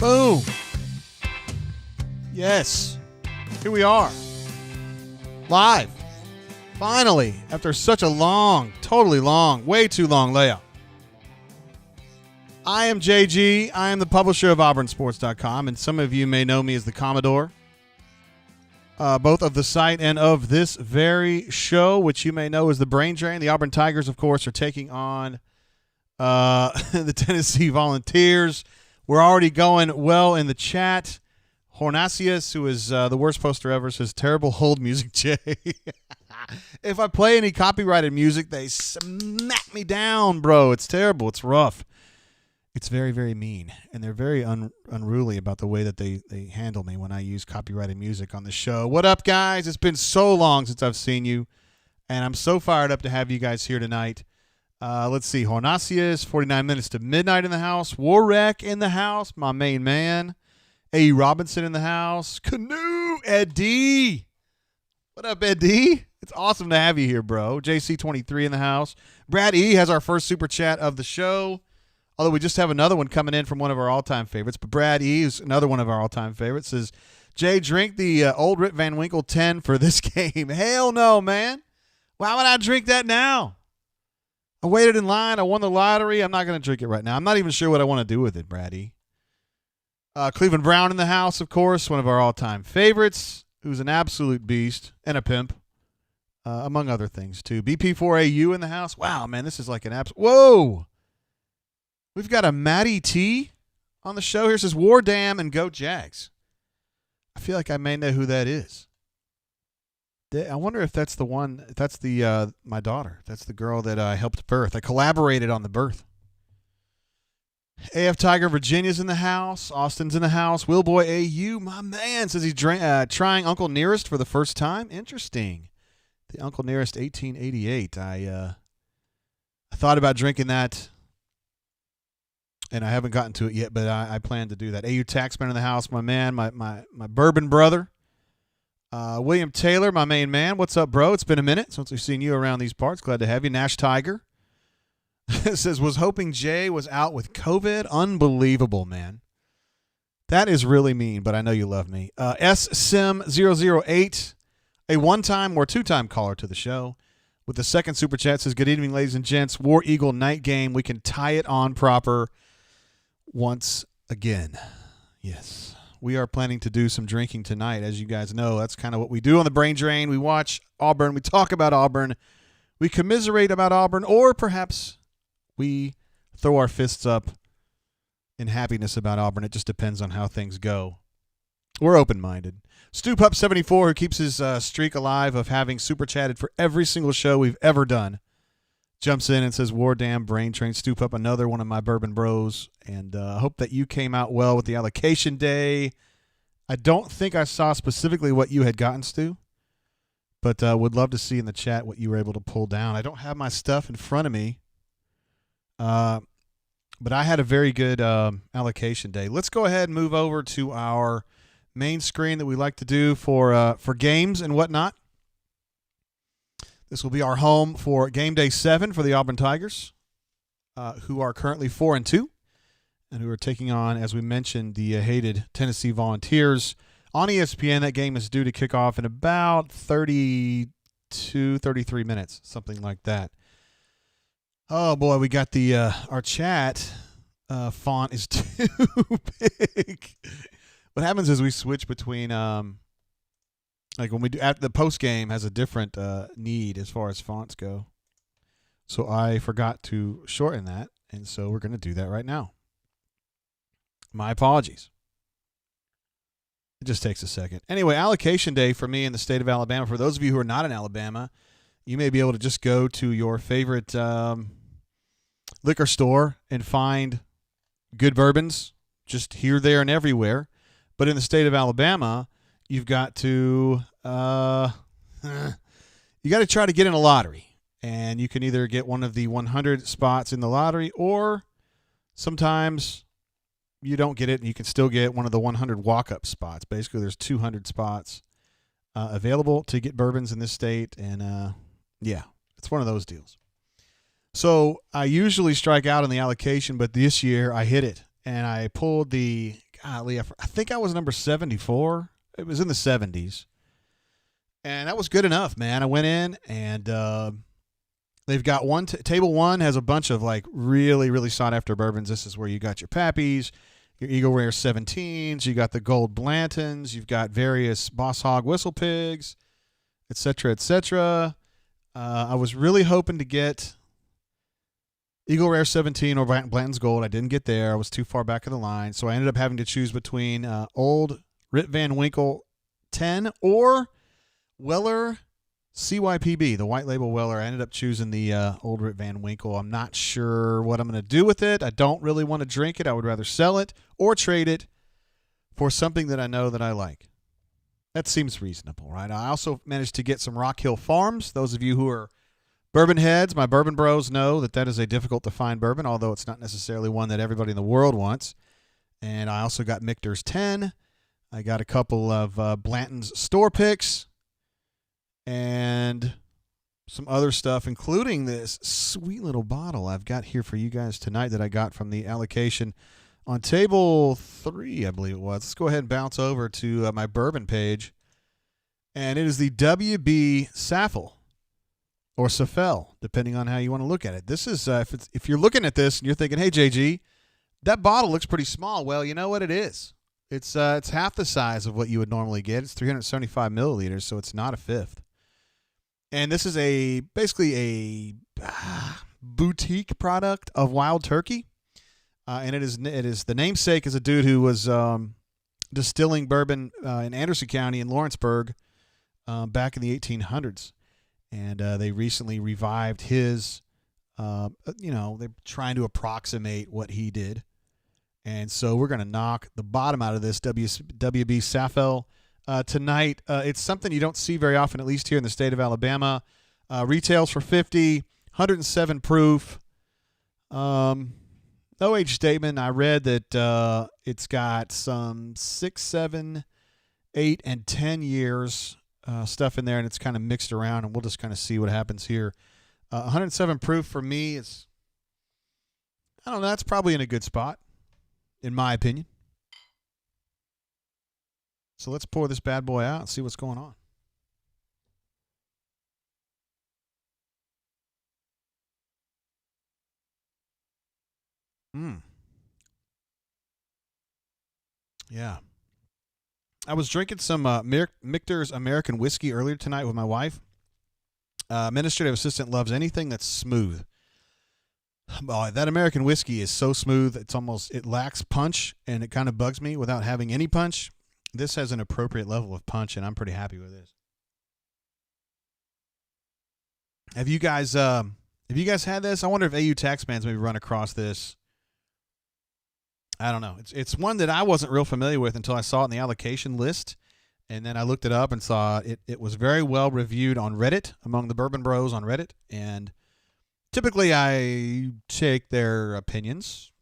Boom. Yes. Here we are. Live. Finally, after such a long, totally long, way too long layout. I am JG. I am the publisher of AuburnSports.com, and some of you may know me as the Commodore, both of the site and of this very show, which you may know as the Brain Drain. The Auburn Tigers, of course, are taking on the Tenneesee Volunteers. We're already going well in the chat. Hornacius, who is the worst poster ever, says, terrible hold music, Jay. If I play any copyrighted music, they smack me down, bro. It's terrible. It's rough. It's very, very mean. And they're very unruly about the way that they handle me when I use copyrighted music on the show. What up, guys? It's been so long since I've seen you, and I'm so fired up to have you guys here tonight. Let's see. Hornacius, 49 minutes to midnight in the house. Warwreck in the house, my main man. A. Robinson in the house. Canoe, Eddie. What up, Eddie? It's awesome to have you here, bro. JC23 in the house. Brad E. has our first super chat of the show, although we just have another one coming in from one of our all-time favorites. But Brad E. is another one of our all-time favorites. Says, Jay, drink the old Rip Van Winkle 10 for this game. Hell no, man. Why would I drink that now? I waited in line. I won the lottery. I'm not going to drink it right now. I'm not even sure what I want to do with it, Brad E. Cleveland Brown in the house, of course, one of our all-time favorites, who's an absolute beast and a pimp, among other things, too. BP4AU in the house. Wow, man, this is like an absolute... Whoa! We've got a Matty T on the show here. Says, War Dam and Go Jags. I feel like I may know who that is. I wonder if that's the one... That's the my daughter. That's the girl that I helped birth. I collaborated on the birth. AF Tiger Virginia's in the house. Austin's in the house. Willboy AU, my man, says he's trying Uncle Nearest for the first time. Interesting. The Uncle Nearest 1888. I thought about drinking that, and I haven't gotten to it yet, but I plan to do that. AU Taxman in the house, my man, my bourbon brother. William Taylor, my main man. What's up, bro? It's been a minute since we've seen you around these parts. Glad to have you. Nash Tiger. It says, was hoping Jay was out with COVID. Unbelievable, man. That is really mean, but I know you love me. SSim008, a one-time or two-time caller to the show, with the second super chat, says, good evening, ladies and gents. War Eagle night game. We can tie it on proper once again. Yes. We are planning to do some drinking tonight. As you guys know, that's kind of what we do on the Brain Drain. We watch Auburn. We talk about Auburn. We commiserate about Auburn, or perhaps we throw our fists up in happiness about Auburn. It just depends on how things go. We're open-minded. StewPup74, who keeps his streak alive of having super chatted for every single show we've ever done, jumps in and says, War Damn Brain Train. StewPup, another one of my bourbon bros. And I hope that you came out well with the allocation day. I don't think I saw specifically what you had gotten, Stu, but would love to see in the chat what you were able to pull down. I don't have my stuff in front of me. But I had a very good allocation day. Let's go ahead and move over to our main screen that we like to do for games and whatnot. This will be our home for game day 7 for the Auburn Tigers, who are currently 4-2 and who are taking on, as we mentioned, the hated Tenneesee Volunteers on ESPN. That game is due to kick off in about 32, 33 minutes, something like that. Oh, boy, we got the our chat font is too big. What happens is we switch between, like when we do, after the post game has a different need as far as fonts go. So I forgot to shorten that, and so we're going to do that right now. My apologies. It just takes a second. Anyway, allocation day for me in the state of Alabama. For those of you who are not in Alabama, you may be able to just go to your favorite liquor store and find good bourbons just here, there, and everywhere. But in the state of Alabama, you've got to try to get in a lottery. And you can either get one of the 100 spots in the lottery, or sometimes you don't get it and you can still get one of the 100 walk-up spots. Basically, there's 200 spots available to get bourbons in this state. And, yeah, it's one of those deals. So I usually strike out on the allocation, but this year I hit it. And I pulled the, golly, I think I was number 74. It was in the 70s. And that was good enough, man. I went in and they've got table one has a bunch of like really, really sought after bourbons. This is where you got your Pappies, your Eagle Rare 17s, you got the Gold Blantons, you've got various Boss Hog Whistle Pigs, et cetera, et cetera. I was really hoping to get Eagle Rare 17 or Blanton's Gold. I didn't get there. I was too far back in the line. So I ended up having to choose between old Rip Van Winkle 10 or Weller CYPB, the white label Weller. I ended up choosing the old Rip Van Winkle. I'm not sure what I'm going to do with it. I don't really want to drink it. I would rather sell it or trade it for something that I know that I like. That seems reasonable, right? I also managed to get some Rock Hill Farms. Those of you who are bourbon heads, my bourbon bros, know that is a difficult to find bourbon, although it's not necessarily one that everybody in the world wants. And I also got Michter's 10. I got a couple of Blanton's store picks and some other stuff, including this sweet little bottle I've got here for you guys tonight that I got from the allocation on table 3, I believe it was. Let's go ahead and bounce over to my bourbon page. And it is the WB Saffel, or Saffel, depending on how you want to look at it. This is, if you're looking at this and you're thinking, hey, JG, that bottle looks pretty small. Well, you know what it is. It's half the size of what you would normally get. It's 375 milliliters, so it's not a fifth. And this is basically a boutique product of Wild Turkey. And it is the namesake is a dude who was distilling bourbon in Anderson County in Lawrenceburg back in the 1800s. And they recently revived his, they're trying to approximate what he did. And so we're going to knock the bottom out of this WB Saffel tonight. It's something you don't see very often, at least here in the state of Alabama. Retails for $50, 107 proof. No age statement. I read that it's got some 6, 7, 8, and 10 years stuff in there, and it's kind of mixed around, and we'll just kind of see what happens here. 107 proof for me is, I don't know, that's probably in a good spot, in my opinion. So let's pour this bad boy out and see what's going on. Yeah. I was drinking some Michter's American whiskey earlier tonight with my wife. Administrative assistant loves anything that's smooth. Oh, that American whiskey is so smooth, it lacks punch, and it kind of bugs me without having any punch. This has an appropriate level of punch, and I'm pretty happy with this. Have you guys had this? I wonder if AU Taxman's maybe run across this. I don't know. It's one that I wasn't real familiar with until I saw it in the allocation list, and then I looked it up and saw it was very well reviewed on Reddit, among the Bourbon Bros on Reddit, and typically I take their opinions,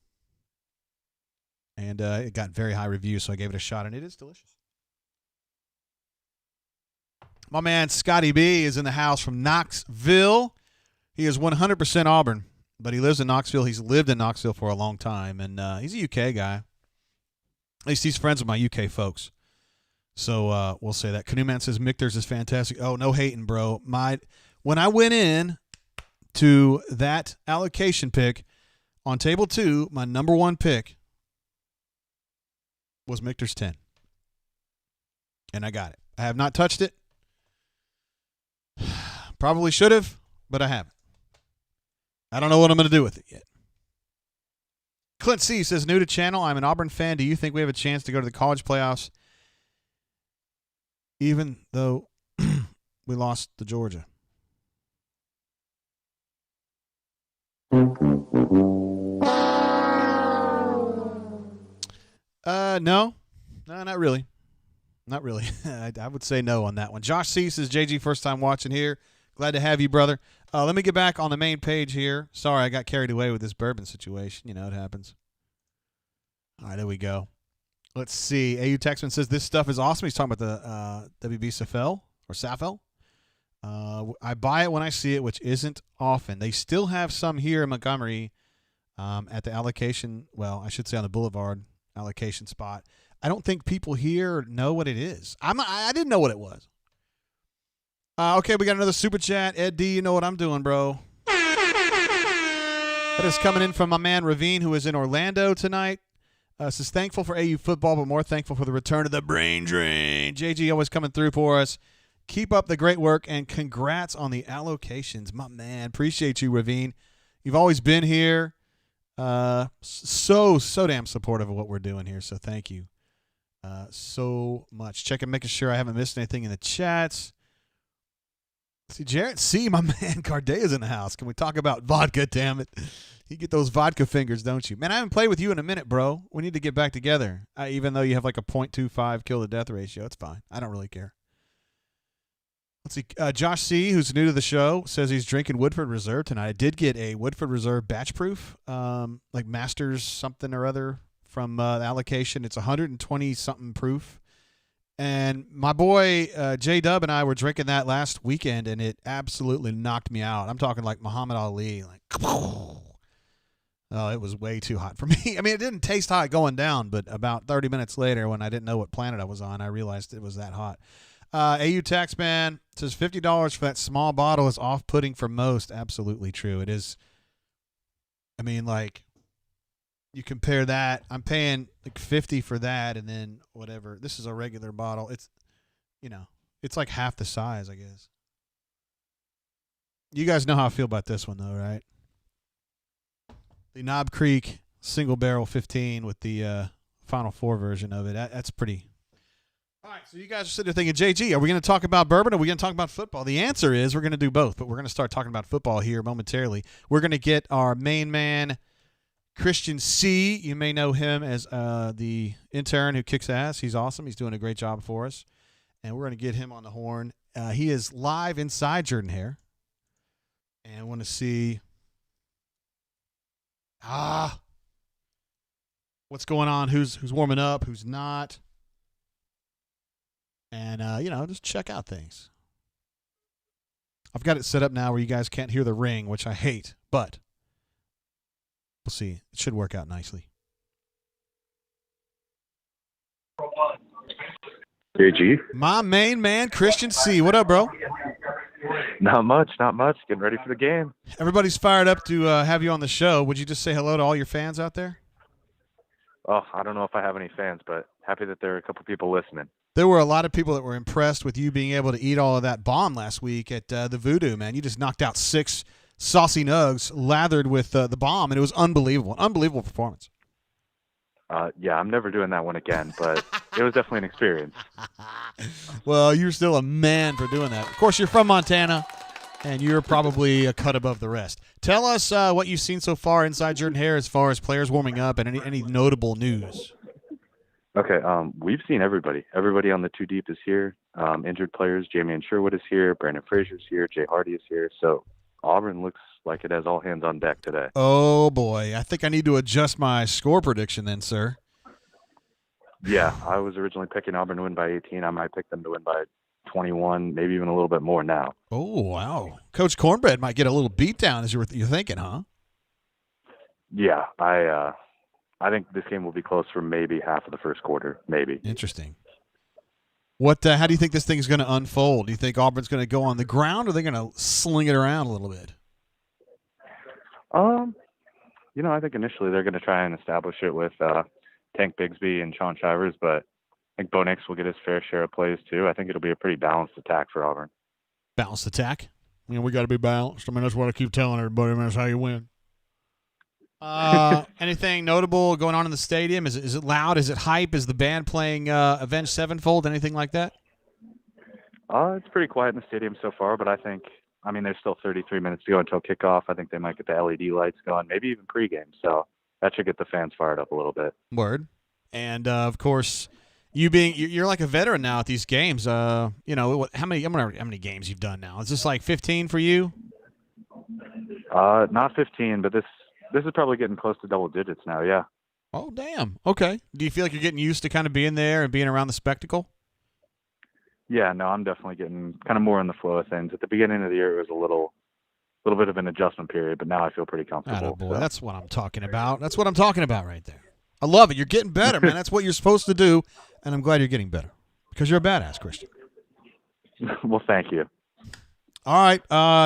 and it got very high reviews, so I gave it a shot, and it is delicious. My man Scotty B is in the house from Knoxville. He is 100% Auburn. But he lives in Knoxville. He's lived in Knoxville for a long time, and he's a UK guy. At least he's friends with my UK folks. So we'll say that. Canoeman says Michter's is fantastic. Oh, no hating, bro. When I went in to that allocation pick on table 2, my number 1 pick was Michter's 10. And I got it. I have not touched it. Probably should have, but I haven't. I don't know what I'm going to do with it yet. Clint C. says, new to channel, I'm an Auburn fan. Do you think we have a chance to go to the college playoffs even though we lost to Georgia? No, not really. Not really. I would say no on that one. Josh C. says, JG, first time watching here. Glad to have you, brother. Let me get back on the main page here. Sorry, I got carried away with this bourbon situation. You know, it happens. All right, there we go. Let's see. AU Taxman says this stuff is awesome. He's talking about the WB Saffel or Saffel. I buy it when I see it, which isn't often. They still have some here in Montgomery at the allocation. Well, I should say on the Boulevard allocation spot. I don't think people here know what it is. I didn't know what it was. Okay, we got another super chat. Ed D, you know what I'm doing, bro. That is coming in from my man Ravine, who is in Orlando tonight. Says thankful for AU football, but more thankful for the return of the brain drain. JG always coming through for us. Keep up the great work, and congrats on the allocations, my man. Appreciate you, Ravine. You've always been here. So damn supportive of what we're doing here, so thank you so much. Making sure I haven't missed anything in the chats. See, Jarrett C., my man Cardea's in the house. Can we talk about vodka, damn it? You get those vodka fingers, don't you? Man, I haven't played with you in a minute, bro. We need to get back together. Even though you have like a .25 kill-to-death ratio, it's fine. I don't really care. Let's see. Josh C., who's new to the show, says he's drinking Woodford Reserve tonight. I did get a Woodford Reserve batch proof, like Masters something or other from the allocation. It's 120-something proof. And my boy J-Dub and I were drinking that last weekend, and it absolutely knocked me out. I'm talking like Muhammad Ali. Like, oh, it was way too hot for me. I mean, it didn't taste hot going down, but about 30 minutes later, when I didn't know what planet I was on, I realized it was that hot. AU Taxman says $50 for that small bottle is off-putting for most. Absolutely true. It is. I mean, like, you compare that. I'm paying like $50 for that, and then whatever. This is a regular bottle. It's, it's like half the size, I guess. You guys know how I feel about this one, though, right? The Knob Creek single barrel 15 with the Final Four version of it. That's pretty. All right, so you guys are sitting there thinking, JG, are we going to talk about bourbon or are we going to talk about football? The answer is we're going to do both, but we're going to start talking about football here momentarily. We're going to get our main man, Christian C. You may know him as the intern who kicks ass. He's awesome. He's doing a great job for us. And we're going to get him on the horn. He is live inside Jordan-Hare. And I want to see what's going on, who's warming up, who's not. And, just check out things. I've got it set up now where you guys can't hear the ring, which I hate, but we'll see. It should work out nicely. JG. My main man, Christian C. What up, bro? Not much. Getting ready for the game. Everybody's fired up to have you on the show. Would you just say hello to all your fans out there? Oh, I don't know if I have any fans, but happy that there are a couple people listening. There were a lot of people that were impressed with you being able to eat all of that bomb last week at the Voodoo, man. You just knocked out 6 saucy nugs lathered with the bomb, and it was unbelievable. Unbelievable performance. Yeah, I'm never doing that one again, but it was definitely an experience. Well, you're still a man for doing that. Of course, you're from Montana, and you're probably a cut above the rest. Tell us what you've seen so far inside Jordan-Hare as far as players warming up and any notable news. Okay, we've seen everybody. Everybody on the 2 deep is here. Injured players, Jamie and Sherwood is here. Brandon Frazier's here. Jay Hardy is here. So Auburn looks like it has all hands on deck today. Oh, boy. I think I need to adjust my score prediction then, sir. Yeah, I was originally picking Auburn to win by 18. I might pick them to win by 21, maybe even a little bit more now. Oh, wow. Coach Cornbread might get a little beat down as you're thinking, huh? Yeah, I think this game will be close for maybe half of the first quarter, maybe. Interesting. How do you think this thing's going to unfold? Do you think Auburn's going to go on the ground, or are they going to sling it around a little bit? I think initially they're going to try and establish it with Tank Bigsby and Sean Shivers, but I think Bo Nix will get his fair share of plays too. I think it'll be a pretty balanced attack for Auburn. Balanced attack? We got to be balanced. I mean, that's what I keep telling everybody. I mean, that's how you win. Anything notable going on in the stadium? Is it loud? Is it hype? Is the band playing Avenged Sevenfold? Anything like that? It's pretty quiet in the stadium so far, but there's still 33 minutes to go until kickoff. I think they might get the LED lights going, maybe even pregame. So that should get the fans fired up a little bit. Word. And of course, you're like a veteran now at these games. How many games you've done now? Is this like 15 for you? Not 15, but this is probably getting close to double digits now. Yeah. Oh, damn. Okay. Do you feel like you're getting used to kind of being there and being around the spectacle? Yeah, no, I'm definitely getting kind of more in the flow of things. At the beginning of the year, it was a little little bit of an adjustment period, but now I feel pretty comfortable. Boy, so. That's what I'm talking about. That's what I'm talking about right there. I love it. You're getting better, man. That's what you're supposed to do, and I'm glad you're getting better because you're a badass, Christian. Well, thank you. All right.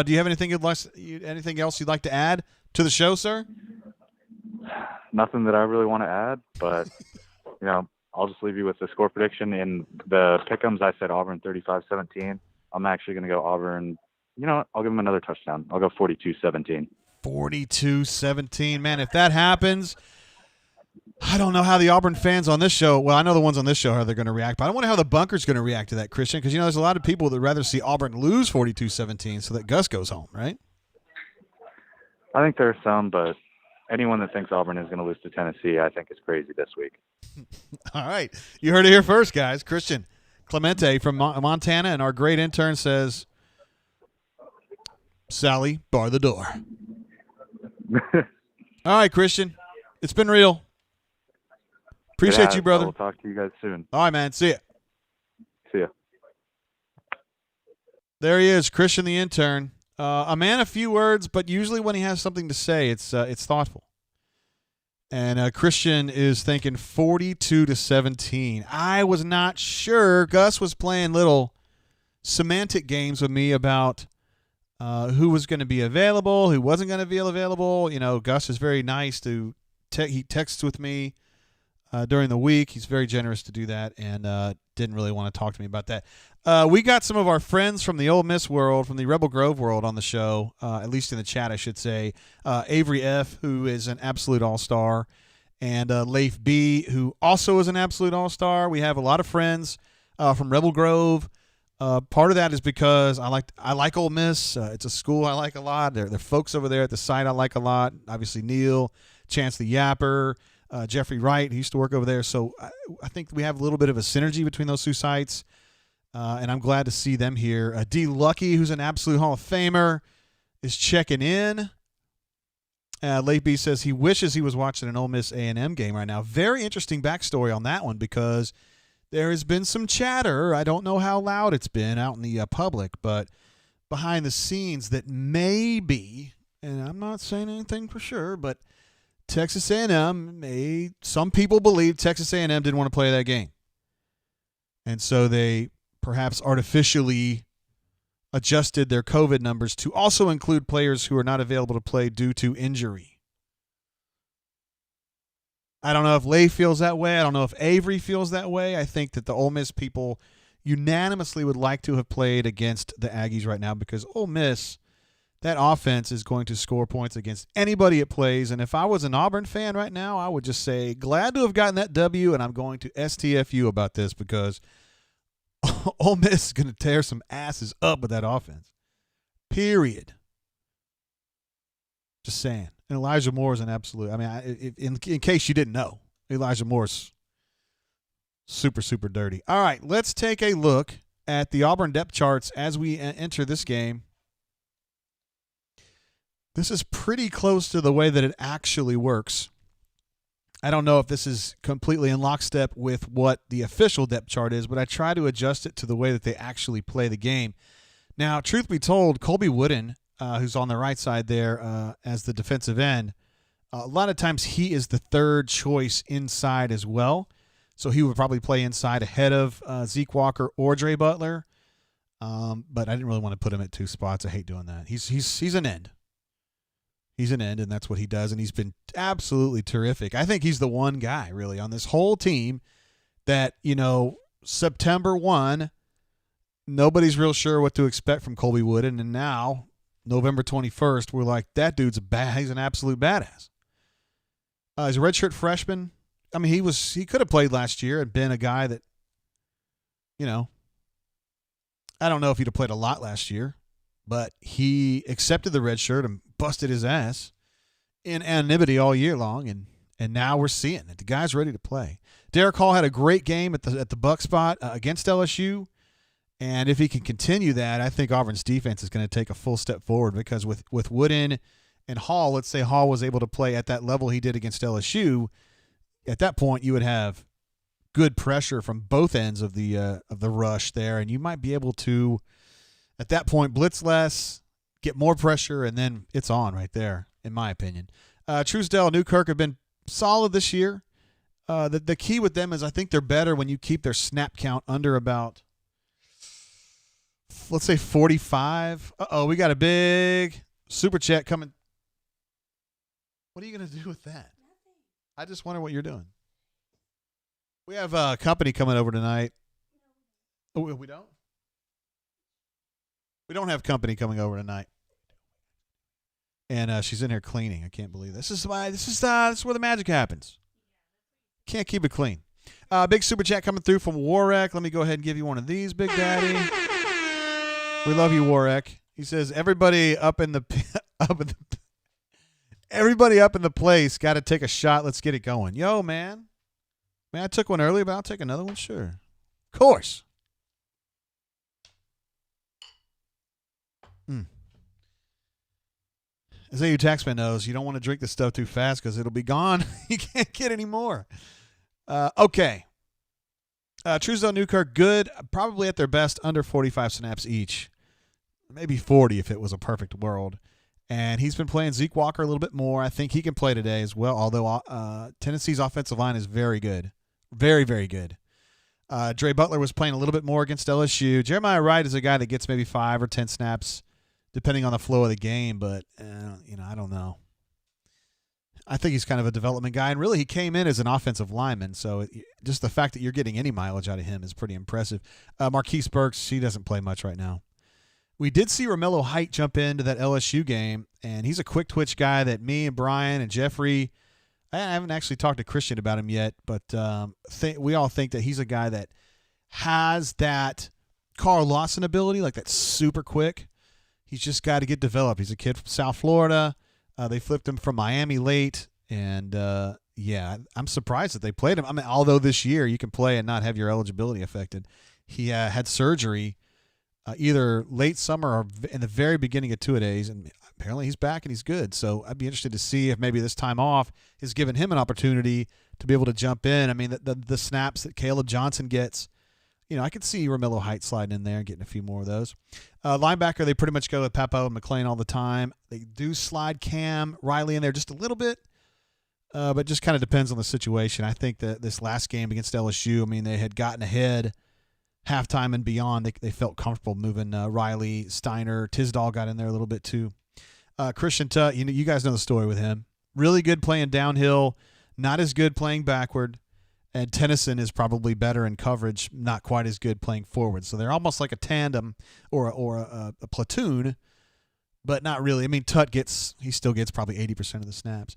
Do you have anything else you'd like to add to the show, sir? Nothing that I really want to add, but I'll just leave you with the score prediction. In the pick'ems, I said Auburn 35-17. I'm actually going to go Auburn. You know what? I'll give them another touchdown. I'll go 42-17. 42-17. Man, if that happens, I don't know how the Auburn fans on this show, well, I know the ones on this show, how they're going to react, but I don't wonder how the bunker's going to react to that, Christian, because, there's a lot of people that would rather see Auburn lose 42-17 so that Gus goes home, right? I think there are some, but anyone that thinks Auburn is going to lose to Tennessee, I think is crazy this week. All right. You heard it here first, guys. Christian Clemente from Montana, and our great intern says, Sally, bar the door. All right, Christian. It's been real. Appreciate you, brother. We'll talk to you guys soon. All right, man. See ya. See ya. There he is, Christian the intern. A man of few words, but usually when he has something to say, it's thoughtful. And Christian is thinking 42-17. I was not sure. Gus was playing little semantic games with me about who was going to be available, who wasn't going to be available. Gus is very nice to he texts with me during the week. He's very generous to do that, and didn't really want to talk to me about that. We got some of our friends from the Ole Miss world, from the Rebel Grove world on the show, at least in the chat, I should say. Avery F., who is an absolute all-star, and Leif B., who also is an absolute all-star. We have a lot of friends from Rebel Grove. Part of that is because I like Ole Miss. It's a school I like a lot. There are folks over there at the site I like a lot. Obviously, Neil, Chance the Yapper, Jeffrey Wright, he used to work over there. So I think we have a little bit of a synergy between those two sites, and I'm glad to see them here. D. Lucky, who's an absolute Hall of Famer, is checking in. Leif B says he wishes he was watching an Ole Miss A&M game right now. Very interesting backstory on that one because there has been some chatter. I don't know how loud it's been out in the public, but behind the scenes that maybe, and I'm not saying anything for sure, but Texas A&M some people believe Texas A&M didn't want to play that game. And so they perhaps artificially adjusted their COVID numbers to also include players who are not available to play due to injury. I don't know if Leif feels that way. I don't know if Avery feels that way. I think that the Ole Miss people unanimously would like to have played against the Aggies right now because Ole Miss, that offense is going to score points against anybody it plays. And if I was an Auburn fan right now, I would just say, glad to have gotten that W, and I'm going to STFU about this because Ole Miss is going to tear some asses up with that offense. Period. Just saying. And Elijah Moore is an absolute. I mean, in case you didn't know, Elijah Moore's super, super dirty. All right, let's take a look at the Auburn depth charts as we enter this game. This is pretty close to the way that it actually works. I don't know if this is completely in lockstep with what the official depth chart is, but I try to adjust it to the way that they actually play the game. Now, truth be told, Colby Wooden, who's on the right side there as the defensive end, a lot of times he is the third choice inside as well. So he would probably play inside ahead of Zeke Walker or Dre Butler. But I didn't really want to put him at two spots. I hate doing that. He's an end. He's an end, and that's what he does, and he's been absolutely terrific. I think he's the one guy, really, on this whole team that, September 1, nobody's real sure what to expect from Colby Wooden, and now, November 21st, we're like, that dude's he's an absolute badass. He's a redshirt freshman. I mean, he could have played last year and been a guy that, I don't know if he'd have played a lot last year, but he accepted the red shirt and busted his ass in anonymity all year long, and now we're seeing it. The guy's ready to play. Derek Hall had a great game at the buck spot against LSU, and if he can continue that, I think Auburn's defense is going to take a full step forward because with Wooden and Hall, let's say Hall was able to play at that level he did against LSU, at that point you would have good pressure from both ends of the rush there, and you might be able to, at that point, blitz less, get more pressure, and then it's on right there, in my opinion. Truesdale and Newkirk have been solid this year, The key with them is I think they're better when you keep their snap count under about, let's say 45. We got a big super chat coming. What are you going to do with that? I just wonder what you're doing. We have a company coming over tonight. Oh, we don't? We don't have company coming over tonight. And she's in here cleaning. I can't believe this. This is where the magic happens. Can't keep it clean. Big super chat coming through from Warwick. Let me go ahead and give you one of these, Big Daddy. We love you, Warwick. He says everybody up in the place got to take a shot. Let's get it going. Yo, man. Man, I took one earlier, but I'll take another one. Sure. Of course. As AU Taxman knows, you don't want to drink this stuff too fast because it'll be gone. You can't get any more. Okay. Truesdale Newkirk, good. Probably at their best, under 45 snaps each. Maybe 40 if it was a perfect world. And he's been playing Zeke Walker a little bit more. I think he can play today as well, although Tennessee's offensive line is very good. Very, very good. Dre Butler was playing a little bit more against LSU. Jeremiah Wright is a guy that gets maybe 5 or 10 snaps depending on the flow of the game, but, I don't know. I think he's kind of a development guy, and really he came in as an offensive lineman, so just the fact that you're getting any mileage out of him is pretty impressive. Marquise Burks, he doesn't play much right now. We did see Romello Height jump into that LSU game, and he's a quick twitch guy that me and Brian and Jeffrey, I haven't actually talked to Christian about him yet, but we all think that he's a guy that has that Carl Lawson ability, like that super quick. He's just got to get developed. He's a kid from South Florida. They flipped him from Miami late, and I'm surprised that they played him. I mean, although this year you can play and not have your eligibility affected. He had surgery either late summer or in the very beginning of two-a-days, and apparently he's back and he's good. So I'd be interested to see if maybe this time off has given him an opportunity to be able to jump in. I mean, the snaps that Caleb Johnson gets, I could see Romello Height sliding in there and getting a few more of those. Linebacker, they pretty much go with Papo and McClain all the time. They do slide Cam Riley in there just a little bit, but just kind of depends on the situation. I think that this last game against LSU, they had gotten ahead halftime and beyond. They felt comfortable moving Riley, Steiner, Tisdall got in there a little bit too. Christian Tutt, you guys know the story with him. Really good playing downhill, not as good playing backward. And Tennyson is probably better in coverage, not quite as good playing forward. So they're almost like a tandem or a platoon, but not really. Tutt still gets probably 80% of the snaps.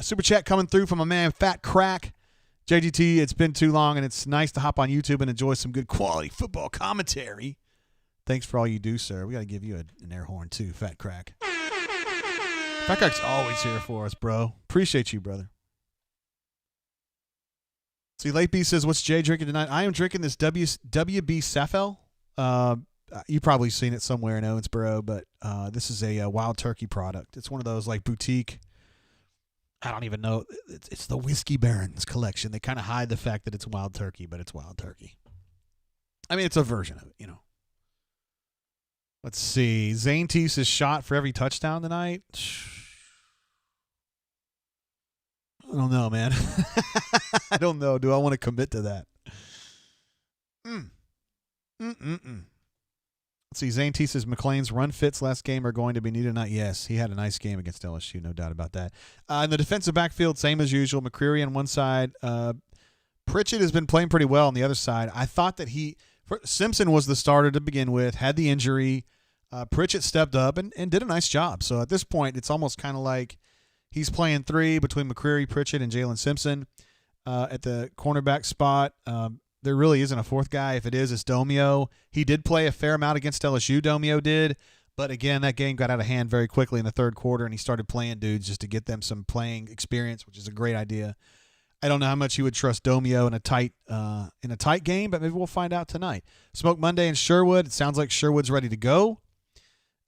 Super chat coming through from a man, Fat Crack. JGT, it's been too long, and it's nice to hop on YouTube and enjoy some good quality football commentary. Thanks for all you do, sir. We got to give you an air horn too, Fat Crack. Fat Crack's always here for us, bro. Appreciate you, brother. See, Late B says, what's Jay drinking tonight? I am drinking this WB Safel. You've probably seen it somewhere in Owensboro, but this is a Wild Turkey product. It's one of those like boutique, I don't even know. It's the Whiskey Barons collection. They kind of hide the fact that it's Wild Turkey, but it's Wild Turkey. It's a version of it, Let's see. Zane Teese is shot for every touchdown tonight. I don't know, man. I don't know. Do I want to commit to that? Let's see. Zane T says McClain's run fits last game are going to be needed tonight. Yes, he had a nice game against LSU, no doubt about that. In the defensive backfield, same as usual. McCreary on one side. Pritchett has been playing pretty well on the other side. I thought that Simpson was the starter to begin with, had the injury. Pritchett stepped up and did a nice job. So at this point, it's almost kind of like he's playing three between McCreary, Pritchett, and Jalen Simpson at the cornerback spot. There really isn't a fourth guy. If it is, it's Domio. He did play a fair amount against LSU, Domio did. But, again, that game got out of hand very quickly in the third quarter, and he started playing dudes just to get them some playing experience, which is a great idea. I don't know how much he would trust Domio in a tight game, but maybe we'll find out tonight. Smoke Monday in Sherwood. It sounds like Sherwood's ready to go,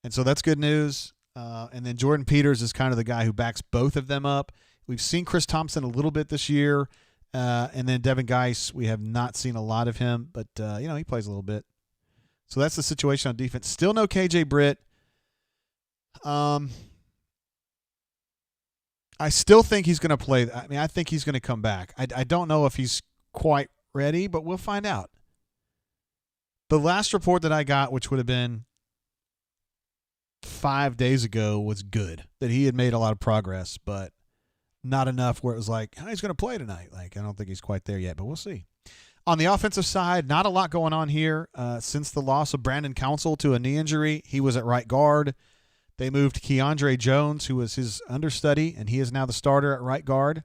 and so that's good news. And then Jordan Peters is kind of the guy who backs both of them up. We've seen Chris Thompson a little bit this year, and then Devin Geis, we have not seen a lot of him, but he plays a little bit. So that's the situation on defense. Still no KJ Britt. I I still think he's going to play. I mean, I think he's going to come back. I don't know if he's quite ready, but we'll find out. The last report that I got, which would have been 5 days ago, was good. That he had made a lot of progress, but not enough where it was like, oh, he's going to play tonight. Like, I don't think he's quite there yet, but we'll see. On the offensive side, not a lot going on here. Since the loss of Brandon Council to a knee injury, he was at right guard. They moved Keandre Jones, who was his understudy, and he is now the starter at right guard.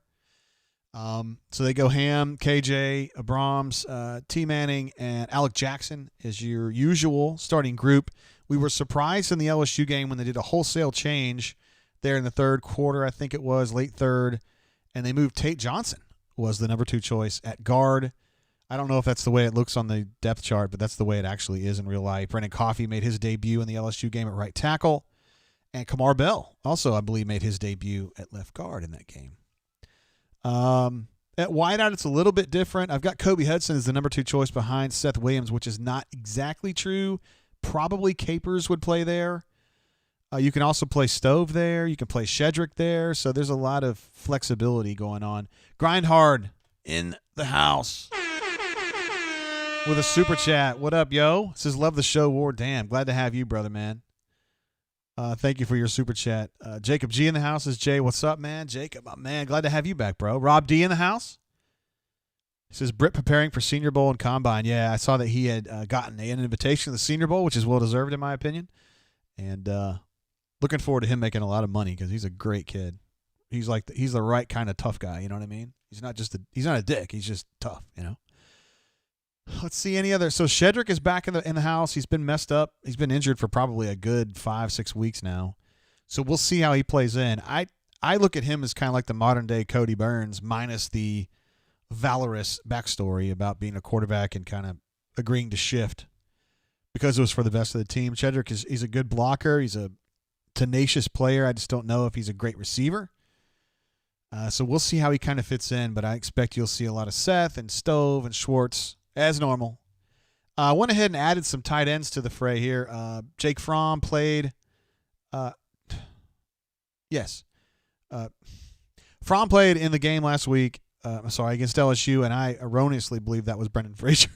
So they go Ham, KJ, Abrams, T. Manning, and Alec Jackson is your usual starting group. We were surprised in the LSU game when they did a wholesale change there in the third quarter, I think it was, late third, and they moved Tate Johnson, was the number 2 choice at guard. I don't know if that's the way it looks on the depth chart, but that's the way it actually is in real life. Brendan Coffey made his debut in the LSU game at right tackle, and Kamar Bell also, I believe, made his debut at left guard in that game. At wideout, it's a little bit different. I've got Kobe Hudson as the number 2 choice behind Seth Williams, which is not exactly true. Probably Capers would play there. You can also play Stove there. You can play Shedrick there. So there's a lot of flexibility going on. Grind Hard in the house with a super chat. What up, yo? Says, love the show, War. Damn, glad to have you, brother, man. Thank you for your super chat. Jacob G in the house is Jay. What's up, man? Jacob, my man. Glad to have you back, bro. Rob D in the house. He says, Britt preparing for Senior Bowl and Combine. Yeah, I saw that he had gotten an invitation to the Senior Bowl, which is well-deserved in my opinion. And looking forward to him making a lot of money because he's a great kid. He's the right kind of tough guy, you know what I mean? He's not a dick. He's just tough, you know? Let's see any other. So Shedrick is back in the house. He's been messed up. He's been injured for probably a good 5-6 weeks now. So we'll see how he plays in. I look at him as kind of like the modern day Cody Burns minus the valorous backstory about being a quarterback and kind of agreeing to shift because it was for the best of the team. Shedrick he's a good blocker. He's a tenacious player. I just don't know if he's a great receiver. So we'll see how he kind of fits in, but I expect you'll see a lot of Seth and Stove and Schwartz as normal. I went ahead and added some tight ends to the fray here. Jake Fromm played. Yes. Fromm played in the game last week. Against LSU, and I erroneously believe that was Brendan Frazier.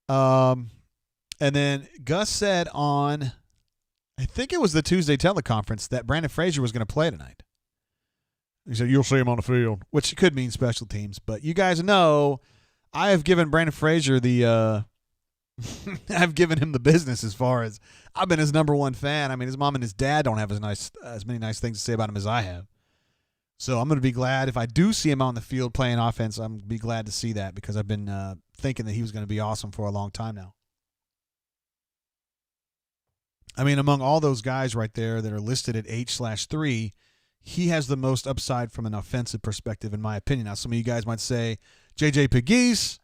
And then Gus said on, I think it was the Tuesday teleconference, that Brandon Frazier was going to play tonight. He said, you'll see him on the field, which could mean special teams. But you guys know I have given Brandon Frazier I've given him the business as far as I've been his number 1 fan. I mean, his mom and his dad don't have as many nice things to say about him as I have. So I'm going to be glad if I do see him on the field playing offense. I'm going to be glad to see that because I've been thinking that he was going to be awesome for a long time now. I mean, among all those guys right there that are listed at H/3, he has the most upside from an offensive perspective, in my opinion. Now, some of you guys might say, J.J. Pegues,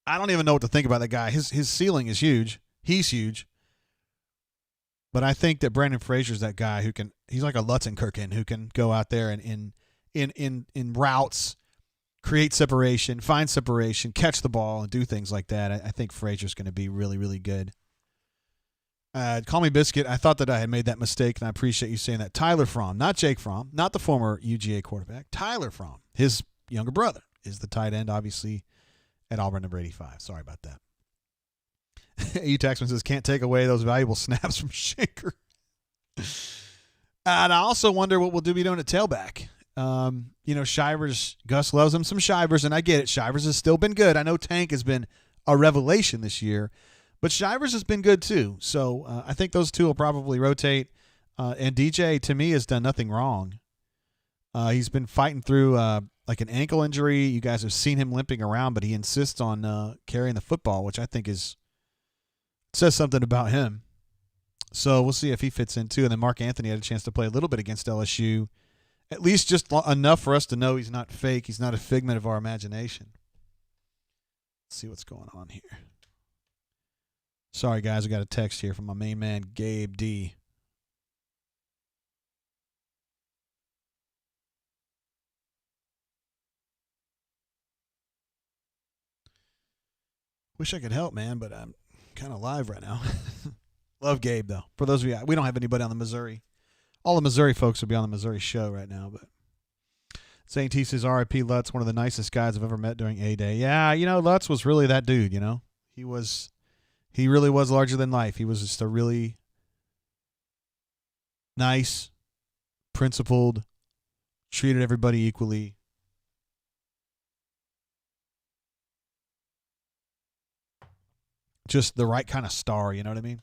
I don't even know what to think about that guy. His ceiling is huge. He's huge. But I think that Brandon Frazier's that guy who can – he's like a Lutzenkirchen who can go out there and in routes, create separation, find separation, catch the ball, and do things like that. I think Frazier's going to be really, really good. Call me Biscuit. I thought that I had made that mistake, and I appreciate you saying that. Tyler Fromm, not Jake Fromm, not the former UGA quarterback. Tyler Fromm, his younger brother, is the tight end, obviously, at Auburn, number 85. Sorry about that. E-Taxman says, can't take away those valuable snaps from Shaker. And I also wonder what we'll be doing at tailback. Shivers, Gus loves him some Shivers, and I get it. Shivers has still been good. I know Tank has been a revelation this year, but Shivers has been good too. So I think those two will probably rotate. And DJ, to me, has done nothing wrong. He's been fighting through like an ankle injury. You guys have seen him limping around, but he insists on carrying the football, which I think says something about him. So we'll see if he fits in too. And then Mark Anthony had a chance to play a little bit against LSU, at least just enough for us to know he's not fake. He's not a figment of our imagination. Let's see what's going on here. Sorry, guys. I got a text here from my main man, Gabe D. Wish I could help, man, but I'm kind of live right now. Love Gabe, though. For those of you, we don't have anybody on the Missouri. All the Missouri folks would be on the Missouri show right now, but St. T says R.I.P. Lutz, one of the nicest guys I've ever met during A-Day. Yeah, Lutz was really that dude, He really was larger than life. He was just a really nice, principled, treated everybody equally. Just the right kind of star, you know what I mean?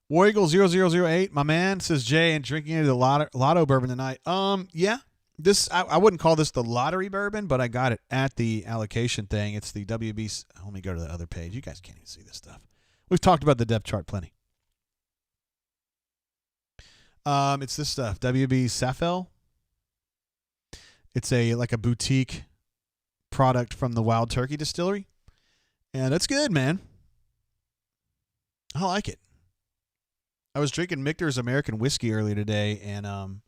War Eagle 0008, my man, says Jay, and drinking the lotto bourbon tonight. Yeah. This I wouldn't call this the lottery bourbon, but I got it at the allocation thing. It's the WB. Let me go to the other page. You guys can't even see this stuff. We've talked about the depth chart plenty. It's this stuff. WB Safel. It's like a boutique product from the Wild Turkey Distillery. And it's good, man. I like it. I was drinking Michter's American Whiskey earlier today, and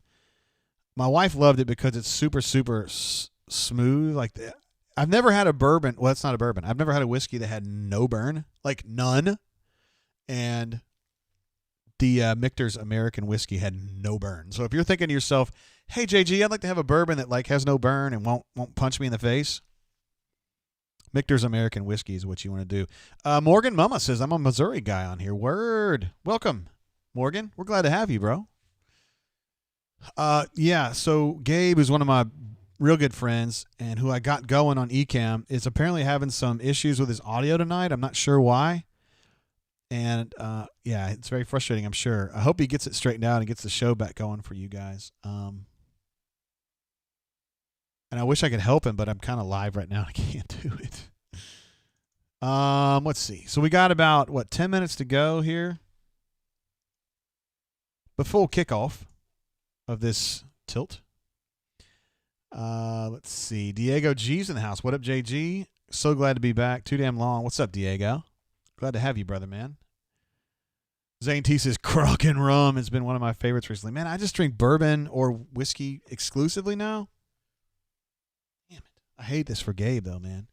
my wife loved it because it's super, super smooth. I've never had a bourbon. Well, it's not a bourbon. I've never had a whiskey that had no burn, like none. And the Michter's American Whiskey had no burn. So if you're thinking to yourself, hey, JG, I'd like to have a bourbon that has no burn and won't punch me in the face, Michter's American Whiskey is what you want to do. Morgan Mama says, I'm a Missouri guy on here. Word. Welcome, Morgan. We're glad to have you, bro. Yeah, so Gabe is one of my real good friends and who I got going on Ecamm is apparently having some issues with his audio tonight. I'm not sure why. And, yeah, it's very frustrating, I'm sure. I hope he gets it straightened out and gets the show back going for you guys. And I wish I could help him, but I'm kind of live right now. I can't do it. Let's see. So we got about, 10 minutes to go here before kickoff of this tilt. Let's see. Diego G's in the house. What up, JG? So glad to be back. Too damn long. What's up, Diego? Glad to have you, brother, man. Zane T says Crock and Rum has been one of my favorites recently. Man, I just drink bourbon or whiskey exclusively now. Damn it. I hate this for Gabe, though, man.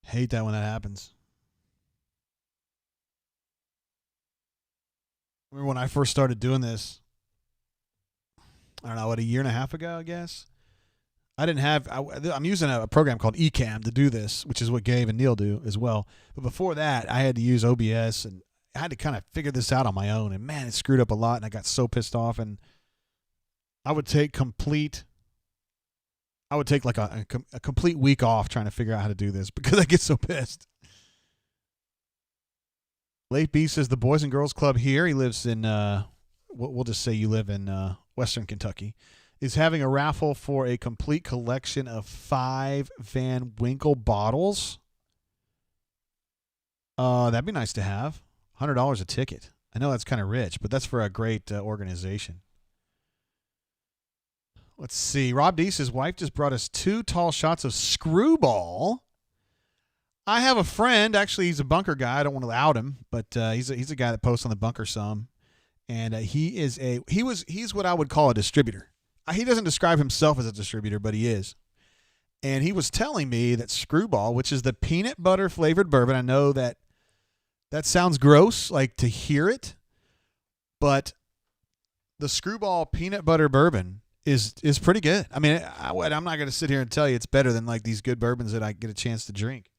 Hate that when that happens. Remember when I first started doing this, I don't know, a year and a half ago, I guess? I'm using a program called Ecamm to do this, which is what Gabe and Neil do as well. But before that, I had to use OBS, and I had to kind of figure this out on my own. And, man, it screwed up a lot, and I got so pissed off. And I would take like a complete week off trying to figure out how to do this because I get so pissed. Late B says the Boys and Girls Club here, he lives in, we'll just say you live in Western Kentucky, is having a raffle for a complete collection of 5 Van Winkle bottles. That'd be nice to have. $100 a ticket. I know that's kind of rich, but that's for a great organization. Let's see. Rob D says, wife just brought us 2 tall shots of Screwball. I have a friend. Actually, he's a bunker guy. I don't want to out him, but he's a guy that posts on the bunker some. And he's what I would call a distributor. He doesn't describe himself as a distributor, but he is. And he was telling me that Screwball, which is the peanut butter flavored bourbon, I know that sounds gross, like to hear it, but the Screwball peanut butter bourbon is pretty good. I mean, I'm not going to sit here and tell you it's better than like these good bourbons that I get a chance to drink.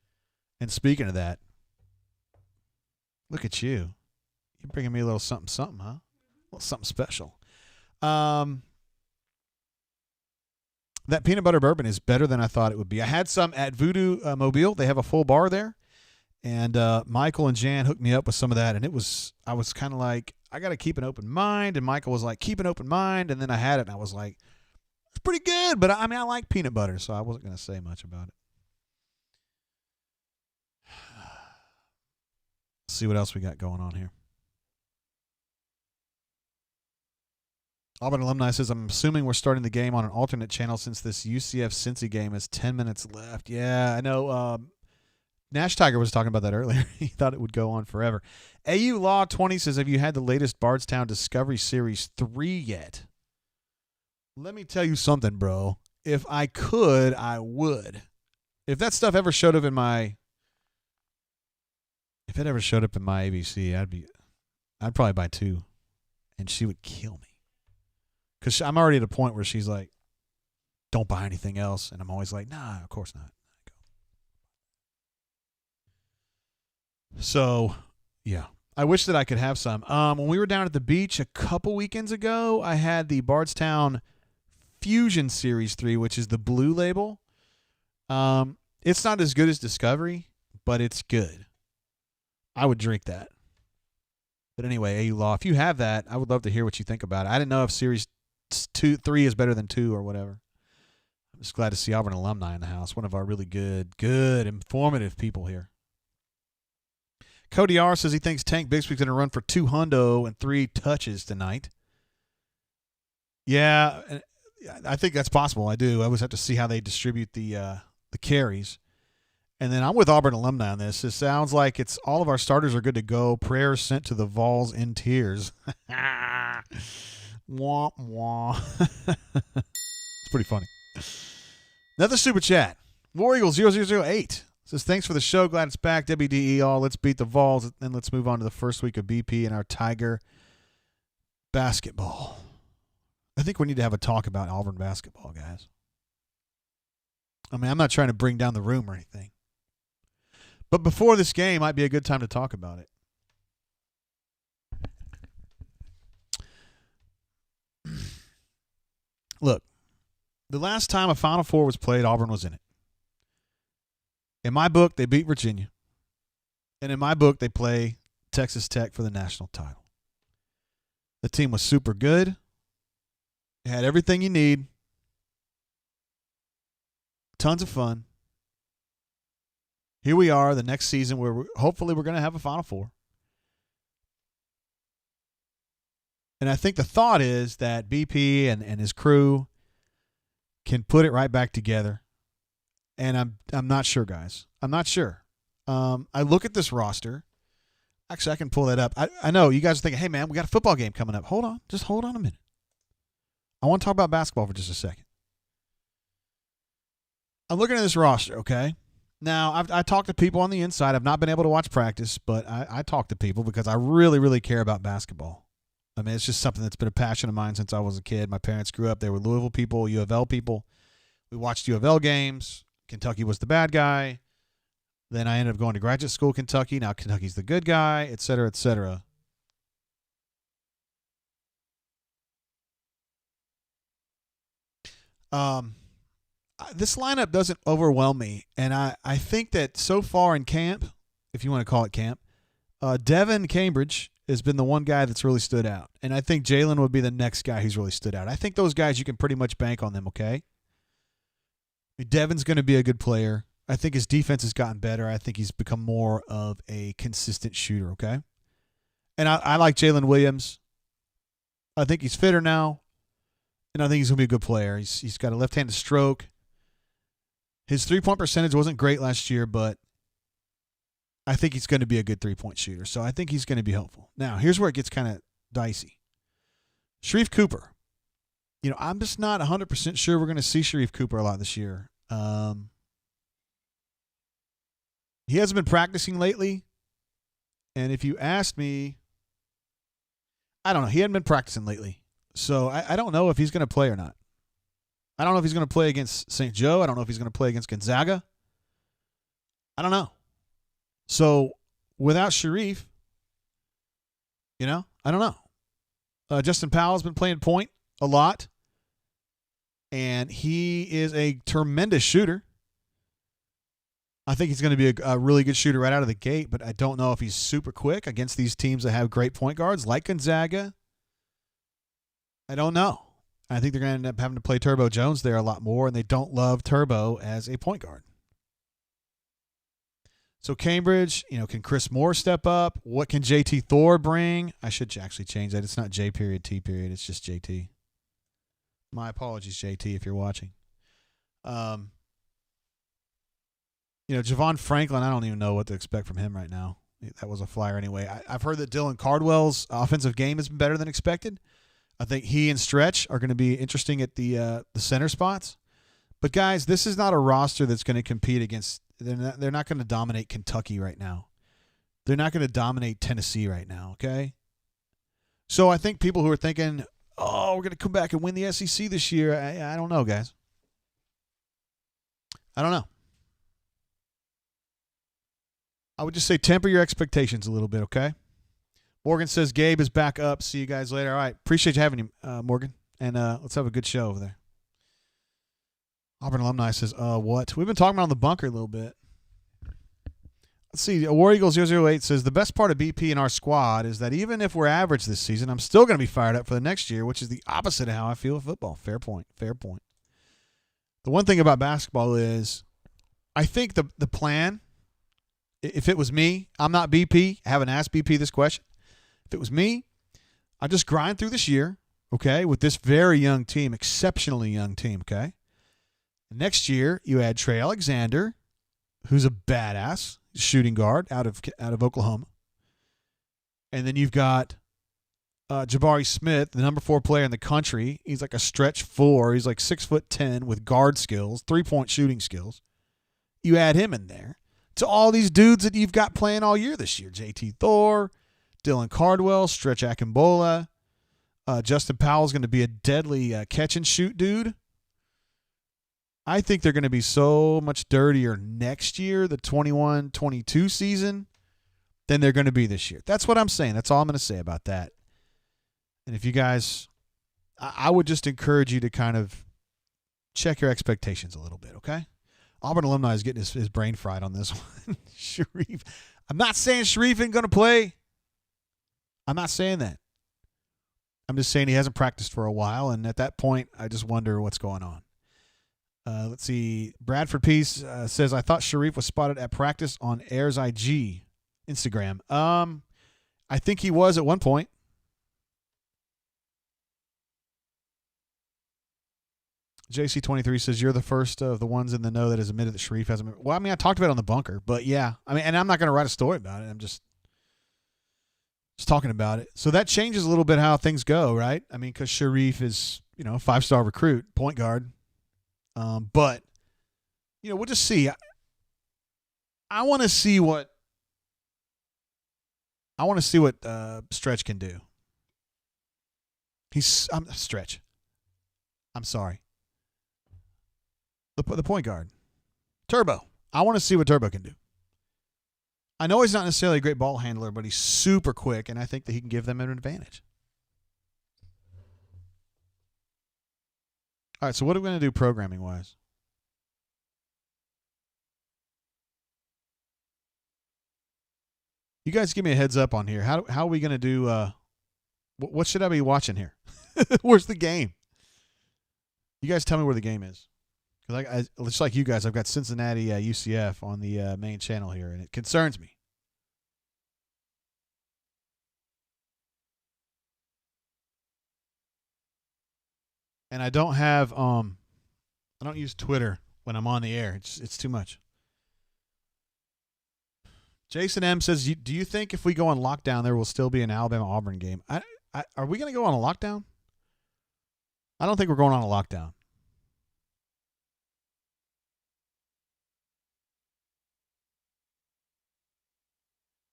And speaking of that, look at you. You're bringing me a little something, something, huh? A little something special. That peanut butter bourbon is better than I thought it would be. I had some at Voodoo Mobile. They have a full bar there. And Michael and Jan hooked me up with some of that. And I was kind of like, I got to keep an open mind. And Michael was like, keep an open mind. And then I had it and I was like, it's pretty good. But I mean, I like peanut butter, so I wasn't going to say much about it. Let's see what else we got going on here. Auburn alumni says, I'm assuming we're starting the game on an alternate channel since this UCF Cincy game has 10 minutes left. Yeah, I know. Nash Tiger was talking about that earlier. He thought it would go on forever. AU Law 20 says, have you had the latest Bardstown Discovery Series 3 yet? Let me tell you something, bro. if I could, I would. If that stuff ever showed up in my ABC, I'd probably buy 2, and she would kill me. Because I'm already at a point where she's like, don't buy anything else. And I'm always like, nah, of course not. So, yeah. I wish that I could have some. When we were down at the beach a couple weekends ago, I had the Bardstown Fusion Series 3, which is the blue label. It's not as good as Discovery, but it's good. I would drink that. But anyway, AU Law, if you have that, I would love to hear what you think about it. I didn't know if Series 3 is better than 2 or whatever. I'm just glad to see Auburn alumni in the house. One of our really good, informative people here. Cody R says he thinks Tank Bixby's going to run for 2 hundo and 3 touches tonight. Yeah, I think that's possible. I do. I always have to see how they distribute the carries. And then I'm with Auburn alumni on this. It sounds like it's all of our starters are good to go. Prayers sent to the Vols in tears. Wah, wah. It's pretty funny. Another super chat. War Eagle 0008 says, thanks for the show. Glad it's back. WDE all. Let's beat the Vols. And let's move on to the first week of BP and our Tiger basketball. I think we need to have a talk about Auburn basketball, guys. I mean, I'm not trying to bring down the room or anything. But before this game might be a good time to talk about it. Look, the last time a Final Four was played, Auburn was in it. In my book, they beat Virginia. And in my book, they play Texas Tech for the national title. The team was super good. It had everything you need. Tons of fun. Here we are the next season where hopefully we're going to have a Final Four. And I think the thought is that BP and his crew can put it right back together. And I'm not sure, guys. I'm not sure. I look at this roster. Actually, I can pull that up. I know you guys are thinking, hey, man, we got a football game coming up. Hold on. Just hold on a minute. I want to talk about basketball for just a second. I'm looking at this roster, okay? Now, I talked to people on the inside. I've not been able to watch practice, but I talk to people because I really, really care about basketball. I mean, it's just something that's been a passion of mine since I was a kid. My parents grew up. They were Louisville people, U of L people. We watched U of L games. Kentucky was the bad guy. Then I ended up going to graduate school, Kentucky. Now Kentucky's the good guy, et cetera, et cetera. This lineup doesn't overwhelm me, and I think that so far in camp, if you want to call it camp, Devin Cambridge has been the one guy that's really stood out, and I think Jalen would be the next guy who's really stood out. I think those guys, you can pretty much bank on them, okay? Devin's going to be a good player. I think his defense has gotten better. I think he's become more of a consistent shooter, okay? And I like Jalen Williams. I think he's fitter now, and I think he's going to be a good player. He's got a left-handed stroke. His three-point percentage wasn't great last year, but I think he's going to be a good three-point shooter. So I think he's going to be helpful. Now, here's where it gets kind of dicey. Sharife Cooper. You know, I'm just not 100% sure we're going to see Sharife Cooper a lot this year. He hasn't been practicing lately. And if you asked me, I don't know. He hadn't been practicing lately. So I don't know if he's going to play or not. I don't know if he's going to play against St. Joe. I don't know if he's going to play against Gonzaga. I don't know. So without Sharife, you know, I don't know. Justin Powell's been playing point a lot. And he is a tremendous shooter. I think he's going to be a really good shooter right out of the gate, but I don't know if he's super quick against these teams that have great point guards like Gonzaga. I don't know. I think they're going to end up having to play Turbo Jones there a lot more, and they don't love Turbo as a point guard. So Cambridge, you know, can Chris Moore step up? What can JT Thor bring? I should actually change that. It's not J period, T period. It's just JT. My apologies, JT, if you're watching. You know, Javon Franklin, I don't even know what to expect from him right now. That was a flyer anyway. I've heard that Dylan Cardwell's offensive game has been better than expected. I think he and Stretch are going to be interesting at the center spots. But guys, this is not a roster that's going to compete against. They're not going to dominate Kentucky right now. They're not going to dominate Tennessee right now. Okay. So I think people who are thinking, "Oh, we're going to come back and win the SEC this year," I don't know, guys. I don't know. I would just say temper your expectations a little bit, okay? Morgan says Gabe is back up. See you guys later. All right. Appreciate you having him, Morgan. And let's have a good show over there. Auburn alumni says, what? We've been talking about on the bunker a little bit. Let's see. War Eagle 008 says, the best part of BP in our squad is that even if we're average this season, I'm still going to be fired up for the next year, which is the opposite of how I feel with football. Fair point. Fair point. The one thing about basketball is I think the plan, if it was me, I'm not BP. I haven't asked BP this question. If it was me, I'd just grind through this year, okay, with this very young team, exceptionally young team, okay? Next year, you add Trey Alexander, who's a badass shooting guard out of Oklahoma. And then you've got Jabari Smith, the number 4 player in the country. He's like a stretch 4. He's like 6'10" with guard skills, 3-point shooting skills. You add him in there to all these dudes that you've got playing all year this year. JT Thor, Dylan Cardwell, Stretch Akimbola. Justin Powell's going to be a deadly catch and shoot dude. I think they're going to be so much dirtier next year, the 21-22 season, than they're going to be this year. That's what I'm saying. That's all I'm going to say about that. And if you guys, I would just encourage you to kind of check your expectations a little bit, okay? Auburn alumni is getting his brain fried on this one. Sharif. I'm not saying Sharif ain't going to play. I'm not saying that. I'm just saying he hasn't practiced for a while, and at that point, I just wonder what's going on. Let's see. Bradford Peace says, I thought Sharif was spotted at practice on Airs IG Instagram. I think he was at one point. JC23 says, you're the first of the ones in the know that has admitted that Sharif hasn't been. Well, I mean, I talked about it on the bunker, but yeah. I mean, and I'm not going to write a story about it. I'm just talking about it. So that changes a little bit how things go, right? I mean, because Sharif is, a 5-star recruit, point guard. But, we'll just see. I want to see what Stretch can do. Stretch. I'm sorry. The point guard. Turbo. I want to see what Turbo can do. I know he's not necessarily a great ball handler, but he's super quick, and I think that he can give them an advantage. All right, so what are we going to do programming-wise? You guys give me a heads up on here. How are we going to do what should I be watching here? Where's the game? You guys tell me where the game is. Because just like you guys, I've got Cincinnati UCF on the main channel here, and it concerns me. And I don't have I don't use Twitter when I'm on the air. It's too much. Jason M says, do you think if we go on lockdown there will still be an Alabama-Auburn game? Are we going to go on a lockdown? I don't think we're going on a lockdown.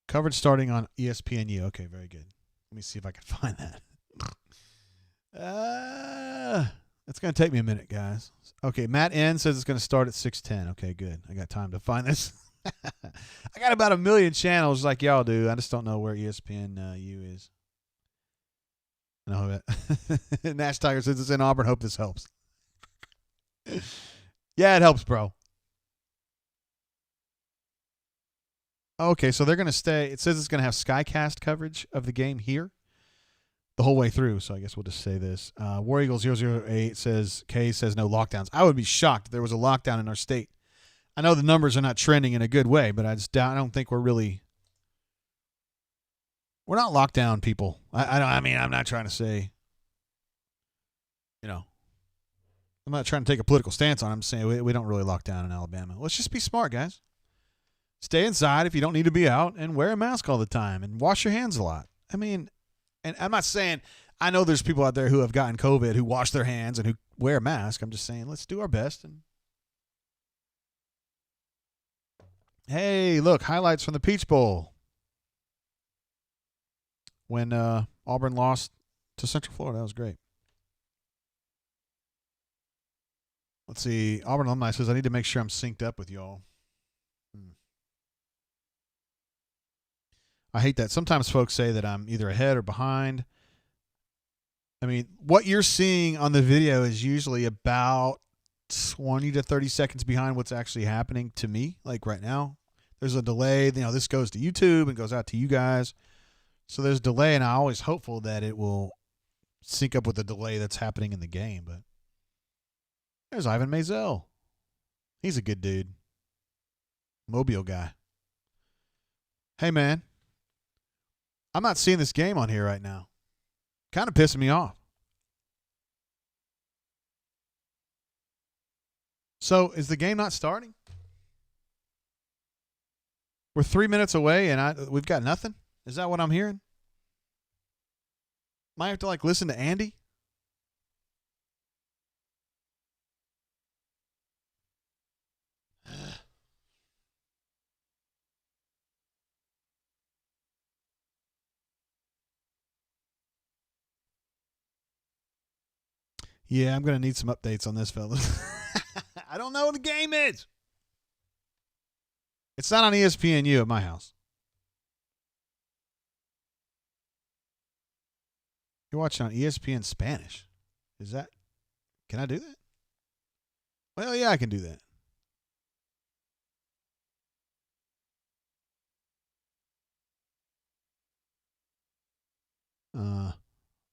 Coverage starting on ESPNU. Okay, very good. Let me see if I can find that. It's going to take me a minute, guys. Okay, Matt N says it's going to start at 6:10. Okay, good. I got time to find this. I got about 1 million channels like y'all do. I just don't know where ESPNU is. I know that. Nash Tiger says it's in Auburn. Hope this helps. Yeah, it helps, bro. Okay, so they're going to stay. It says it's going to have Skycast coverage of the game here the whole way through, so I guess we'll just say this. War Eagle 008 says, K says no lockdowns. I would be shocked if there was a lockdown in our state. I know the numbers are not trending in a good way, but I don't think we're not locked down, people. I mean, I'm not trying to say, I'm not trying to take a political stance on it. I'm saying we don't really lock down in Alabama. Let's just be smart, guys. Stay inside if you don't need to be out, and wear a mask all the time and wash your hands a lot. I mean, and I'm not saying, I know there's people out there who have gotten COVID who wash their hands and who wear a mask. I'm just saying let's do our best and Hey, look, highlights from the Peach Bowl when Auburn lost to Central Florida. That was great. Let's see. Auburn alumni says, I need to make sure I'm synced up with y'all. I hate that. Sometimes folks say that I'm either ahead or behind. I mean, what you're seeing on the video is usually about 20 to 30 seconds behind what's actually happening to me. Like right now, there's a delay. You know, this goes to YouTube and goes out to you guys. So there's a delay, and I'm always hopeful that it will sync up with the delay that's happening in the game. But there's Ivan Maisel. He's a good dude. Mobile guy. Hey, man. I'm not seeing this game on here right now. Kind of pissing me off. So is the game not starting? We're 3 minutes away and we've got nothing? Is that what I'm hearing? Might have to listen to Andy? Yeah, I'm going to need some updates on this, fellas. I don't know what the game is. It's not on ESPNU at my house. You're watching on ESPN Spanish. Is that? Can I do that? Well, yeah, I can do that.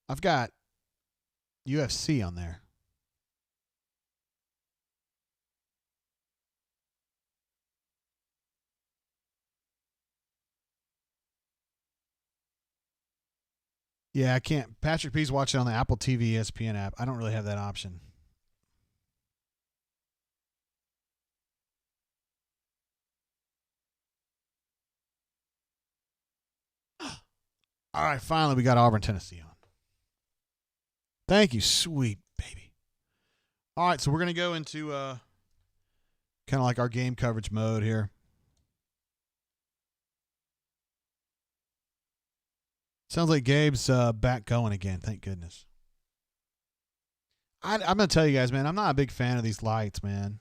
I've got UFC on there. Yeah, I can't. Patrick P's watching on the Apple TV ESPN app. I don't really have that option. All right, finally we got Auburn, Tennessee on. Thank you, sweet baby. All right, so we're going to go into kind of like our game coverage mode here. Sounds like Gabe's back going again. Thank goodness. I'm going to tell you guys, man, I'm not a big fan of these lights, man.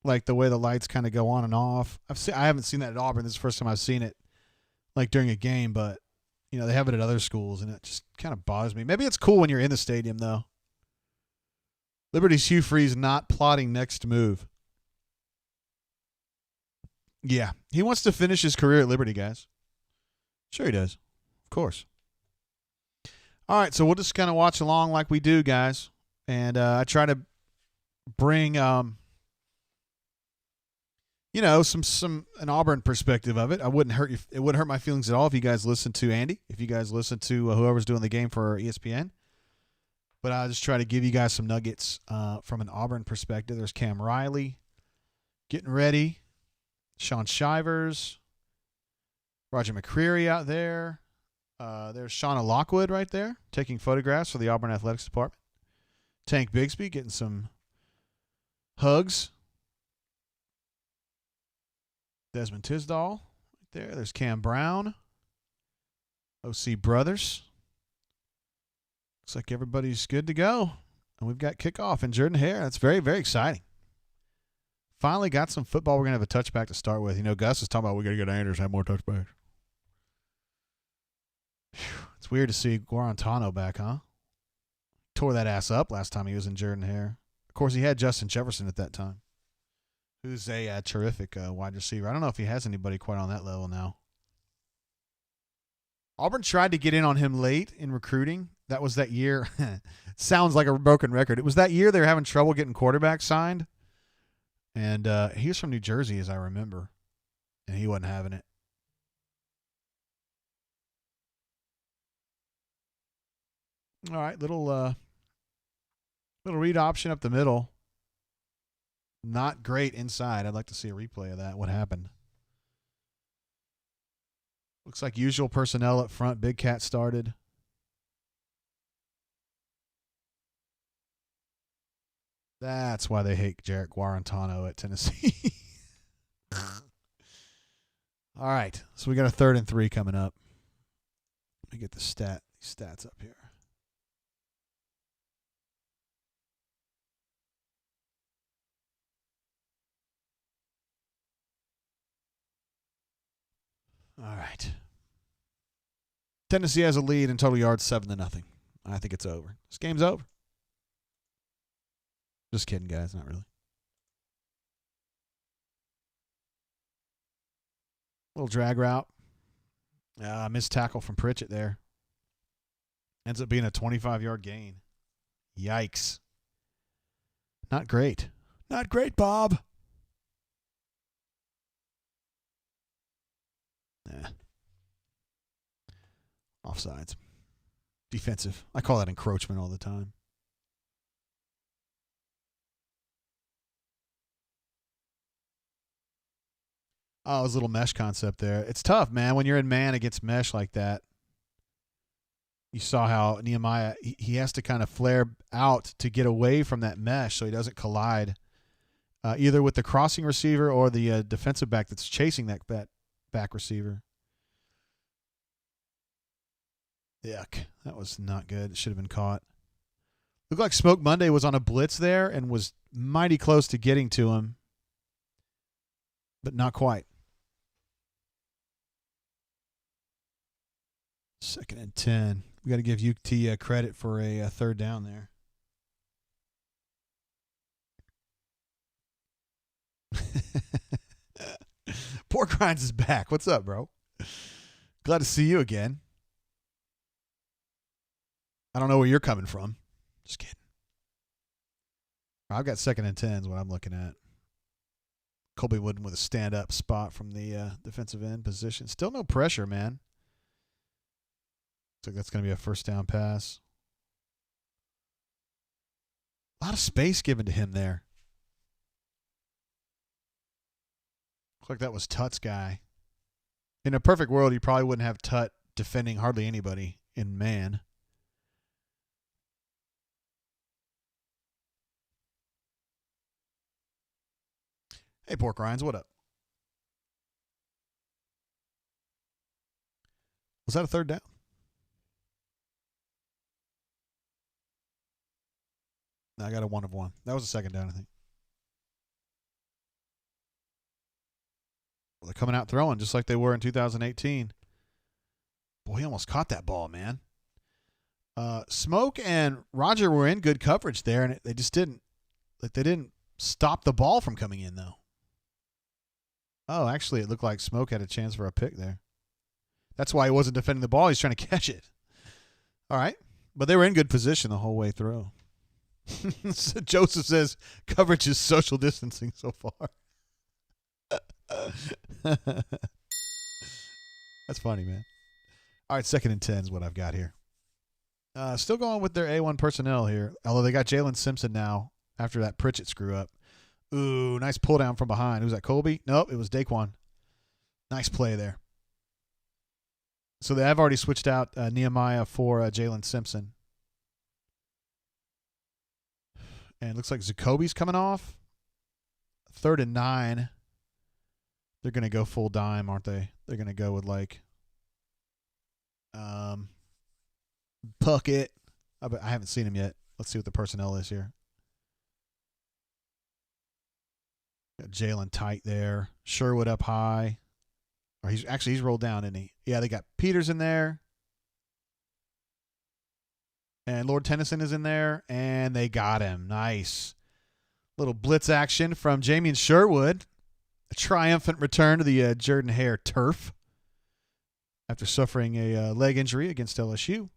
Like the way the lights kind of go on and off. I haven't seen that at Auburn. This is the first time I've seen it like during a game, but you know, they have it at other schools and it just kind of bothers me. Maybe it's cool when you're in the stadium though. Liberty's Hugh Freeze not plotting next move. Yeah, he wants to finish his career at Liberty, guys. Sure he does. Of course. All right, so we'll just kind of watch along like we do, guys. And I try to bring you know, some an Auburn perspective of it. It wouldn't hurt my feelings at all if you guys listen to Andy, if you guys listen to whoever's doing the game for ESPN. But I'll just try to give you guys some nuggets from an Auburn perspective. There's Cam Riley getting ready. Sean Shivers. Roger McCreary out there. There's Shauna Lockwood right there taking photographs for the Auburn Athletics Department. Tank Bigsby getting some hugs. Desmond Tisdall right there. There's Cam Brown. OC Brothers. Looks like everybody's good to go. And we've got kickoff and Jordan Hare. That's very, very exciting. Finally got some football. We're going to have a touchback to start with. You know, Gus is talking about we got to get Anders and have more touchbacks. It's weird to see Guarantano back, huh? Tore that ass up last time he was in Jordan Hare. Of course, he had Justin Jefferson at that time, who's a terrific wide receiver. I don't know if he has anybody quite on that level now. Auburn tried to get in on him late in recruiting. That was that year. Sounds like a broken record. It was that year they were having trouble getting quarterbacks signed. And he was from New Jersey, as I remember. And he wasn't having it. All right, little read option up the middle. Not great inside. I'd like to see a replay of that. What happened? Looks like usual personnel up front. Big Cat started. That's why they hate Jarrett Guarantano at Tennessee. All right. So we got a 3rd and 3 coming up. Let me get the stats up here. All right. Tennessee has a lead in total yards 7-0. I think it's over. This game's over. Just kidding, guys. Not really. Little drag route. Missed tackle from Pritchett there. Ends up being a 25-yard gain. Yikes. Not great. Not great, Bob. Offsides. Defensive. I call that encroachment all the time. Oh, it was a little mesh concept there. It's tough, man, when you're in man against mesh like that. You saw how Nehemiah, he has to kind of flare out to get away from that mesh so he doesn't collide either with the crossing receiver or the defensive back that's chasing that back receiver. Yuck. That was not good. It should have been caught. Looked like Smoke Monday was on a blitz there and was mighty close to getting to him, but not quite. 2nd and 10. We got to give UT credit for a 3rd down there. Pork Rinds is back. What's up, bro? Glad to see you again. I don't know where you're coming from. Just kidding. I've got 2nd and 10 is what I'm looking at. Colby Wooden with a stand-up spot from the defensive end position. Still no pressure, man. Looks like that's going to be a 1st down pass. A lot of space given to him there. Looks like that was Tut's guy. In a perfect world, you probably wouldn't have Tut defending hardly anybody in man. Hey, Pork Rinds, what up? Was that a 3rd down? No, I got a 1 of 1. That was a 2nd down, I think. Well, they're coming out throwing just like they were in 2018. Boy, he almost caught that ball, man. Smoke and Roger were in good coverage there, and they just didn't. Like they didn't stop the ball from coming in, though. Oh, actually, it looked like Smoke had a chance for a pick there. That's why he wasn't defending the ball. He's trying to catch it. All right. But they were in good position the whole way through. So Joseph says coverage is social distancing so far. That's funny, man. All right, 2nd and 10 is what I've got here. Still going with their A1 personnel here, although they got Jalen Simpson now after that Pritchett screw up. Ooh, nice pull down from behind. Who's that, Colby? Nope, it was Daquan. Nice play there. So they have already switched out Nehemiah for Jalen Simpson. And it looks like Zacoby's coming off. 3rd and 9. They're going to go full dime, aren't they? They're going to go with like Puckett. I haven't seen him yet. Let's see what the personnel is here. Got Jalen tight there. Sherwood up high. Or he's rolled down, isn't he? Yeah, they got Peters in there. And Lord Tennyson is in there. And they got him. Nice. Little blitz action from Jamie Sherwood. A triumphant return to the Jordan Hare turf after suffering a leg injury against LSU.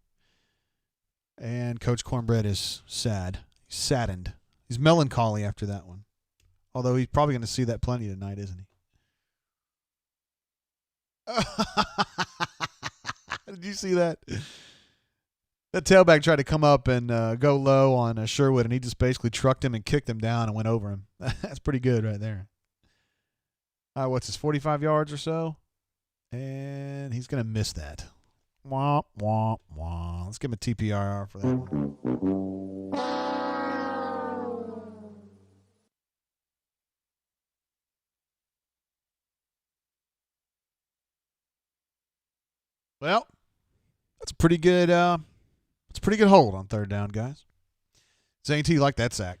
And Coach Cornbread is sad. He's saddened. He's melancholy after that one. Although he's probably going to see that plenty tonight, isn't he? Did you see that? That tailback tried to come up and go low on Sherwood, and he just basically trucked him and kicked him down and went over him. That's pretty good right there. What's his 45 yards or so? And he's going to miss that. Womp, womp, womp. Let's give him a TPRR for that one. Well, that's a pretty good hold on third down, guys. Zane T like that sack.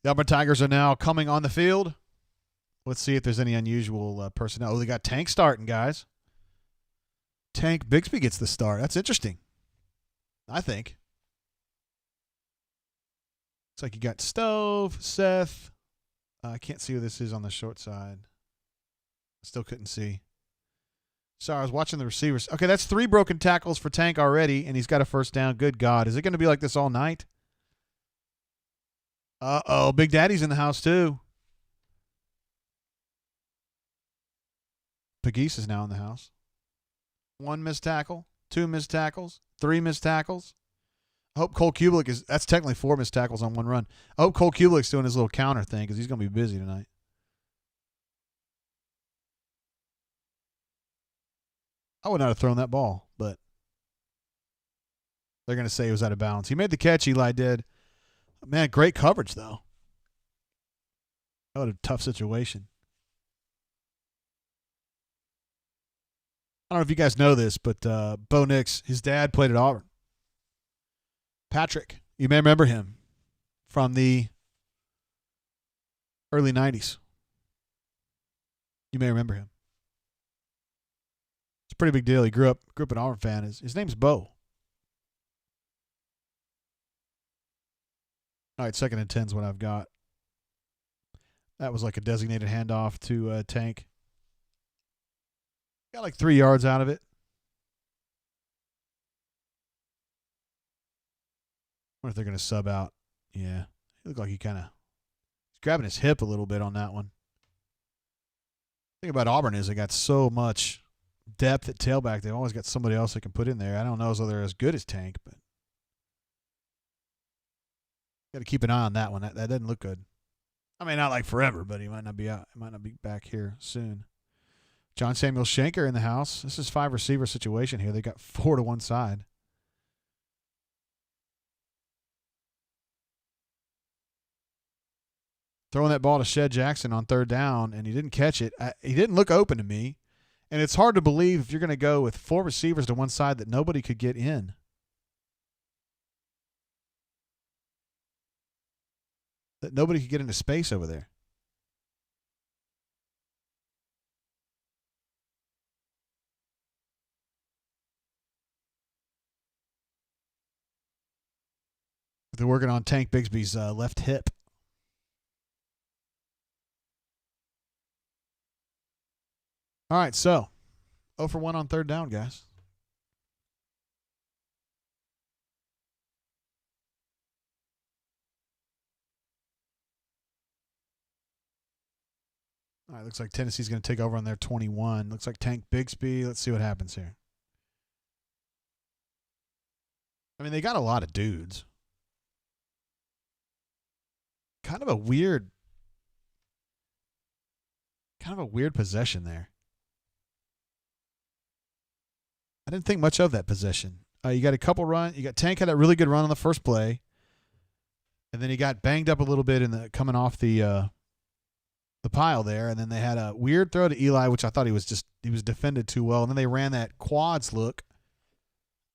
The Auburn Tigers are now coming on the field. Let's see if there's any unusual personnel. Oh, they got Tank starting, guys. Tank Bigsby gets the start. That's interesting, I think. Looks like you got Stove, Seth. I can't see who this is on the short side. Still couldn't see. Sorry, I was watching the receivers. Okay, that's 3 broken tackles for Tank already, and he's got a first down. Good God. Is it going to be like this all night? Uh-oh, Big Daddy's in the house too. Pegues is now in the house. 1 missed tackle, 2 missed tackles, 3 missed tackles. I hope Cole Kubelik is – that's technically 4 missed tackles on 1 run. I hope Cole Kubelik's doing his little counter thing because he's going to be busy tonight. I would not have thrown that ball, but they're going to say he was out of bounds. He made the catch, Eli did. Man, great coverage, though. That was a tough situation. I don't know if you guys know this, but Bo Nix, his dad played at Auburn. Patrick, you may remember him from the early 90s. You may remember him. It's a pretty big deal. He grew up an Auburn fan. His name's Bo. All right, 2nd and 10 is what I've got. That was like a designated handoff to Tank. Got like 3 yards out of it. Wonder if they're going to sub out. Yeah. He looked like he's grabbing his hip a little bit on that one. The thing about Auburn is they got so much depth at tailback. They've always got somebody else they can put in there. I don't know as though they're as good as Tank, but got to keep an eye on that one. That doesn't look good. I mean, not like forever, but he might not be out. He might not be back here soon. John Samuel Shanker in the house. This is 5 receiver situation here. They got 4 to one side. Throwing that ball to Shed Jackson on 3rd down, and he didn't catch it. He didn't look open to me. And it's hard to believe if you're going to go with 4 receivers to one side that nobody could get in. That nobody could get into space over there. They're working on Tank Bigsby's left hip. All right, so 0 for 1 on 3rd down, guys. All right, looks like Tennessee's going to take over on their 21. Looks like Tank Bigsby. Let's see what happens here. I mean, they got a lot of dudes. Kind of a weird possession there. I didn't think much of that possession. You got a couple run. You got Tank had a really good run on the first play, and then he got banged up a little bit in the coming off the pile there, and then they had a weird throw to Eli, which I thought he was defended too well, and then they ran that quads look,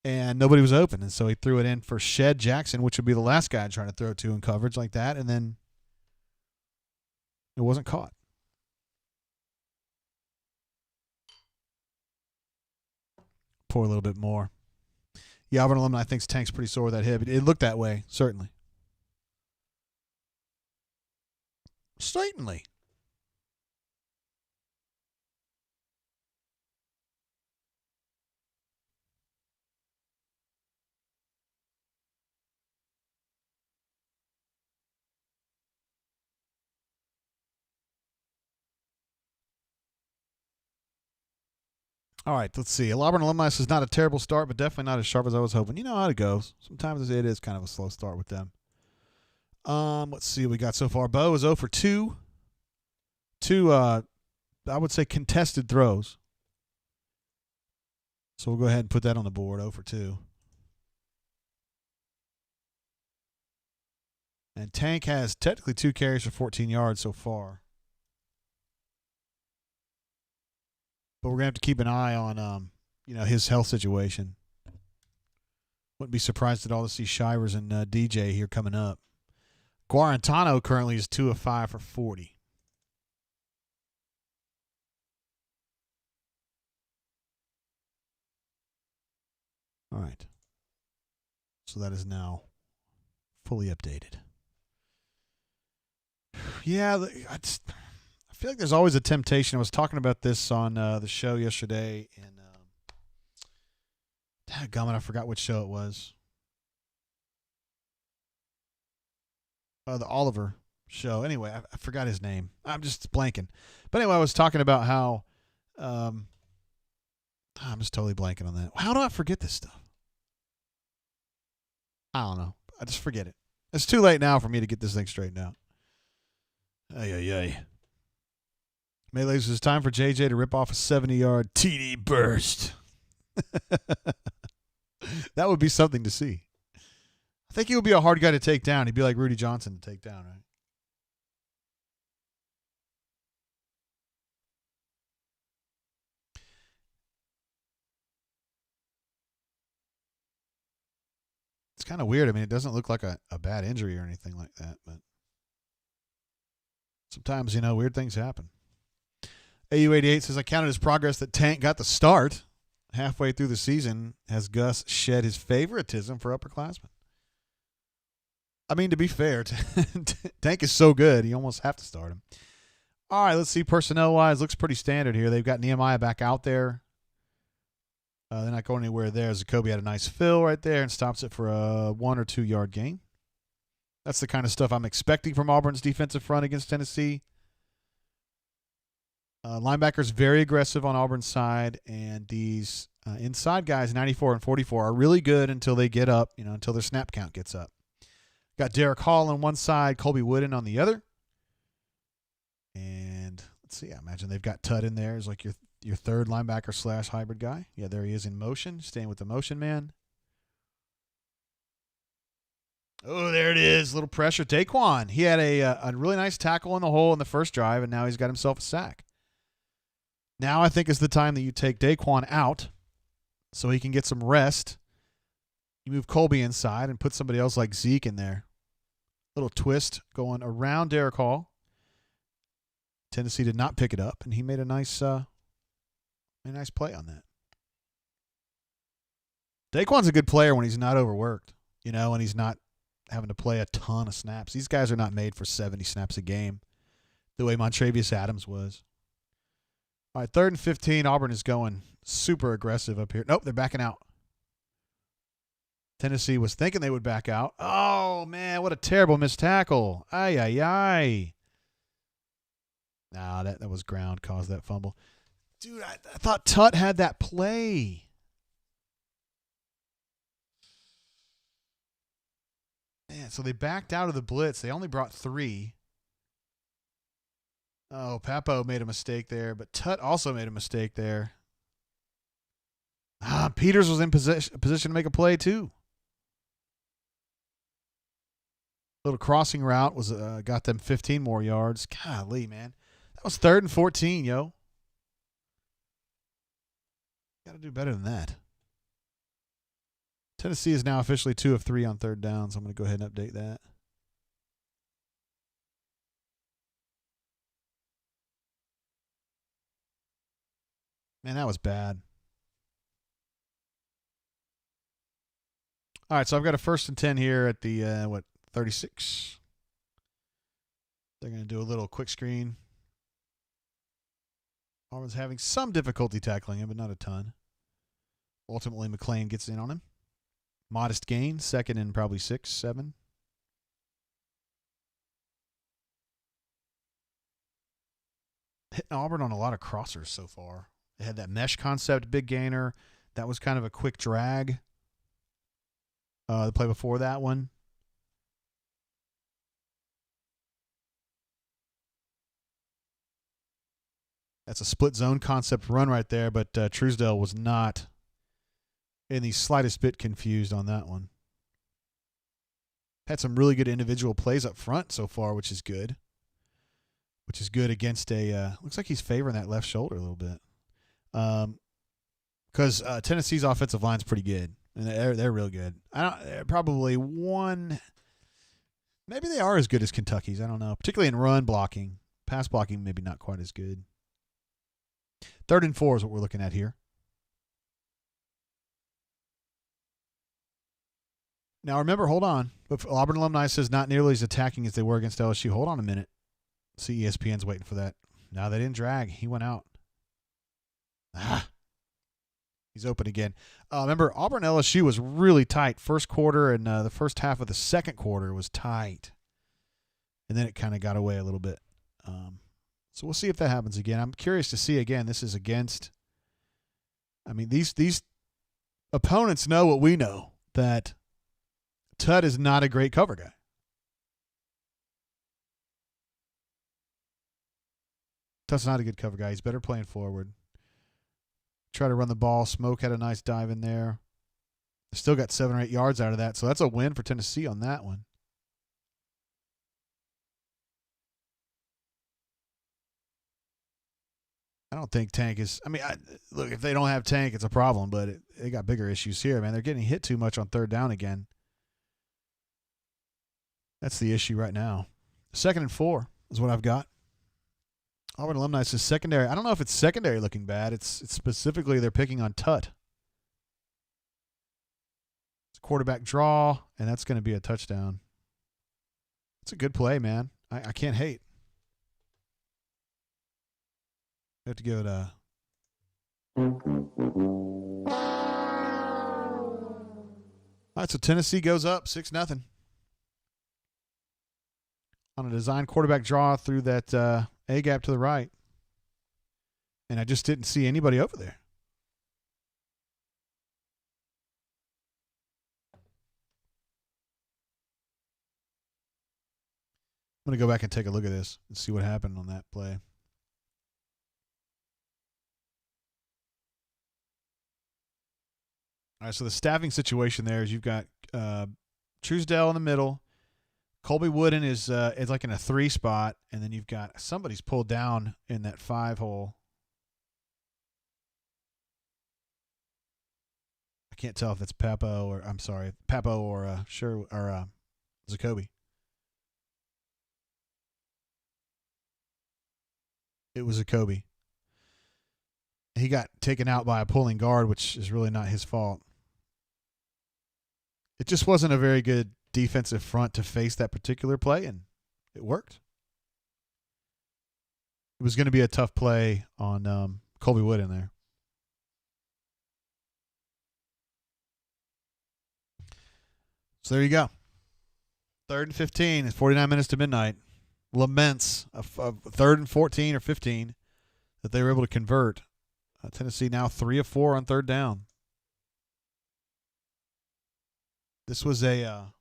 and nobody was open, and so he threw it in for Shed Jackson, which would be the last guy trying to throw to in coverage like that, and then it wasn't caught. Pour a little bit more. The Auburn alumni thinks Tank's pretty sore with that hip. It looked that way, certainly. Certainly. All right, let's see. Auburn alumni is not a terrible start, but definitely not as sharp as I was hoping. You know how it goes. Sometimes it is kind of a slow start with them. Let's see what we got so far. Bo is 0 for 2. 2, I would say, contested throws. So we'll go ahead and put that on the board, 0 for 2. And Tank has technically 2 carries for 14 yards so far. But we're going to have to keep an eye on his health situation. Wouldn't be surprised at all to see Shivers and DJ here coming up. Guarantano currently is 2 of 5 for 40. All right. So that is now fully updated. Yeah, I feel like there's always a temptation. I was talking about this on the show yesterday, and dadgummit, I forgot which show it was. The Oliver show. Anyway, I forgot his name. I'm just blanking. But anyway, I was talking about how I'm just totally blanking on that. How do I forget this stuff? I don't know. I just forget it. It's too late now for me to get this thing straightened out. Ay. Melees, it's time for JJ to rip off a 70-yard TD burst. That would be something to see. I think he would be a hard guy to take down. He'd be like Rudy Johnson to take down, right? It's kind of weird. I mean, it doesn't look like a bad injury or anything like that, but sometimes, weird things happen. AU88 says, I counted as progress that Tank got the start. Halfway through the season, has Gus shed his favoritism for upperclassmen? I mean, to be fair, Tank is so good, you almost have to start him. All right, let's see. Personnel-wise, looks pretty standard here. They've got Nehemiah back out there. They're not going anywhere there. Zacoby had a nice fill right there and stops it for a 1 or 2 yard gain. That's the kind of stuff I'm expecting from Auburn's defensive front against Tennessee. Linebackers very aggressive on Auburn's side, and these inside guys, 94 and 44, are really good until they get up, until their snap count gets up. Got Derek Hall on one side, Colby Wooden on the other. And let's see, I imagine they've got Tutt in there as like your third linebacker / hybrid guy. Yeah, there he is in motion, staying with the motion man. Oh, there it is. Little pressure. Daquan. He had a really nice tackle in the hole in the first drive, and now he's got himself a sack. Now I think is the time that you take Daquan out so he can get some rest. You move Colby inside and put somebody else like Zeke in there. Little twist going around Derek Hall. Tennessee did not pick it up, and he made a nice play on that. Daquan's a good player when he's not overworked, and he's not having to play a ton of snaps. These guys are not made for 70 snaps a game the way Montravius Adams was. All right, 3rd and 15. Auburn is going super aggressive up here. Nope, they're backing out. Tennessee was thinking they would back out. Oh, man, what a terrible missed tackle. Ay. Nah, that was ground caused that fumble. Dude, I thought Tutt had that play. Man, so they backed out of the blitz. They only brought 3. Oh, Papo made a mistake there, but Tutt also made a mistake there. Peters was in position to make a play too. Little crossing route was got them 15 more yards. Golly, man. That was 3rd and 14, yo. Got to do better than that. Tennessee is now officially 2 of 3 on 3rd down, so I'm going to go ahead and update that. Man, that was bad. All right, so I've got a 1st and 10 here at the, 36. They're going to do a little quick screen. Auburn's having some difficulty tackling him, but not a ton. Ultimately, McClain gets in on him. Modest gain, 2nd and probably 6, 7. Hitting Auburn on a lot of crossers so far. They had that mesh concept, big gainer. That was kind of a quick drag. The play before that one. That's a split zone concept run right there, but Truesdale was not in the slightest bit confused on that one. Had some really good individual plays up front so far, which is good. Which is good against looks like he's favoring that left shoulder a little bit. because Tennessee's offensive line's pretty good, and they're real good. Probably one. Maybe they are as good as Kentucky's. I don't know, particularly in run blocking. Pass blocking, maybe not quite as good. 3rd and 4 is what we're looking at here. Now, remember, hold on. Auburn alumni says not nearly as attacking as they were against LSU. Hold on a minute. See, ESPN's waiting for that. No, they didn't drag. He went out. He's open again. Remember, Auburn LSU was really tight. First quarter and the first half of the second quarter was tight. And then it kind of got away a little bit. So we'll see if that happens again. I'm curious to see again. This is against. I mean, these opponents know what we know, that Tut is not a great cover guy. Tut's not a good cover guy. He's better playing forward. Try to run the ball. Smoke had a nice dive in there. Still got 7 or 8 yards out of that, so that's a win for Tennessee on that one. I don't think Tank is – I mean, look, if they don't have Tank, it's a problem, but they got bigger issues here, man. They're getting hit too much on 3rd down again. That's the issue right now. 2nd and 4 is what I've got. Auburn alumni says secondary. I don't know if it's secondary looking bad. It's specifically they're picking on Tut. It's a quarterback draw, and that's going to be a touchdown. It's a good play, man. I can't hate. We have to give it a. All right, so Tennessee goes up 6-0 on a design quarterback draw through that A gap to the right, and I just didn't see anybody over there. I'm going to go back and take a look at this and see what happened on that play. All right, so the staffing situation there is you've got Truesdell in the middle. Colby Wooden is like in a 3 spot, and then you've got somebody's pulled down in that 5 hole. I can't tell if it's Papo or Zacoby. It was Zacoby. He got taken out by a pulling guard, which is really not his fault. It just wasn't a very good defensive front to face that particular play, and it worked. It was going to be a tough play on Colby Wood in there. So there you go. 3rd and 15. It's 49 minutes to midnight. Laments a 3rd and 14 or 15 that they were able to convert. Tennessee now 3 of 4 on 3rd down. This was a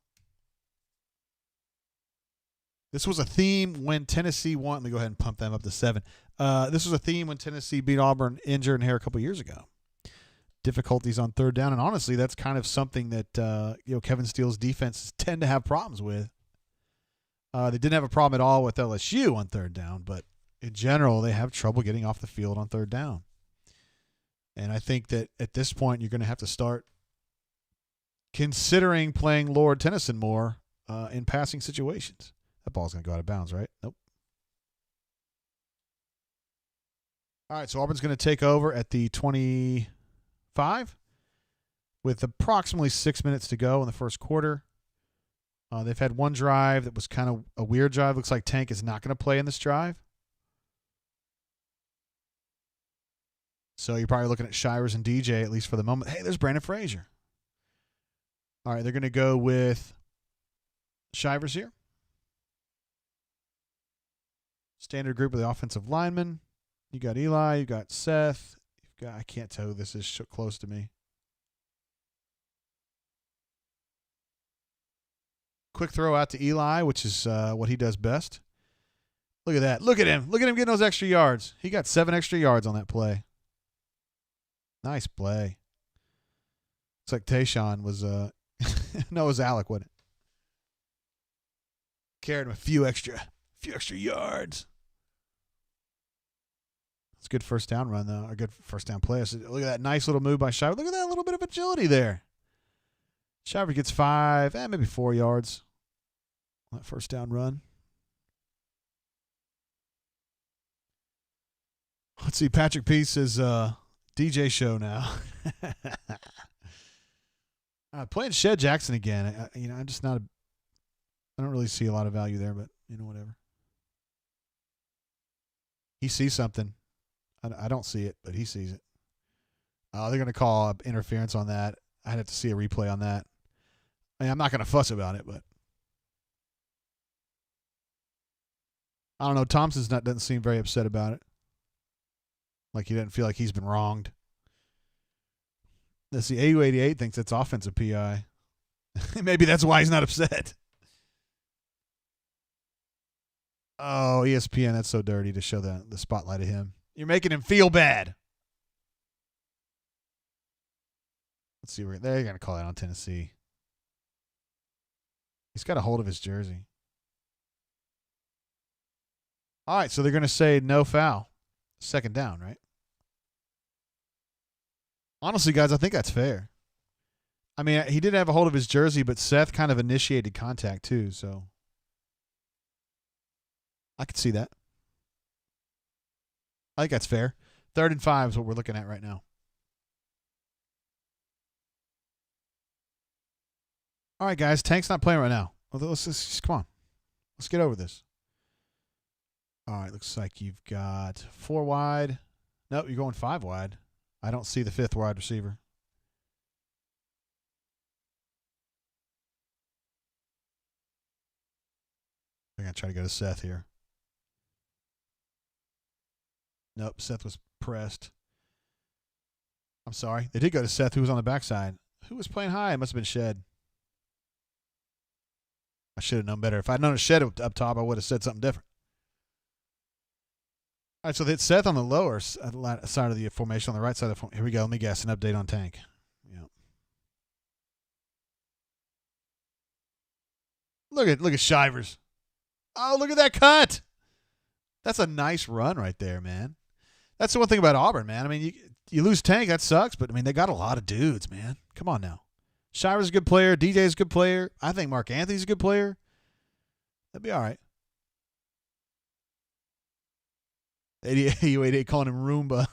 theme when Tennessee won. Let me go ahead and pump them up to 7. This was a theme when Tennessee beat Auburn injured and hair a couple years ago. Difficulties on 3rd down, and honestly, that's kind of something that Kevin Steele's defenses tend to have problems with. They didn't have a problem at all with LSU on 3rd down, but in general, they have trouble getting off the field on 3rd down. And I think that at this point, you're going to have to start considering playing Lord Tennyson more in passing situations. That ball's going to go out of bounds, right? Nope. All right, so Auburn's going to take over at the 25 with approximately 6 minutes to go in the first quarter. They've had one drive that was kind of a weird drive. Looks like Tank is not going to play in this drive. So you're probably looking at Shivers and DJ, at least for the moment. Hey, there's Brandon Frazier. All right, they're going to go with Shivers here. Standard group of the offensive linemen. You got Eli, you got Seth. You've got, I can't tell who this is close to me. Quick throw out to Eli, which is what he does best. Look at that. Look at him. Look at him getting those extra yards. He got 7 extra yards on that play. Nice play. Looks like Tayshawn was no, it was Alec, wasn't it? Carried him a few extra yards. It's a good first down run, though. A good first down play. Look at that nice little move by Shiver. Look at that little bit of agility there. Shiver gets 5, maybe 4 yards on that first down run. Let's see. Patrick Peace is DJ show now. Playing Shed Jackson again. I'm just not. I don't really see a lot of value there, but whatever. He sees something. I don't see it, but he sees it. They're going to call interference on that. I'd have to see a replay on that. I'm not going to fuss about it, but I don't know. Thompson's doesn't seem very upset about it. Like he doesn't feel like he's been wronged. Let's see. AU88 thinks it's offensive PI. Maybe that's why he's not upset. Oh, ESPN, that's so dirty to show the spotlight of him. You're making him feel bad. Let's see. They're going to call it on Tennessee. He's got a hold of his jersey. All right, so they're going to say no foul. Second down, right? Honestly, guys, I think that's fair. I mean, he did have a hold of his jersey, but Seth kind of initiated contact too, so I could see that. I think that's fair. 3rd and 5 is what we're looking at right now. All right, guys. Tank's not playing right now. Let's just come on. Let's get over this. All right. Looks like you've got 4 wide. Nope, you're going 5 wide. I don't see the 5th wide receiver. I'm going to try to go to Seth here. Nope, Seth was pressed. I'm sorry. They did go to Seth, who was on the backside. Who was playing high? It must have been Shed. I should have known better. If I'd known a Shed up top, I would have said something different. All right, so they hit Seth on the lower side of the formation, on the right side of the formation. Here we go. Let me guess. An update on Tank. Yep. Look at Shivers. Oh, look at that cut. That's a nice run right there, man. That's the one thing about Auburn, man. I mean, you lose Tank, that sucks, but, I mean, they got a lot of dudes, man. Come on now. Shivers is a good player. DJ's a good player. I think Mark Anthony's a good player. That'd be all right. 88 calling him Roomba.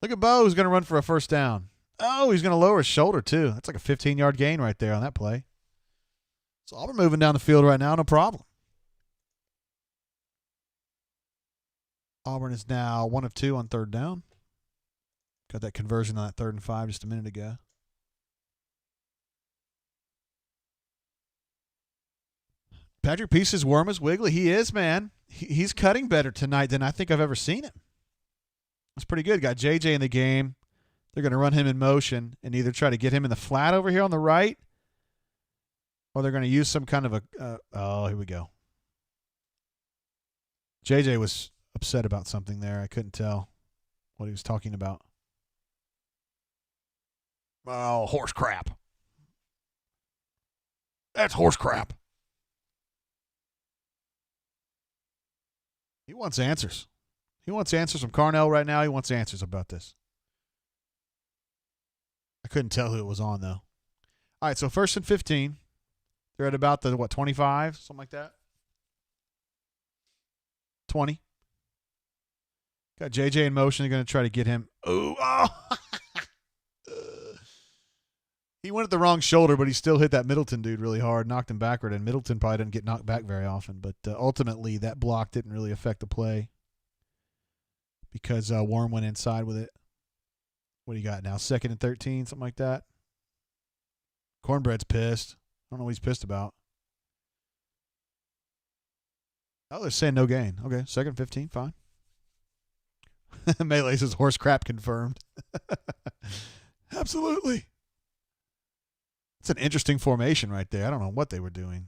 Look at Bo, who's going to run for a first down. Oh, he's going to lower his shoulder, too. That's like a 15-yard gain right there on that play. So Auburn moving down the field right now, no problem. Auburn is now 1 of 2 on 3rd down. Got that conversion on that 3rd and 5 just a minute ago. Patrick Peace is warm as wiggly. He is, man. He's cutting better tonight than I think I've ever seen him. That's pretty good. Got JJ in the game. They're going to run him in motion and either try to get him in the flat over here on the right, or they're going to use some kind of a here we go. JJ was upset about something there. I couldn't tell what he was talking about. Oh, horse crap. That's horse crap. He wants answers. He wants answers from Carnell right now. He wants answers about this. I couldn't tell who it was on, though. All right, so 1st and 15. They're at about the, 25? Something like that? 20. Got JJ in motion. They're going to try to get him. Ooh, oh! He went at the wrong shoulder, but he still hit that Middleton dude really hard, knocked him backward, and Middleton probably didn't get knocked back very often. But ultimately, that block didn't really affect the play because Warren went inside with it. What do you got now? 2nd and 13, something like that? Cornbread's pissed. I don't know what he's pissed about. Oh, they're saying no gain. Okay, 2nd and 15, fine. Melee says horse crap confirmed. Absolutely. It's an interesting formation right there. I don't know what they were doing.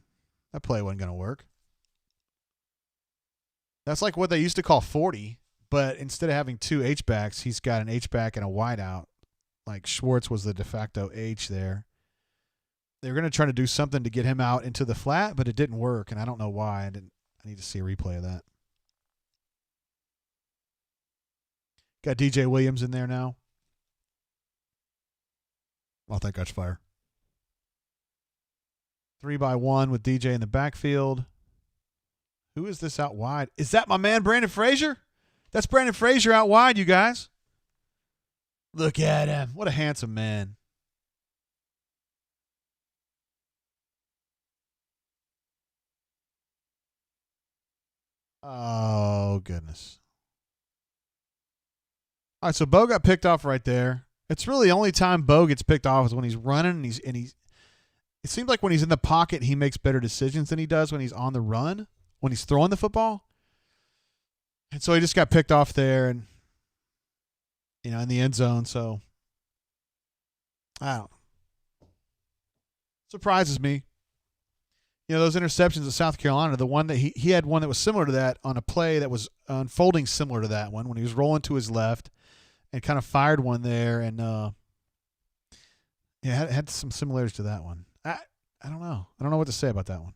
That play wasn't going to work. That's like what they used to call 40, but instead of having 2 H-backs, he's got an H-back and a wideout. Like Schwartz was the de facto H there. They were going to try to do something to get him out into the flat, but it didn't work, and I don't know why. I need to see a replay of that. Got DJ Williams in there now. I'll think that's fire. 3-by-1 with DJ in the backfield. Who is this out wide? Is that my man Brandon Frazier? That's Brandon Frazier out wide, you guys. Look at him. What a handsome man. Oh, goodness. All right, so Bo got picked off right there. It's really the only time Bo gets picked off is when he's running and he's it seems like when he's in the pocket, he makes better decisions than he does when he's on the run, when he's throwing the football. And so he just got picked off there and, in the end zone. So, I don't know. Surprises me. Those interceptions of South Carolina, the one that he had one that was similar to that on a play that was unfolding similar to that one when he was rolling to his left and kind of fired one there and had some similarities to that one. I don't know. I don't know what to say about that one.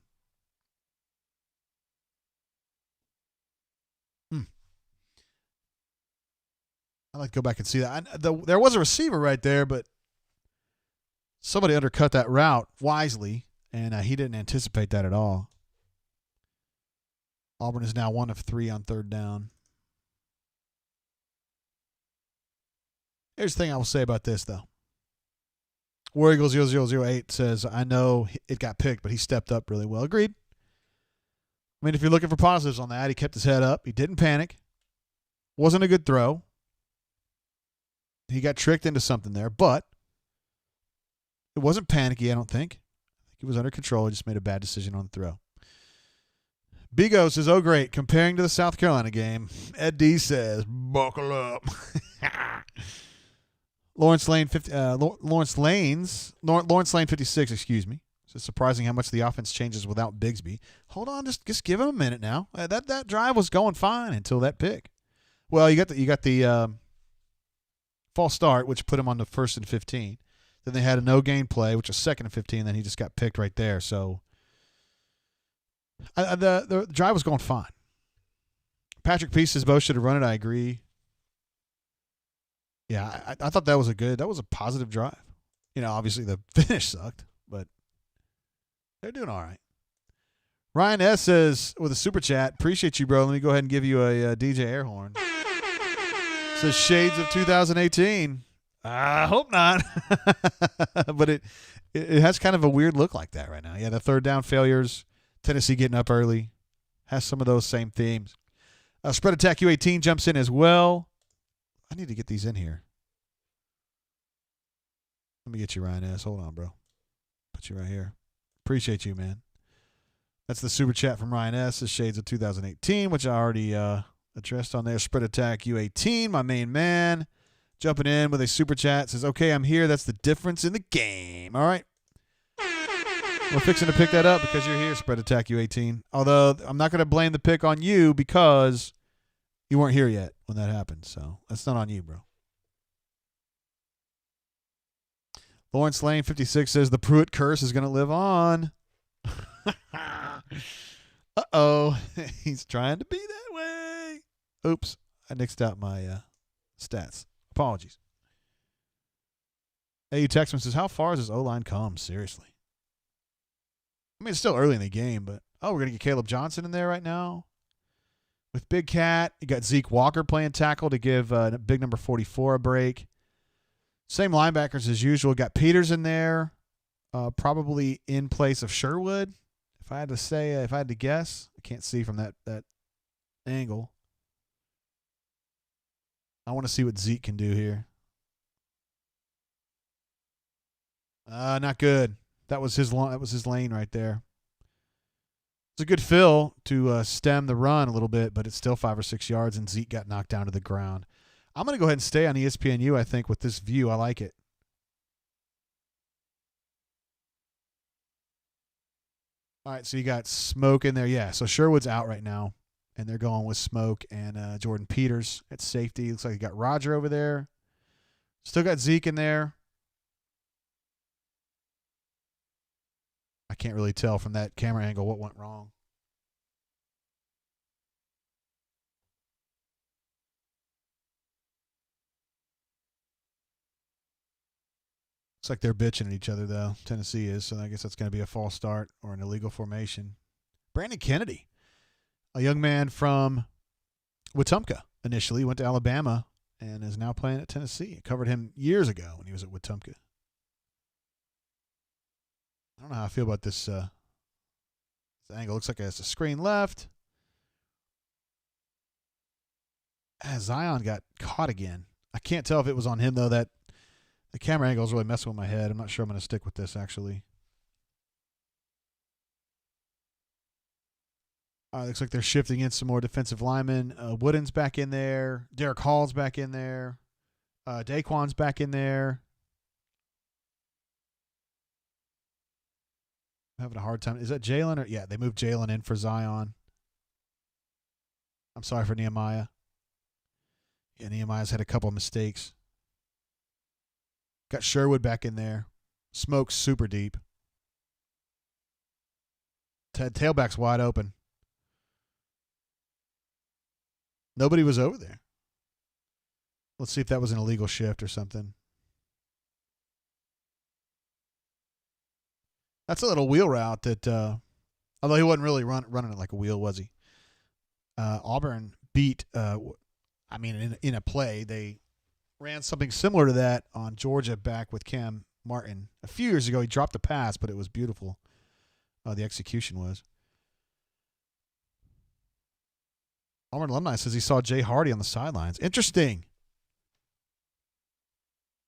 I'd like to go back and see that. There was a receiver right there, but somebody undercut that route wisely, and he didn't anticipate that at all. Auburn is now 1 of 3 on 3rd down. Here's the thing I will say about this, though. War Eagle 0008 says, I know it got picked, but he stepped up really well. Agreed. I mean, if you're looking for positives on that, he kept his head up. He didn't panic. Wasn't a good throw. He got tricked into something there, but it wasn't panicky, I don't think. I think he was under control. He just made a bad decision on the throw. Bigo says, oh, great. Comparing to the South Carolina game, Ed D says, buckle up. Lawrence Lane 56, excuse me. It's surprising how much the offense changes without Bigsby. Hold on, just give him a minute now. That drive was going fine until that pick. Well, you got the false start, which put him on the 1st and 15. Then they had a no gain play, which was 2nd and 15. Then he just got picked right there. So the drive was going fine. Patrick Peace says both should have run it. I agree. Yeah, I thought that was a positive drive. Obviously the finish sucked, but they're doing all right. Ryan S. says with a super chat, appreciate you, bro. Let me go ahead and give you a DJ air horn. Says shades of 2018. I hope not. But it has kind of a weird look like that right now. Yeah, the 3rd down failures, Tennessee getting up early, has some of those same themes. Spread Attack U18 jumps in as well. I need to get these in here. Let me get you, Ryan S. Hold on, bro. Put you right here. Appreciate you, man. That's the super chat from Ryan S. The shades of 2018, which I already addressed on there. Spread Attack U18, my main man, jumping in with a super chat. Says, okay, I'm here. That's the difference in the game. All right. We're fixing to pick that up because you're here, Spread Attack U18. Although I'm not going to blame the pick on you because you weren't here yet when that happened. So that's not on you, bro. Lawrence Lane 56 says the Pruitt curse is going to live on. Uh-oh. He's trying to be that way. Oops. I nixed out my stats. Apologies. AU Texman says, how far has this O-line come? Seriously. I mean, it's still early in the game, but, we're going to get Caleb Johnson in there right now. With Big Cat, you got Zeke Walker playing tackle to give big number 44 a break. Same linebackers as usual. Got Peters in there, probably in place of Sherwood. If I had to guess, I can't see from that angle. I want to see what Zeke can do here. Not good. That was his lane right there. It's a good fill to stem the run a little bit, but it's still 5 or 6 yards, and Zeke got knocked down to the ground. I'm going to go ahead and stay on ESPNU, I think, with this view. I like it. All right, so you got Smoke in there. Yeah, so Sherwood's out right now, and they're going with Smoke and Jordan Peters at safety. Looks like you got Roger over there. Still got Zeke in there. I can't really tell from that camera angle what went wrong. Looks like they're bitching at each other, though. Tennessee is, so I guess that's going to be a false start or an illegal formation. Brandon Kennedy, a young man from Wetumpka initially, went to Alabama and is now playing at Tennessee. I covered him years ago when he was at Wetumpka. I don't know how I feel about this angle. Looks like it has a screen left. Zion got caught again. I can't tell if it was on him, though. That the camera angle is really messing with my head. I'm not sure I'm going to stick with this, actually. Looks like they're shifting in some more defensive linemen. Wooden's back in there. Derek Hall's back in there. Daquan's back in there. I'm having a hard time. Is that Jalen? Or yeah, they moved Jalen in for Zion. I'm sorry for Nehemiah. Yeah, Nehemiah's had a couple of mistakes. Got Sherwood back in there. Smoke's super deep. Tailback's wide open. Nobody was over there. Let's see if that was an illegal shift or something. That's a little wheel route that, although he wasn't really running it like a wheel, was he? Auburn beat, in a play, they ran something similar to that on Georgia back with Cam Martin. A few years ago, he dropped the pass, but it was beautiful. The execution was. Auburn alumni says he saw Jay Hardy on the sidelines. Interesting.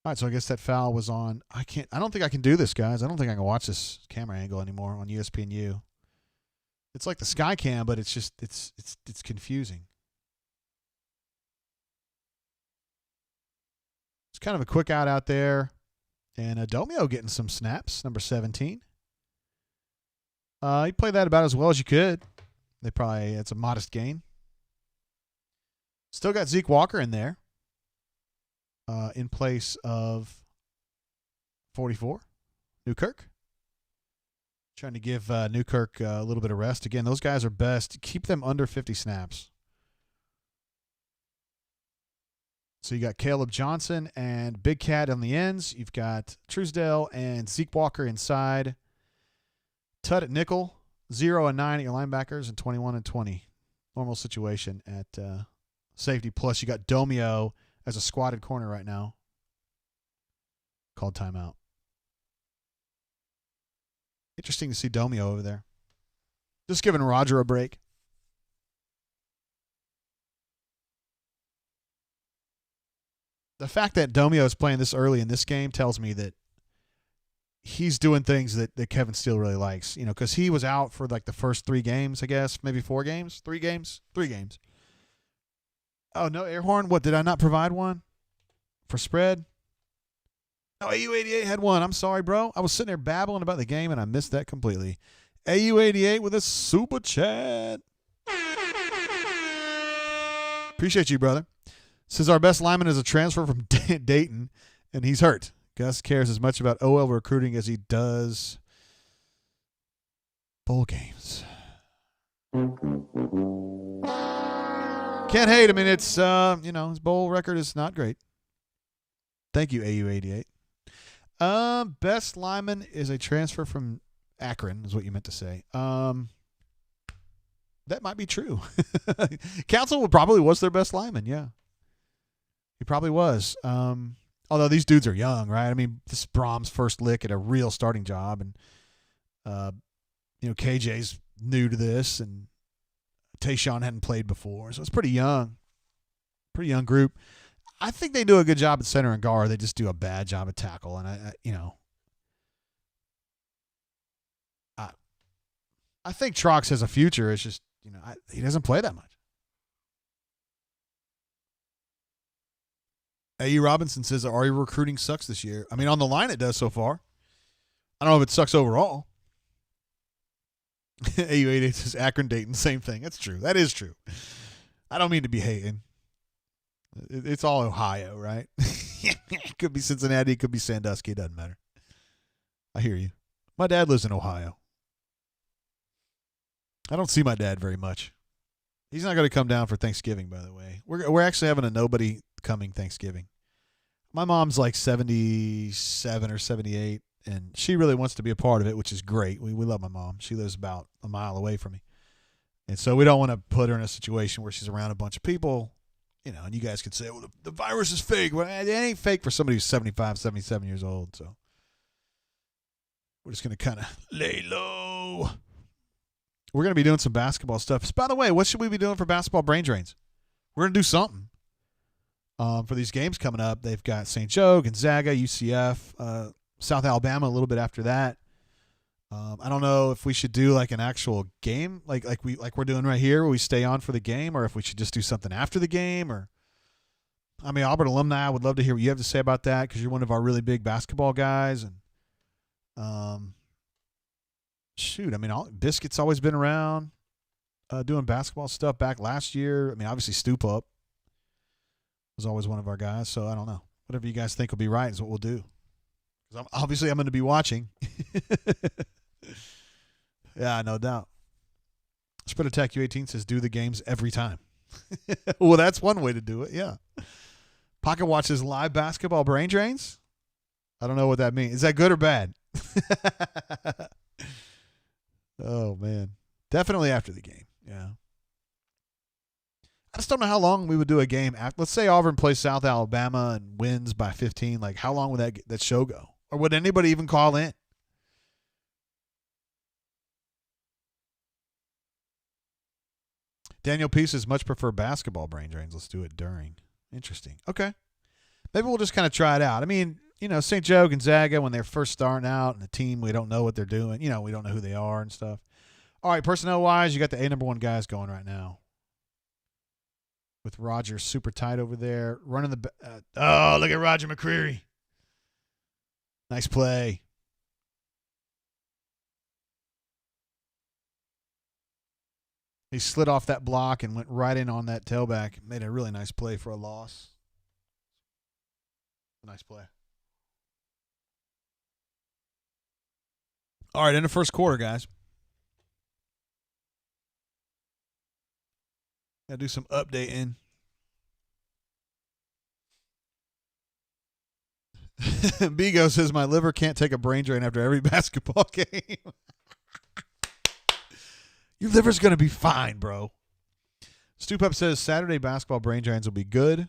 All right, so I guess that foul was on. I don't think I can do this, guys. I don't think I can watch this camera angle anymore on ESPNU. It's like the Sky Cam, but it's just it's confusing. It's kind of a quick out there. And Domio getting some snaps, number 17. You played that about as well as you could. It's a modest gain. Still got Zeke Walker in there. In place of 44, Newkirk. Trying to give Newkirk a little bit of rest. Again, those guys are best. Keep them under 50 snaps. So you got Caleb Johnson and Big Cat on the ends. You've got Truesdale and Zeke Walker inside. Tutt at nickel. 0 and 9 at your linebackers and 21 and 20. Normal situation at safety. Plus you got Domio as a squatted corner right now. Called timeout. Interesting to see Domio over there. Just giving Roger a break. The fact that Domio is playing this early in this game tells me that he's doing things that Kevin Steele really likes. Because he was out for like the first 3 games, I guess. Maybe 4 games? 3 games? 3 games. Oh, no air horn? What, did I not provide one for spread? No, AU88 had one. I'm sorry, bro. I was sitting there babbling about the game, and I missed that completely. AU88 with a super chat. Appreciate you, brother. Says our best lineman is a transfer from Dayton, and he's hurt. Gus cares as much about OL recruiting as he does bowl games. Can't hate. I mean, it's, his bowl record is not great. Thank you, AU88. Best lineman is a transfer from Akron, is what you meant to say. That might be true. Council probably was their best lineman, yeah. He probably was. Although these dudes are young, right? I mean, this is Brahms' first lick at a real starting job, and KJ's new to this, and Tayshawn hadn't played before, so it's pretty young group. I think they do a good job at center and guard. They just do a bad job at tackle, and I think Trox has a future. It's just he doesn't play that much. A.E. Robinson says our recruiting sucks this year. I mean, on the line it does so far. I don't know if it sucks overall. AU88 says Akron, Dayton, same thing. That's true. That is true. I don't mean to be hating. It's all Ohio, right? It could be Cincinnati. It could be Sandusky. It doesn't matter. I hear you. My dad lives in Ohio. I don't see my dad very much. He's not going to come down for Thanksgiving, by the way. We're actually having a nobody coming Thanksgiving. My mom's like 77 or 78, and she really wants to be a part of it, which is great. We love my mom. She lives about a mile away from me. And so we don't want to put her in a situation where she's around a bunch of people, and you guys could say, well, the virus is fake. Well, it ain't fake for somebody who's 75, 77 years old. So we're just going to kind of lay low. We're going to be doing some basketball stuff. By the way, what should we be doing for basketball brain drains? We're going to do something for these games coming up. They've got St. Joe, Gonzaga, UCF, South Alabama a little bit after that. I don't know if we should do like an actual game, like we're doing right here, where we stay on for the game, or if we should just do something after the game. Or, I mean, Auburn alumni, I would love to hear what you have to say about that, because you're one of our really big basketball guys. And shoot, I mean, Biscuit's always been around doing basketball stuff back last year. I mean, obviously Stoop Up was always one of our guys. So I don't know. Whatever you guys think will be right is what we'll do. Because I'm going to be watching. Yeah, no doubt. Spread Attack U18 says do the games every time. Well, that's one way to do it, yeah. Pocket Watch says live basketball brain drains. I don't know what that means. Is that good or bad? Oh, man. Definitely after the game, yeah. I just don't know how long we would do a game. Let's say Auburn plays South Alabama and wins by 15. Like, how long would that show go? Or would anybody even call in? Daniel P says much prefer basketball brain drains. Let's do it during. Interesting. Okay. Maybe we'll just kind of try it out. I mean, St. Joe, Gonzaga, when they're first starting out, and the team, we don't know what they're doing. We don't know who they are and stuff. All right, personnel-wise, you got the number 1 guys going right now. With Roger super tight over there. Running the oh, look at Roger McCreary. Nice play. He slid off that block and went right in on that tailback. Made a really nice play for a loss. Nice play. All right, in the first quarter, guys. Got to do some updating. Bigo says my liver can't take a brain drain after every basketball game. Your liver's going to be fine, bro. Stoop Up says Saturday basketball brain drains will be good.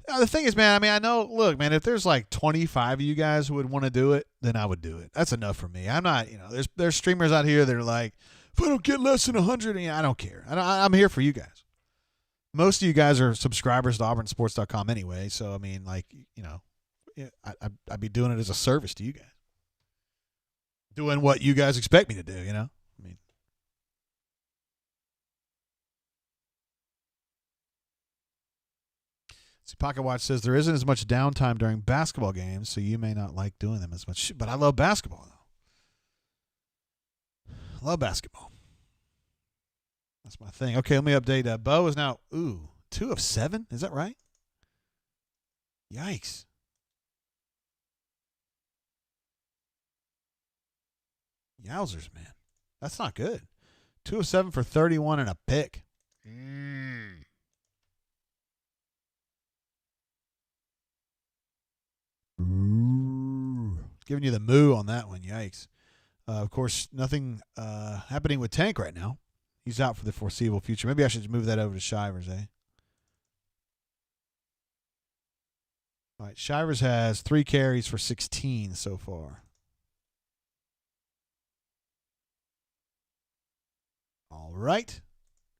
The thing is, man, I mean, I know, look, man, if there's like 25 of you guys who would want to do it, then I would do it. That's enough for me. I'm not, there's streamers out here that are like, if I don't get less than 100, I don't care. I'm here for you guys. Most of you guys are subscribers to auburnsports.com anyway, so, I mean, like, I'd be doing it as a service to you guys. Doing what you guys expect me to do, I mean. See, Pocket Watch says there isn't as much downtime during basketball games, so you may not like doing them as much. But I love basketball, though. Love basketball. That's my thing. Okay, let me update. Bo is now, 2 of 7? Is that right? Yikes. Yowzers, man. That's not good. 2 of 7 for 31 and a pick. Giving you the moo on that one. Yikes. Of course, nothing happening with Tank right now. He's out for the foreseeable future. Maybe I should move that over to Shivers, eh? All right, Shivers has 3 carries for 16 so far. All right.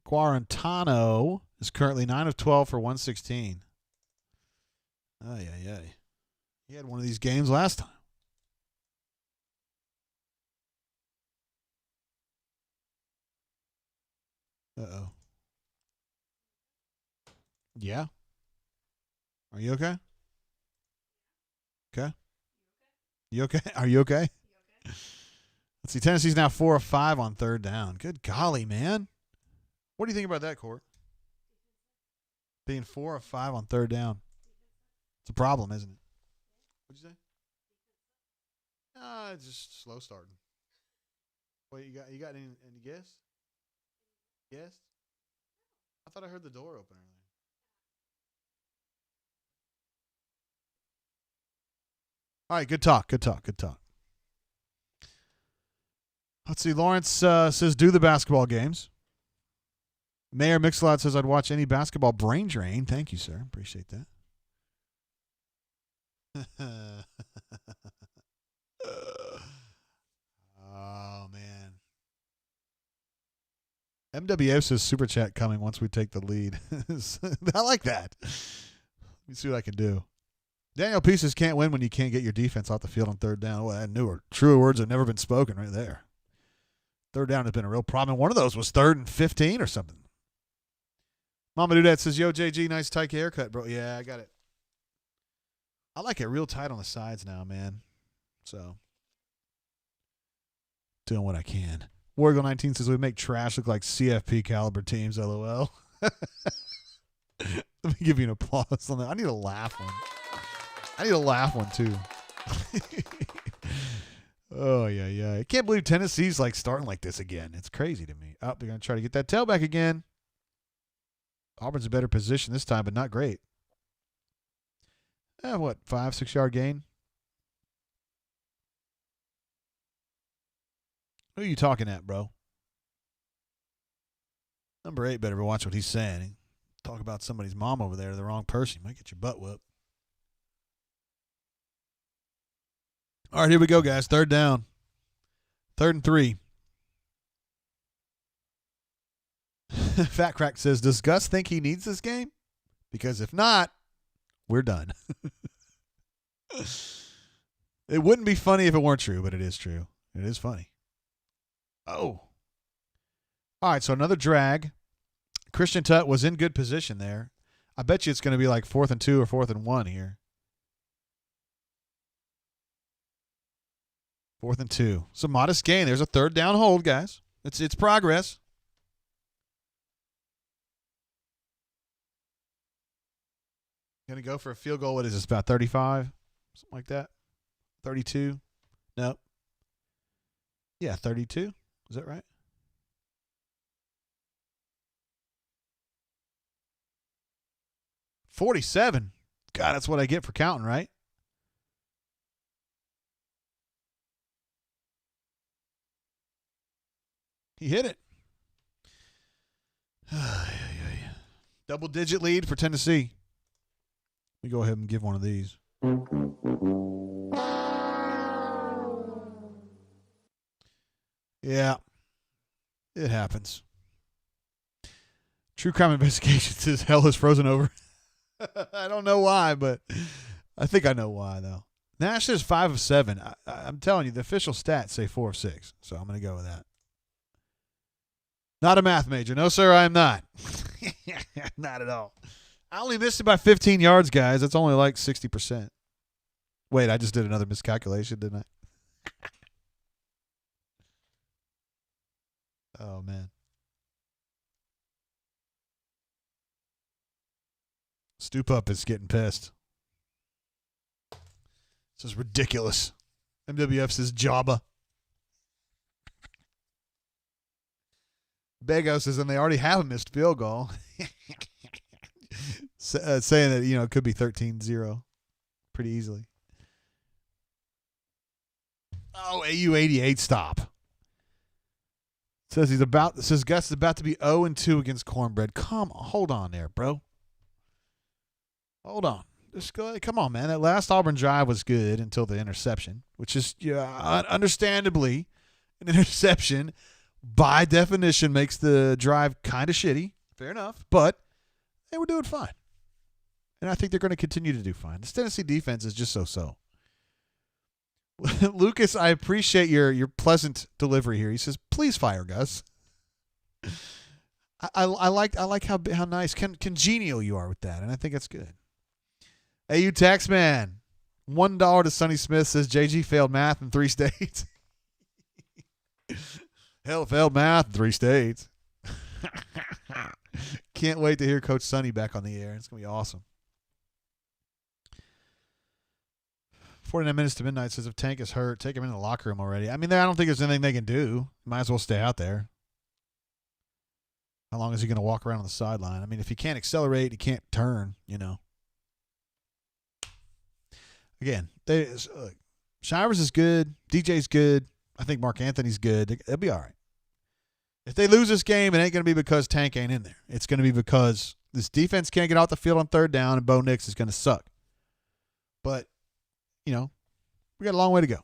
Quarantano is currently 9 of 12 for 116. Ay. He had one of these games last time. Uh-oh. Yeah? Are you okay? Okay. You okay? Are you okay? Let's see. Tennessee's now 4 of 5 on 3rd down. Good golly, man. What do you think about that, Court? Being 4 of 5 on 3rd down. It's a problem, isn't it? What'd you say? It's just slow starting. Wait, you got any guess? Guess? I thought I heard the door open earlier. All right, good talk. Let's see. Lawrence says, do the basketball games. Mayor Mixlot says, I'd watch any basketball. Brain drain. Thank you, sir. Appreciate that. Oh, man. MWF says super chat coming once we take the lead. I like that. Let me see what I can do. Daniel P says can't win when you can't get your defense off the field on third down. Well, truer words have never been spoken right there. Third down has been a real problem. One of those was 3rd and 15 or something. Mama Dudette says, yo, JG, nice tight haircut, bro. Yeah, I got it. I like it real tight on the sides now, man. So, doing what I can. Wargle 19 says we make trash look like CFP caliber teams, LOL. Let me give you an applause on that. I need a laugh one. Too. Oh, yeah. I can't believe Tennessee's like starting like this again. It's crazy to me. Oh, they're going to try to get that tailback again. Auburn's a better position this time, but not great. 5-6 yard gain? Who are you talking at, bro? Number 8 better watch what he's saying. Talk about somebody's mom over there, the wrong person. You might get your butt whooped. All right, here we go, guys. 3rd down. 3rd and 3. Fat Crack says, does Gus think he needs this game? Because if not, we're done. It wouldn't be funny if it weren't true, but it is true. It is funny. Oh. All right, so another drag. Christian Tutt was in good position there. I bet you it's going to be like 4th and 2 or 4th and 1 here. 4th and 2. It's a modest gain. There's a 3rd down hold, guys. It's progress. Going to go for a field goal. What is this, about 35? Something like that? 32? Nope. Yeah, 32. Is that right? $47. God, that's what I get for counting, right? He hit it. Double-digit lead for Tennessee. Let me go ahead and give one of these. Yeah. It happens. True Crime Investigation says hell is frozen over. I don't know why, but I think I know why, though. Nash says 5 of 7. I'm telling you, the official stats say 4 of 6, so I'm going to go with that. Not a math major. No, sir, I am not. Not at all. I only missed it by 15 yards, guys. That's only like 60%. Wait, I just did another miscalculation, didn't I? Oh, man. Stoop Up is getting pissed. This is ridiculous. MWF says Jabba. Bego says, and they already have a missed field goal. Saying that, it could be 13-0 pretty easily. Oh, AU88 stop. Says Gus is about to be 0-2 against Cornbread. Hold on there, bro. Hold on. Just go. Come on, man. That last Auburn drive was good until the interception, which is understandably an interception by definition makes the drive kind of shitty. Fair enough, but they were doing fine, and I think they're going to continue to do fine. This Tennessee defense is just so. Lucas, I appreciate your pleasant delivery here. He says, "Please fire Gus." I like how nice, congenial you are with that, and I think that's good. AU Taxman, $1 to Sonny Smith says JG failed math in 3 states. Hell, failed math in 3 states. Can't wait to hear Coach Sonny back on the air. It's gonna be awesome. 49 minutes to midnight says if Tank is hurt, take him in the locker room already. I mean, I don't think there's anything they can do. Might as well stay out there. How long is he going to walk around on the sideline? I mean, if he can't accelerate, he can't turn, Again, Shivers is good. DJ's good. I think Mark Anthony's good. They'll be all right. If they lose this game, it ain't going to be because Tank ain't in there. It's going to be because this defense can't get off the field on third down, and Bo Nix is going to suck. But, we got a long way to go.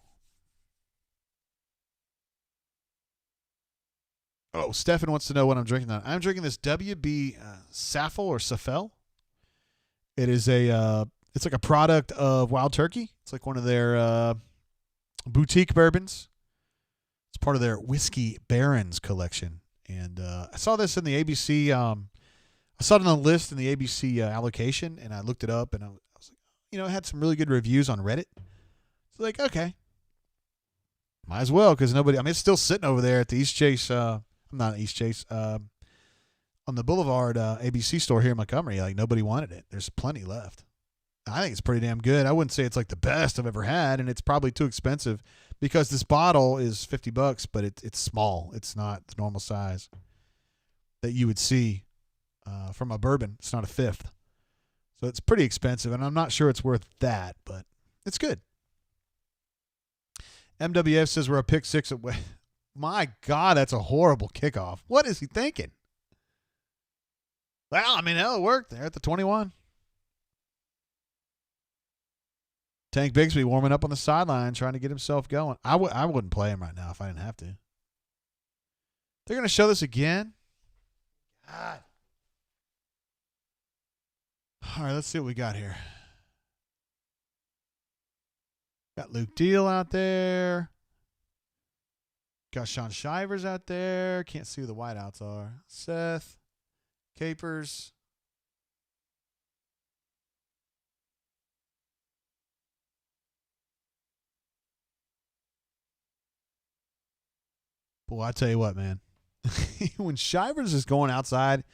Oh, Stefan wants to know what I'm drinking now. I'm drinking this WB Saffel or Safel. It is it's like a product of Wild Turkey. It's like one of their boutique bourbons. It's part of their Whiskey Barons collection. And I saw this in the ABC. I saw it on the list in the ABC allocation, and I looked it up, and I was like, it had some really good reviews on Reddit. So like, okay, might as well, because it's still sitting over there at the East Chase. Not East Chase. On the Boulevard ABC store here in Montgomery. Like, nobody wanted it. There's plenty left. I think it's pretty damn good. I wouldn't say it's like the best I've ever had, and it's probably too expensive because this bottle is $50, but it's small. It's not the normal size that you would see from a bourbon. It's not a fifth. So it's pretty expensive, and I'm not sure it's worth that, but it's good. MWF says we're a pick six away. My God, that's a horrible kickoff. What is he thinking? Well, hell, it worked. They're at the 21. Tank Bigsby warming up on the sideline, trying to get himself going. I wouldn't play him right now if I didn't have to. They're going to show this again? God. All right, let's see what we got here. Got Luke Deal out there. Got Sean Shivers out there. Can't see who the wideouts are. Seth. Capers. Boy, I tell you what, man. When Shivers is going outside,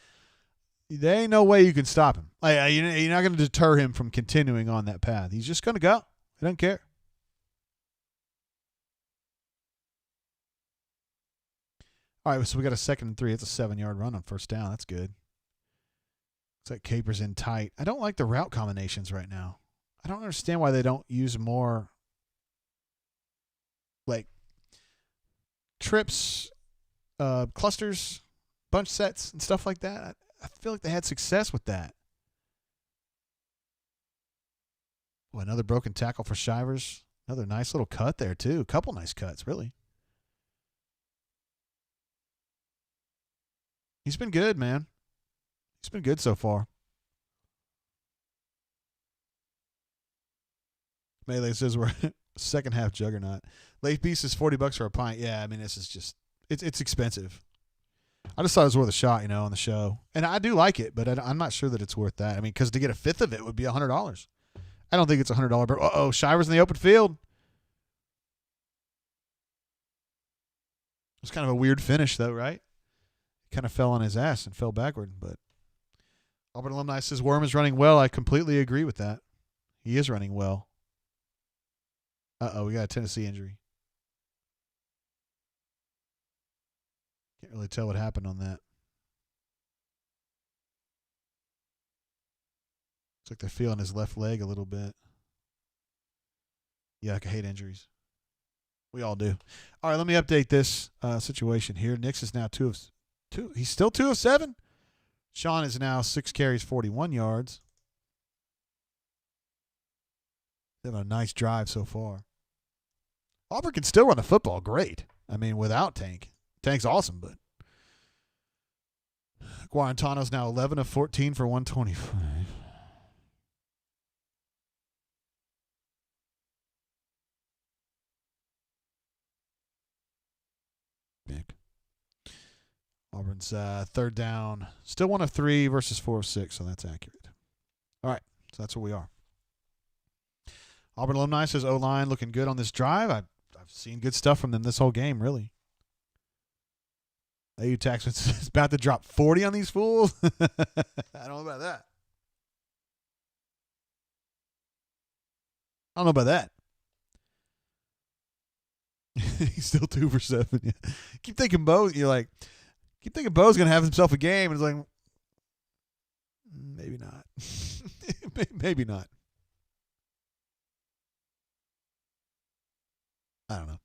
there ain't no way you can stop him. Like, you're not going to deter him from continuing on that path. He's just going to go. He doesn't care. All right, so we got a 2nd and 3. It's a 7-yard run on first down. That's good. Looks like Capers in tight. I don't like the route combinations right now. I don't understand why they don't use more, like, trips, clusters, bunch sets, and stuff like that. I feel like they had success with that. Oh, another broken tackle for Shivers. Another nice little cut there, too. A couple nice cuts, really. He's been good, man. He's been good so far. Melee says we're second half juggernaut. Late Beast is $40 for a pint. Yeah, this is just it's expensive. I just thought it was worth a shot, on the show, and I do like it, but I'm not sure that it's worth that. Because to get a fifth of it would be $100. I don't think it's $100. But Shivers in the open field. It's kind of a weird finish, though, right? Kind of fell on his ass and fell backward. But Auburn alumni says Worm is running well. I completely agree with that. He is running well. We got a Tennessee injury. Can't really tell what happened on that. Looks like they're feeling his left leg a little bit. Yuck, I hate injuries. We all do. All right, let me update this situation here. Nix is now 2 of 2. He's still 2 of 7. Sean is now 6 carries, 41 yards. They have a nice drive so far. Auburn can still run the football great. Without Tank. Tank's awesome, but Guarantano's now 11 of 14 for 125. Big. Auburn's third down. Still 1 of 3 versus 4 of 6, so that's accurate. All right, so that's where we are. Auburn alumni says O-line looking good on this drive. I've seen good stuff from them this whole game, really. AU Taxman is about to drop 40 on these fools. I don't know about that. I don't know about that. He's still 2 for 7. Yeah. Keep thinking Bo's going to have himself a game. And it's like, maybe not. Maybe not. I don't know.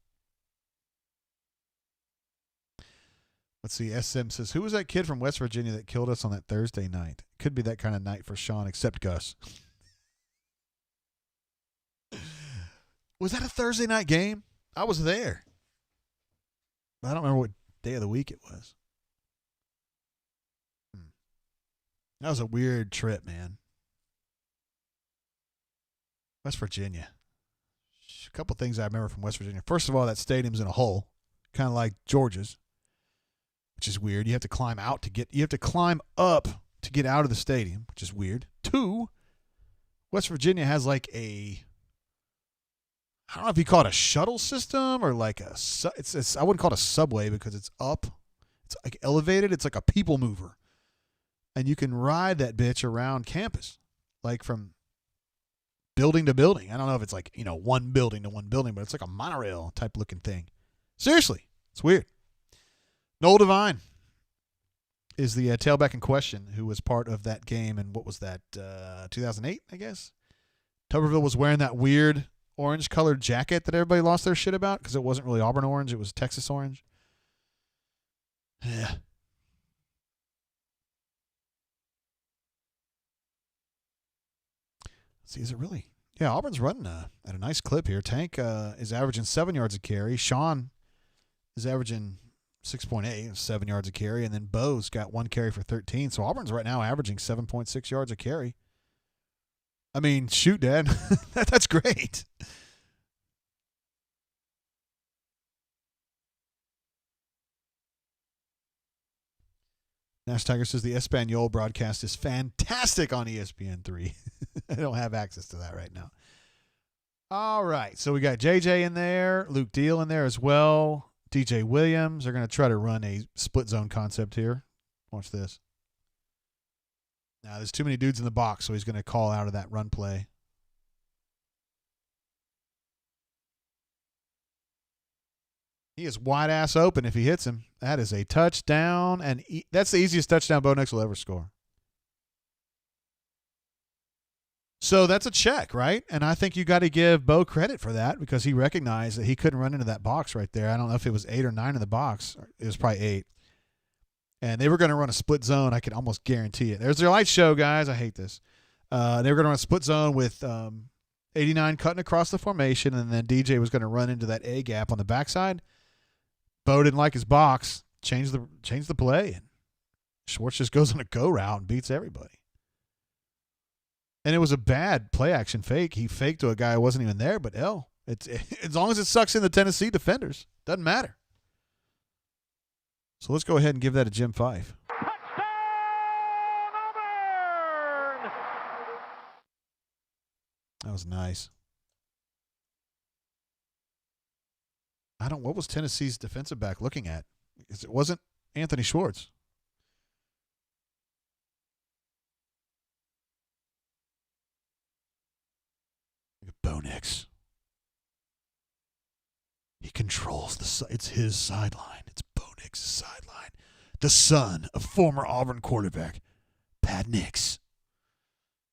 Let's see. SM says, who was that kid from West Virginia that killed us on that Thursday night? Could be that kind of night for Sean, except Gus. Was that a Thursday night game? I was there. I don't remember what day of the week it was. That was a weird trip, man. West Virginia. A couple things I remember from West Virginia. First of all, that stadium's in a hole, kind of like Georgia's, which is weird. You have to climb up to get out of the stadium, which is weird. 2, West Virginia has like a, I don't know if you call it a shuttle system or like I wouldn't call it a subway because it's up. It's like elevated. It's like a people mover. And you can ride that bitch around campus, like from building to building. I don't know if it's like, one building to one building, but it's like a monorail type looking thing. Seriously, it's weird. Noel Devine is the tailback in question who was part of that game. And what was that, 2008, I guess? Tuberville was wearing that weird orange-colored jacket that everybody lost their shit about because it wasn't really Auburn orange. It was Texas orange. Yeah. See, is it really? Yeah, Auburn's running at a nice clip here. Tank is averaging 7 yards a carry. Sean is averaging 6.8, 7 yards a carry. And then Bo's got 1 carry for 13. So Auburn's right now averaging 7.6 yards a carry. I mean, shoot, Dad. That's great. Nash Tiger says the Espanol broadcast is fantastic on ESPN3. I don't have access to that right now. All right. So we got JJ in there, Luke Deal in there as well. DJ Williams. They're going to try to run a split zone concept here. Watch this. Now, there's too many dudes in the box, so he's going to call out of that run play. He is wide ass open if he hits him. That is a touchdown, and that's the easiest touchdown Bo Nix will ever score. So that's a check, right? And I think you got to give Bo credit for that because he recognized that he couldn't run into that box right there. I don't know if it was 8 or 9 in the box. It was probably 8. And they were going to run a split zone. I can almost guarantee it. There's their light show, guys. I hate this. They were going to run a split zone with 89 cutting across the formation, and then DJ was going to run into that A gap on the backside. Bo didn't like his box, changed the play, and Schwartz just goes on a go route and beats everybody. And it was a bad play action fake. He faked to a guy who wasn't even there, but as long as it sucks in the Tennessee defenders, doesn't matter. So let's go ahead and give that a Jim Fife. Touchdown, Auburn! That was nice. What was Tennessee's defensive back looking at? It wasn't Anthony Schwartz. Look at Bo Nix. He controls it's his sideline. It's Bo Nix's sideline. The son of former Auburn quarterback, Pat Nix.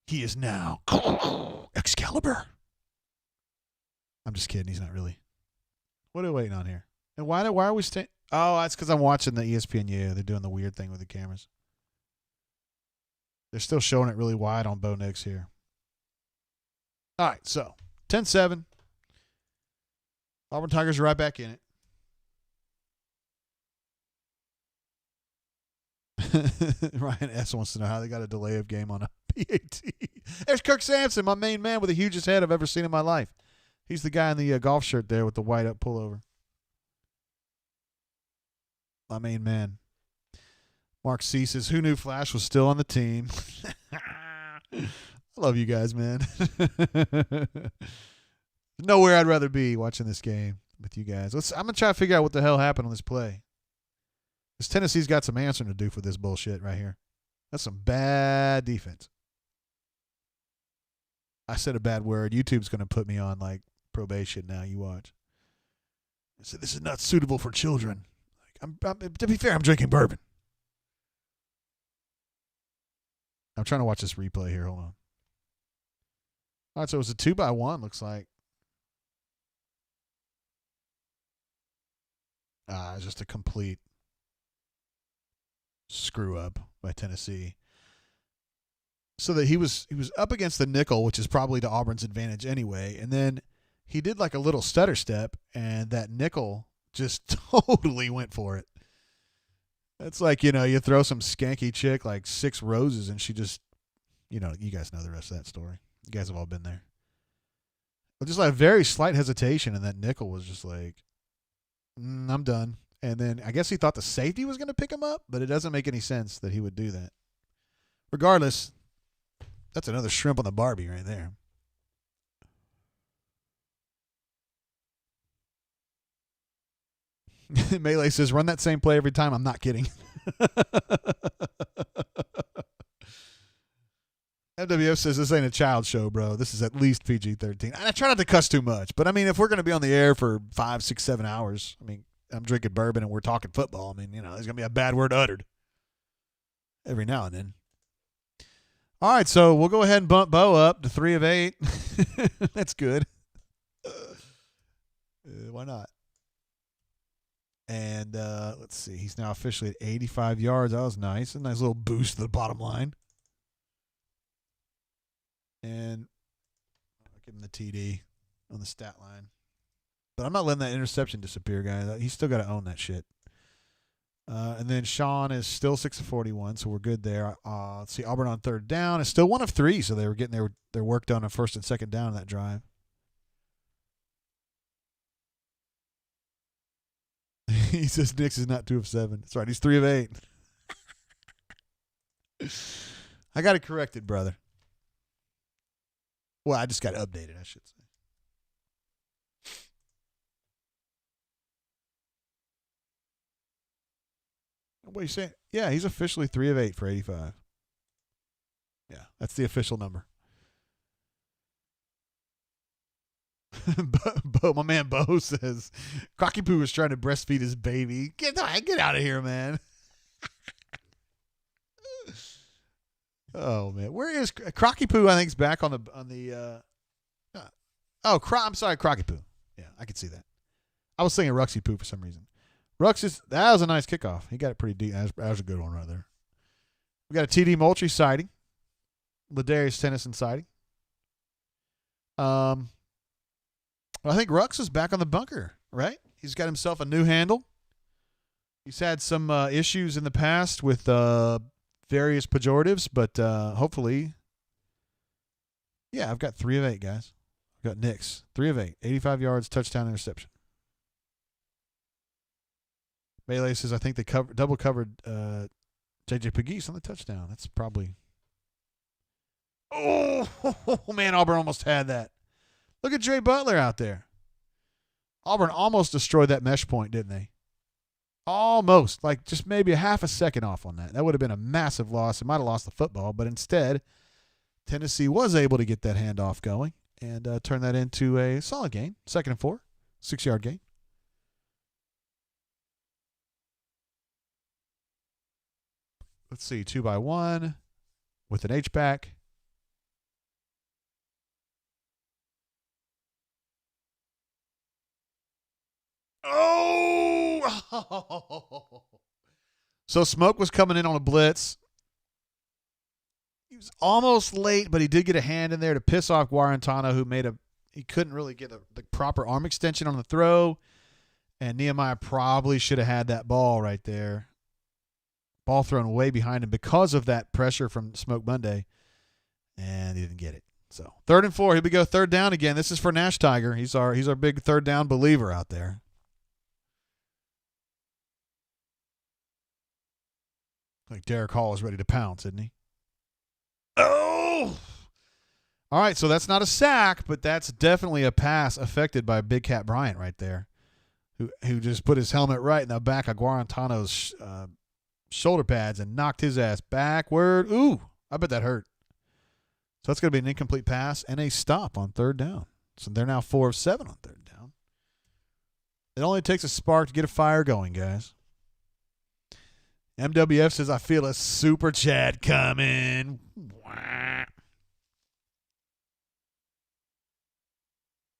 He is now Excalibur. I'm just kidding. He's not really. What are we waiting on here? And why are we staying? Oh, that's because I'm watching the ESPN. Yeah, they're doing the weird thing with the cameras. They're still showing it really wide on Bo Nix here. All right, so 10-7. Auburn Tigers are right back in it. Ryan S. wants to know how they got a delay of game on a PAT. There's Kirk Sampson, my main man with the hugest head I've ever seen in my life. He's the guy in the golf shirt there with the white up pullover. My main man. Mark C. says, who knew Flash was still on the team? I love you guys, man. Nowhere I'd rather be watching this game with you guys. I'm going to try to figure out what the hell happened on this play. This Tennessee's got some answering to do for this bullshit right here. That's some bad defense. I said a bad word. YouTube's going to put me on like probation now. You watch. I said, this is not suitable for children. To be fair, I'm drinking bourbon. I'm trying to watch this replay here. Hold on. All right, so it was a 2-by-1, looks like. Just a complete screw up by Tennessee. So that he was up against the nickel, which is probably to Auburn's advantage anyway, and then he did like a little stutter step, and that nickel just totally went for it. It's like, you throw some skanky chick like 6 roses, and she just, you guys know the rest of that story. You guys have all been there. But just like a very slight hesitation, and that nickel was just like, I'm done. And then I guess he thought the safety was going to pick him up, but it doesn't make any sense that he would do that. Regardless, that's another shrimp on the Barbie right there. Melee says, run that same play every time. I'm not kidding. MWF says, this ain't a child show, bro. This is at least PG-13. And I try not to cuss too much, but I mean, if we're going to be on the air for 5, 6, 7 hours, I mean, I'm drinking bourbon and we're talking football. I mean, there's going to be a bad word uttered every now and then. All right, so we'll go ahead and bump Bo up to 3 of 8. That's good. Why not? And let's see. He's now officially at 85 yards. That was nice. A nice little boost to the bottom line. And I'll give him the TD on the stat line. But I'm not letting that interception disappear, guys. He's still got to own that shit. And then Sean is still 6 of 41, so we're good there. Let's see. Auburn on 3rd down is still 1 of 3, so they were getting their work done on 1st and 2nd down in that drive. He says Nix is not 2 of 7. That's right. He's 3 of 8. I got it corrected, brother. Well, I just got to update it, I should say. What are you saying? Yeah, he's officially 3 of 8 for 85. Yeah, that's the official number. My man Bo says, Crocky Poo was trying to breastfeed his baby. Get out of here, man. Oh, man. Where is Crocky Poo? I think is back on the I'm sorry, Crocky Poo. Yeah, I could see that. I was thinking Ruxy Poo for some reason. That was a nice kickoff. He got it pretty deep. That was a good one right there. We got a TD Moultrie sighting. Ladarius Tennyson sighting. I think Rux is back on the bunker, right? He's got himself a new handle. He's had some issues in the past with various pejoratives, but hopefully, yeah, I've got 3 of 8, guys. I've got Nix, 3 of 8, 85 yards, touchdown, interception. Melee says, I think they double covered J.J. Pegues on the touchdown. That's probably. Oh, man, Auburn almost had that. Look at Dre Butler out there. Auburn almost destroyed that mesh point, didn't they? Almost. Like just maybe a half a second off on that. That would have been a massive loss. It might have lost the football, but instead, Tennessee was able to get that handoff going and turn that into a solid gain. 2nd and 4, 6-yard gain. Let's see, 2-by-1 with an H-back. Oh! So Smoke was coming in on a blitz. He was almost late, but he did get a hand in there to piss off Guarantano, who he couldn't really get the proper arm extension on the throw. And Nehemiah probably should have had that ball right there. Ball thrown way behind him because of that pressure from Smoke Monday. And he didn't get it. So 3rd and 4. Here we go. 3rd down again. This is for Nash Tiger. He's our big 3rd down believer out there. Like Derek Hall is ready to pounce, isn't he? Oh! All right, so that's not a sack, but that's definitely a pass affected by Big Cat Bryant right there, who just put his helmet right in the back of Guarantano's shoulder pads and knocked his ass backward. Ooh, I bet that hurt. So that's going to be an incomplete pass and a stop on 3rd down. So they're now 4 of 7 on 3rd down. It only takes a spark to get a fire going, guys. MWF says, I feel a super chat coming.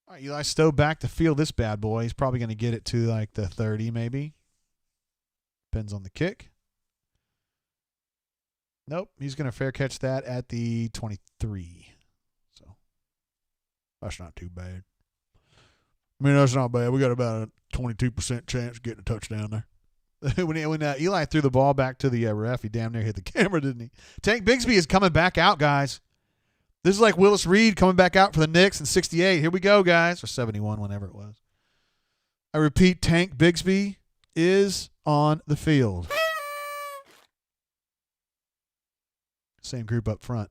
All right, Eli Stowe back to field this bad boy. He's probably going to get it to like the 30 maybe. Depends on the kick. Nope, he's going to fair catch that at the 23. So that's not too bad. I mean, that's not bad. We got about a 22% chance of getting a touchdown there. when Eli threw the ball back to the ref, he damn near hit the camera, didn't he? Tank Bigsby is coming back out, guys. This is like Willis Reed coming back out for the Knicks in 68. Here we go, guys. Or 71, whenever it was. I repeat, Tank Bigsby is on the field. Same group up front.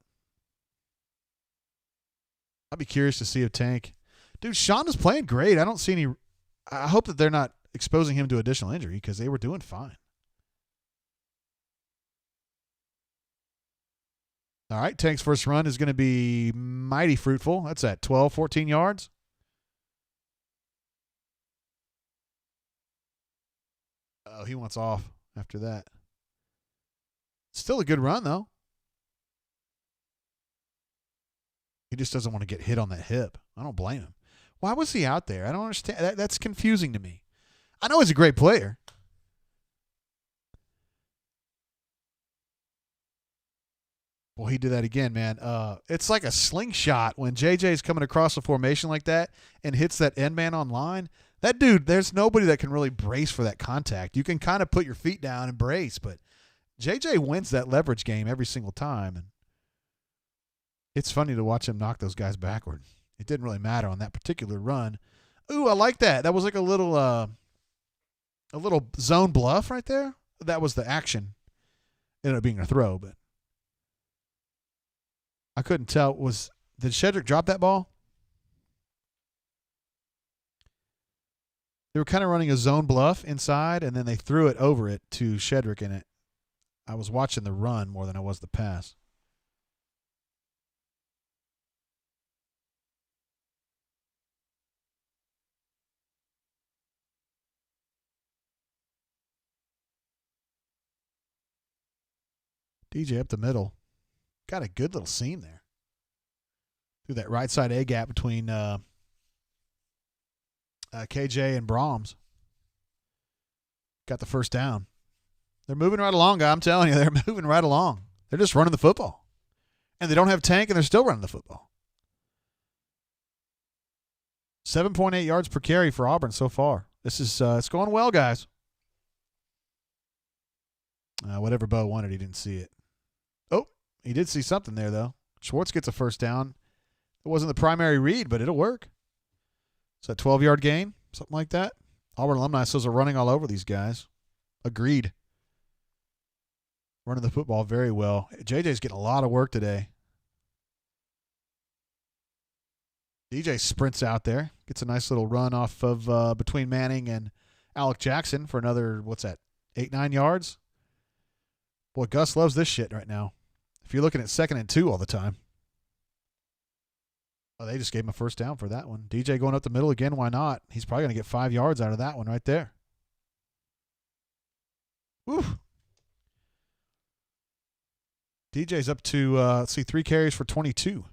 I'd be curious to see if Tank. Dude, Sean is playing great. I don't see any. I hope that they're not exposing him to additional injury because they were doing fine. All right, Tank's first run is going to be mighty fruitful. That's at 12, 14 yards. Oh, he wants off after that. Still a good run, though. He just doesn't want to get hit on that hip. I don't blame him. Why was he out there? I don't understand. That's confusing to me. I know he's a great player. Well, he did that again, man. It's like a slingshot when JJ's coming across a formation like that and hits that end man on line. That dude, there's nobody that can really brace for that contact. You can kind of put your feet down and brace, but JJ wins that leverage game every single time. And it's funny to watch him knock those guys backward. It didn't really matter on that particular run. Ooh, I like that. That was like a little zone bluff right there. That was the action. Ended up being a throw, but I couldn't tell. Did Shedrick drop that ball? They were kind of running a zone bluff inside, and then they threw it over it to Shedrick in it. I was watching the run more than I was the pass. DJ up the middle. Got a good little seam there. Through that right side A gap between KJ and Brahms. Got the first down. They're moving right along, guy. I'm telling you, they're moving right along. They're just running the football. And they don't have Tank, and they're still running the football. 7.8 yards per carry for Auburn so far. This is it's going well, guys. Whatever Bo wanted, he didn't see it. Oh, he did see something there, though. Schwartz gets a first down. It wasn't the primary read, but it'll work. It's a 12-yard gain, something like that. Auburn alumni says are running all over these guys. Agreed. Running the football very well. JJ's getting a lot of work today. DJ sprints out there. Gets a nice little run off of between Manning and Alec Jackson for another, 8-9 yards? Boy, Gus loves this shit right now. If you're looking at 2nd and 2 all the time. Oh, they just gave him a first down for that one. DJ going up the middle again. Why not? He's probably going to get 5 yards out of that one right there. Woo. DJ's up to, 3 carries for 22.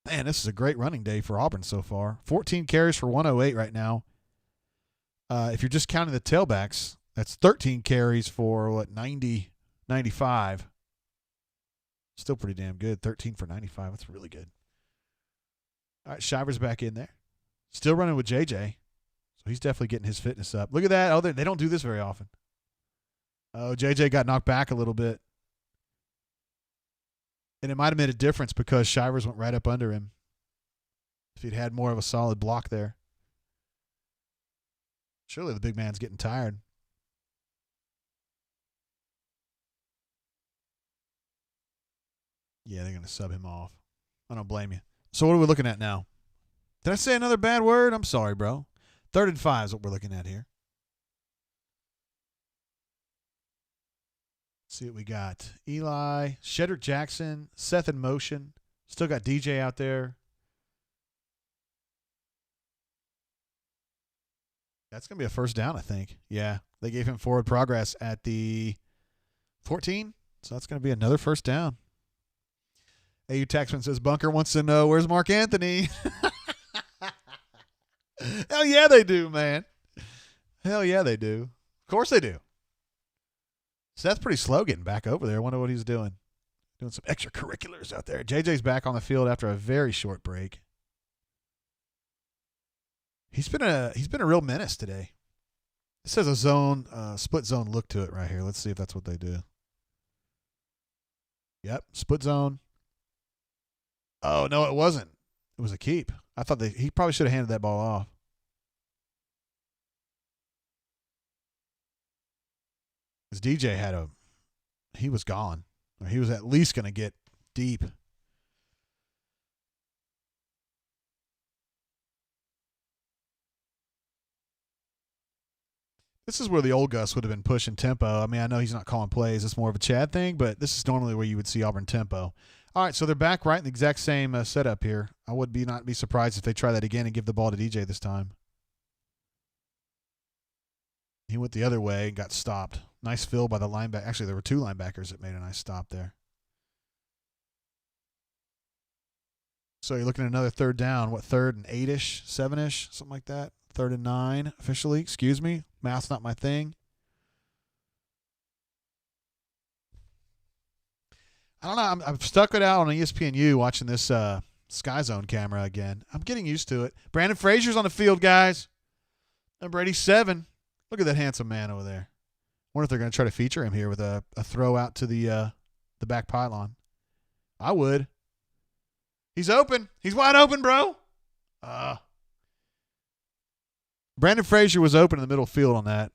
Man, this is a great running day for Auburn so far. 14 carries for 108 right now. If you're just counting the tailbacks, that's 13 carries for, 90, 95. Still pretty damn good. 13 for 95. That's really good. All right, Shivers back in there. Still running with JJ. So he's definitely getting his fitness up. Look at that. Oh, they don't do this very often. Oh, JJ got knocked back a little bit. And it might have made a difference because Shivers went right up under him. If he'd had more of a solid block there. Surely the big man's getting tired. Yeah, they're going to sub him off. I don't blame you. So what are we looking at now? Did I say another bad word? I'm sorry, bro. 3rd and 5 is what we're looking at here. Let's see what we got. Eli, Shedrick Jackson, Seth in motion. Still got DJ out there. That's going to be a first down, I think. Yeah, they gave him forward progress at the 14. So that's going to be another first down. AU Taxman says, Bunker wants to know, where's Mark Anthony? Hell yeah, they do, man. Hell yeah, they do. Of course they do. Seth's pretty slow getting back over there. I wonder what he's doing. Doing some extracurriculars out there. JJ's back on the field after a very short break. He's been a real menace today. This has a zone, split zone look to it right here. Let's see if that's what they do. Yep, split zone. Oh, no, it wasn't. It was a keep. I thought he probably should have handed that ball off. Because DJ he was gone. Or he was at least going to get deep. This is where the old Gus would have been pushing tempo. I mean, I know he's not calling plays. It's more of a Chad thing, but this is normally where you would see Auburn tempo. All right, so they're back right in the exact same setup here. I would not be surprised if they try that again and give the ball to DJ this time. He went the other way and got stopped. Nice fill by the linebacker. Actually, there were two linebackers that made a nice stop there. So you're looking at another third down. What, 3rd and 8-ish, 7-ish, something like that? 3rd and 9 officially. Excuse me. Math's not my thing. I don't know. I'm stuck it out on ESPNU watching this Sky Zone camera again. I'm getting used to it. Brandon Frazier's on the field, guys. Number 87. Look at that handsome man over there. Wonder if they're going to try to feature him here with a throw out to the back pylon. I would. He's open. He's wide open, bro. Brandon Frazier was open in the middle field on that.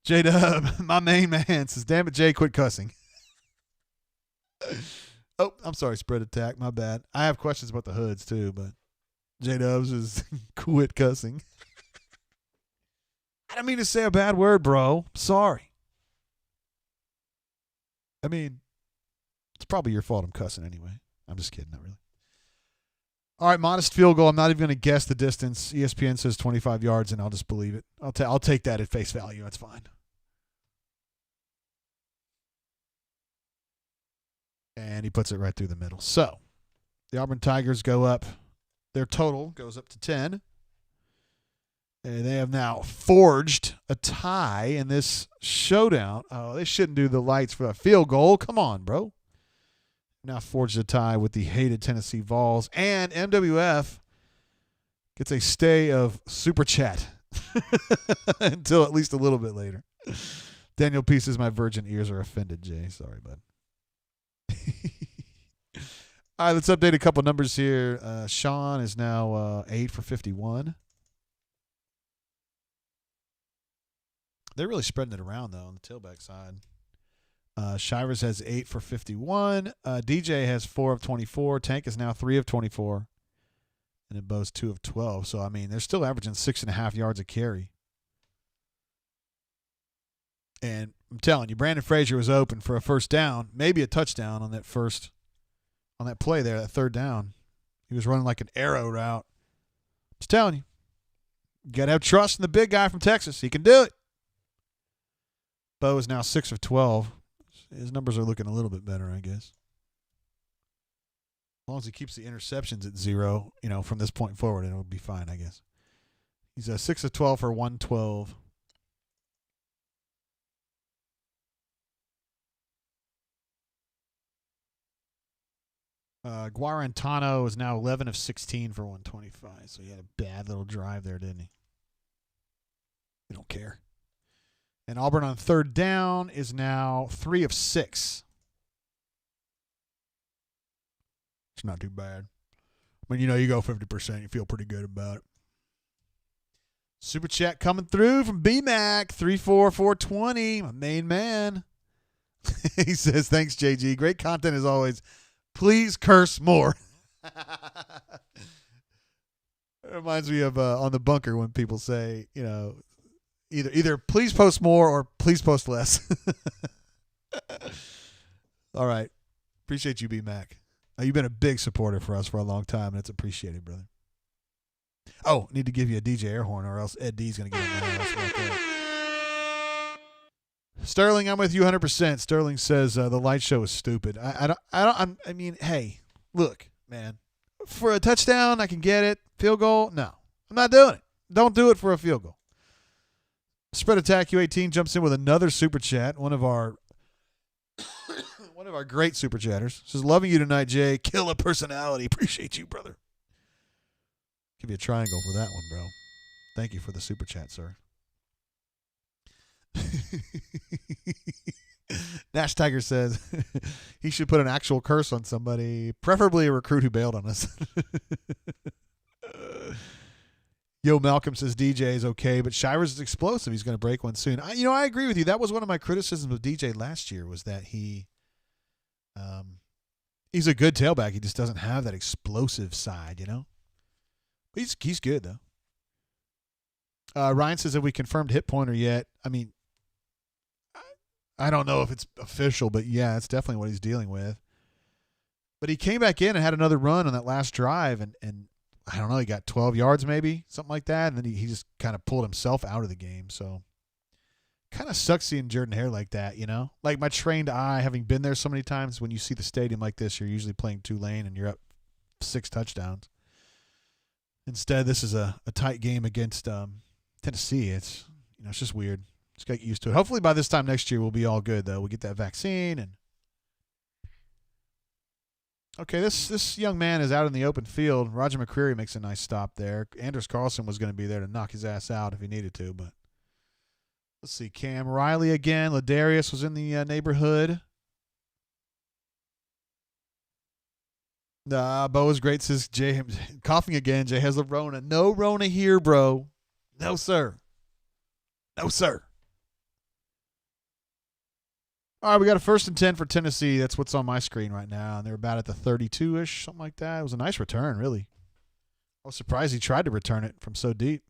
J-Dub, my main man, says, damn it, Jay, quit cussing. Oh, I'm sorry, spread attack. My bad. I have questions about the hoods, too, but J-Dubs is quit cussing. I didn't mean to say a bad word, bro. Sorry. I mean, it's probably your fault I'm cussing anyway. I'm just kidding, not really. All right, modest field goal. I'm not even going to guess the distance. ESPN says 25 yards, and I'll just believe it. I'll take that at face value. That's fine. And he puts it right through the middle. So the Auburn Tigers go up. Their total goes up to 10. And they have now forged a tie in this showdown. Oh, they shouldn't do the lights for a field goal. Come on, bro. Now forged a tie with the hated Tenneesee Vols. And MWF gets a stay of Super Chat until at least a little bit later. Daniel P says my virgin ears are offended, Jay. Sorry, bud. All right, let's update a couple numbers here. Sean is now 8 for 51. They're really spreading it around, though, on the tailback side. Shivers has 8 for 51. DJ has 4 of 24. Tank is now 3 of 24. And then Bo's 2 of 12. So, I mean, they're still averaging 6.5 yards a carry. And I'm telling you, Brandon Frazier was open for a first down, maybe a touchdown on that play there, that third down. He was running like an arrow route. Just telling you, you got to have trust in the big guy from Texas. He can do it. Bo is now 6 of 12. His numbers are looking a little bit better, I guess. As long as he keeps the interceptions at 0, from this point forward, it'll be fine, I guess. He's 6 of 12 for 112. Guarantano is now 11 of 16 for 125. So he had a bad little drive there, didn't he? We don't care. And Auburn on third down is now 3 of 6. It's not too bad. I mean, you go 50%, you feel pretty good about it. Super chat coming through from BMAC, 34420, my main man. He says, thanks, JG. Great content as always. Please curse more. It reminds me of on the bunker when people say, either please post more or please post less. All right. Appreciate you, B-Mac. You've been a big supporter for us for a long time, and it's appreciated, brother. Oh, need to give you a DJ air horn or else Ed D's going to get in there. Sterling, I'm with you 100%. Sterling says the light show is stupid. I mean, hey, look, man. For a touchdown, I can get it. Field goal, no. I'm not doing it. Don't do it for a field goal. Spread Attack U18 jumps in with another super chat. One of our great super chatters says, "Loving you tonight, Jay. Killer personality. Appreciate you, brother." Give you a triangle for that one, bro. Thank you for the super chat, sir. Nash Tiger says he should put an actual curse on somebody, preferably a recruit who bailed on us. Yo, Malcolm says DJ is okay, but Shivers is explosive. He's going to break one soon. I agree with you. That was one of my criticisms of DJ last year, was that he's a good tailback. He just doesn't have that explosive side, He's good, though. Ryan says, have we confirmed hit pointer yet? I mean, I don't know if it's official, but yeah, it's definitely what he's dealing with. But he came back in and had another run on that last drive, and I don't know, he got 12 yards maybe, something like that, and then he just kind of pulled himself out of the game. So kind of sucks seeing Jordan Hare like that, Like my trained eye, having been there so many times, when you see the stadium like this, you're usually playing Tulane and you're up 6 touchdowns. Instead, this is a tight game against Tennessee. It's it's just weird. Just got used to it. Hopefully by this time next year we'll be all good, though. We'll get that vaccine. And okay, this young man is out in the open field. Roger McCreary makes a nice stop there. Anders Carlson was going to be there to knock his ass out if he needed to, but let's see. Cam Riley again. Ladarius was in the neighborhood. Bo is great, says Jay. Coughing again. Jay has the Rona. No Rona here, bro. No, sir. No, sir. All right, we got a 1st and 10 for Tennessee. That's what's on my screen right now. And they're about at the 32-ish, something like that. It was a nice return, really. I was surprised he tried to return it from so deep.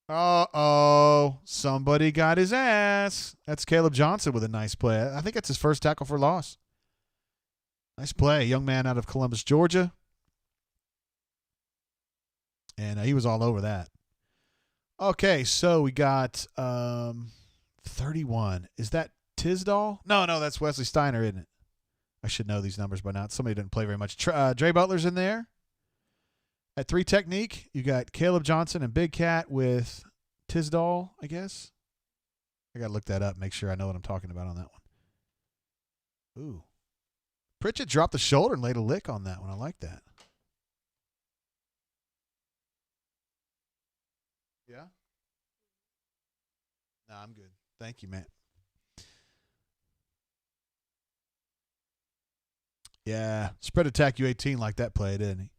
Uh-oh. Somebody got his ass. That's Caleb Johnson with a nice play. I think that's his first tackle for loss. Nice play. Young man out of Columbus, Georgia. And he was all over that. Okay, so we got 31. Is that Tisdall? No, that's Wesley Steiner, isn't it? I should know these numbers by now. Somebody didn't play very much. Dre Butler's in there. At 3 technique, you got Caleb Johnson and Big Cat with Tisdall, I guess. I got to look that up, make sure I know what I'm talking about on that one. Ooh. Pritchett dropped the shoulder and laid a lick on that one. I like that. Yeah? No, I'm good. Thank you, Matt. Yeah, Spread Attack U18 like that play, didn't he?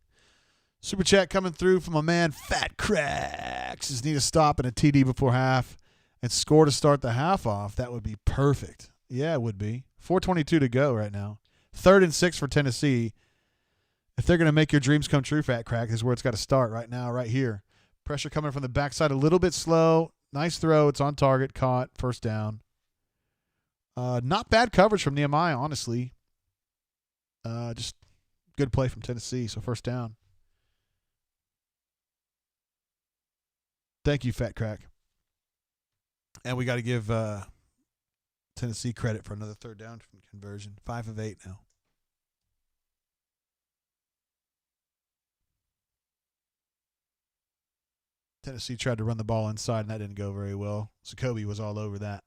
Super chat coming through from a man, Fat Cracks. Just need a stop and a TD before half and score to start the half off. That would be perfect. Yeah, it would be. 4:22 to go right now. 3rd and 6 for Tennessee. If they're going to make your dreams come true, Fat Crack, this is where it's got to start right now, right here. Pressure coming from the backside a little bit slow. Nice throw. It's on target. Caught. First down. Not bad coverage from Nehemiah, honestly. Just good play from Tennessee. So first down. Thank you, Fat Crack. And we got to give Tennessee credit for another 3rd down conversion. 5 of 8 now. Tennessee tried to run the ball inside, and that didn't go very well. Jacoby was all over that.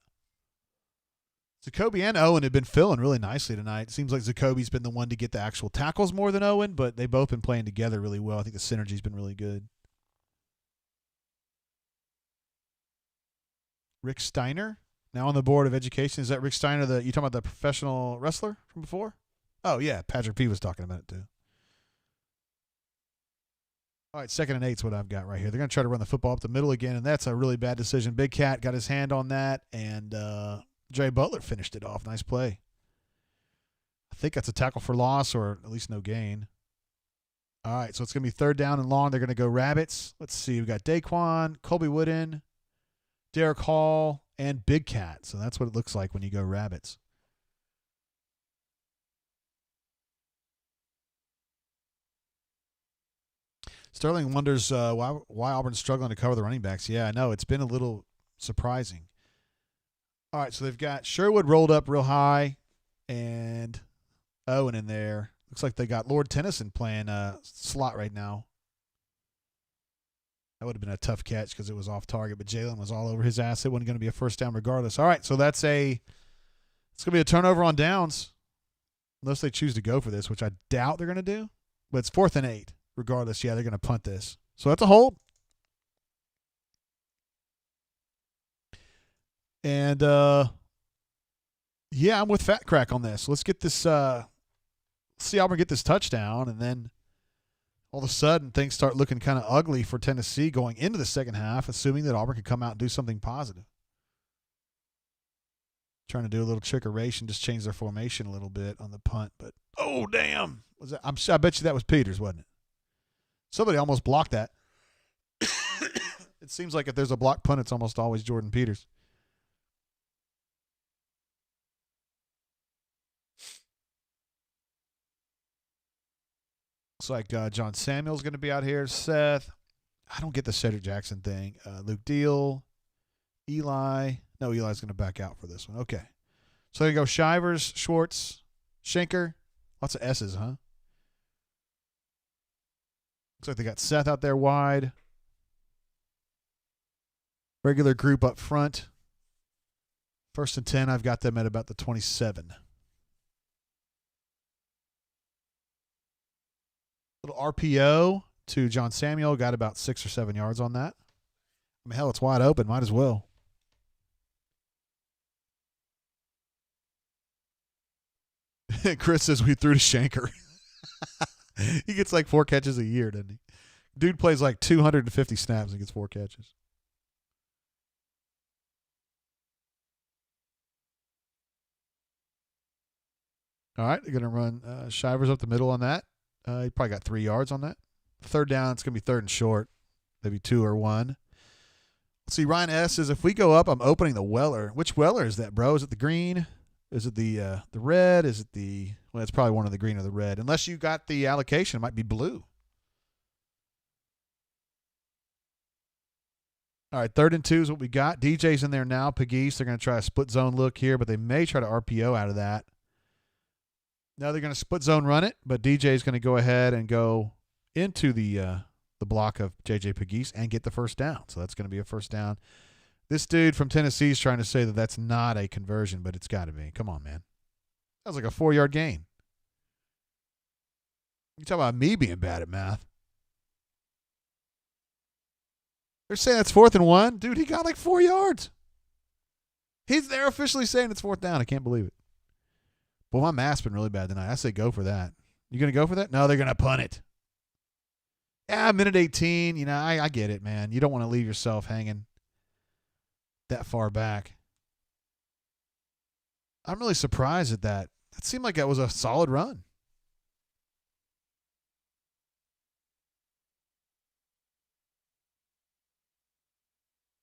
Jacoby and Owen have been filling really nicely tonight. It seems like Jacoby's been the one to get the actual tackles more than Owen, but they've both been playing together really well. I think the synergy's been really good. Rick Steiner, now on the Board of Education. Is that Rick Steiner, you talking about the professional wrestler from before? Oh, yeah. Patrick P. was talking about it, too. All right, 2nd and 8 is what I've got right here. They're going to try to run the football up the middle again, and that's a really bad decision. Big Cat got his hand on that, and Jay Butler finished it off. Nice play. I think that's a tackle for loss or at least no gain. All right, so it's going to be 3rd down and long. They're going to go Rabbits. Let's see. We've got Daquan, Colby Wooden, Derek Hall, and Big Cat. So that's what it looks like when you go Rabbits. Sterling wonders why Auburn's struggling to cover the running backs. Yeah, I know. It's been a little surprising. All right, so they've got Sherwood rolled up real high and Owen in there. Looks like they got Lord Tennyson playing slot right now. That would have been a tough catch because it was off target, but Jalen was all over his ass. It wasn't going to be a first down regardless. All right, so it's going to be a turnover on downs unless they choose to go for this, which I doubt they're going to do. But it's 4th and 8. Regardless, yeah, they're going to punt this. So that's a hold. And, yeah, I'm with Fat Crack on this. Let's get this see Auburn get this touchdown, and then all of a sudden things start looking kind of ugly for Tennessee going into the second half, assuming that Auburn can come out and do something positive. Trying to do a little trickeration, just change their formation a little bit on the punt, but oh damn, was that? I bet you that was Peters, wasn't it? Somebody almost blocked that. It seems like if there's a block punt, it's almost always Jordan Peters. Looks like John Samuel's going to be out here. Seth. I don't get the Cedric Jackson thing. Luke Deal. Eli. No, Eli's going to back out for this one. Okay. So there you go. Shivers, Schwartz, Schenker. Lots of S's, huh? Looks like they got Seth out there wide. Regular group up front. 1st and 10, I've got them at about the 27. Little RPO to John Samuel. Got about 6 or 7 yards on that. I mean, hell, it's wide open. Might as well. Chris says we threw to Schenker. He gets like 4 catches a year, doesn't he? Dude plays like 250 snaps and gets 4 catches. All right, they're going to run Shivers up the middle on that. He probably got 3 yards on that. 3rd down, it's going to be 3rd and short. Maybe 2 or 1. Let's see, Ryan S. says, if we go up, I'm opening the Weller. Which Weller is that, bro? Is it the green? Is it the red? Is it the – well, it's probably one of the green or the red. Unless you got the allocation, it might be blue. All right, 3rd and 2 is what we got. DJ's in there now. Pegues, they're going to try a split zone look here, but they may try to RPO out of that. Now they're going to split zone run it, but DJ's going to go ahead and go into the block of J.J. Pegues and get the first down. So that's going to be a first down. This dude from Tennessee is trying to say that that's not a conversion, but it's got to be. Come on, man. That was like a 4-yard gain. You talk about me being bad at math. They're saying it's 4th and 1. Dude, he got like 4 yards. They're officially saying it's 4th down. I can't believe it. Well, my math's been really bad tonight. I say go for that. You going to go for that? No, they're going to punt it. Yeah, minute 18. You know, I get it, man. You don't want to leave yourself hanging that far back. I'm really surprised at that. That seemed like that was a solid run.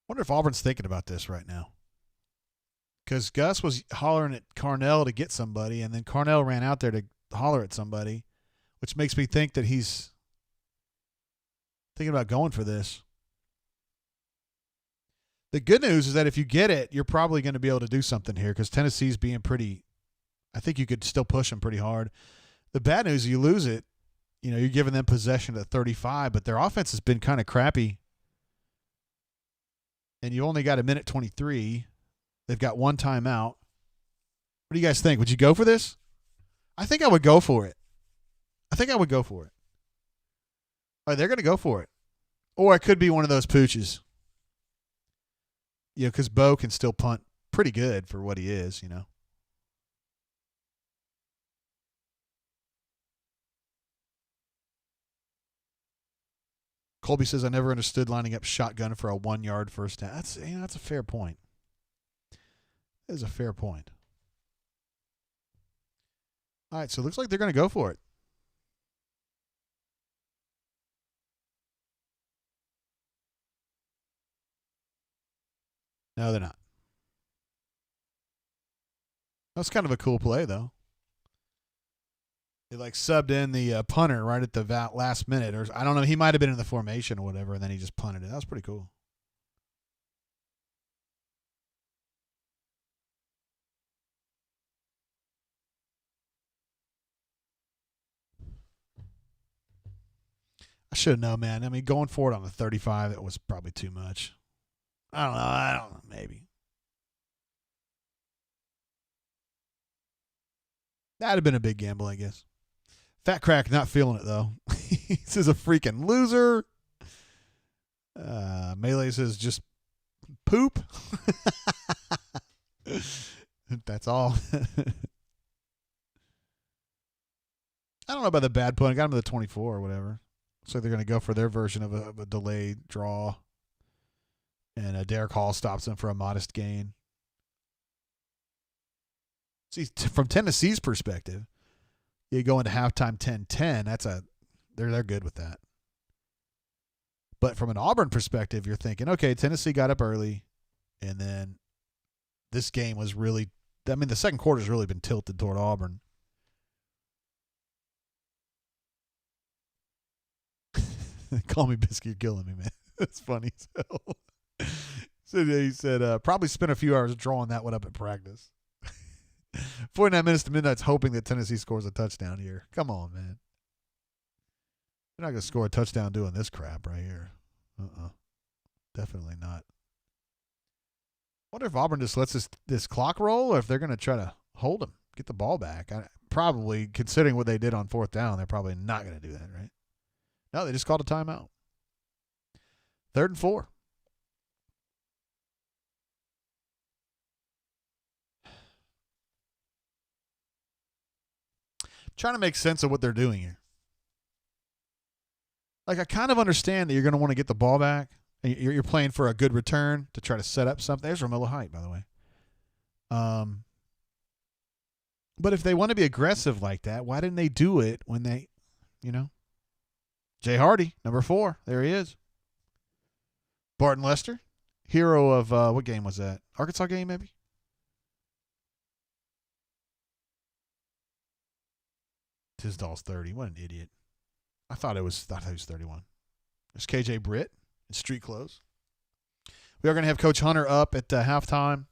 Wonder if Auburn's thinking about this right now. Because Gus was hollering at Carnell to get somebody, and then Carnell ran out there to holler at somebody, which makes me think that he's thinking about going for this. The good news is that if you get it, you're probably going to be able to do something here because Tennessee's being pretty – I think you could still push them pretty hard. The bad news is you lose it. You know, you're giving them possession at 35, but their offense has been kind of crappy. And you only got a minute 23. They've got 1 timeout. What do you guys think? Would you go for this? I think I would go for it. All right, they're going to go for it. Or it could be one of those pooches. You know, because Bo can still punt pretty good for what he is, you know. Colby says, I never understood lining up shotgun for a 1-yard first down. That's a fair point. That is a fair point. All right, so it looks like they're going to go for it. No, they're not. That's kind of a cool play, though. They like subbed in the punter right at the last minute, or I don't know. He might have been in the formation or whatever, and then he just punted it. That was pretty cool. I should know, man. I mean, going for it on the 35, it was probably too much. I don't know. Maybe. That'd have been a big gamble, I guess. Fat Crack not feeling it, though. He says a freaking loser. Melee says just poop. That's all. I don't know about the bad punt. I got him to the 24 or whatever. So they're going to go for their version of a delayed draw. And Derek Hall stops him for a modest gain. See, from Tennessee's perspective, you go into halftime 10-10. They're good with that. But from an Auburn perspective, you're thinking, okay, Tennessee got up early, and then this game was really, I mean, the second quarter's really been tilted toward Auburn. Call me Biscuit, you're killing me, man. That's funny as hell. So he said, probably spent a few hours drawing that one up at practice. 49 minutes to midnight's hoping that Tennessee scores a touchdown here. Come on, man. They're not going to score a touchdown doing this crap right here. Definitely not. Wonder if Auburn just lets this clock roll or if they're going to try to hold them, get the ball back. Probably, considering what they did on fourth down, they're probably not going to do that, right? No, they just called a timeout. 3rd and 4. Trying to make sense of what they're doing here. Like, I kind of understand that you're going to want to get the ball back. And you're playing for a good return to try to set up something. There's Romello Height, by the way. But if they want to be aggressive like that, why didn't they do it when they, Jay Hardy, number 4. There he is. Barton Lester, hero of, what game was that? Arkansas game, maybe? Tisdall's 30. What an idiot. I thought he was 31. There's KJ Britt in street clothes. We are going to have Coach Hunter up at halftime.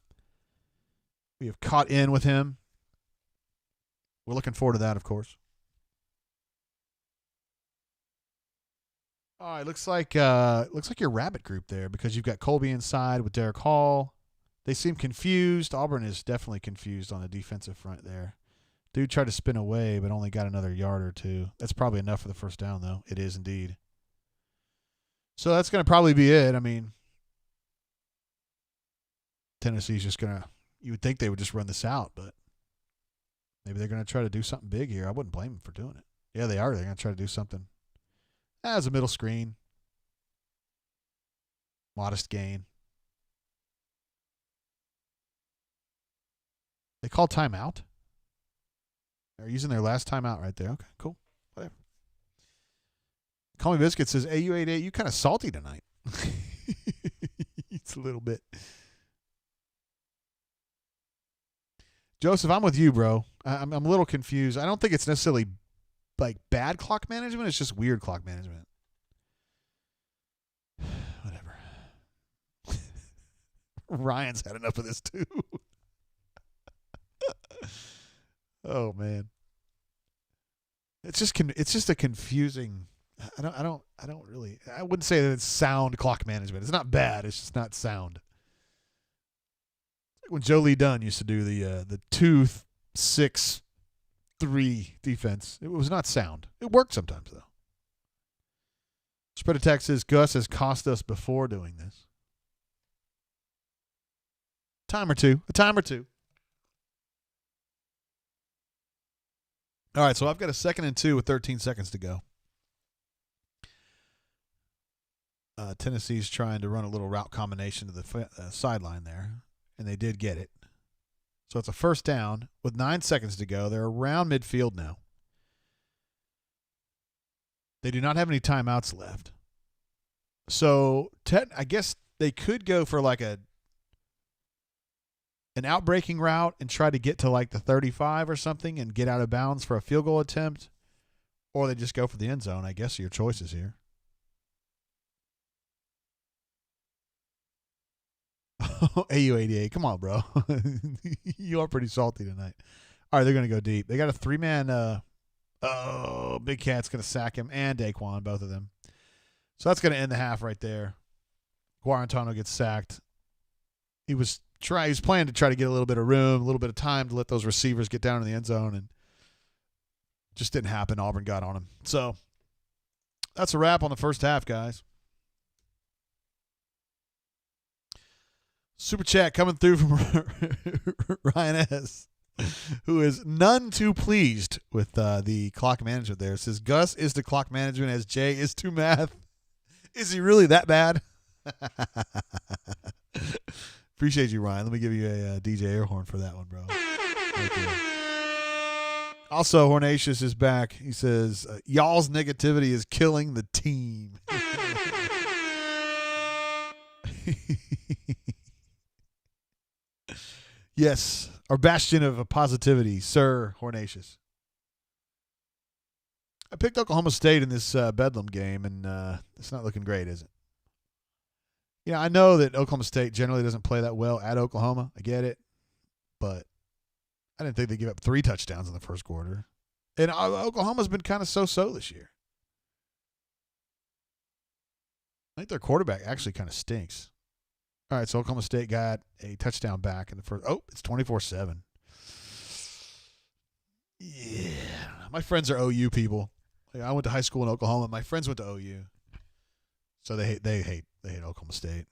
We have caught in with him. We're looking forward to that, of course. All right, looks like your rabbit group there because you've got Colby inside with Derek Hall. They seem confused. Auburn is definitely confused on the defensive front there. Dude tried to spin away, but only got another yard or two. That's probably enough for the first down, though. It is indeed. So that's going to probably be it. I mean, Tennessee's just going to – you would think they would just run this out, but maybe they're going to try to do something big here. I wouldn't blame them for doing it. Yeah, they are. They're going to try to do something as a middle screen. Modest gain. They call timeout. They're using their last timeout right there. Okay, cool. Whatever. Call Me Biscuit says, AU88, you kind of salty tonight. It's a little bit. Joseph, I'm with you, bro. I'm a little confused. I don't think it's necessarily like bad clock management. It's just weird clock management. Whatever. Ryan's had enough of this too. Oh man, it's just a confusing. I wouldn't say that it's sound clock management. It's not bad. It's just not sound. When Joe Lee Dunn used to do the 2-6-3 defense, it was not sound. It worked sometimes though. Spread of text says Gus has cost us before doing this. A time or two. All right, so I've got a 2nd and 2 with 13 seconds to go. Tennessee's trying to run a little route combination to the sideline there, and they did get it. So it's a first down with 9 seconds to go. They're around midfield now. They do not have any timeouts left. So I guess they could go for like an outbreaking route and try to get to like the 35 or something and get out of bounds for a field goal attempt, or they just go for the end zone. I guess your choices here. AU88, come on, bro. You are pretty salty tonight. All right, they're going to go deep. They got a 3-man. Big Cat's going to sack him and Daquan, both of them. So that's going to end the half right there. Guarantano gets sacked. He was planning to try to get a little bit of room, a little bit of time to let those receivers get down in the end zone, and just didn't happen. Auburn got on him. So that's a wrap on the first half, guys. Super chat coming through from Ryan S., who is none too pleased with the clock management there. It says Gus is to clock management as Jay is to math. Is he really that bad? Appreciate you, Ryan. Let me give you a DJ air horn for that one, bro. Thank you. Also, Hornatius is back. He says, y'all's negativity is killing the team. Yes, our bastion of positivity, Sir Hornatius. I picked Oklahoma State in this Bedlam game, and it's not looking great, is it? Yeah, I know that Oklahoma State generally doesn't play that well at Oklahoma. I get it. But I didn't think they gave up 3 touchdowns in the first quarter. And Oklahoma's been kind of so-so this year. I think their quarterback actually kind of stinks. All right, so Oklahoma State got a touchdown back in the first. Oh, it's 24-7. Yeah. My friends are OU people. I went to high school in Oklahoma. My friends went to OU. So they hate Oklahoma State.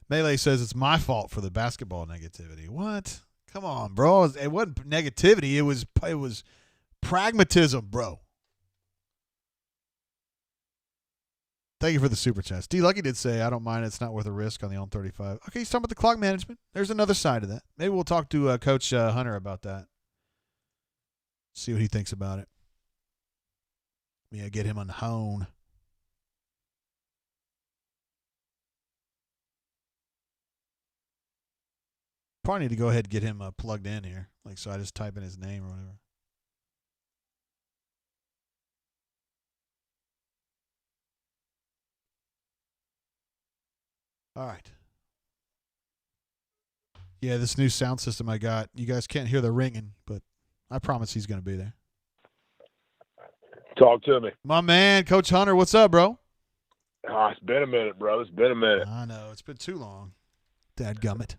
Melee says it's my fault for the basketball negativity. What? Come on, bro. It wasn't negativity. It was pragmatism, bro. Thank you for the super chats. D Lucky did say, I don't mind. It's not worth a risk on the on 35. Okay, he's talking about the clock management. There's another side of that. Maybe we'll talk to Coach Hunter about that. See what he thinks about it. Yeah, get him on the hone. Probably need to go ahead and get him plugged in here. Like, so I just type in his name or whatever. All right. Yeah, this new sound system I got, you guys can't hear the ringing, but I promise he's going to be there. Talk to me. My man, Coach Hunter, what's up, bro? It's been a minute, bro. It's been a minute. I know. It's been too long. Dadgummit.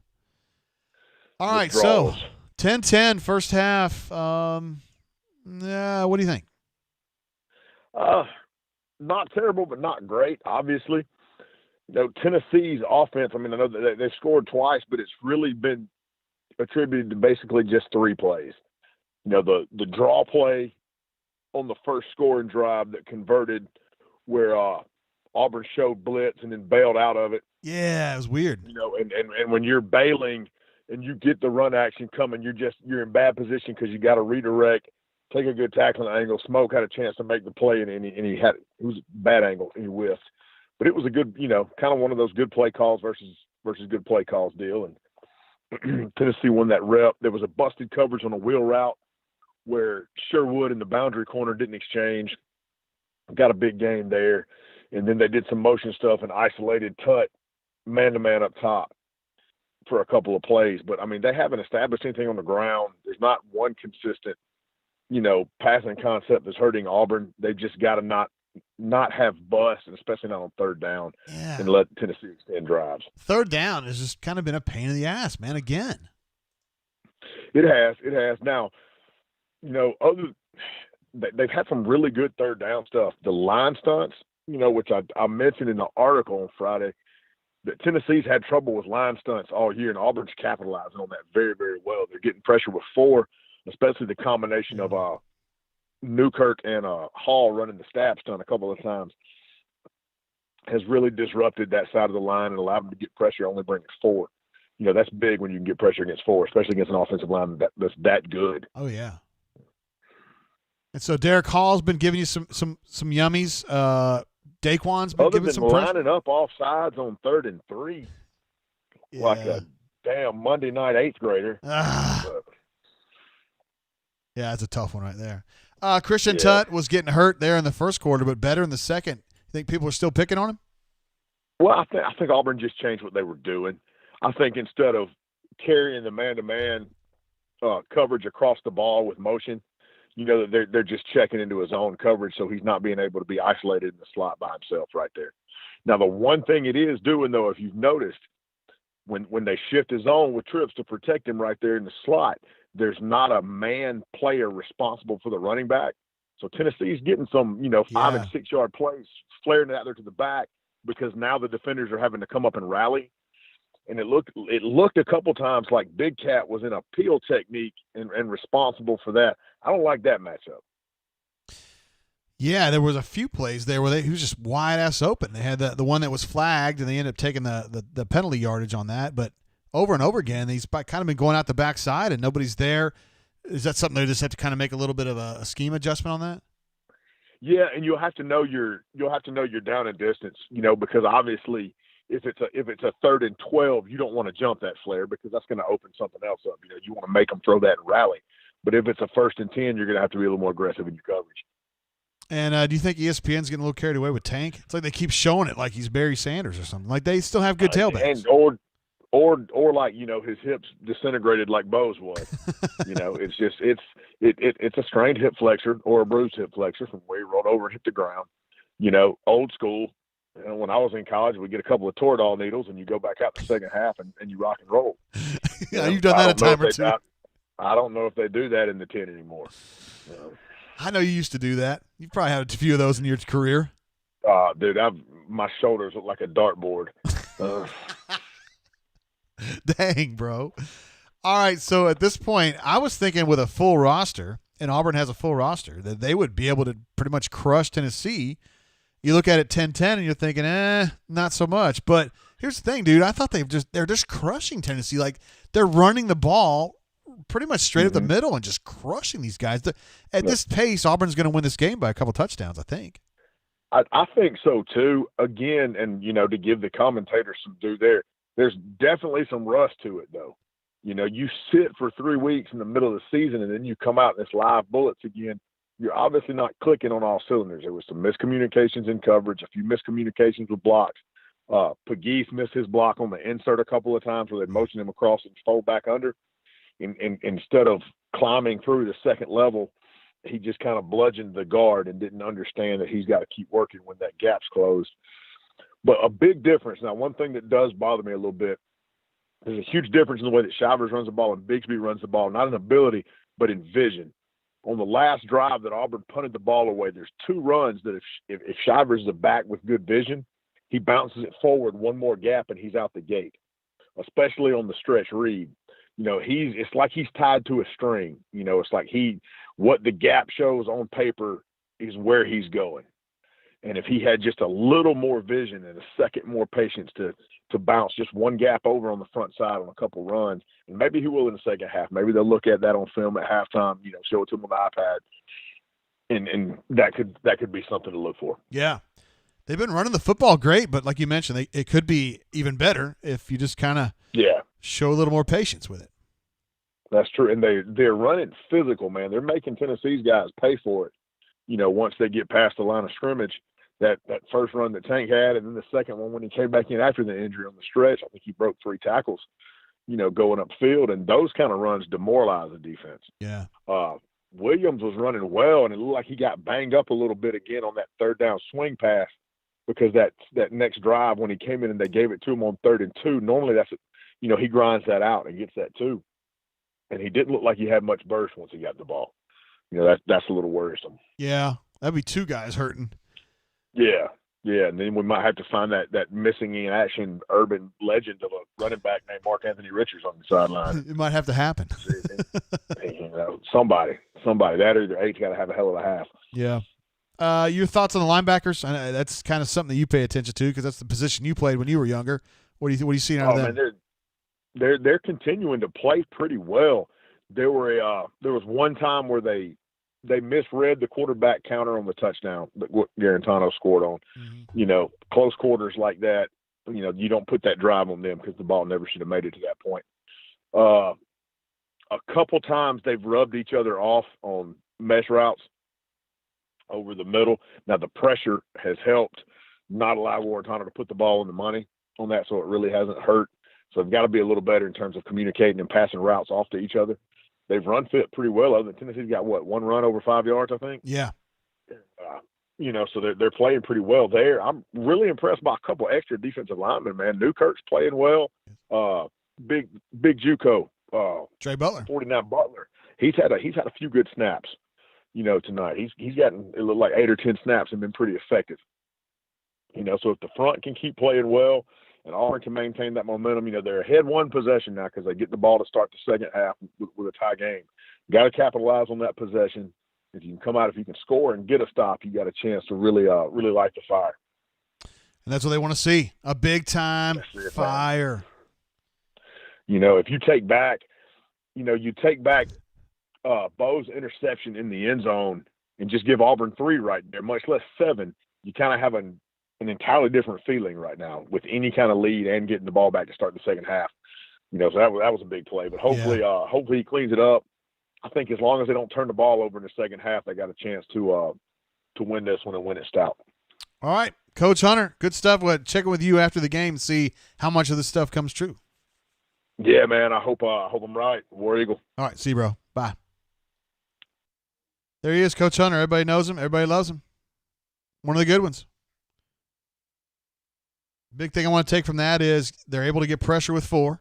All right, so 10-10 first half. What do you think? Not terrible, but not great, obviously. You know, Tennessee's offense, I mean, I know that they scored twice, but it's really been attributed to basically just 3 plays. You know, the draw play on the first scoring drive that converted where Auburn showed blitz and then bailed out of it. Yeah, it was weird. You know, and when you're bailing and you get the run action coming, you're in bad position because you got to redirect, take a good tackling angle. Smoke had a chance to make the play, and it was a bad angle, and he whiffed. But it was a good, you know, kind of one of those good play calls versus good play calls deal. And Tennessee won that rep. There was a busted coverage on a wheel route where Sherwood in the boundary corner didn't exchange. Got a big gain there. And then they did some motion stuff and isolated Tut man-to-man up top for a couple of plays. But, I mean, they haven't established anything on the ground. There's not one consistent, you know, passing concept that's hurting Auburn. They've just got to not have busts, and especially not on third down, and let Tennessee extend drives. Third down has just kind of been a pain in the ass, man, again. It has. Now, you know, they've had some really good third down stuff. The line stunts, you know, which I mentioned in the article on Friday, that Tennessee's had trouble with line stunts all year, and Auburn's capitalizing on that very, very well. They're getting pressure with 4, especially the combination of Newkirk and Hall running the stab stunt a couple of times has really disrupted that side of the line and allowed them to get pressure, only bringing 4. You know, that's big when you can get pressure against 4, especially against an offensive line that's that good. Oh, yeah. And so Derek Hall's been giving you some yummies. Daquan's been giving some pressure. Lining up off sides on 3rd and 3 like a damn Monday night 8th grader. Yeah, that's a tough one right there. Christian Tutt was getting hurt there in the first quarter, but better in the second. You think people are still picking on him? Well, I think Auburn just changed what they were doing. I think instead of carrying the man-to-man coverage across the ball with motion, you know, that they're just checking into his own coverage, so he's not being able to be isolated in the slot by himself right there. Now, the one thing it is doing, though, if you've noticed, when they shift his zone with trips to protect him right there in the slot, there's not a man player responsible for the running back. So Tennessee's getting some, 5 and 6 yard plays flaring out there to the back because now the defenders are having to come up and rally. And it looked a couple times like Big Cat was in a peel technique and responsible for that. I don't like that matchup. Yeah, there was a few plays there where he was just wide ass open. They had the one that was flagged, and they ended up taking the penalty yardage on that. But over and over again, he's kind of been going out the backside, and nobody's there. Is that something they just have to kind of make a little bit of a scheme adjustment on that? Yeah, and you'll have to know your down and distance, because obviously if it's a 3rd and 12, you don't want to jump that flare because that's going to open something else up. You want to make them throw that and rally. But if it's a 1st and 10, you're going to have to be a little more aggressive in your coverage. And do you think ESPN's getting a little carried away with Tank? It's like they keep showing it like he's Barry Sanders or something. Like they still have good tailbacks. Or like, his hips disintegrated like Bo's was. It's just it's a strained hip flexor or a bruised hip flexor from where he rolled over and hit the ground. Old school. When I was in college, we get a couple of Toradol needles and you go back out the second half and you rock and roll. You've done that a time or two. I don't know if they do that in the 10 anymore. I know you used to do that. You probably had a few of those in your career. Dude, my shoulders look like a dartboard. Dang, bro. All right, so at this point, I was thinking with a full roster, and Auburn has a full roster, that they would be able to pretty much crush Tennessee. You look at it 10-10, and you're thinking, not so much. But here's the thing, dude. I thought they're just crushing Tennessee. Like, they're running the ball pretty much straight up the middle and just crushing these guys. At this pace, Auburn's going to win this game by a couple touchdowns, I think. I think so, too. Again, and, to give the commentators some due there's definitely some rust to it, though. You sit for 3 weeks in the middle of the season, and then you come out in this live bullets again. You're obviously not clicking on all cylinders. There was some miscommunications in coverage, a few miscommunications with blocks. Pegues missed his block on the insert a couple of times where they motioned him across and fold back under. Instead of climbing through the second level, he just kind of bludgeoned the guard and didn't understand that he's got to keep working when that gap's closed. But a big difference. Now, one thing that does bother me a little bit, there's a huge difference in the way that Shivers runs the ball and Bigsby runs the ball, not in ability, but in vision. On the last drive that Auburn punted the ball away, there's 2 runs that if Shivers is a back with good vision, he bounces it forward one more gap and he's out the gate, especially on the stretch read. It's like he's tied to a string. It's like what the gap shows on paper is where he's going. And if he had just a little more vision and a second more patience to bounce just one gap over on the front side on a couple runs, and maybe he will in the second half. Maybe they'll look at that on film at halftime, show it to him on the iPad. And that could be something to look for. Yeah. They've been running the football great, but like you mentioned, it could be even better if you just kind of show a little more patience with it. That's true. And they're running physical, man. They're making Tennessee's guys pay for it. Once they get past the line of scrimmage, that first run that Tank had, and then the second one when he came back in after the injury on the stretch, I think he broke 3 tackles, going upfield. And those kind of runs demoralize the defense. Yeah. Williams was running well, and it looked like he got banged up a little bit again on that 3rd down swing pass because that next drive when he came in and they gave it to him on 3rd and 2, normally that's he grinds that out and gets that 2. And he didn't look like he had much burst once he got the ball. That's a little worrisome. Yeah, that'd be 2 guys hurting. Yeah, and then we might have to find that missing in action urban legend of a running back named Mark Anthony Richards on the sideline. It might have to happen. Somebody. That or their eight's got to have a hell of a half. Yeah. Your thoughts on the linebackers? I know that's kind of something that you pay attention to because that's the position you played when you were younger. What are you seeing out of them? Man, they're continuing to play pretty well. There was one time where they misread the quarterback counter on the touchdown that Garantano scored on. Mm-hmm. Close quarters like that, you don't put that drive on them because the ball never should have made it to that point. A couple times they've rubbed each other off on mesh routes over the middle. Now the pressure has helped not allow Garantano to put the ball in the money on that, so it really hasn't hurt. So they've got to be a little better in terms of communicating and passing routes off to each other. they've run fit pretty well. Other than Tennessee's got one run over 5 yards, I think. Yeah. So they're playing pretty well there. I'm really impressed by a couple extra defensive linemen, man. Newkirk's playing well. Big JUCO. Trey Butler. 49 Butler. He's had a few good snaps, tonight. He's gotten, it looked like 8 or 10 snaps and been pretty effective. So if the front can keep playing well and Auburn can maintain that momentum, they're ahead one possession now because they get the ball to start the second half with a tie game. Got to capitalize on that possession. If you can come out, if you can score and get a stop, you got a chance to really light the fire. And that's what they want to see, a big-time fire. If you take back, Bo's interception in the end zone and just give Auburn 3 right there, much less 7, you kind of have an entirely different feeling right now with any kind of lead and getting the ball back to start the second half. So that was a big play. But hopefully he cleans it up. I think as long as they don't turn the ball over in the second half, they got a chance to win this one and win it stout. All right, Coach Hunter, good stuff. We'll check in with you after the game and see how much of this stuff comes true. Yeah, man. I hope I'm right. War Eagle. All right, see you, bro. Bye. There he is, Coach Hunter. Everybody knows him. Everybody loves him. One of the good ones. Big thing I want to take from that is they're able to get pressure with 4.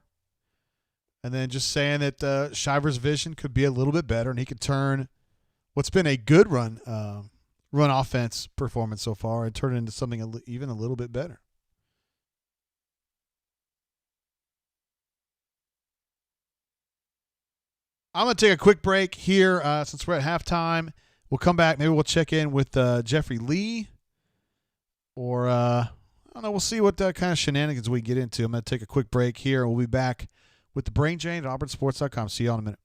And then just saying that Shiver's vision could be a little bit better, and he could turn what's been a good run offense performance so far and turn it into something even a little bit better. I'm going to take a quick break here since we're at halftime. We'll come back. Maybe we'll check in with Jeffrey Lee or I don't know. We'll see what kind of shenanigans we get into. I'm going to take a quick break here, and we'll be back with the Brain Drain at auburnsports.com. See you all in a minute.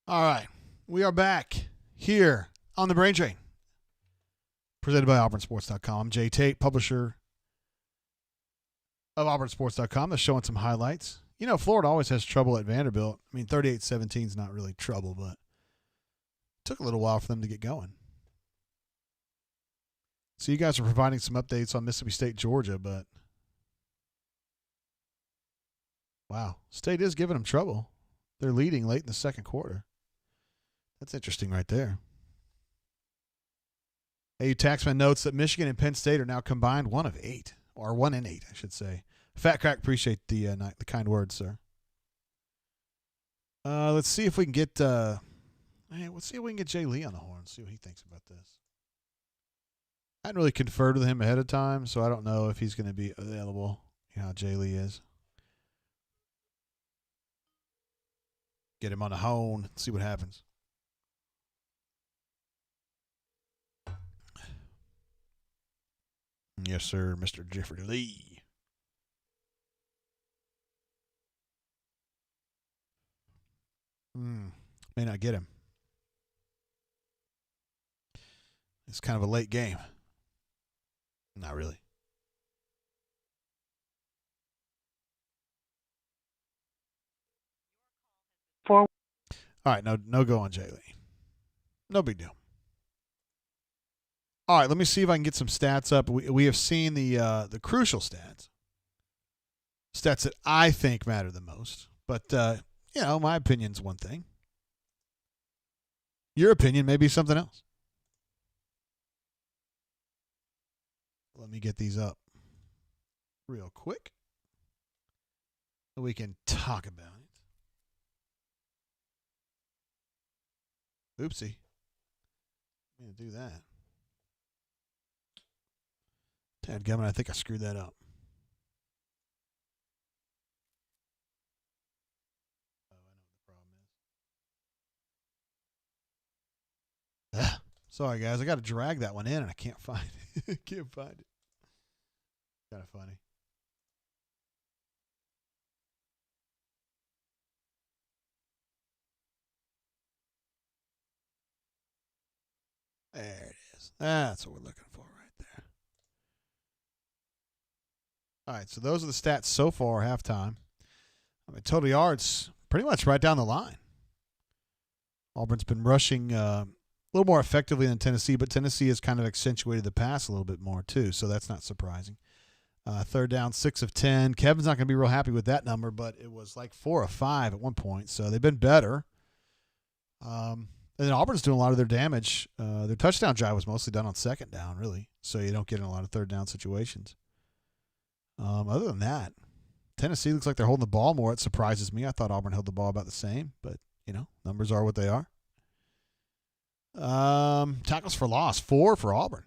All right. We are back here on the Brain Train, presented by AuburnSports.com. I'm Jay Tate, publisher of AuburnSports.com. They're showing some highlights. You know, Florida always has trouble at Vanderbilt. I mean, 38-17 is not really trouble, but it took a little while for them to get going. So you guys are providing some updates on Mississippi State, Georgia, but wow, State is giving them trouble. They're leading late in the second quarter. That's interesting right there. AU Taxman notes that Michigan and Penn State are now combined 1 of 8, or 1 in 8, I should say. Fat Crack, appreciate the kind words, sir. Let's see if we can get let's see if we can get Jay Lee on the horn. See what he thinks about this. I hadn't really conferred with him ahead of time, so I don't know if he's going to be available. You know how Jay Lee is. Get him on the horn. See what happens. Yes, sir, Mr. Jeffrey Lee. May not get him. It's kind of a late game. Not really. All right, no go on Jay Lee. No big deal. All right, let me see if I can get some stats up. We have seen the crucial stats that I think matter the most. But you know, my opinion's one thing. Your opinion may be something else. Let me get these up real quick so we can talk about it. Oopsie. I'm going to do that. Dadgummit, I think I screwed that up. Oh, I know what the problem is. Sorry, guys. I got to drag that one in, and I can't find it. Can't find it. Kind of funny. There it is. That's what we're looking for right there. All right, so those are the stats so far, halftime. I mean, total yards, pretty much right down the line. Auburn's been rushing a little more effectively than Tennessee, but Tennessee has kind of accentuated the pass a little bit more too, so that's not surprising. Third down, 6 of 10. Kevin's not going to be real happy with that number, but it was like 4 of 5 at one point, so they've been better. And then Auburn's doing a lot of their damage. Their touchdown drive was mostly done on second down, really, so you don't get in a lot of third down situations. Other than that, Tennessee looks like they're holding the ball more. It surprises me. I thought Auburn held the ball about the same, but, you know, numbers are what they are. Tackles for loss, 4 for Auburn.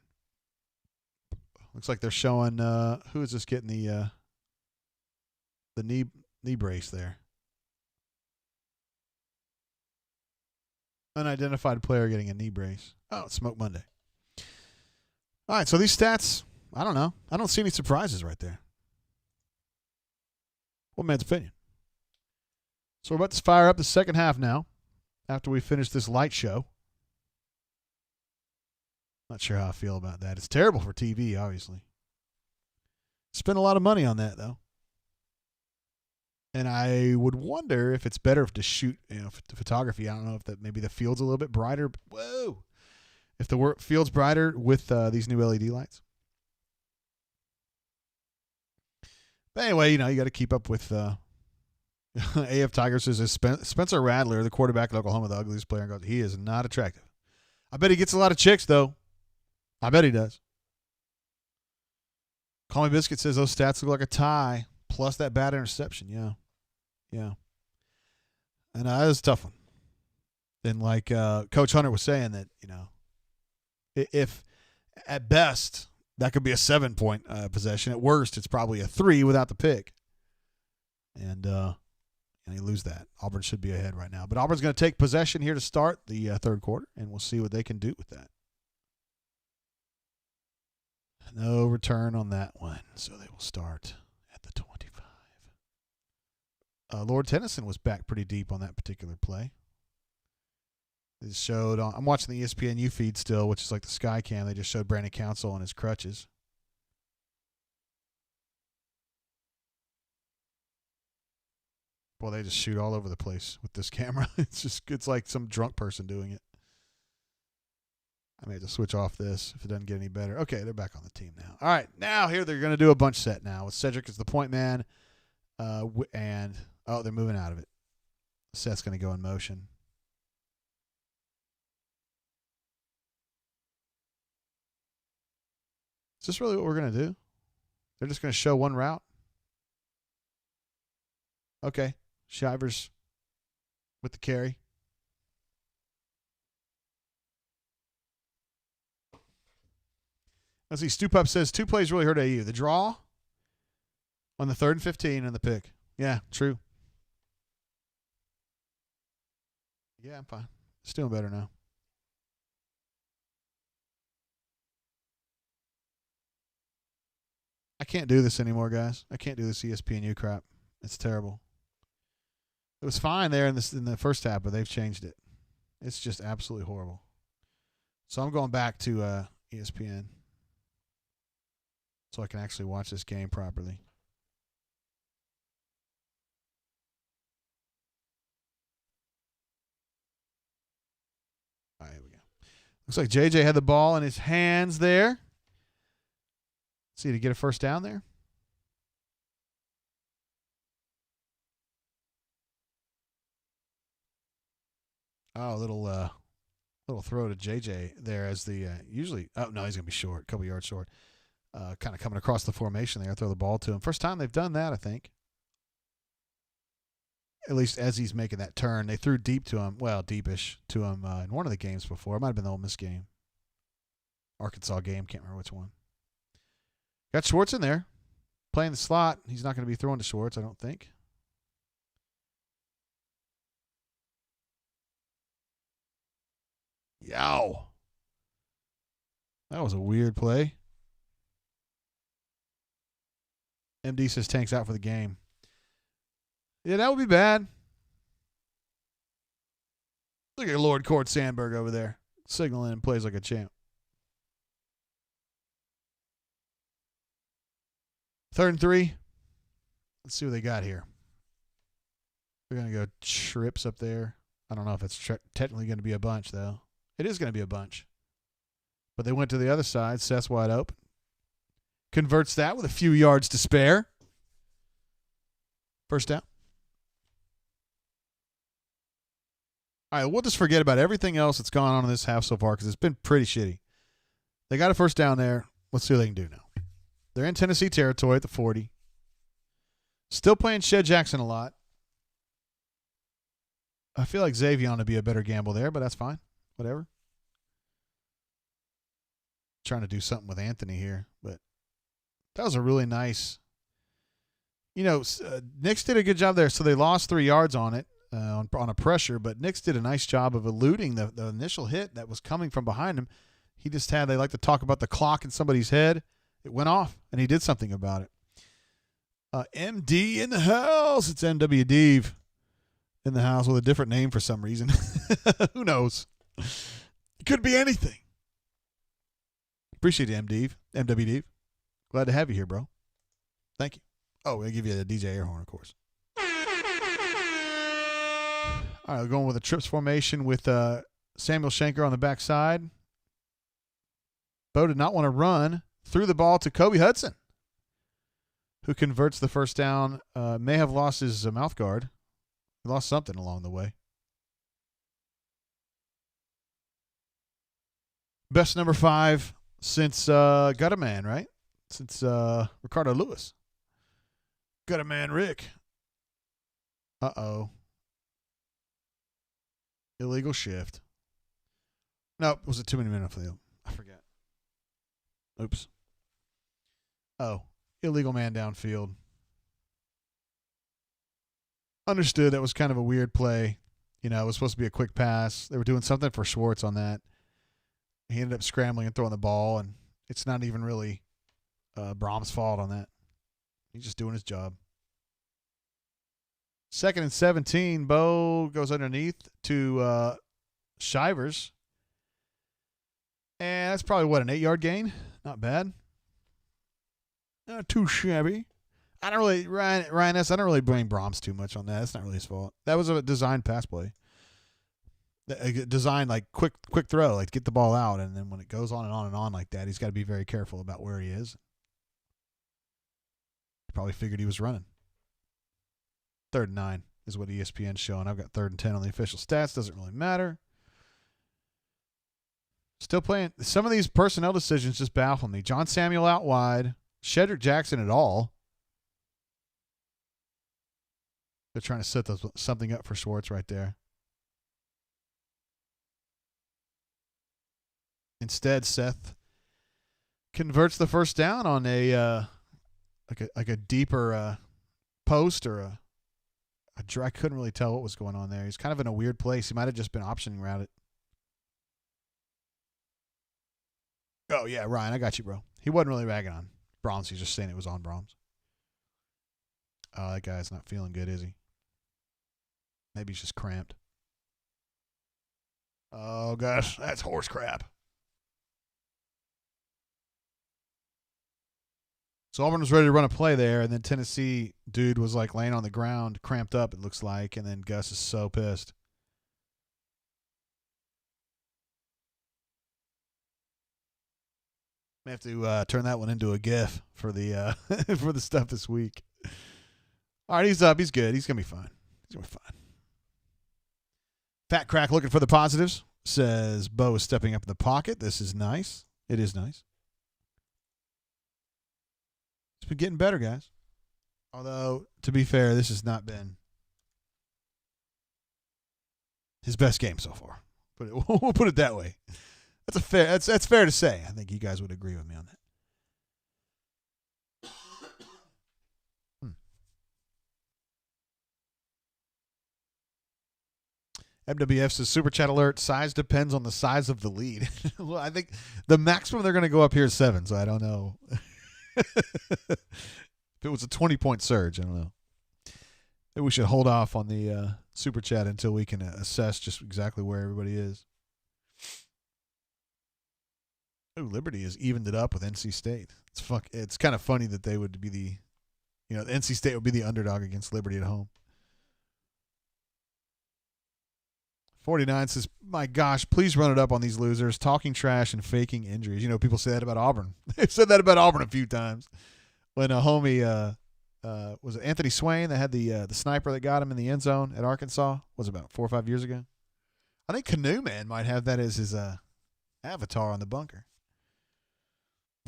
Looks like they're showing who is this getting the knee brace there? Unidentified player getting a knee brace. Oh, it's Smoke Monday. All right, so these stats, I don't know. I don't see any surprises right there. What man's opinion? So we're about to fire up the second half now after we finish this light show. Not sure how I feel about that. It's terrible for TV, obviously. Spent a lot of money on that, though. And I would wonder if it's better to shoot, you know, the photography. I don't know if that maybe the field's a little bit brighter. Whoa! If the field's brighter with these new LED lights. But anyway, you know, you got to keep up with AF Tigers. Says Spencer Rattler, the quarterback at Oklahoma, the ugliest player. Goes, he is not attractive. I bet he gets a lot of chicks, though. I bet he does. Call Me Biscuit says those stats look like a tie, plus that bad interception. Yeah. And that was a tough one. And like Coach Hunter was saying that, you know, if at best that could be a 7-point possession, at worst it's probably a 3 without the pick. And you lose that. Auburn should be ahead right now. But Auburn's going to take possession here to start the third quarter, and we'll see what they can do with that. No return on that one, so they will start at the 25. Lord Tennyson was back pretty deep on that particular play. They just showed on. I'm watching the ESPNU feed still, which is like the Sky Cam. They just showed Brandon Council on his crutches. Boy, they just shoot all over the place with this camera. It's like some drunk person doing it. I may have to switch off this if it doesn't get any better. Okay, they're back on the team now. All right, now here they're going to do a bunch set now with Cedric as the point man, and they're moving out of it. Seth's going to go in motion. Is this really what we're going to do? They're just going to show one route? Okay. Shivers with the carry. Let's see. Stupup says 2 plays really hurt AU. The draw on the 3rd and 15 and the pick. Yeah, true. Yeah, I'm fine. It's doing better now. I can't do this anymore, guys. I can't do this ESPNU crap. It's terrible. It was fine there in the first half, but they've changed it. It's just absolutely horrible. So I'm going back to ESPN so I can actually watch this game properly. All right, here we go. Looks like JJ had the ball in his hands there. See, to get a first down there. Oh, little throw to JJ there as the usually. Oh no, he's gonna be short, a couple yards short. Kind of coming across the formation there. Throw the ball to him. First time they've done that, I think. At least as he's making that turn, they threw deep to him. Well, deepish to him in one of the games before. It might have been the Ole Miss game, Arkansas game. Can't remember which one. Got Schwartz in there, playing the slot. He's not going to be throwing to Schwartz, I don't think. Yow. That was a weird play. MD says Tank's out for the game. Yeah, that would be bad. Look at Lord Court Sandberg over there, signaling and plays like a champ. 3rd and 3. Let's see what they got here. They're going to go trips up there. I don't know if it's technically going to be a bunch, though. It is going to be a bunch. But they went to the other side. Seth's wide open. Converts that with a few yards to spare. First down. All right, we'll just forget about everything else that's gone on in this half so far because it's been pretty shitty. They got a first down there. Let's see what they can do now. They're in Tennessee territory at the 40. Still playing Shed Jackson a lot. I feel like Xavier would be a better gamble there, but that's fine. Whatever. Trying to do something with Anthony here, but that was a really nice. You know, Nix did a good job there, so they lost 3 yards on it on a pressure, but Nix did a nice job of eluding the initial hit that was coming from behind him. He just had, they like to talk about the clock in somebody's head. It went off, and he did something about it. MD in the house. It's NW Dave in the house with a different name for some reason. Who knows? It could be anything. Appreciate it, MW Dave. Glad to have you here, bro. Thank you. Oh, we'll give you the DJ air horn, of course. All right, we're going with a trips formation with Samuel Shanker on the backside. Bo did not want to run. Threw the ball to Kobe Hudson, who converts the first down. May have lost his mouth guard. He lost something along the way. Best number 5 since Gutterman, right? Since Ricardo Lewis. Gutterman Rick. Uh-oh. Illegal shift. No, was it too many minutes for you? I forget. Oops. Oh, illegal man downfield. Understood that was kind of a weird play. You know, it was supposed to be a quick pass. They were doing something for Schwartz on that. He ended up scrambling and throwing the ball, and it's not even really Brahm's fault on that. He's just doing his job. 2nd and 17. Bo goes underneath to Shivers. And that's probably, an 8-yard gain? Not bad. Not too shabby. I don't really, Ryan S., I don't really blame Brahms too much on that. That's not really his fault. That was a designed pass play. Designed, like, quick throw, like, get the ball out. And then when it goes on and on and on like that, he's got to be very careful about where he is. He probably figured he was running. 3rd and 9 is what ESPN's showing. I've got 3rd and 10 on the official stats. Doesn't really matter. Still playing. Some of these personnel decisions just baffle me. John Samuel out wide. Shedrick Jackson at all. They're trying to set something up for Schwartz right there. Instead, Seth converts the first down on a deeper post or I couldn't really tell what was going on there. He's kind of in a weird place. He might have just been optioning around it. Oh, yeah, Ryan, I got you, bro. He wasn't really ragging on Brahms. He's just saying it was on Brahms. Oh, that guy's not feeling good, is he? Maybe he's just cramped. Oh, gosh, that's horse crap. So Auburn was ready to run a play there, and then Tennessee dude was like laying on the ground, cramped up, it looks like, and then Gus is so pissed. May have to turn that one into a GIF for the for the stuff this week. All right, he's up. He's good. He's gonna be fine. He's gonna be fine. Fat Crack looking for the positives. Says Bo is stepping up in the pocket. This is nice. It is nice. It's been getting better, guys. Although, to be fair, this has not been his best game so far. We'll put it that way. That's fair to say. I think you guys would agree with me on that. MWF says, Super Chat alert, size depends on the size of the lead. Well, I think the maximum they're going to go up here is 7, so I don't know. If it was a 20-point surge, I don't know. Maybe we should hold off on the Super Chat until we can assess just exactly where everybody is. Oh, Liberty has evened it up with NC State. It's kind of funny that they would be the NC State would be the underdog against Liberty at home. 49 says, my gosh, please run it up on these losers, talking trash and faking injuries. People say that about Auburn. They've said that about Auburn a few times. When a homie, was it Anthony Swain that had the sniper that got him in the end zone at Arkansas? Was it about 4 or 5 years ago? I think Canoe Man might have that as his avatar on the bunker.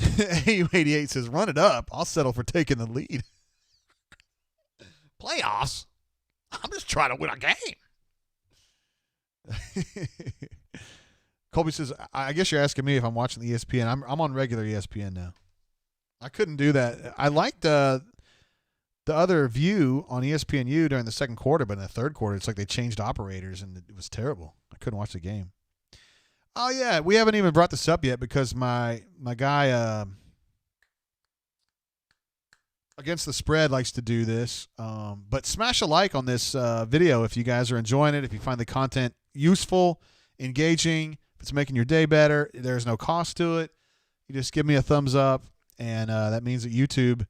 AU88 says, run it up. I'll settle for taking the lead. Playoffs? I'm just trying to win a game. Colby says, I guess you're asking me if I'm watching the ESPN. I'm on regular ESPN now. I couldn't do that. I liked the other view on ESPNU during the second quarter, but in the third quarter, it's like they changed operators, and it was terrible. I couldn't watch the game. Oh, yeah, we haven't even brought this up yet because my guy Against the Spread likes to do this. But smash a like on this video if you guys are enjoying it, if you find the content useful, engaging, if it's making your day better. There's no cost to it. You just give me a thumbs up, and that means that YouTube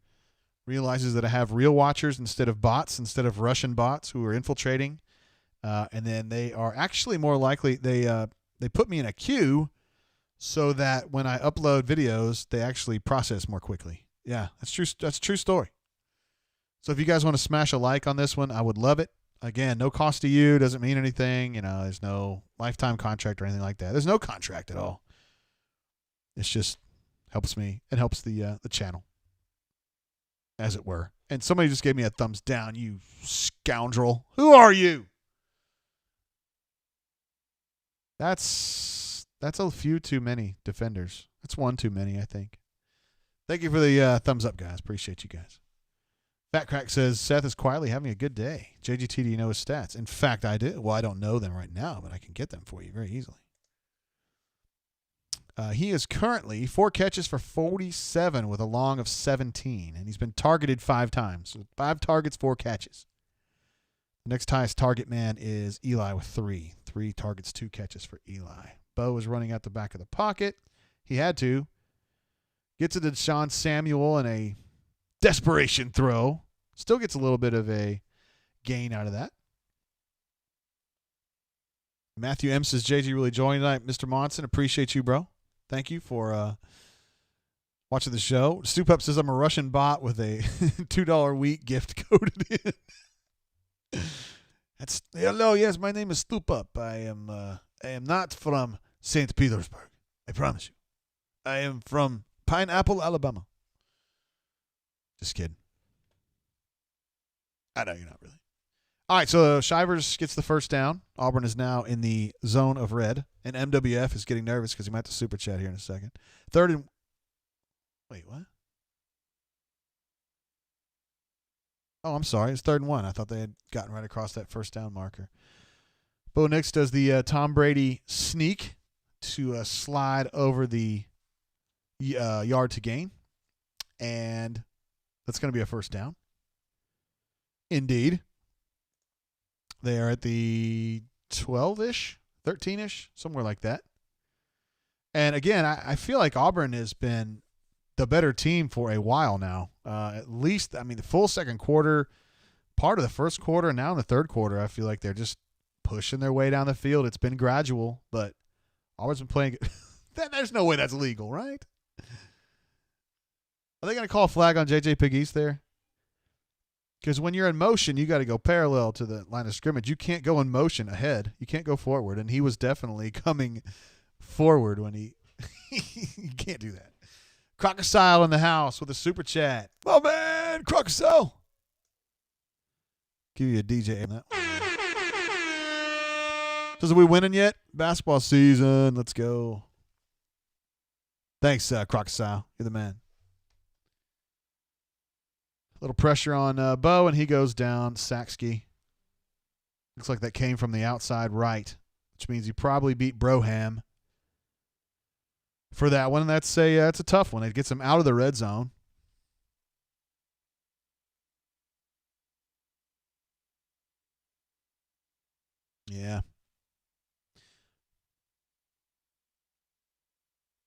realizes that I have real watchers instead of bots, instead of Russian bots who are infiltrating. And then they are actually more likely, they put me in a queue so that when I upload videos, they actually process more quickly. Yeah, that's true. That's a true story. So if you guys want to smash a like on this one, I would love it. Again, no cost to you. Doesn't mean anything. There's no lifetime contract or anything like that. There's no contract at all. It's just helps me. It helps the channel, as it were. And somebody just gave me a thumbs down. You scoundrel. Who are you? That's a few too many defenders. That's one too many, I think. Thank you for the thumbs up, guys. Appreciate you guys. Fat Crack says, Seth is quietly having a good day. JGT, do you know his stats? In fact, I do. Well, I don't know them right now, but I can get them for you very easily. He is currently 4 catches for 47 with a long of 17, and he's been targeted 5 times. So 5 targets, 4 catches. Next highest target man is Eli with 3. 3 targets, 2 catches for Eli. Bo is running out the back of the pocket. He had to. Gets it to Deshaun Samuel in a desperation throw. Still gets a little bit of a gain out of that. Matthew M says, JG really joined tonight. Mr. Monson, appreciate you, bro. Thank you for watching the show. Stoop says, I'm a Russian bot with a $2 wheat gift coded in. That's hello. Yes, my name is Stoop. I am not from St. Petersburg. I promise you. I am from Pineapple, Alabama. Just kidding. I know you're not really. All right, so Shivers gets the first down. Auburn is now in the zone of red, and MWF is getting nervous because he might have to super chat here in a second. Third and wait, what? Oh, I'm sorry. It's 3rd and 1. I thought they had gotten right across that first down marker. Bo Nix does the Tom Brady sneak to slide over the yard to gain, and that's going to be a first down. Indeed. They are at the 12-ish, 13-ish, somewhere like that. And again, I feel like Auburn has been the better team for a while now. At least, I mean, the full second quarter, part of the first quarter, and now in the third quarter, I feel like they're just pushing their way down the field. It's been gradual, but Auburn's been playing – there's no way that's legal, right? Are they going to call a flag on J.J. Pegues there? Because when you're in motion, you got to go parallel to the line of scrimmage. You can't go in motion ahead. You can't go forward. And he was definitely coming forward when he – you can't do that. Crocodile in the house with a super chat. Oh, man, Crocodile. Give you a DJ on that one. Says, are we winning yet? Basketball season. Let's go. Thanks, Crocodile. You're the man. Little pressure on Bo, and he goes down. Saxky. Looks like that came from the outside right, which means he probably beat Broham for that one. And that's it's a tough one. It gets him out of the red zone. Yeah.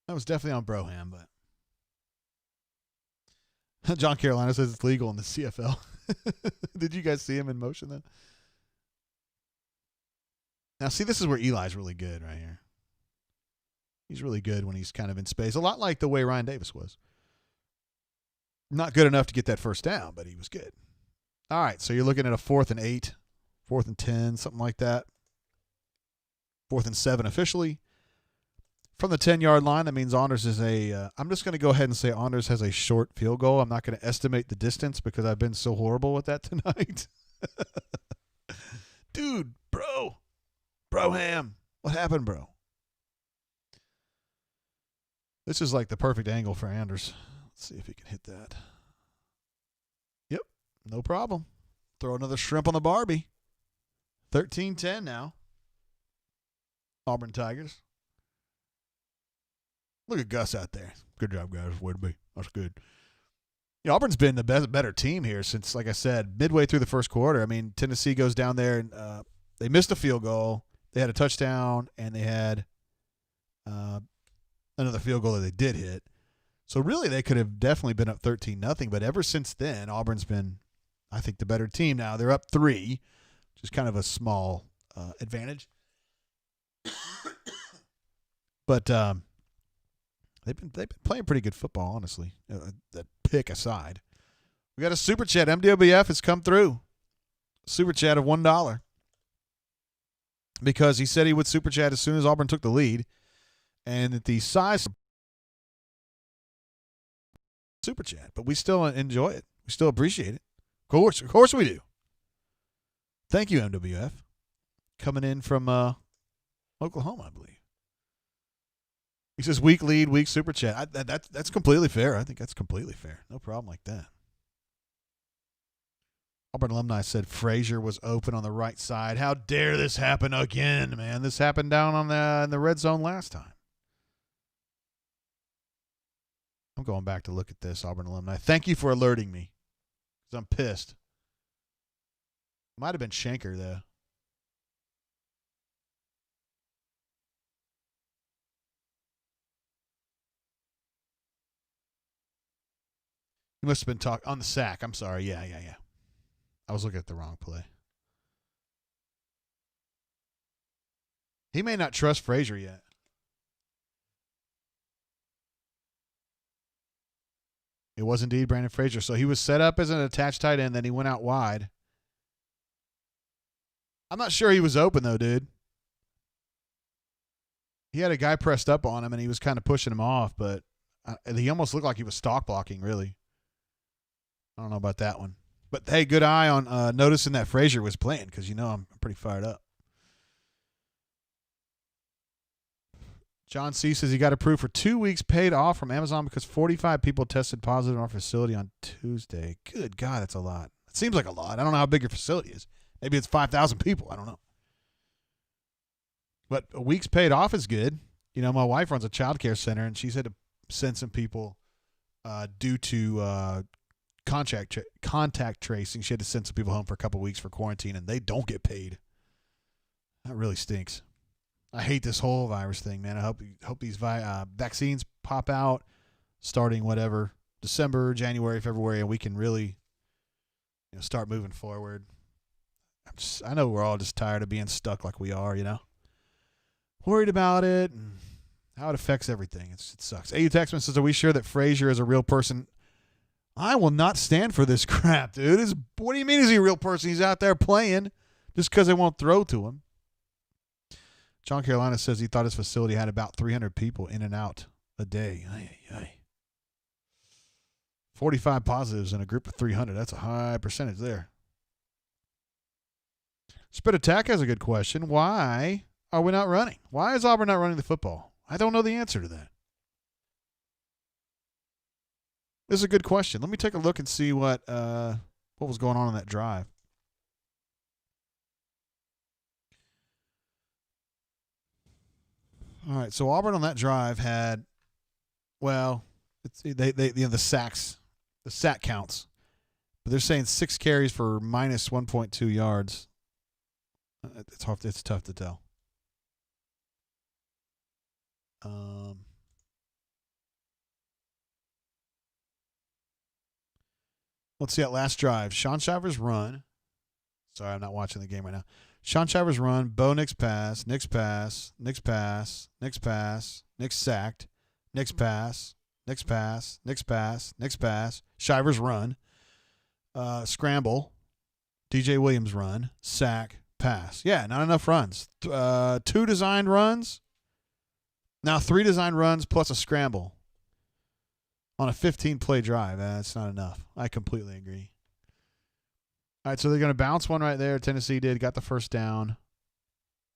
That was definitely on Broham, but John Carolina says it's legal in the CFL. Did you guys see him in motion then? Now, see, this is where Eli's really good right here. He's really good when he's kind of in space. A lot like the way Ryan Davis was. Not good enough to get that first down, but he was good. All right, so you're looking at a 4th and 8, 4th and 10, something like that. 4th and 7 officially. From the 10-yard line, that means Anders is I'm just going to go ahead and say Anders has a short field goal. I'm not going to estimate the distance because I've been so horrible with that tonight. Dude, Broham, what happened, bro? This is like the perfect angle for Anders. Let's see if he can hit that. Yep, no problem. Throw another shrimp on the Barbie. 13-10 now. Auburn Tigers. Look at Gus out there. Good job, guys. Way to be. That's good. You know, Auburn's been the better team here since, like I said, midway through the first quarter. I mean, Tennessee goes down there and they missed a field goal. They had a touchdown, and they had another field goal that they did hit. So, really, they could have definitely been up 13-0. But ever since then, Auburn's been, I think, the better team now. They're up 3, which is kind of a small advantage. But They've been playing pretty good football, honestly. That pick aside, we got a super chat. MWF has come through. Super chat of $1 because he said he would super chat as soon as Auburn took the lead, and that the size super chat, but we still enjoy it. We still appreciate it. Of course we do. Thank you, MWF, coming in from Oklahoma, I believe. He says, weak lead, weak super chat. That's completely fair. I think that's completely fair. No problem like that. Auburn alumni said Frazier was open on the right side. How dare this happen again, man? This happened down on in the red zone last time. I'm going back to look at this, Auburn alumni. Thank you for alerting me because I'm pissed. Might have been Schenker, though. He must have been talking on the sack. I'm sorry. Yeah. I was looking at the wrong play. He may not trust Frazier yet. It was indeed Brandon Frazier. So he was set up as an attached tight end, then he went out wide. I'm not sure he was open, though, dude. He had a guy pressed up on him, and he was kind of pushing him off, but he almost looked like he was stalk blocking, really. I don't know about that one. But, hey, good eye on noticing that Frazier was playing because, I'm pretty fired up. John C. says he got approved for 2 weeks paid off from Amazon because 45 people tested positive in our facility on Tuesday. Good God, that's a lot. It seems like a lot. I don't know how big your facility is. Maybe it's 5,000 people. I don't know. But a week's paid off is good. My wife runs a child care center, and she's had to send some people due to contact tracing. She had to send some people home for a couple of weeks for quarantine, and they don't get paid. That really stinks. I hate this whole virus thing, man. I hope these vaccines pop out starting whatever, December, January, February, and we can really start moving forward. I know we're all just tired of being stuck like we are, worried about it and how it affects everything. It sucks. AU Texman says, are we sure that Frazier is a real person? I will not stand for this crap, dude. What do you mean is he a real person? He's out there playing just because they won't throw to him. John Carolina says he thought his facility had about 300 people in and out a day. 45 positives in a group of 300. That's a high percentage there. Spit Attack has a good question. Why are we not running? Why is Auburn not running the football? I don't know the answer to that. This is a good question. Let me take a look and see what was going on that drive. All right, so Auburn on that drive had, the sacks, the sack counts, but they're saying 6 carries for minus 1.2 yards. It's tough to tell. Let's see that last drive. Sean Shivers run. Sorry, I'm not watching the game right now. Sean Shivers run, Bo Nix pass, Nix pass, Nix pass, Nix pass, Nix sacked, Nix pass, Nix pass, Nix pass, Nix pass, Shivers run, scramble, DJ Williams run, sack, pass. Yeah, not enough runs. 2 designed runs. Now 3 designed runs plus a scramble on a 15-play drive. That's not enough. I completely agree. All right, so they're going to bounce one right there. Tennessee got the first down.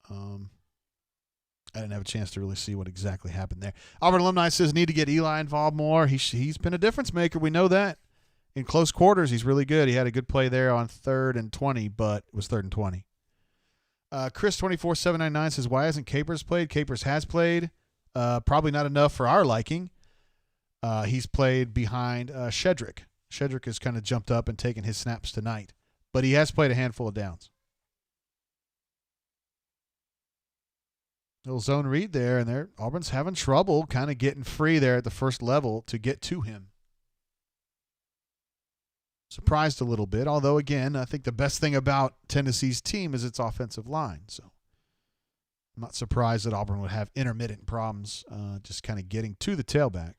I didn't have a chance to really see what exactly happened there. Auburn alumni says need to get Eli involved more. He's been a difference maker. We know that. In close quarters, he's really good. He had a good play there on 3rd and 20, but it was 3rd and 20. Chris24799 says, why hasn't Capers played? Capers has played. Probably not enough for our liking. He's played behind Shedrick. Shedrick has kind of jumped up and taken his snaps tonight. But he has played a handful of downs. Little zone read there, and Auburn's having trouble kind of getting free there at the first level to get to him. Surprised a little bit, although, again, I think the best thing about Tennessee's team is its offensive line. So I'm not surprised that Auburn would have intermittent problems just kind of getting to the tailback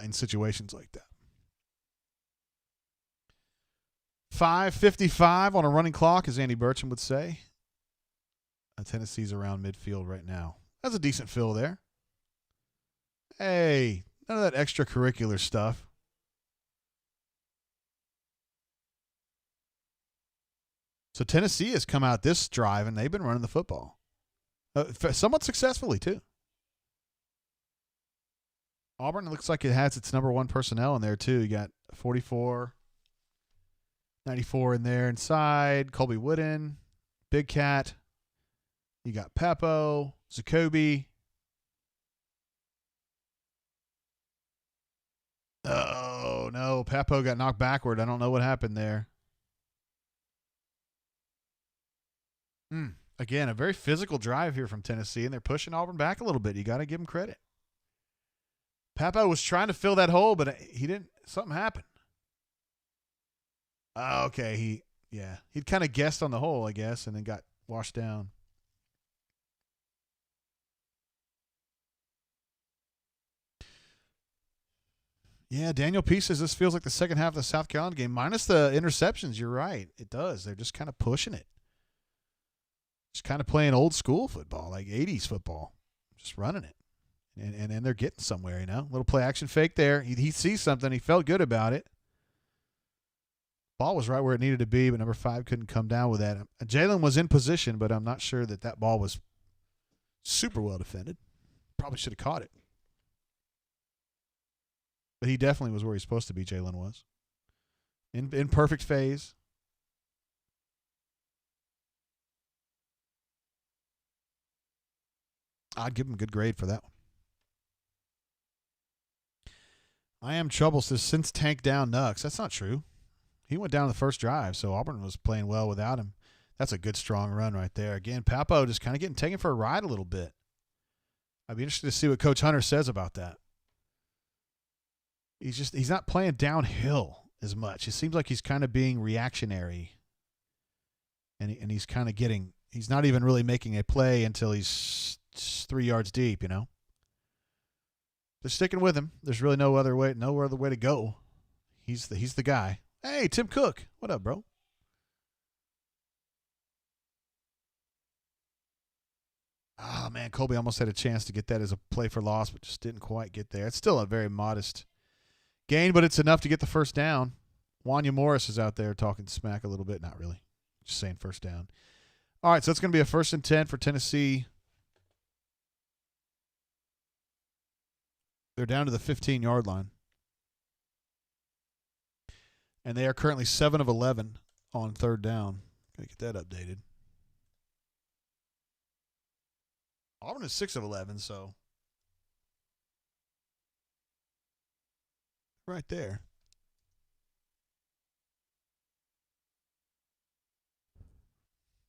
in situations like that. 5:55 on a running clock, as Andy Burcham would say. Tennessee's around midfield right now. That's a decent fill there. Hey, none of that extracurricular stuff. So Tennessee has come out this drive, and they've been running the football. Somewhat successfully, too. Auburn looks like it has its number 1 personnel in there, too. You got 44, 94 in there inside. Colby Wooden, Big Cat. You got Peppo, Zacoby. Oh, no. Papo got knocked backward. I don't know what happened there. Again, a very physical drive here from Tennessee, and they're pushing Auburn back a little bit. You got to give them credit. Papo was trying to fill that hole, but he didn't. Something happened. Okay. He'd kind of guessed on the hole, I guess, and then got washed down. Yeah, Daniel P says this feels like the second half of the South Carolina game, minus the interceptions. You're right. It does. They're just kind of pushing it. Just kind of playing old school football, like 80s football. Just running it. And they're getting somewhere, you know. Little play action fake there. He sees something. He felt good about it. Ball was right where it needed to be, but number 5 couldn't come down with that. Jalen was in position, but I'm not sure that ball was super well defended. Probably should have caught it. But he definitely was where he's supposed to be, Jalen was. In perfect phase. I'd give him a good grade for that one. I am trouble says since Tank down Nux. That's not true. He went down the first drive, so Auburn was playing well without him. That's a good, strong run right there. Again, Papo just kind of getting taken for a ride a little bit. I'd be interested to see what Coach Hunter says about that. He's not playing downhill as much. It seems like he's kind of being reactionary. And he's kind of he's not even really making a play until he's 3 yards deep, you know. They're sticking with him. There's really no other way to go. He's the guy. Hey, Tim Cook. What up, bro? Oh, man, Colby almost had a chance to get that as a play for loss, but just didn't quite get there. It's still a very modest gain, but it's enough to get the first down. Wanya Morris is out there talking smack a little bit. Not really. Just saying first down. All right, so it's going to be a 1st and 10 for Tennessee. They're down to the 15-yard line. And they are currently 7 of 11 on 3rd down. Got to get that updated. Auburn is 6 of 11, so right there.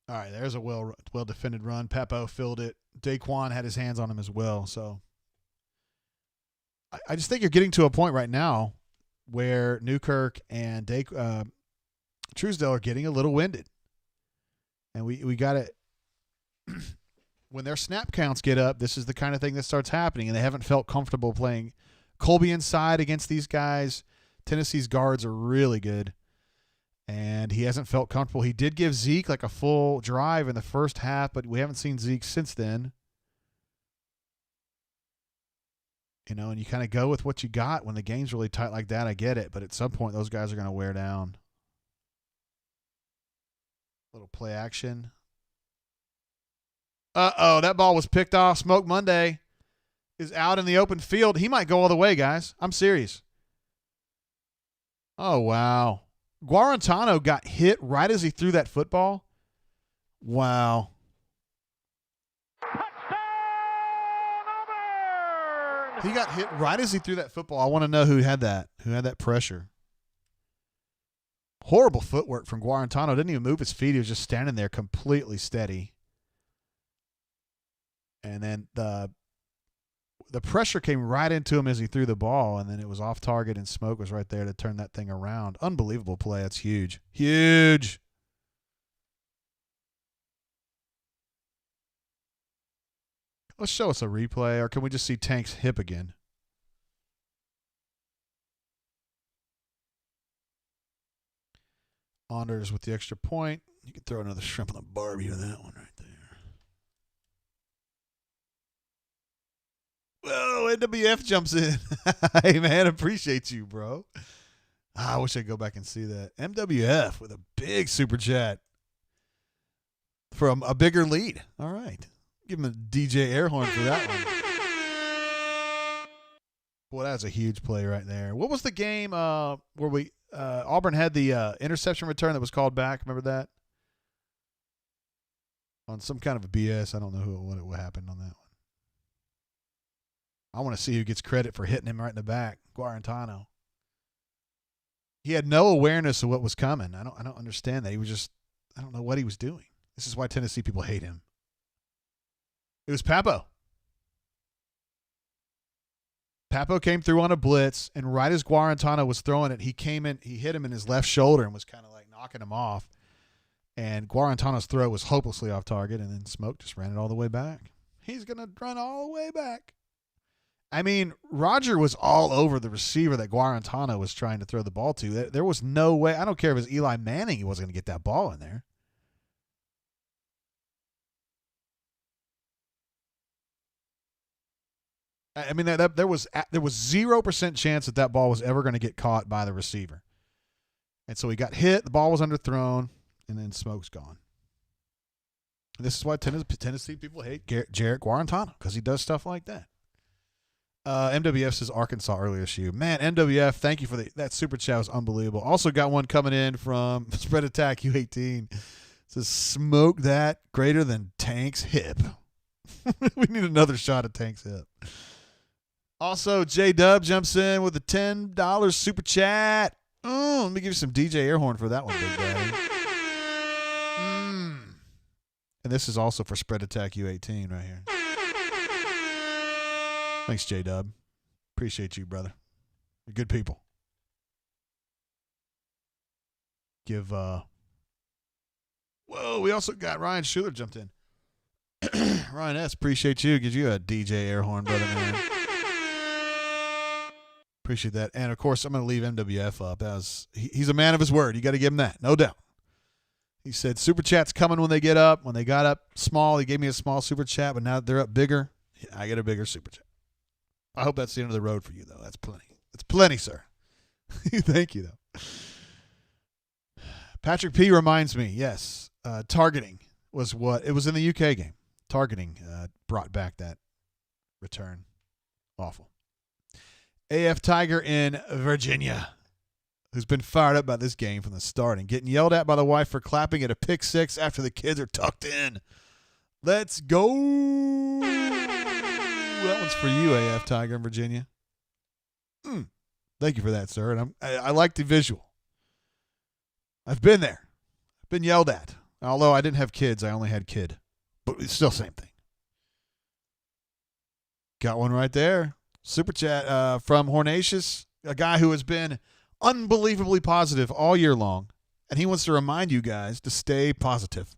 All right, there's a well-defended run. Papo filled it. Daquan had his hands on him as well. So I just think you're getting to a point right now where Newkirk and Truesdale are getting a little winded. And we got to – when their snap counts get up, this is the kind of thing that starts happening, and they haven't felt comfortable playing Colby inside against these guys. Tennessee's guards are really good, and he hasn't felt comfortable. He did give Zeke like a full drive in the first half, but we haven't seen Zeke since then. You know, and you kind of go with what you got when the game's really tight like that. I get it, but at some point those guys are going to wear down. Little play action. That ball was picked off. Smoke Monday is out in the open field. He might go all the way, guys. I'm serious. Oh, wow. Guarantano got hit right as he threw that football. Wow. He got hit right as he threw that football. I want to know who had that pressure. Horrible footwork from Guarantano. Didn't even move his feet. He was just standing there completely steady. And then the pressure came right into him as he threw the ball, and then it was off target, and Smoke was right there to turn that thing around. Unbelievable play. That's huge. Huge. Let's show us a replay, or can we just see Tank's hip again? Anders with the extra point. You can throw another shrimp on the barbie to that one right there. Whoa, NWF jumps in. Hey, man, appreciate you, bro. I wish I could go back and see that. MWF with a big super chat for a bigger lead. All right. Give him a DJ air horn for that one. Boy, that's a huge play right there. What was the game where Auburn had the interception return that was called back? Remember that? On some kind of a BS. I don't know what happened on that one. I want to see who gets credit for hitting him right in the back. Guarantano. He had no awareness of what was coming. I don't understand that. He was just, I don't know what he was doing. This is why Tennessee people hate him. It was Papo. Papo came through on a blitz, and right as Guarantano was throwing it, he came in, he hit him in his left shoulder and was kind of like knocking him off. And Guarantano's throw was hopelessly off target, and then Smoke just ran it all the way back. He's going to run all the way back. I mean, Roger was all over the receiver that Guarantano was trying to throw the ball to. There was no way. I don't care if it was Eli Manning, he wasn't going to get that ball in there. I mean, there was 0% chance that ball was ever going to get caught by the receiver. And so he got hit, the ball was underthrown, and then Smoke's gone. And this is why Tennessee people hate Jarrett Guarantano, because he does stuff like that. MWF says Arkansas earlier this year. Man, MWF, thank you for that super chat. Was unbelievable. Also got one coming in from Spread Attack U18. It says smoke that greater than Tank's hip. We need another shot at Tank's hip. Also, J-Dub jumps in with a $10 super chat. Let me give you some DJ air horn for that one, Big Daddy. And this is also for Spread Attack U18 right here. Thanks, J-Dub. Appreciate you, brother. You're good people. Whoa, we also got Ryan Schuler jumped in. Ryan S., appreciate you. Gives you a DJ air horn, brother, man. Appreciate that. And, of course, I'm going to leave MWF up. He's a man of his word. You got to give him that, no doubt. He said super chat's coming when they get up. When they got up small, he gave me a small super chat, but now that they're up bigger, I get a bigger super chat. I hope that's the end of the road for you, though. That's plenty. That's plenty, sir. Thank you, though. Patrick P. reminds me, yes, targeting was what – it was in the UK game. Targeting brought back that return. Awful. AF Tiger in Virginia, who's been fired up by this game from the start and getting yelled at by the wife for clapping at a pick six after the kids are tucked in. Let's go. That one's for you, AF Tiger in Virginia. Thank you for that, sir. And I like the visual. I've been there. I've been yelled at. Although I didn't have kids, I only had kid. But it's still the same thing. Got one right there. Super chat from Hornatius, a guy who has been unbelievably positive all year long, and he wants to remind you guys to stay positive.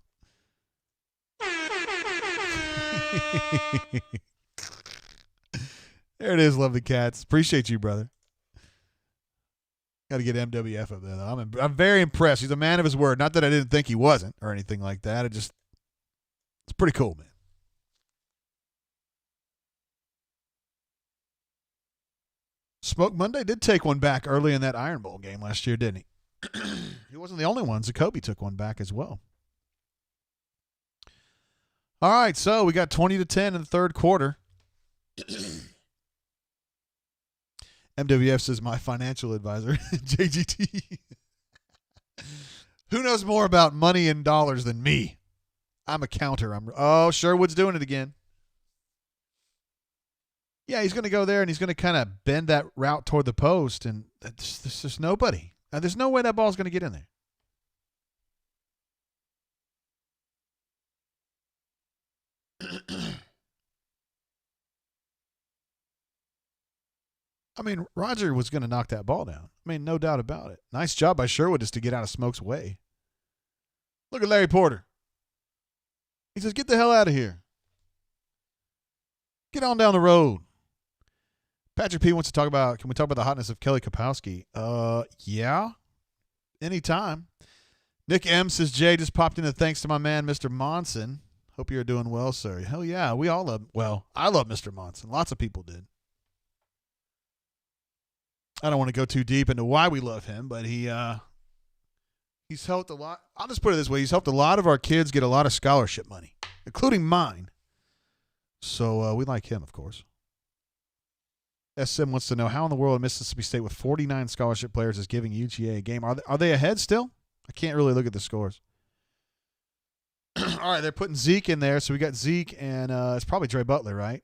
There it is, lovely cats. Appreciate you, brother. Got to get MWF up there, though. I'm very impressed. He's a man of his word. Not that I didn't think he wasn't or anything like that. It's pretty cool, man. Smoke Monday did take one back early in that Iron Bowl game last year, didn't he? He wasn't the only one. Jacoby took one back as well. All right, so we got 20-10 in the third quarter. MWF says, my financial advisor, JGT. Who knows more about money and dollars than me? I'm a counter. Sherwood's doing it again. Yeah, he's going to go there, and he's going to kind of bend that route toward the post, and there's just nobody. There's no way that ball's going to get in there. I mean, Roger was going to knock that ball down. I mean, no doubt about it. Nice job by Sherwood just to get out of Smoke's way. Look at Larry Porter. He says, get the hell out of here. Get on down the road. Patrick P. wants to talk about, can we talk about the hotness of Kelly Kapowski? Yeah. Anytime. Nick M. says, Jay just popped in to thanks to my man, Mr. Monson. Hope you're doing well, sir. Hell yeah. We all love, I love Mr. Monson. Lots of people did. I don't want to go too deep into why we love him, but he's helped a lot. I'll just put it this way. He's helped a lot of our kids get a lot of scholarship money, including mine. So we like him, of course. SM wants to know how in the world Mississippi State with 49 scholarship players is giving UGA a game. Are they ahead still? I can't really look at the scores. All right, they're putting Zeke in there. So we got Zeke and it's probably Dre Butler, right?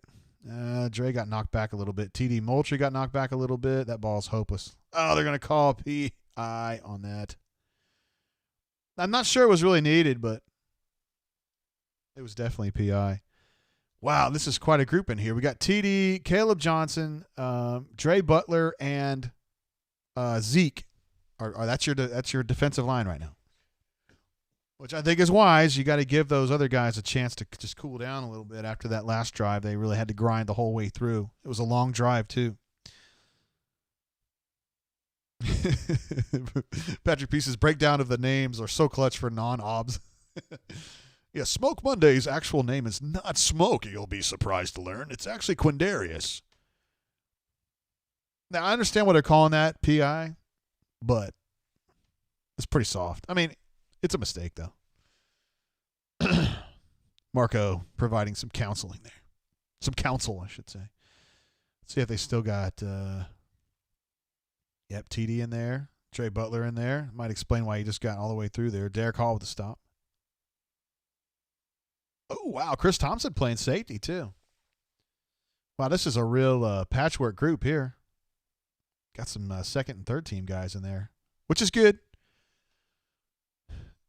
Dre got knocked back a little bit. TD Moultrie got knocked back a little bit. That ball's hopeless. Oh, they're going to call P. PI on that. I'm not sure it was really needed, but it was definitely PI. Wow, this is quite a group in here. We got TD, Caleb Johnson, Dre Butler, and Zeke. That's your defensive line right now, which I think is wise. You got to give those other guys a chance to just cool down a little bit after that last drive. They really had to grind the whole way through. It was a long drive too. Patrick Peace's breakdown of the names are so clutch for non-obs. Yeah, Smoke Monday's actual name is not Smoke, you'll be surprised to learn. It's actually Quindarius. Now, I understand what they're calling that, PI, but it's pretty soft. I mean, it's a mistake, though. Marco providing some counseling there. Some counsel, I should say. Let's see if they still got, TD in there. Trey Butler in there. Might explain why he just got all the way through there. Derek Hall with the stop. Oh, wow. Chris Thompson playing safety, too. Wow, this is a real patchwork group here. Got some second and third team guys in there, which is good.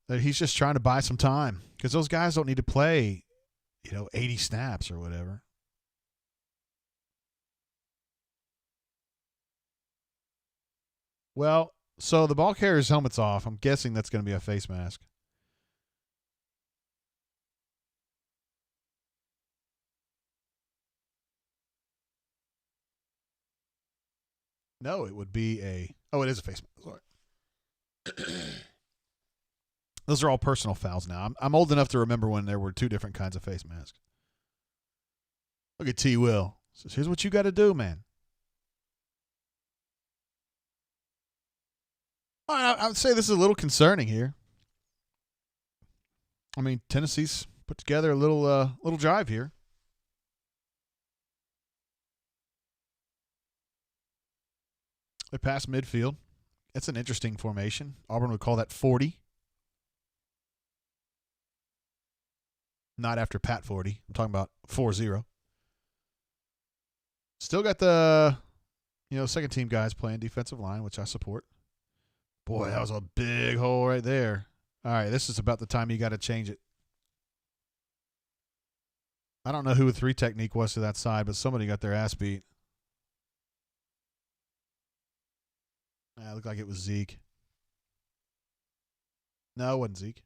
He's just trying to buy some time because those guys don't need to play, 80 snaps or whatever. Well, so the ball carrier's helmet's off. I'm guessing that's going to be a face mask. No, it would be it is a face mask. Sorry. Those are all personal fouls now. I'm old enough to remember when there were two different kinds of face masks. Look at T. Will. Says, here's what you got to do, man. All right, I would say this is a little concerning here. I mean, Tennessee's put together a little drive here. They pass midfield. That's an interesting formation. Auburn would call that 40. Not after Pat 40. I'm talking about 4-0. Still got the, second team guys playing defensive line, which I support. Boy, that was a big hole right there. All right, this is about the time you got to change it. I don't know who the 3 technique was to that side, but somebody got their ass beat. It looked like it was Zeke. No, it wasn't Zeke.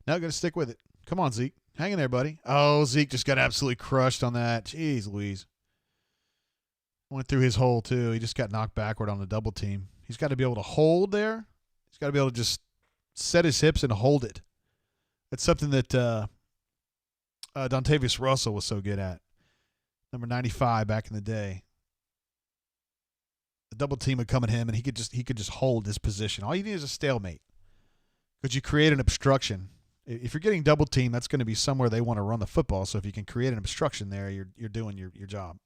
No, going to stick with it. Come on, Zeke. Hang in there, buddy. Oh, Zeke just got absolutely crushed on that. Jeez Louise. Went through his hole, too. He just got knocked backward on the double team. He's got to be able to hold there. He's got to be able to just set his hips and hold it. That's something that Dontavius Russell was so good at. Number 95 back in the day. The double team would come at him, and he could just hold his position. All you need is a stalemate. Could you create an obstruction? If you're getting double team, that's going to be somewhere they want to run the football. So if you can create an obstruction there, you're doing your job.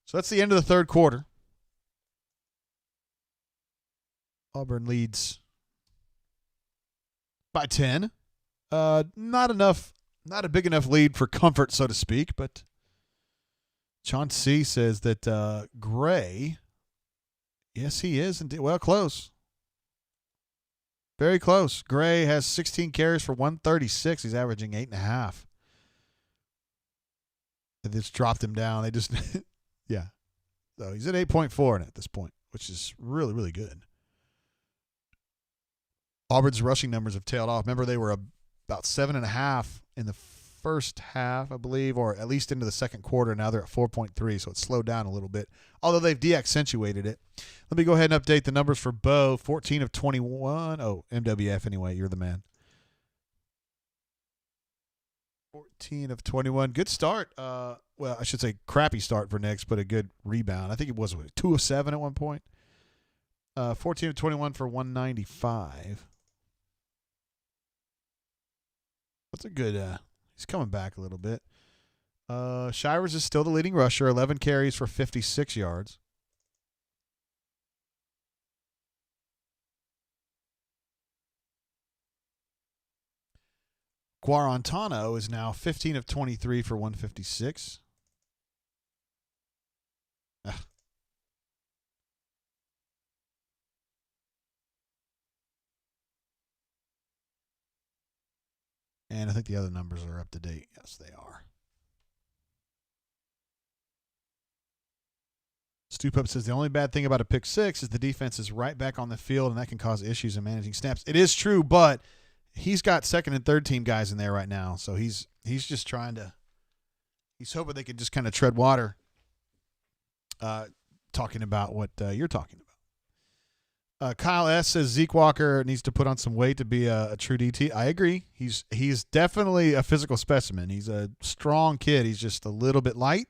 So that's the end of the third quarter. Auburn leads by 10. Not a big enough lead for comfort, so to speak. But John C. says that Gray, yes, he is indeed. Well, close. Very close. Gray has 16 carries for 136. He's averaging 8.5. They just dropped him down. They just, yeah. So he's at 8.4 at this point, which is really, really good. Auburn's rushing numbers have tailed off. Remember, they were about 7.5 in the first half, I believe, or at least into the second quarter. Now they're at 4.3, so it's slowed down a little bit, although they've de-accentuated it. Let me go ahead and update the numbers for Bo. 14 of 21. Oh, MWF anyway. You're the man. 14 of 21. Good start. Well, I should say crappy start for Nix, but a good rebound. I think it was 2 of 7 at one point. 14 of 21 for 195. That's a good he's coming back a little bit. Shivers is still the leading rusher, 11 carries for 56 yards. Guarantano is now 15 of 23 for 156. And I think the other numbers are up to date. Yes, they are. Stoop Up says the only bad thing about a pick six is the defense is right back on the field, and that can cause issues in managing snaps. It is true, but he's got second and third team guys in there right now, so he's just trying to – he's hoping they can just kind of tread water talking about what you're talking about. Kyle S. says Zeke Walker needs to put on some weight to be a true DT. I agree. He's definitely a physical specimen. He's a strong kid. He's just a little bit light,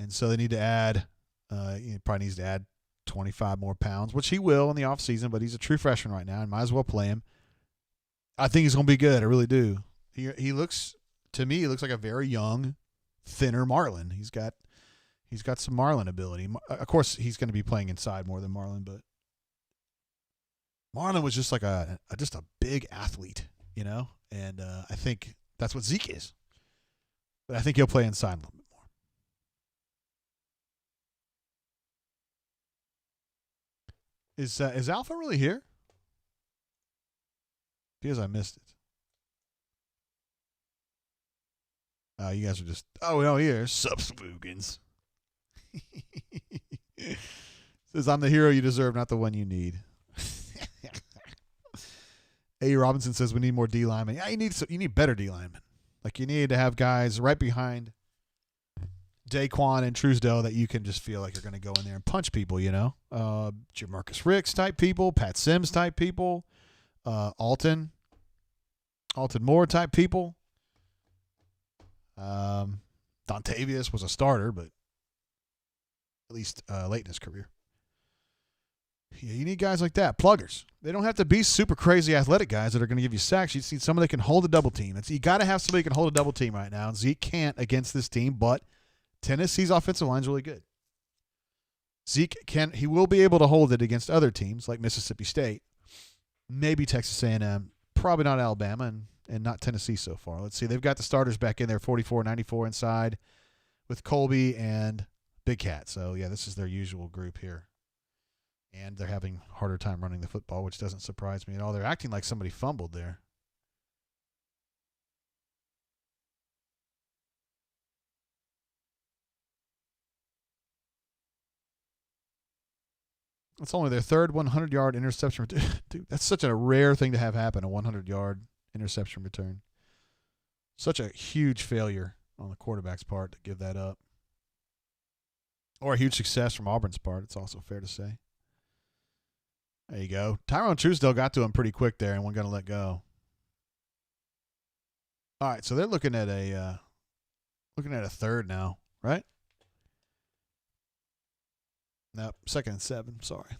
and so they need to add he probably needs to add 25 more pounds, which he will in the offseason, but he's a true freshman right now and might as well play him. I think he's going to be good. I really do. He looks – to me, he looks like a very young, thinner Marlon. He's got some Marlon ability. Of course, he's going to be playing inside more than Marlon, but Marlon was just like a big athlete, you know, and I think that's what Zeke is. But I think he'll play inside a little bit more. Is Alpha really here? Because I missed it. You guys are just here. Sup, Spoogans. Says I'm the hero you deserve, not the one you need. A. Robinson says we need more D linemen. Yeah, you need better D linemen. Like you need to have guys right behind Daquan and Truesdale that you can just feel like you're going to go in there and punch people, you know. Jamarcus Ricks type people, Pat Sims type people, Alton Moore type people. Dontavius was a starter, but at least late in his career. Yeah, you need guys like that, pluggers. They don't have to be super crazy athletic guys that are going to give you sacks. You just need somebody that can hold a double team. You got to have somebody who can hold a double team right now. And Zeke can't against this team, but Tennessee's offensive line is really good. Zeke he will be able to hold it against other teams like Mississippi State, maybe Texas A&M, probably not Alabama, and not Tennessee so far. Let's see. They've got the starters back in there, 44-94 inside with Colby and Big Cat. So, yeah, this is their usual group here. And they're having a harder time running the football, which doesn't surprise me at all. They're acting like somebody fumbled there. It's only their third 100-yard interception. Dude, that's such a rare thing to have happen, a 100-yard interception return. Such a huge failure on the quarterback's part to give that up. Or a huge success from Auburn's part, it's also fair to say. There you go. Tyrone Truesdale got to him pretty quick there and wasn't going to let go. All right, so they're looking at a third now, right? Nope, 2nd and 7, sorry.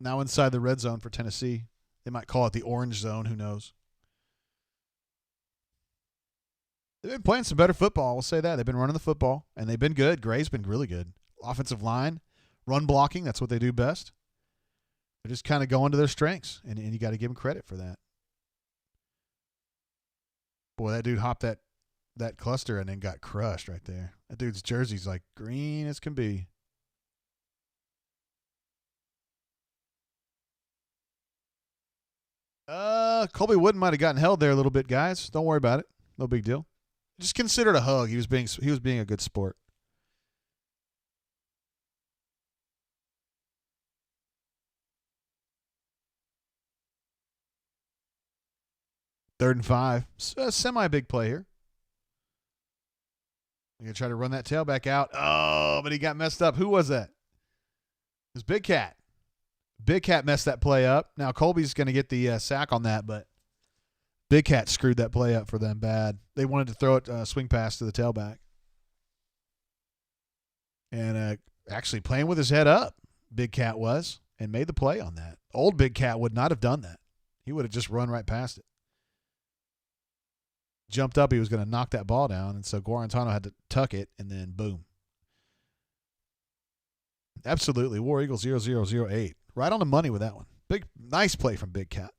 Now inside the red zone for Tennessee. They might call it the orange zone, who knows. They've been playing some better football, we'll say that. They've been running the football, and they've been good. Gray's been really good. Offensive line, run blocking, that's what they do best. They're just kind of going to their strengths, and you got to give them credit for that. Boy, that dude hopped that cluster and then got crushed right there. That dude's jersey's like green as can be. Colby Wooden might have gotten held there a little bit, guys. Don't worry about it. No big deal. Just consider it a hug. He was being a good sport. Third and 5. A semi-big play here. You're going to try to run that tailback out. Oh, but he got messed up. Who was that? It was Big Cat. Big Cat messed that play up. Now Colby's going to get the sack on that, but Big Cat screwed that play up for them bad. They wanted to throw it swing pass to the tailback. And actually playing with his head up, Big Cat was, and made the play on that. Old Big Cat would not have done that. He would have just run right past it. Jumped up, he was going to knock that ball down, and so Guarantano had to tuck it, and then boom. Absolutely. War Eagle 0008. Right on the money with that one. Nice play from Big Cat.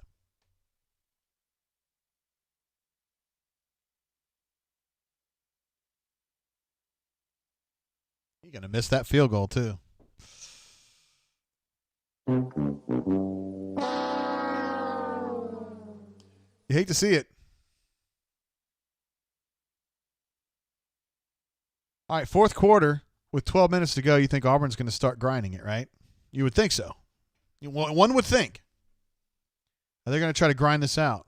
You're going to miss that field goal, too. You hate to see it. All right, fourth quarter with 12 minutes to go. You think Auburn's going to start grinding it, right? You would think so. One would think. They're going to try to grind this out.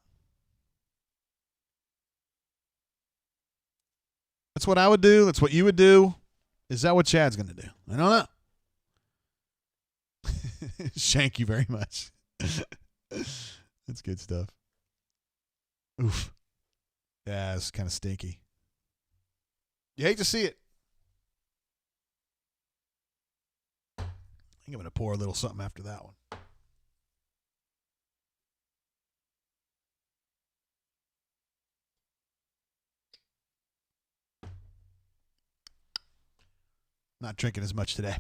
That's what I would do. That's what you would do. Is that what Chad's going to do? I don't know. Thank you very much. That's good stuff. Oof. Yeah, it's kind of stinky. You hate to see it. I think I'm going to pour a little something after that one. Not drinking as much today.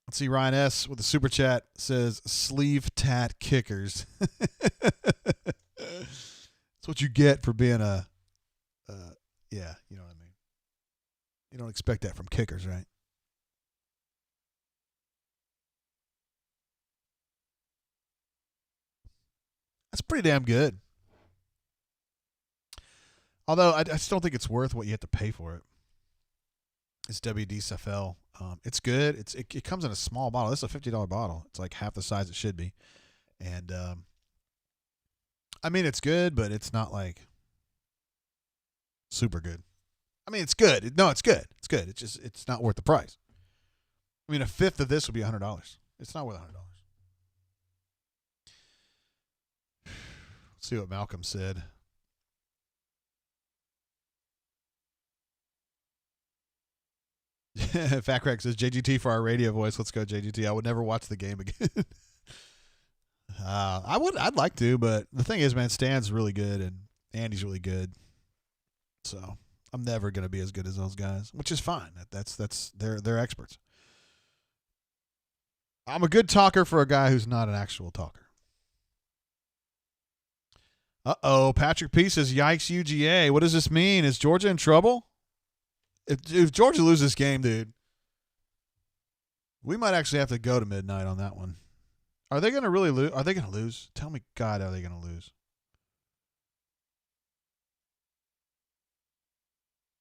Let's see. Ryan S. with the super chat says sleeve tat kickers. That's what you get for being a, yeah, you know what I mean. You don't expect that from kickers, right? That's pretty damn good. Although I just don't think it's worth what you have to pay for it. It's WDSFL. It's good. It comes in a small bottle. This is a $50 bottle. It's like half the size it should be. And I mean, it's good, but it's not like super good. I mean, it's good. No, it's good. It's good. It's not worth the price. I mean, a fifth of this would be $100. It's not worth $100. Let's see what Malcolm said. Fat Crack says JGT for our radio voice. Let's go JGT. I would never watch the game again. I'd like to, but the thing is, man, Stan's really good and Andy's really good. So I'm never going to be as good as those guys, which is fine. They're experts. I'm a good talker for a guy who's not an actual talker. Patrick P says, yikes, UGA. What does this mean? Is Georgia in trouble? If Georgia loses this game, dude, we might actually have to go to midnight on that one. Are they going to really lose? Are they going to lose? Tell me, God, are they going to lose?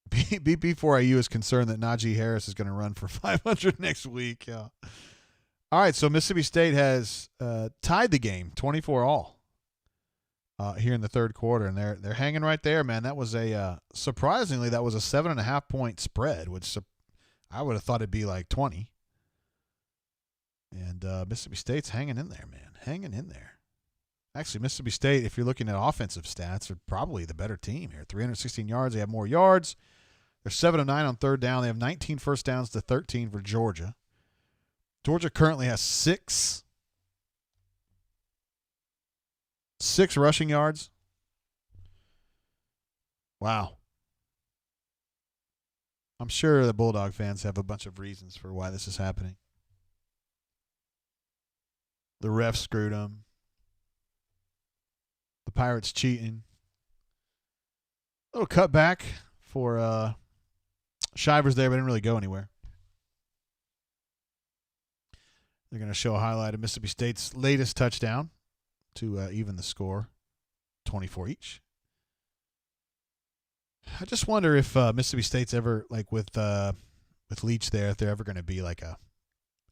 BP4IU is concerned that Najee Harris is going to run for 500 next week. Yeah. All right, so Mississippi State has tied the game 24-all here in the third quarter, and they're hanging right there, man. That was surprisingly, that was a 7.5 point spread, which I would have thought it'd be like 20. And Mississippi State's hanging in there, man, hanging in there. Actually, Mississippi State, if you're looking at offensive stats, are probably the better team here. 316 yards. They have more yards. They're 7 of 9 on third down. They have 19 first downs to 13 for Georgia. Georgia currently has six rushing yards. Wow. I'm sure the Bulldog fans have a bunch of reasons for why this is happening. The refs screwed them. The Pirates cheating. A little cutback for Shivers there, but didn't really go anywhere. They're going to show a highlight of Mississippi State's latest touchdown to even the score, 24 each. I just wonder if Mississippi State's ever, like with Leach there, if they're ever going to be like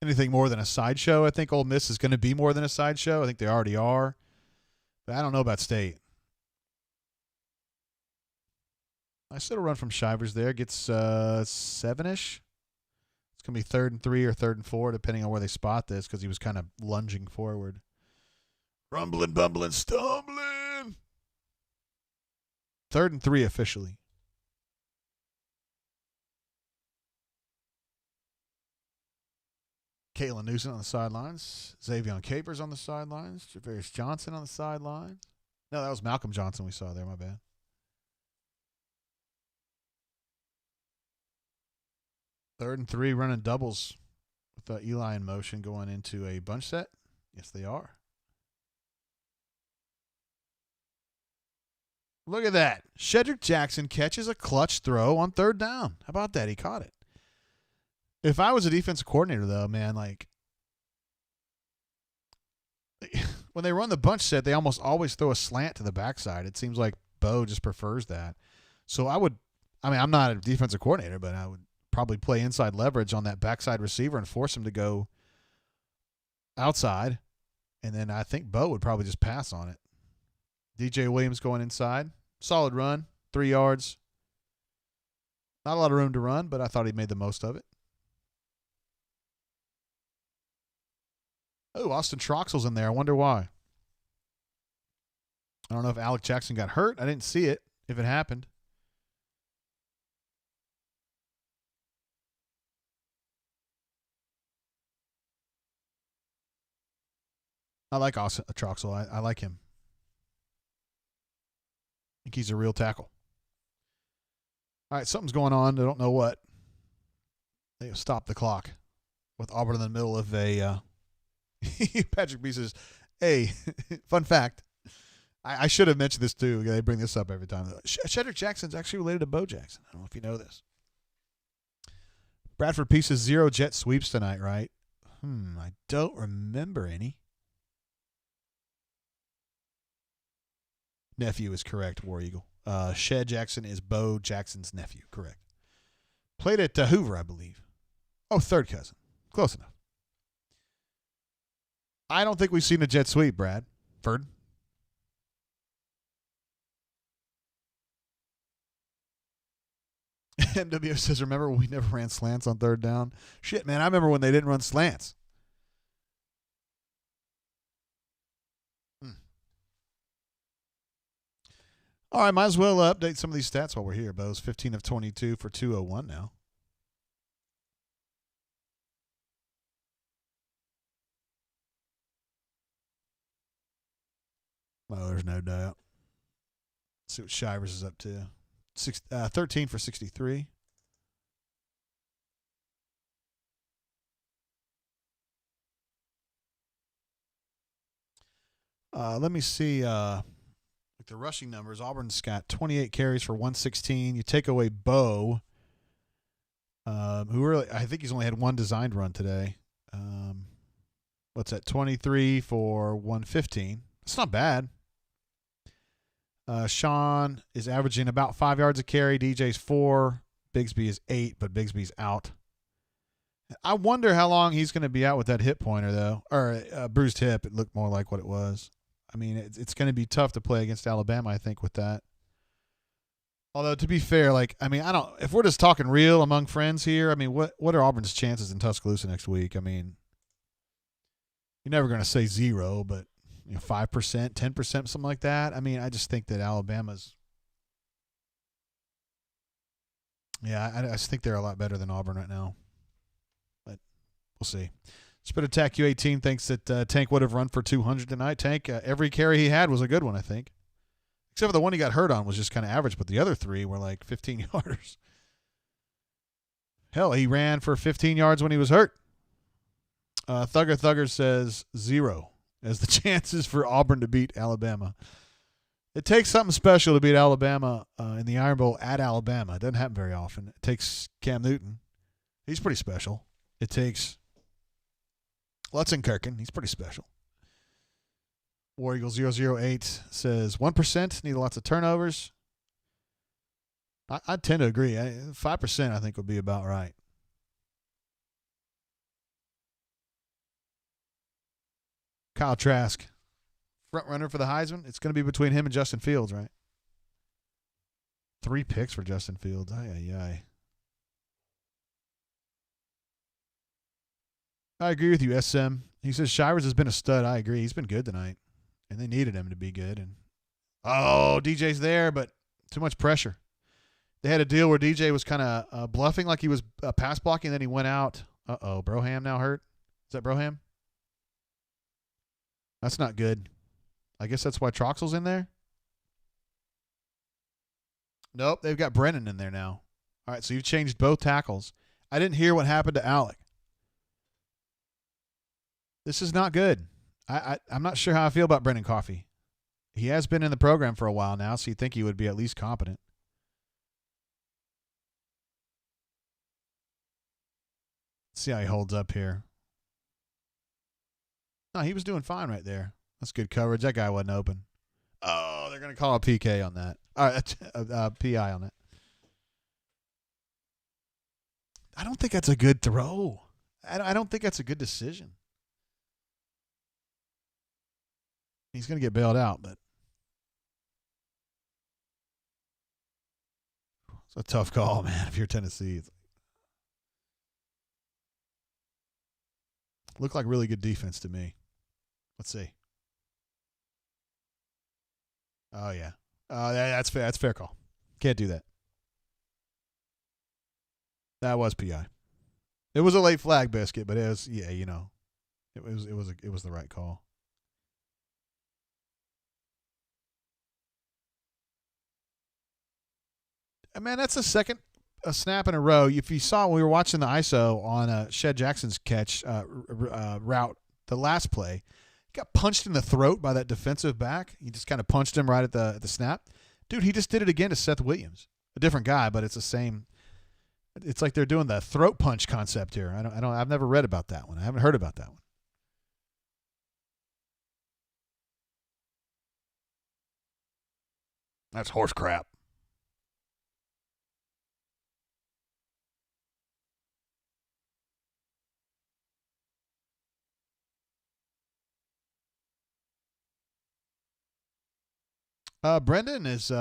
anything more than a sideshow. I think Ole Miss is going to be more than a sideshow. I think they already are. But I don't know about State. Nice little run from Shivers there. Gets 7-ish. It's going to be 3rd and 3 or 3rd and 4, depending on where they spot this, because he was kind of lunging forward. Rumbling, bumbling, stumbling. 3rd and 3 officially. Caitlin Newsom on the sidelines. Xavion Capers on the sidelines. Javarius Johnson on the sidelines. No, that was Malcolm Johnson we saw there. My bad. Third and 3 running doubles with Eli in motion going into a bunch set. Yes, they are. Look at that. Shedrick Jackson catches a clutch throw on 3rd down. How about that? He caught it. If I was a defensive coordinator, though, man, like when they run the bunch set, they almost always throw a slant to the backside. It seems like Bo just prefers that. So I'm not a defensive coordinator, but I would probably play inside leverage on that backside receiver and force him to go outside. And then I think Bo would probably just pass on it. DJ Williams going inside. Solid run, 3 yards. Not a lot of room to run, but I thought he made the most of it. Oh, Austin Troxell's in there. I wonder why. I don't know if Alec Jackson got hurt. I didn't see it, if it happened. I like Austin Troxell. I like him. I think he's a real tackle. All right, something's going on. I don't know what. They stopped the clock with Auburn in the middle of a Patrick B says, hey, fun fact. I should have mentioned this too. They bring this up every time. Shedrick Jackson's actually related to Bo Jackson. I don't know if you know this. Bradford P says 0 jet sweeps tonight, right? I don't remember any. Nephew is correct, War Eagle. Shed Jackson is Bo Jackson's nephew, correct. Played at Hoover, I believe. Oh, third cousin. Close enough. I don't think we've seen a jet sweep, Brad. Ferd? MW says, remember when we never ran slants on third down? Shit, man, I remember when they didn't run slants. All right, might as well update some of these stats while we're here. Bo's 15 of 22 for 201 now. Oh, there's no doubt. Let's see what Shivers is up to. 13 for 63. Let me see. The rushing numbers, Auburn's got 28 carries for 116. You take away Bo, who really, I think he's only had one designed run today. What's that? 23 for 115. It's not bad. Sean is averaging about 5 yards a carry. DJ's 4. Bigsby is 8, but Bigsby's out. I wonder how long he's going to be out with that hip pointer, though, or bruised hip. It looked more like what it was. I mean, it's going to be tough to play against Alabama, I think, with that. Although, to be fair, if we're just talking real among friends here, I mean, what are Auburn's chances in Tuscaloosa next week? I mean, you're never going to say 0, but 5%, 10%, something like that. I mean, I just think that Alabama's I just think they're a lot better than Auburn right now. But we'll see. Spit Attack U18 thinks that Tank would have run for 200 tonight. Tank, every carry he had was a good one, I think. Except for the one he got hurt on was just kind of average, but the other 3 were like 15-yarders. Hell, he ran for 15 yards when he was hurt. Thugger says 0 as the chances for Auburn to beat Alabama. It takes something special to beat Alabama in the Iron Bowl at Alabama. It doesn't happen very often. It takes Cam Newton. He's pretty special. It takes Lutzenkirchen. He's pretty special. War Eagle 008 says 1% need lots of turnovers. I tend to agree. 5% I think would be about right. Kyle Trask, front runner for the Heisman. It's going to be between him and Justin Fields, right? 3 picks for Justin Fields. Aye. I agree with you, SM. He says Shivers has been a stud. I agree. He's been good tonight. And they needed him to be good. And DJ's there, but too much pressure. They had a deal where DJ was kind of bluffing like he was pass blocking, then he went out. Broham now hurt. Is that Broham? That's not good. I guess that's why Troxell's in there? Nope, they've got Brennan in there now. All right, so you've changed both tackles. I didn't hear what happened to Alec. This is not good. I'm not sure how I feel about Brennan Coffey. He has been in the program for a while now, so you'd think he would be at least competent. Let's see how he holds up here. No, he was doing fine right there. That's good coverage. That guy wasn't open. Oh, they're going to call a PK on that. PI on it. I don't think that's a good throw. I don't think that's a good decision. He's going to get bailed out, but it's a tough call, man, if you're Tennessee. Looked like really good defense to me. Let's see. Oh, yeah. That's fair. That's a fair call. Can't do that. That was PI. It was a late flag, Biscuit, but it was, yeah, you know, it was the right call. Man, that's the second snap in a row. If you saw when we were watching the ISO on Shed Jackson's catch route, the last play, he got punched in the throat by that defensive back. He just kind of punched him right at the snap. Dude, he just did it again to Seth Williams. A different guy, but it's the same. It's like they're doing the throat punch concept here. I've never read about that one. I haven't heard about that one. That's horse crap. Brendan is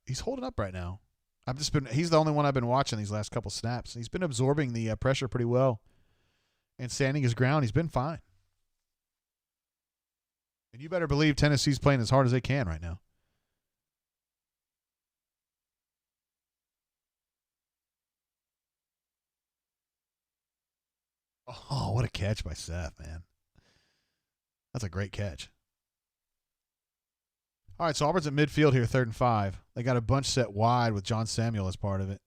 he's holding up right now. He's the only one I've been watching these last couple snaps. He's been absorbing the pressure pretty well and standing his ground. He's been fine. And you better believe Tennessee's playing as hard as they can right now. Oh, what a catch by Seth, man. That's a great catch. All right, so Auburn's at midfield here, 3rd and 5. They got a bunch set wide with John Samuel as part of it.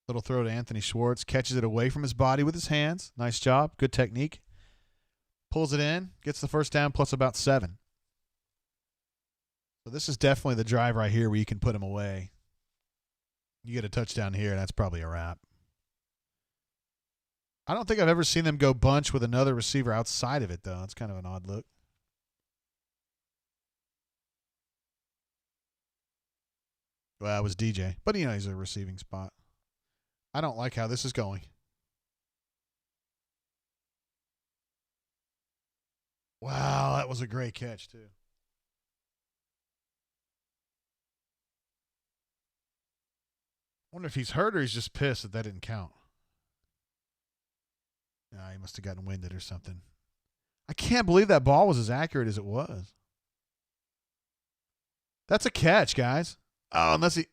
Little throw to Anthony Schwartz. Catches it away from his body with his hands. Nice job. Good technique. Pulls it in. Gets the first down plus about 7. So this is definitely the drive right here where you can put him away. You get a touchdown here, and that's probably a wrap. I don't think I've ever seen them go bunch with another receiver outside of it, though. It's kind of an odd look. Well, it was DJ. But, you know, he's a receiving spot. I don't like how this is going. Wow, that was a great catch, too. I wonder if he's hurt or he's just pissed that didn't count. Nah, he must have gotten winded or something. I can't believe that ball was as accurate as it was. That's a catch, guys. Oh, unless he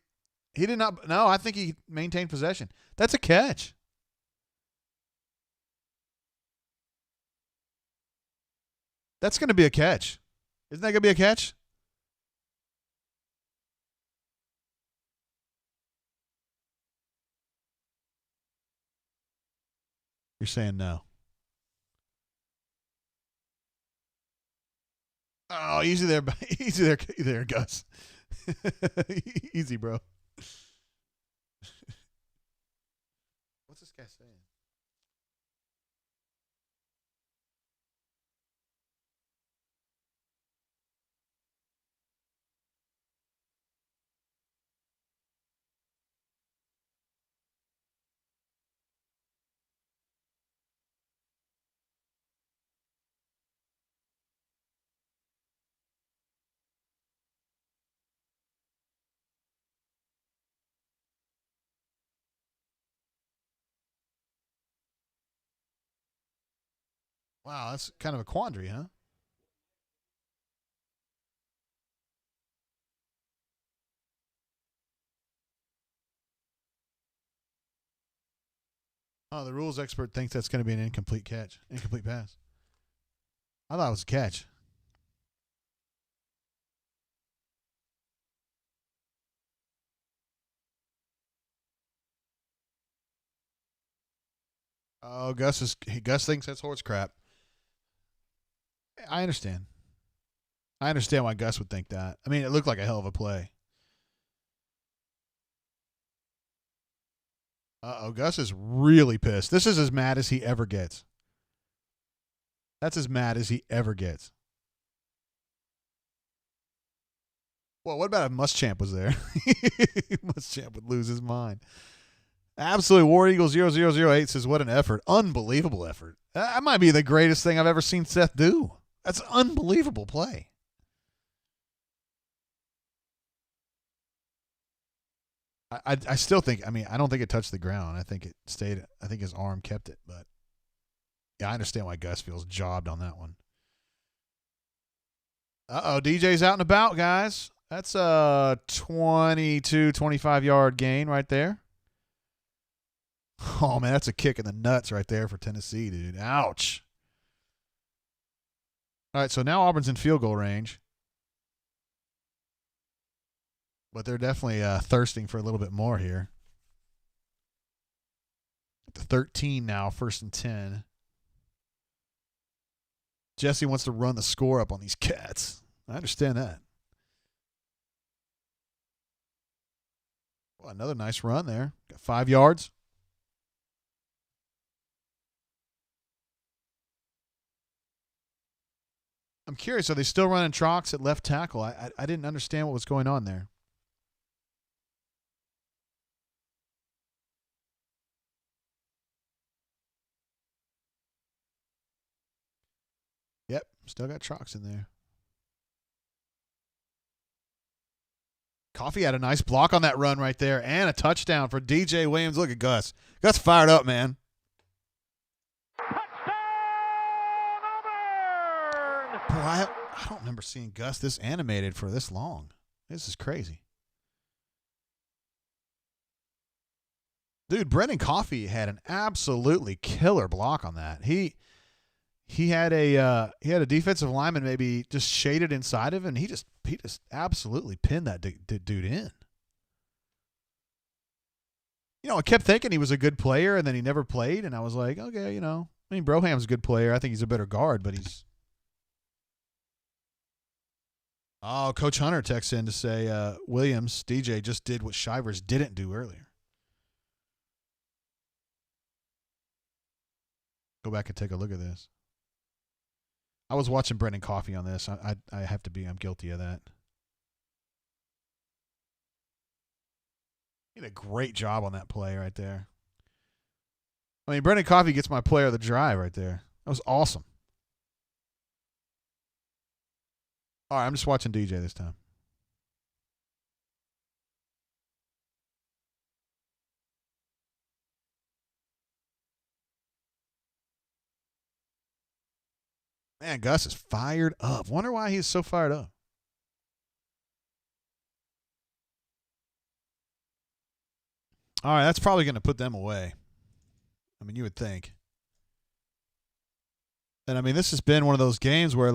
did not. No, I think he maintained possession. That's a catch. That's going to be a catch. Isn't that going to be a catch? You're saying no. Oh, easy there, easy there, Gus. Easy, bro. What's this guy saying? Wow, that's kind of a quandary, huh? Oh, the rules expert thinks that's going to be an incomplete catch, incomplete pass. I thought it was a catch. Oh, Gus thinks that's horse crap. I understand. I understand why Gus would think that. I mean, it looked like a hell of a play. Uh-oh, Gus is really pissed. This is as mad as he ever gets. That's as mad as he ever gets. Well, what about if Muschamp was there? Muschamp would lose his mind. Absolutely. War Eagles 0008 says, what an effort. Unbelievable effort. That might be the greatest thing I've ever seen Seth do. That's an unbelievable play. I still think, I don't think it touched the ground. I think it stayed. I think his arm kept it. But, yeah, I understand why Gus feels jobbed on that one. DJ's out and about, guys. That's a 22, 25-yard gain right there. Oh, man, that's a kick in the nuts right there for Tennessee, dude. Ouch. All right, so now Auburn's in field goal range. But they're definitely thirsting for a little bit more here. At the 13 now, 1st and 10. Jesse wants to run the score up on these cats. I understand that. Well, another nice run there. Got 5 yards. I'm curious, are they still running Trox at left tackle? I didn't understand what was going on there. Yep, still got Trox in there. Coffee had a nice block on that run right there and a touchdown for DJ Williams. Look at Gus. Gus fired up, man. Boy, I don't remember seeing Gus this animated for this long. This is crazy. Dude, Brendan Coffee had an absolutely killer block on that. He had a defensive lineman maybe just shaded inside of him, and he just absolutely pinned that dude in. You know, I kept thinking he was a good player, and then he never played, and I was like, okay, Broham's a good player. I think he's a better guard, but he's. Oh, Coach Hunter texts in to say Williams, DJ just did what Shivers didn't do earlier. Go back and take a look at this. I was watching Brendan Coffee on this. I have to be. I'm guilty of that. He did a great job on that play right there. Brendan Coffee gets my player of the drive right there. That was awesome. All right, I'm just watching DJ this time. Man, Gus is fired up. Wonder why he's so fired up. All right, that's probably going to put them away. You would think. And, this has been one of those games where,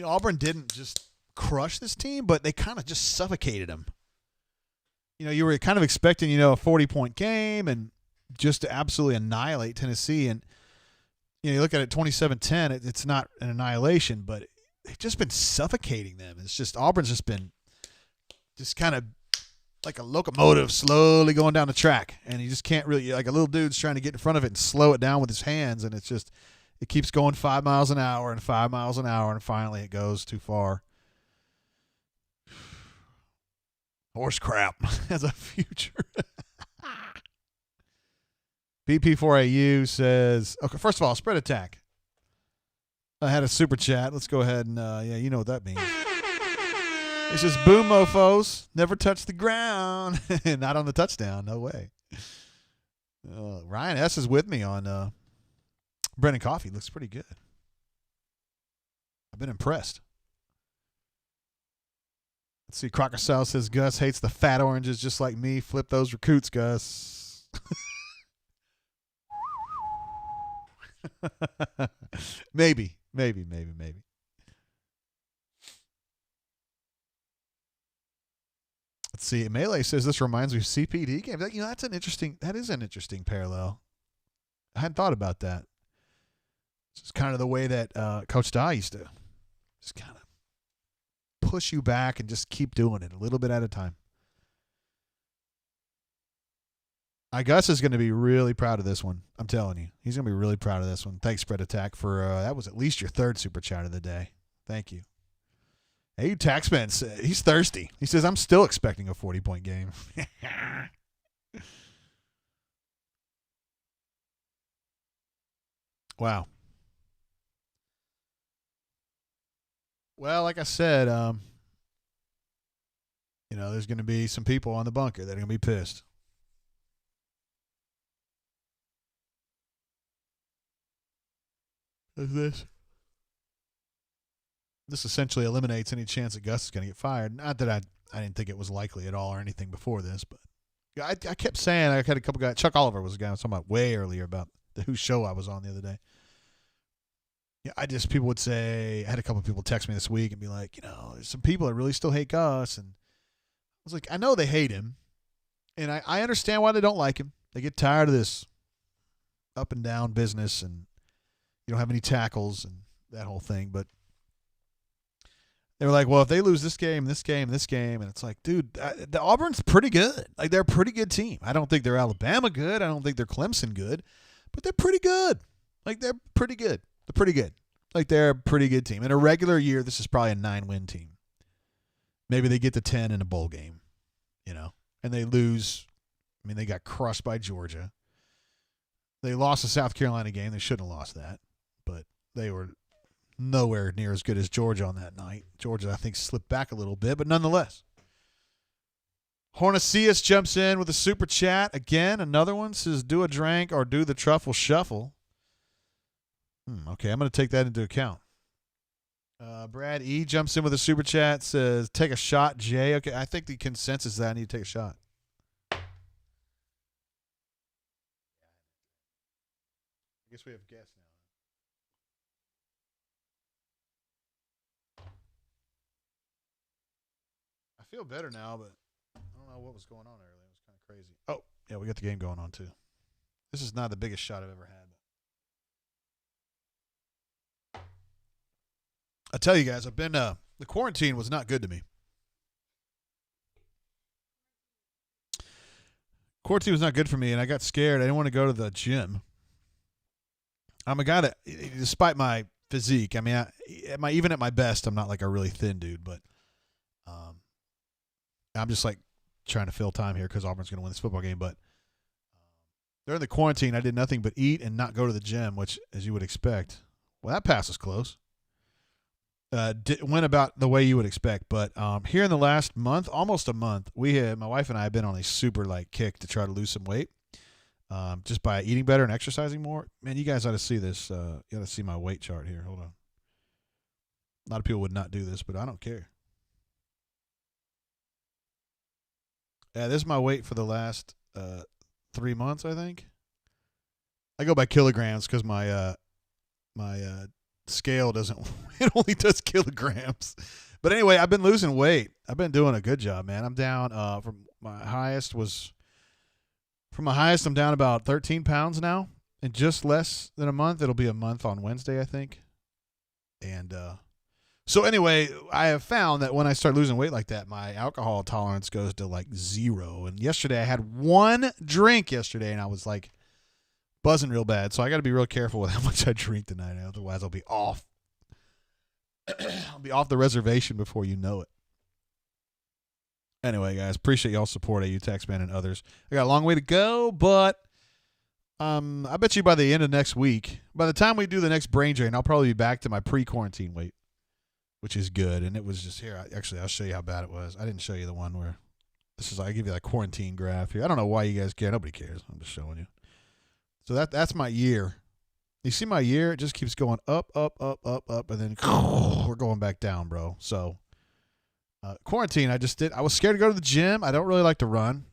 Auburn didn't just crush this team, but they kind of just suffocated them. You were kind of expecting, a 40-point game and just to absolutely annihilate Tennessee. And, you look at it 27-10, it's not an annihilation, but they've just been suffocating them. It's just Auburn's just been just kind of like a locomotive slowly going down the track. And you just can't really, like a little dude's trying to get in front of it and slow it down with his hands. And it's just, it keeps going 5 miles an hour and 5 miles an hour, and finally it goes too far. Horse crap has a future. BP4AU says, okay, first of all, spread attack. I had a super chat. Let's go ahead and, you know what that means. It says, boom, mofos. Never touch the ground. Not on the touchdown. No way. Ryan S. is with me on Brendan Coffee. Looks pretty good. I've been impressed. Let's see. Crocker South says, Gus hates the fat oranges just like me. Flip those recruits, Gus. Maybe. Let's see. Melee says this reminds me of CPD game. That is an interesting parallel. I hadn't thought about that. It's kind of the way that Coach Dye used to just kind of push you back and just keep doing it a little bit at a time. Gus is going to be really proud of this one. I'm telling you. He's going to be really proud of this one. Thanks, Spread Attack, for that was at least your third super chat of the day. Thank you. Hey, Taxman, he's thirsty. He says, I'm still expecting a 40-point game. Wow. Well, like I said, there's going to be some people on the bunker that are going to be pissed. This essentially eliminates any chance that Gus is going to get fired. Not that I didn't think it was likely at all or anything before this, but I kept saying, I had a couple guys. Chuck Oliver was a guy I was talking about way earlier about whose show I was on the other day. Yeah, people would say, I had a couple of people text me this week and be like, there's some people that really still hate Gus. And I was like, I know they hate him. And I understand why they don't like him. They get tired of this up and down business and you don't have any tackles and that whole thing. But they were like, well, if they lose this game, and it's like, dude, the Auburn's pretty good. Like, they're a pretty good team. I don't think they're Alabama good. I don't think they're Clemson good. But they're pretty good. Like, they're pretty good. They're pretty good. Like, they're a pretty good team. In a regular year, this is probably a 9-win team. Maybe they get to 10 in a bowl game, and they lose. I mean, they got crushed by Georgia. They lost the South Carolina game. They shouldn't have lost that, but they were nowhere near as good as Georgia on that night. Georgia, I think, slipped back a little bit, but nonetheless. Hornicius jumps in with a super chat. Again, another one says, do a drink or do the truffle shuffle. Okay, I'm going to take that into account. Brad E. jumps in with a super chat, says, take a shot, Jay. Okay, I think the consensus is that I need to take a shot. I guess we have guests now. I feel better now, but I don't know what was going on earlier. It was kind of crazy. Oh, yeah, we got the game going on, too. This is not the biggest shot I've ever had. I tell you guys, I've been the quarantine was not good to me. Quarantine was not good for me, and I got scared. I didn't want to go to the gym. I'm a guy that, despite my physique, I mean, even at my best, I'm not like a really thin dude, but I'm just like trying to fill time here because Auburn's going to win this football game. But during the quarantine, I did nothing but eat and not go to the gym, which, as you would expect, well, that pass was close. Went about the way you would expect, but here in the last month, almost a month, my wife and I have been on a super kick to try to lose some weight, just by eating better and exercising more. Man, you guys ought to see this. You ought to see my weight chart here. Hold on. A lot of people would not do this, but I don't care. Yeah, this is my weight for the last 3 months, I think. I go by kilograms because my scale doesn't – it only does kilograms. But anyway, I've been losing weight. I've been doing a good job, man. I'm down from my highest, I'm down about 13 pounds now in just less than a month. It'll be a month on Wednesday, I think. And so anyway, I have found that when I start losing weight like that, my alcohol tolerance goes to 0. And yesterday I had one drink and I was buzzing real bad. So I got to be real careful with how much I drink tonight. Otherwise I'll be off. I'll be off the reservation before you know it. Anyway, guys, appreciate y'all's support, AU Taxman and others. I got a long way to go, but I bet you by the end of next week, by the time we do the next brain drain, I'll probably be back to my pre-quarantine weight, which is good. And it was just here. I'll show you how bad it was. I didn't show you the one where I give you that quarantine graph here. I don't know why you guys care. Nobody cares. I'm just showing you. So that's my year. You see my year? It just keeps going up, up, up, up, up, and then we're going back down, bro. So quarantine, I was scared to go to the gym. I don't really like to run.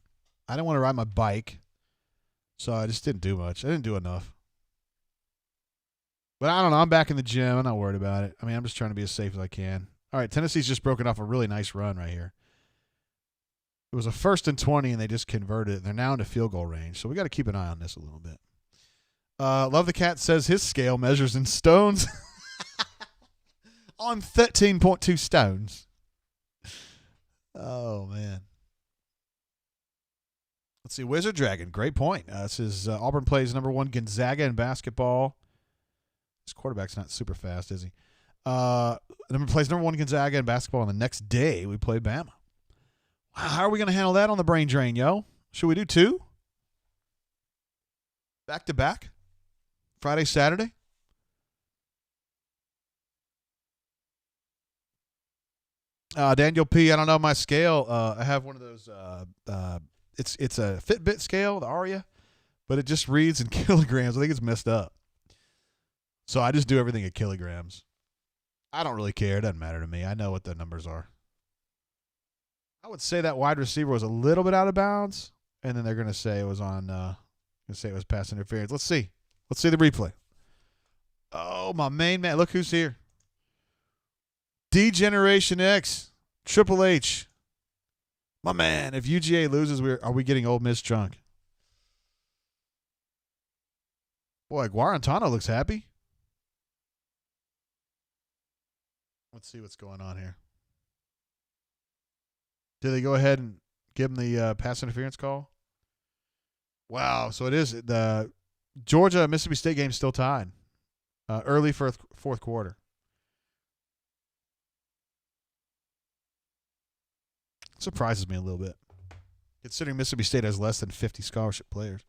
I didn't want to ride my bike. So I just didn't do much. I didn't do enough. But I don't know. I'm back in the gym. I'm not worried about it. I mean, I'm just trying to be as safe as I can. All right, Tennessee's just broken off a really nice run right here. It was a 1st and 20, and they just converted it. They're now into field goal range. So we got to keep an eye on this a little bit. Love the Cat says his scale measures in stones. I'm 13.2 stones. Oh, man. Let's see. Wizard Dragon. Great point. This is Auburn plays number 1 Gonzaga in basketball. His quarterback's not super fast, is he? Number plays number 1 Gonzaga in basketball, and the next day we play Bama. Wow, how are we going to handle that on the brain drain, yo? Should we do 2? Back to back? Friday, Saturday? Daniel P., I don't know my scale. I have one of those. It's a Fitbit scale, the Aria, but it just reads in kilograms. I think it's messed up. So I just do everything in kilograms. I don't really care. It doesn't matter to me. I know what the numbers are. I would say that wide receiver was a little bit out of bounds, and then they're going to say it was pass interference. Let's see. Let's see the replay. Oh, my main man. Look who's here. D-Generation X, Triple H. My man, if UGA loses, are we getting Ole Miss drunk? Boy, Guarantano looks happy. Let's see what's going on here. Did they go ahead and give him the pass interference call? Wow, so it is the Georgia-Mississippi State game still tied. Early fourth quarter. Surprises me a little bit, considering Mississippi State has less than 50 scholarship players.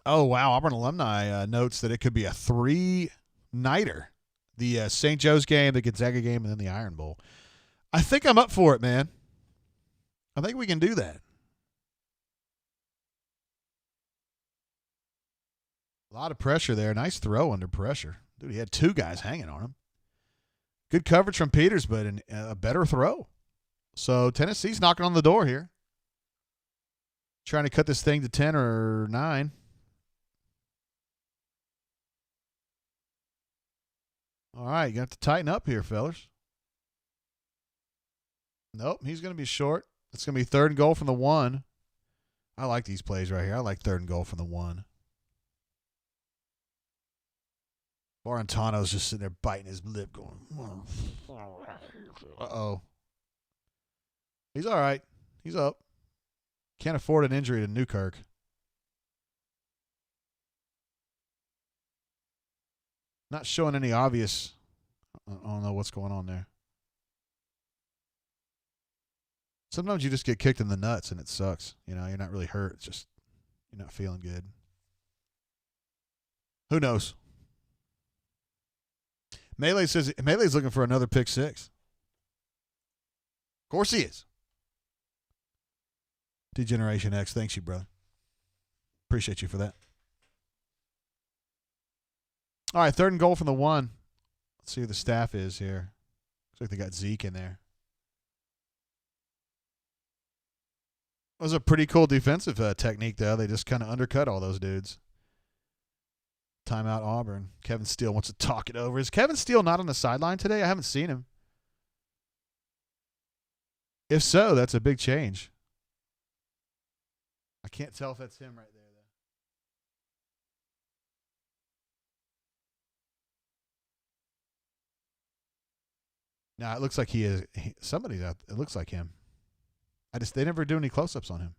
Oh, wow. Auburn alumni notes that it could be a 3-nighter. The St. Joe's game, the Gonzaga game, and then the Iron Bowl. I think I'm up for it, man. I think we can do that. A lot of pressure there. Nice throw under pressure. Dude, he had 2 guys hanging on him. Good coverage from Peters, but a better throw. So Tennessee's knocking on the door here. Trying to cut this thing to 10 or 9. All right, you have to tighten up here, fellas. Nope, he's going to be short. It's going to be 3rd and goal from the 1. I like these plays right here. I like 3rd and goal from the 1. Guarantano's just sitting there biting his lip going, uh-oh. He's all right. He's up. Can't afford an injury to Newkirk. Not showing any obvious. I don't know what's going on there. Sometimes you just get kicked in the nuts and it sucks. You know, you're not really hurt. It's just you're not feeling good. Who knows? Melee says Melee's looking for another pick 6. Of course he is. D-Generation X, thanks you, brother. Appreciate you for that. All right, 3rd and goal from the 1. Let's see who the staff is here. Looks like they got Zeke in there. That was a pretty cool defensive technique, though. They just kind of undercut all those dudes. Timeout Auburn. Kevin Steele wants to talk it over. Is Kevin Steele not on the sideline today? I haven't seen him. If so, that's a big change. I can't tell if that's him right there, though. No, it looks like he is. Somebody's out. It looks like him. They never do any close-ups on him.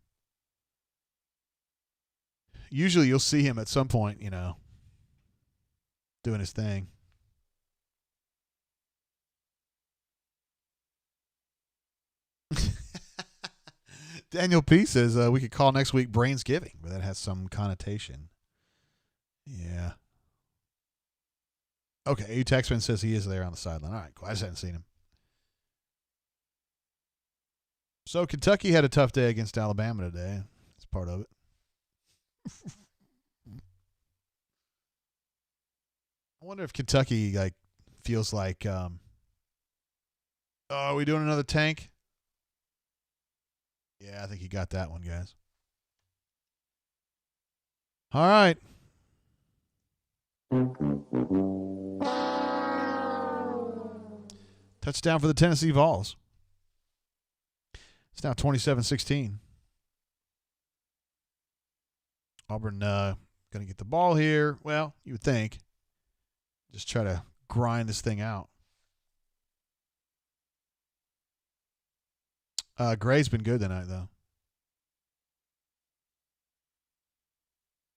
Usually you'll see him at some point, you know, doing his thing. Daniel P. says we could call next week Brainsgiving, but that has some connotation. Yeah. Okay, Taxman says he is there on the sideline. All right, cool. I just hadn't seen him. So Kentucky had a tough day against Alabama today. That's part of it. I wonder if Kentucky feels like, are we doing another tank? Yeah, I think you got that one, guys. All right. Touchdown for the Tennessee Vols. It's now 27-16. Auburn going to get the ball here. Well, you would think. Just try to grind this thing out. Gray's been good tonight, though.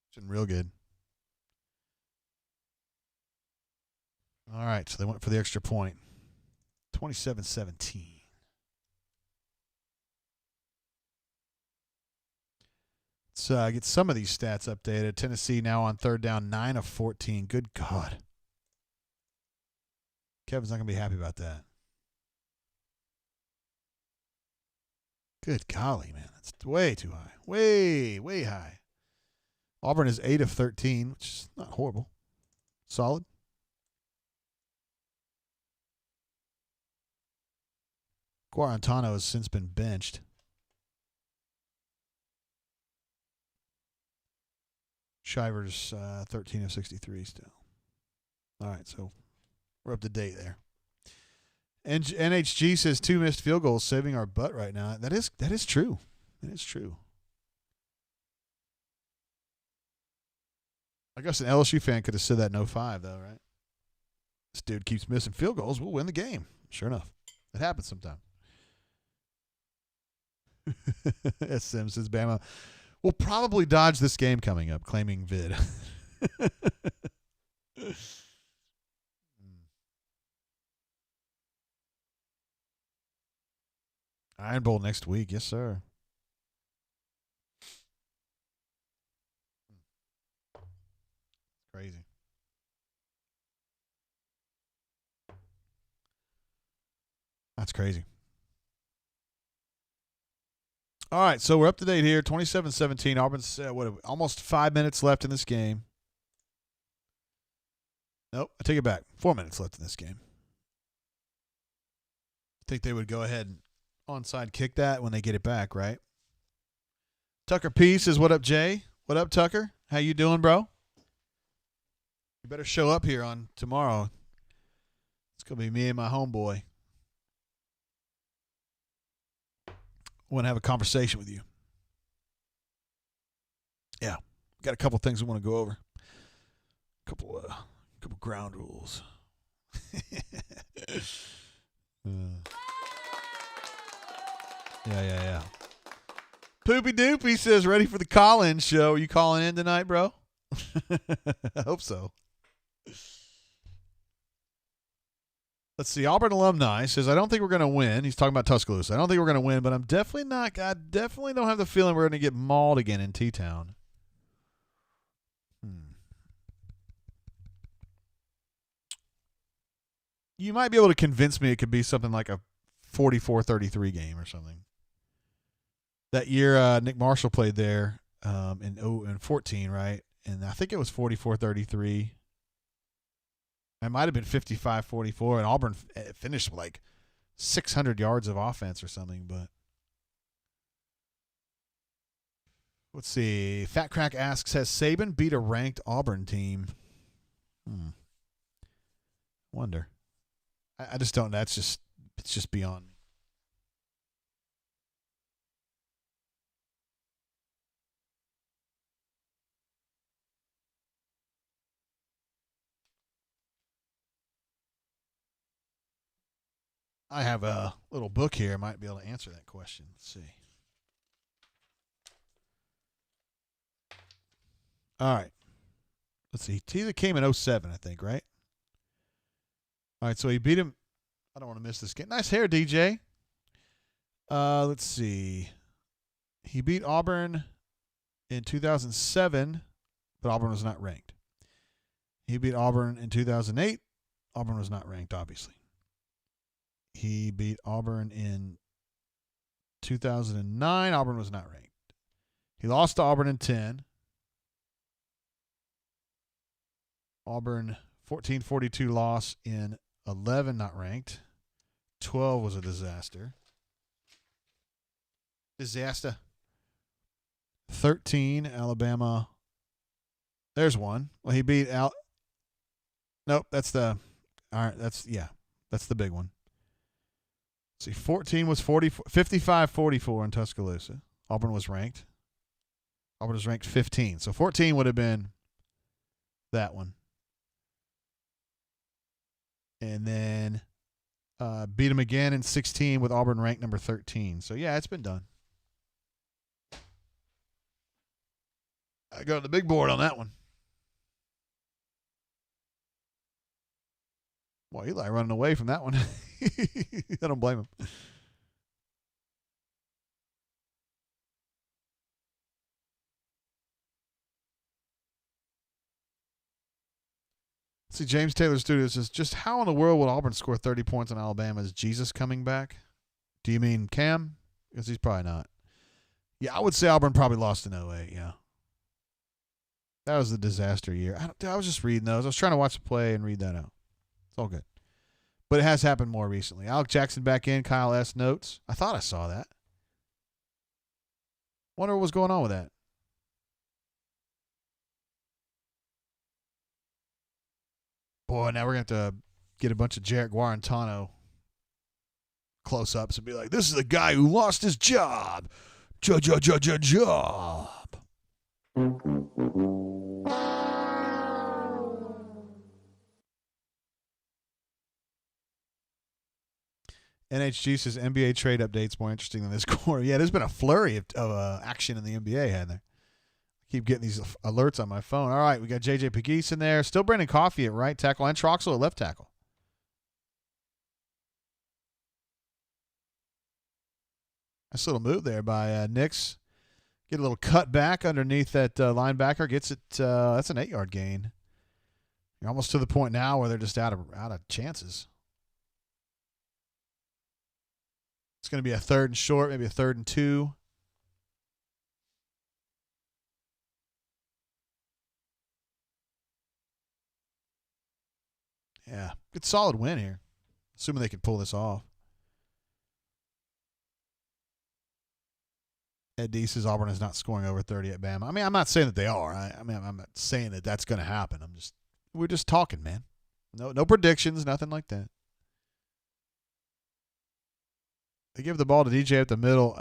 It's been real good. All right, so they went for the extra point. 27-17. Let's get some of these stats updated. Tennessee now on third down, 9 of 14. Good God. Kevin's not going to be happy about that. Good golly, man. That's way too high. Way, way high. Auburn is 8 of 13, which is not horrible. Solid. Guarantano has since been benched. Shivers 13 of 63 still. All right, so we're up to date there. And NHG says 2 missed field goals saving our butt right now. That is true. It is true. I guess an LSU fan could have said that in 05, though, right? This dude keeps missing field goals. We'll win the game. Sure enough. It happens sometimes. SM says Bama will probably dodge this game coming up, claiming vid. Iron Bowl next week. Yes, sir. Crazy. That's crazy. All right, so we're up to date here. 27-17. Auburn's almost 5 minutes left in this game. Nope, I take it back. 4 minutes left in this game. I think they would go ahead and onside kick that when they get it back, right? Tucker P says, "What up, Jay? What up, Tucker? How you doing, bro? You better show up here on tomorrow. It's gonna be me and my homeboy. I want to have a conversation with you. Yeah, got a couple things I want to go over. Couple ground rules. Yeah. Poopy Doopy says, ready for the call-in show. Are you calling in tonight, bro? I hope so. Let's see. Auburn alumni says, I don't think we're going to win. He's talking about Tuscaloosa. I don't think we're going to win, but I definitely don't have the feeling we're going to get mauled again in T-Town. You might be able to convince me it could be something like a 44-33 game or something. That year, Nick Marshall played there in 14, right? And I think it was 44-33. It might have been 55-44, and Auburn finished with like 600 yards of offense or something. But let's see. Fat Crack asks, has Saban beat a ranked Auburn team? Wonder. I just don't. It's just beyond me. I have a little book here. I might be able to answer that question. Let's see. All right. Let's see. He either came in 07, I think, right? All right, so he beat him. I don't want to miss this game. Nice hair, DJ. Let's see. He beat Auburn in 2007, but Auburn was not ranked. He beat Auburn in 2008. Auburn was not ranked, obviously. He beat Auburn in 2009. Auburn was not ranked. He lost to Auburn in 10. Auburn 14-42 loss in 11, not ranked. 12 was a disaster. 13, Alabama. There's one. Well, he beat Nope, that's the. All right, that's the big one. See, 14 was 55-44 in Tuscaloosa. Auburn was ranked. Auburn was ranked 15. So 14 would have been that one. And then beat him again in 16 with Auburn ranked number 13. So, yeah, it's been done. I go to the big board on that one. Boy, Eli running away from that one. I don't blame him. See, James Taylor Studios says, just how in the world would Auburn score 30 points on Alabama? Is Jesus coming back? Do you mean Cam? Because he's probably not. Yeah, I would say Auburn probably lost in 08, yeah. That was the disaster year. I was just reading those. I was trying to watch the play and read that out. It's all good. But it has happened more recently. Alec Jackson back in. Kyle S. notes. I thought I saw that. Wonder what was going on with that. Boy, now we're going to have to get a bunch of Jarrett Guarantano close-ups and be like, this is the guy who lost his job. Job. NHG says NBA trade updates more interesting than this quarter. Yeah, there's been a flurry of action in the NBA, hasn't there? Keep getting these alerts on my phone. All right, we got J.J. Pegues in there. Still Brandon Coffey at right tackle and Troxel at left tackle. Nice little move there by Nix. Get a little cut back underneath that linebacker. Gets it. That's an 8-yard gain. You're almost to the point now where they're just out of chances. It's going to be a 3rd and short, maybe a 3rd and 2. Yeah, good solid win here. Assuming they can pull this off. Ed D says Auburn is not scoring over 30 at Bama. I mean, I'm not saying that they are. I'm not saying that that's going to happen. We're just talking, man. No predictions, nothing like that. They give the ball to DJ at the middle.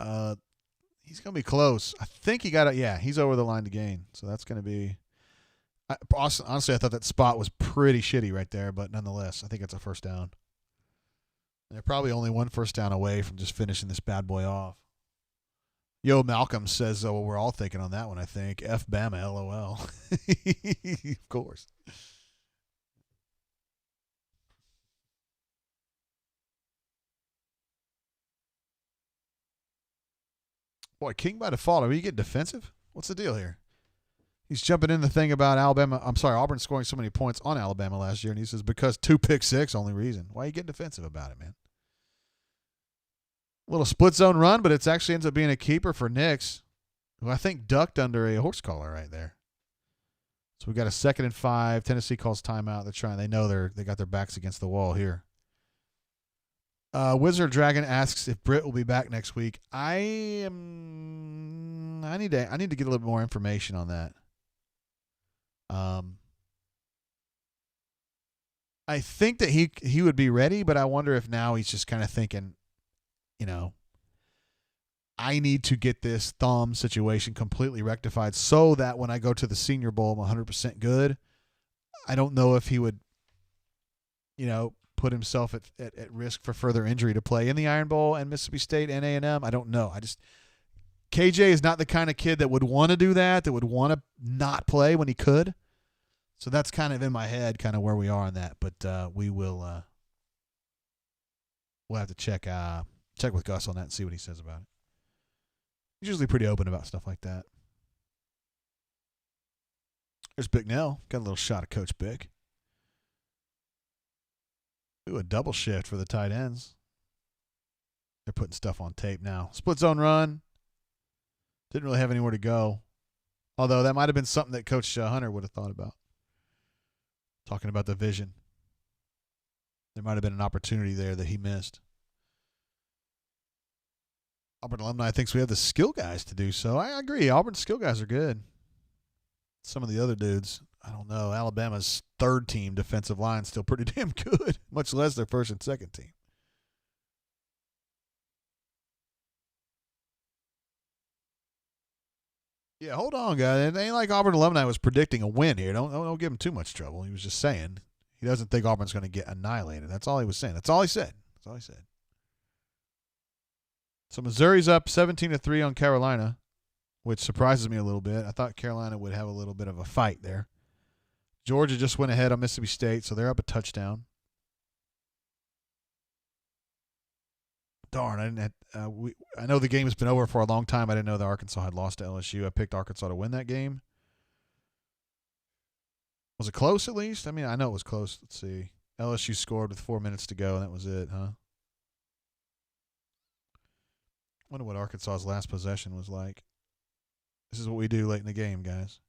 He's going to be close. I think he got it. Yeah, he's over the line to gain. So that's going to be. Honestly, I thought that spot was pretty shitty right there, but nonetheless, I think it's a first down. They're probably only one first down away from just finishing this bad boy off. Yo, Malcolm says, what we're all thinking on that one, I think. F Bama, LOL. Of course. Boy, King by default. Are you getting defensive? What's the deal here? He's jumping in the thing about Auburn scoring so many points on Alabama last year, and he says, because 2 pick six, only reason. Why are you getting defensive about it, man? A little split zone run, but it actually ends up being a keeper for Nix, who I think ducked under a horse collar right there. So we got a 2nd and 5. Tennessee calls timeout. They're trying. They know they got their backs against the wall here. Wizard Dragon asks if Britt will be back next week. I need to get a little bit more information on that. I think that he would be ready, but I wonder if now he's just kind of thinking, I need to get this thumb situation completely rectified so that when I go to the Senior Bowl, I'm 100% good. I don't know if he would, put himself at risk for further injury to play in the Iron Bowl and Mississippi State and A&M. I don't know. KJ is not the kind of kid that would want to do that would want to not play when he could. So that's kind of in my head, kind of where we are on that. But we'll have to check with Gus on that and see what he says about it. He's usually pretty open about stuff like that. There's Bicknell. Got a little shot of Coach Bick. Ooh, a double shift for the tight ends. They're putting stuff on tape now. Split zone run. Didn't really have anywhere to go. Although that might have been something that Coach Hunter would have thought about. Talking about the vision. There might have been an opportunity there that he missed. Auburn alumni thinks we have the skill guys to do so. I agree. Auburn's skill guys are good. Some of the other dudes, I don't know. Alabama's 3rd team defensive line is still pretty damn good, much less their 1st and 2nd team. Yeah, hold on, guys. It ain't like Auburn alumni was predicting a win here. Don't give him too much trouble. He was just saying he doesn't think Auburn's going to get annihilated. That's all he was saying. That's all he said. So Missouri's up 17-3 on Carolina, which surprises me a little bit. I thought Carolina would have a little bit of a fight there. Georgia just went ahead on Mississippi State, so they're up a touchdown. Darn, I know the game has been over for a long time. I didn't know that Arkansas had lost to LSU. I picked Arkansas to win that game. Was it close at least? I mean, I know it was close. Let's see. LSU scored with 4 minutes to go, and that was it, huh? Wonder what Arkansas's last possession was like. This is what we do late in the game, guys.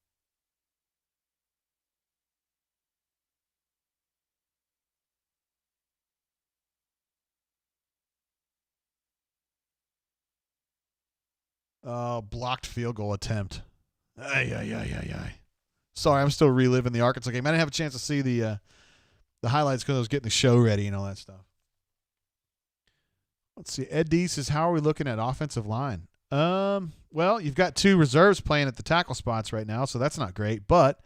Blocked field goal attempt. Ay. Sorry, I'm still reliving the Arkansas game. I didn't have a chance to see the highlights because I was getting the show ready and all that stuff. Let's see. Ed D says, how are we looking at offensive line? Well, you've got 2 reserves playing at the tackle spots right now, so that's not great. But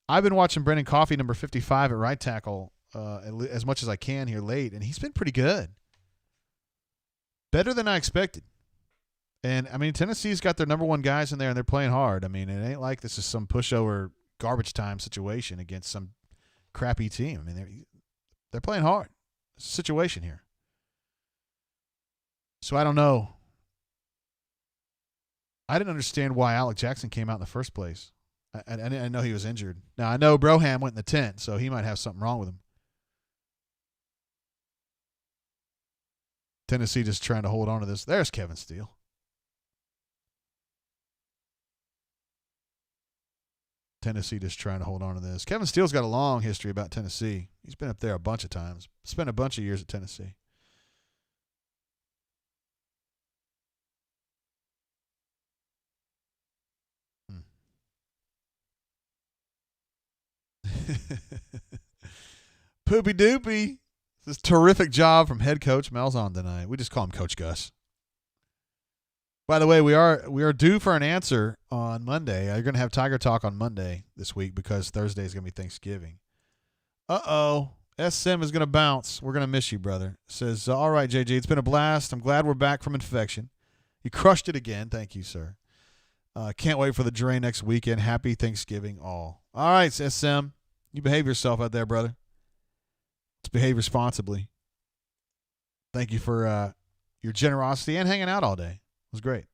I've been watching Brendan Coffey, number 55 at right tackle, as much as I can here late, and he's been pretty good. Better than I expected. And, I mean, Tennessee's got their number 1 guys in there, and they're playing hard. I mean, it ain't like this is some pushover garbage time situation against some crappy team. I mean, they're playing hard. It's a situation here. So I don't know. I didn't understand why Alec Jackson came out in the first place. I didn't know he was injured. Now, I know Broham went in the tent, so he might have something wrong with him. Tennessee just trying to hold on to this. There's Kevin Steele. Tennessee just trying to hold on to this. Kevin Steele's got a long history about Tennessee. He's been up there a bunch of times. Spent a bunch of years at Tennessee. Poopy Doopy. This is a terrific job from head coach Malzahn tonight. We just call him Coach Gus. By the way, we are due for an answer on Monday. You're going to have Tiger Talk on Monday this week because Thursday is going to be Thanksgiving. Uh-oh. SM is going to bounce. We're going to miss you, brother. Says, all right, JG, it's been a blast. I'm glad we're back from infection. You crushed it again. Thank you, sir. Can't wait for the drain next weekend. Happy Thanksgiving all. All right, SM. You behave yourself out there, brother. Let's behave responsibly. Thank you for your generosity and hanging out all day. It was great.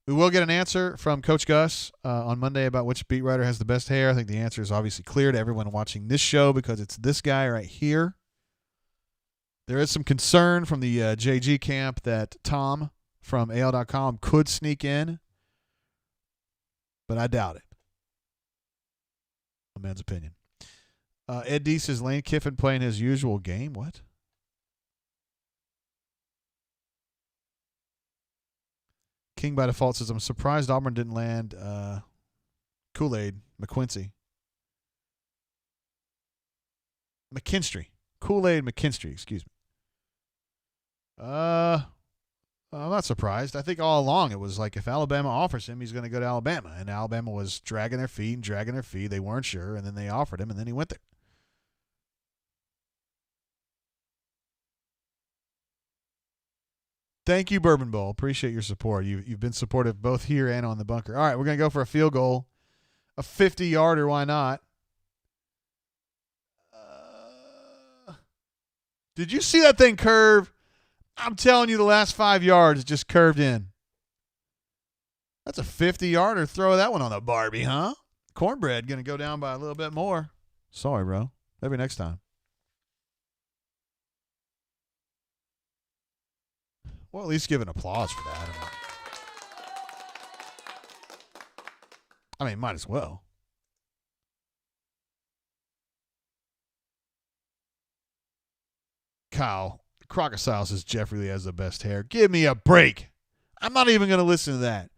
We will get an answer from Coach Gus on Monday about which beat writer has the best hair. I think the answer is obviously clear to everyone watching this show because it's this guy right here. There is some concern from the JG camp that Tom from AL.com could sneak in, but I doubt it. A man's opinion. Ed D says Lane Kiffin playing his usual game. What? King by default says, I'm surprised Auburn didn't land Kool-Aid McQuincy. McKinstry. Kool-Aid McKinstry, excuse me. I'm not surprised. I think all along it was like if Alabama offers him, he's going to go to Alabama. And Alabama was dragging their feet. They weren't sure, and then they offered him, and then he went there. Thank you, Bourbon Bowl. Appreciate your support. You've been supportive both here and on the bunker. All right, we're going to go for a field goal. A 50-yarder, why not? Did you see that thing curve? I'm telling you, the last 5 yards just curved in. That's a 50-yarder. Throw that one on the Barbie, huh? Cornbread going to go down by a little bit more. Sorry, bro. Maybe next time. Well, at least give an applause for that. I mean, might as well. Kyle, Crocodile says Jeffrey Lee has the best hair. Give me a break. I'm not even going to listen to that.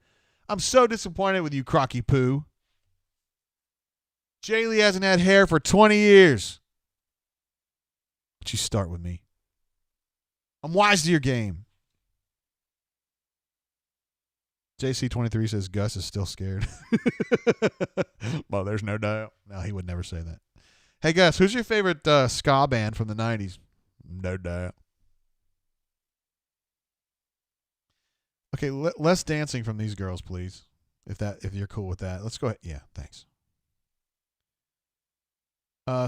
I'm so disappointed with you, Crocky Poo. Jay Lee hasn't had hair for 20 years. But you start with me. I'm wise to your game. JC23 says Gus is still scared. Well, there's no doubt. No, he would never say that. Hey, Gus, who's your favorite ska band from the 90s? No doubt. Okay, less dancing from these girls, please. If you're cool with that. Let's go ahead. Yeah, thanks.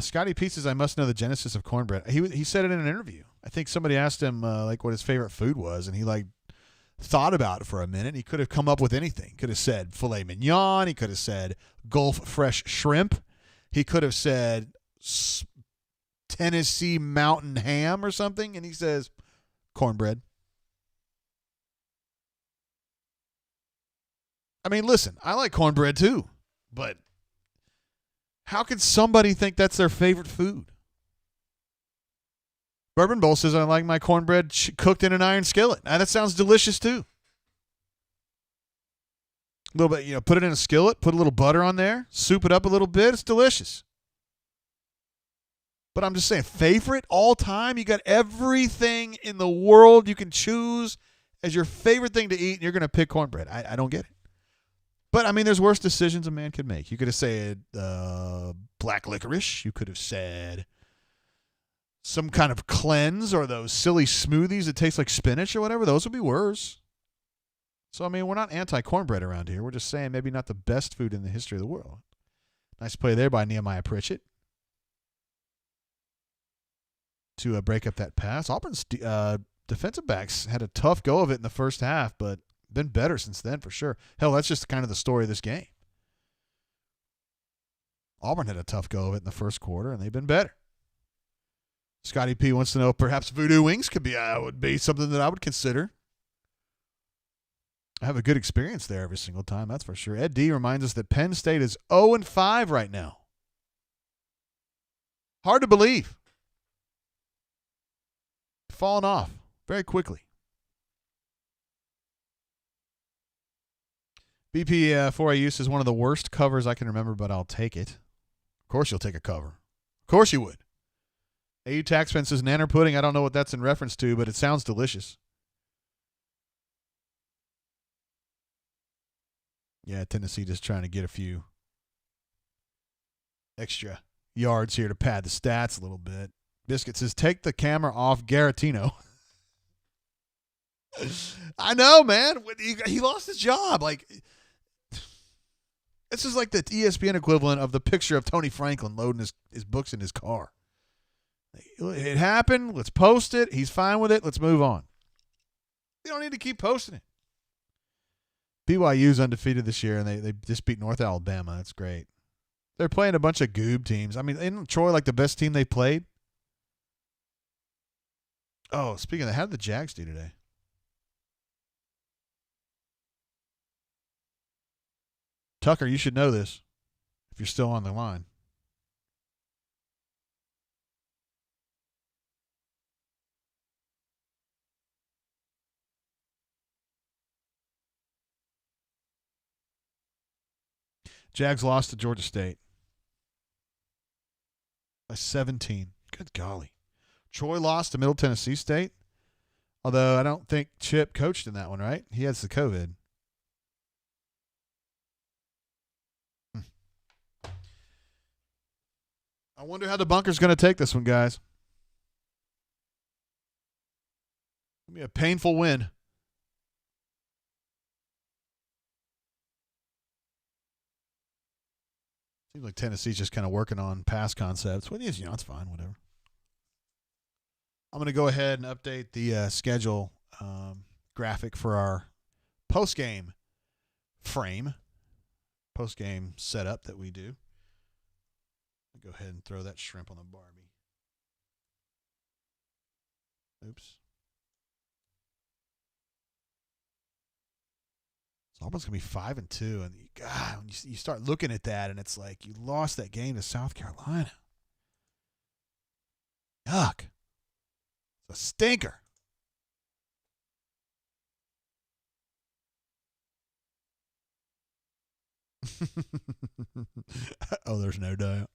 Scotty P says, I must know the genesis of cornbread. He said it in an interview. I think somebody asked him what his favorite food was, and he thought about it for a minute. He could have come up with anything. He could have said filet mignon. He could have said Gulf fresh shrimp. He could have said Tennessee mountain ham or something, and he says cornbread. I mean, listen, I like cornbread too, but how could somebody think that's their favorite food? Bourbon Bowl says, I like my cornbread cooked in an iron skillet. Now, that sounds delicious, too. A little bit, put it in a skillet, put a little butter on there, soup it up a little bit. It's delicious. But I'm just saying, favorite all time? You got everything in the world you can choose as your favorite thing to eat, and you're going to pick cornbread. I don't get it. But, I mean, there's worse decisions a man could make. You could have said black licorice. You could have said some kind of cleanse or those silly smoothies that taste like spinach or whatever. Those would be worse. So, I mean, we're not anti-cornbread around here. We're just saying maybe not the best food in the history of the world. Nice play there by Nehemiah Pritchett to break up that pass. Auburn's defensive backs had a tough go of it in the first half, but been better since then for sure. Hell, that's just kind of the story of this game. Auburn had a tough go of it in the first quarter, and they've been better. Scotty P wants to know perhaps Voodoo Wings would be something that I would consider. I have a good experience there every single time, that's for sure. Ed D reminds us that Penn State is 0-5 right now. Hard to believe. Falling off very quickly. BP 4AU says one of the worst covers I can remember, but I'll take it. Of course you'll take a cover. Of course you would. AU Taxman says nanner pudding. I don't know what that's in reference to, but it sounds delicious. Yeah, Tennessee just trying to get a few extra yards here to pad the stats a little bit. Biscuit says, take the camera off Garatino. I know, man. He lost his job. This is like the ESPN equivalent of the picture of Tony Franklin loading his books in his car. It happened. Let's post it. He's fine with it. Let's move on. You don't need to keep posting it. BYU's undefeated this year, and they just beat North Alabama. That's great. They're playing a bunch of goob teams. I mean, isn't Troy the best team they played? Oh, speaking of that, how did the Jags do today? Tucker, you should know this if you're still on the line. Jags lost to Georgia State by 17. Good golly. Troy lost to Middle Tennessee State, although I don't think Chip coached in that one, right? He has the COVID. I wonder how the bunker's going to take this one, guys. It'll be a painful win. Seems like Tennessee's just kind of working on pass concepts. Well, it's fine, whatever. I'm going to go ahead and update the schedule graphic for our postgame frame, postgame setup that we do. I'll go ahead and throw that shrimp on the Barbie. Oops. So Auburn's going to be 5-2, and God, when you start looking at that, and it's like you lost that game to South Carolina. Yuck. It's a stinker. Oh, there's no doubt.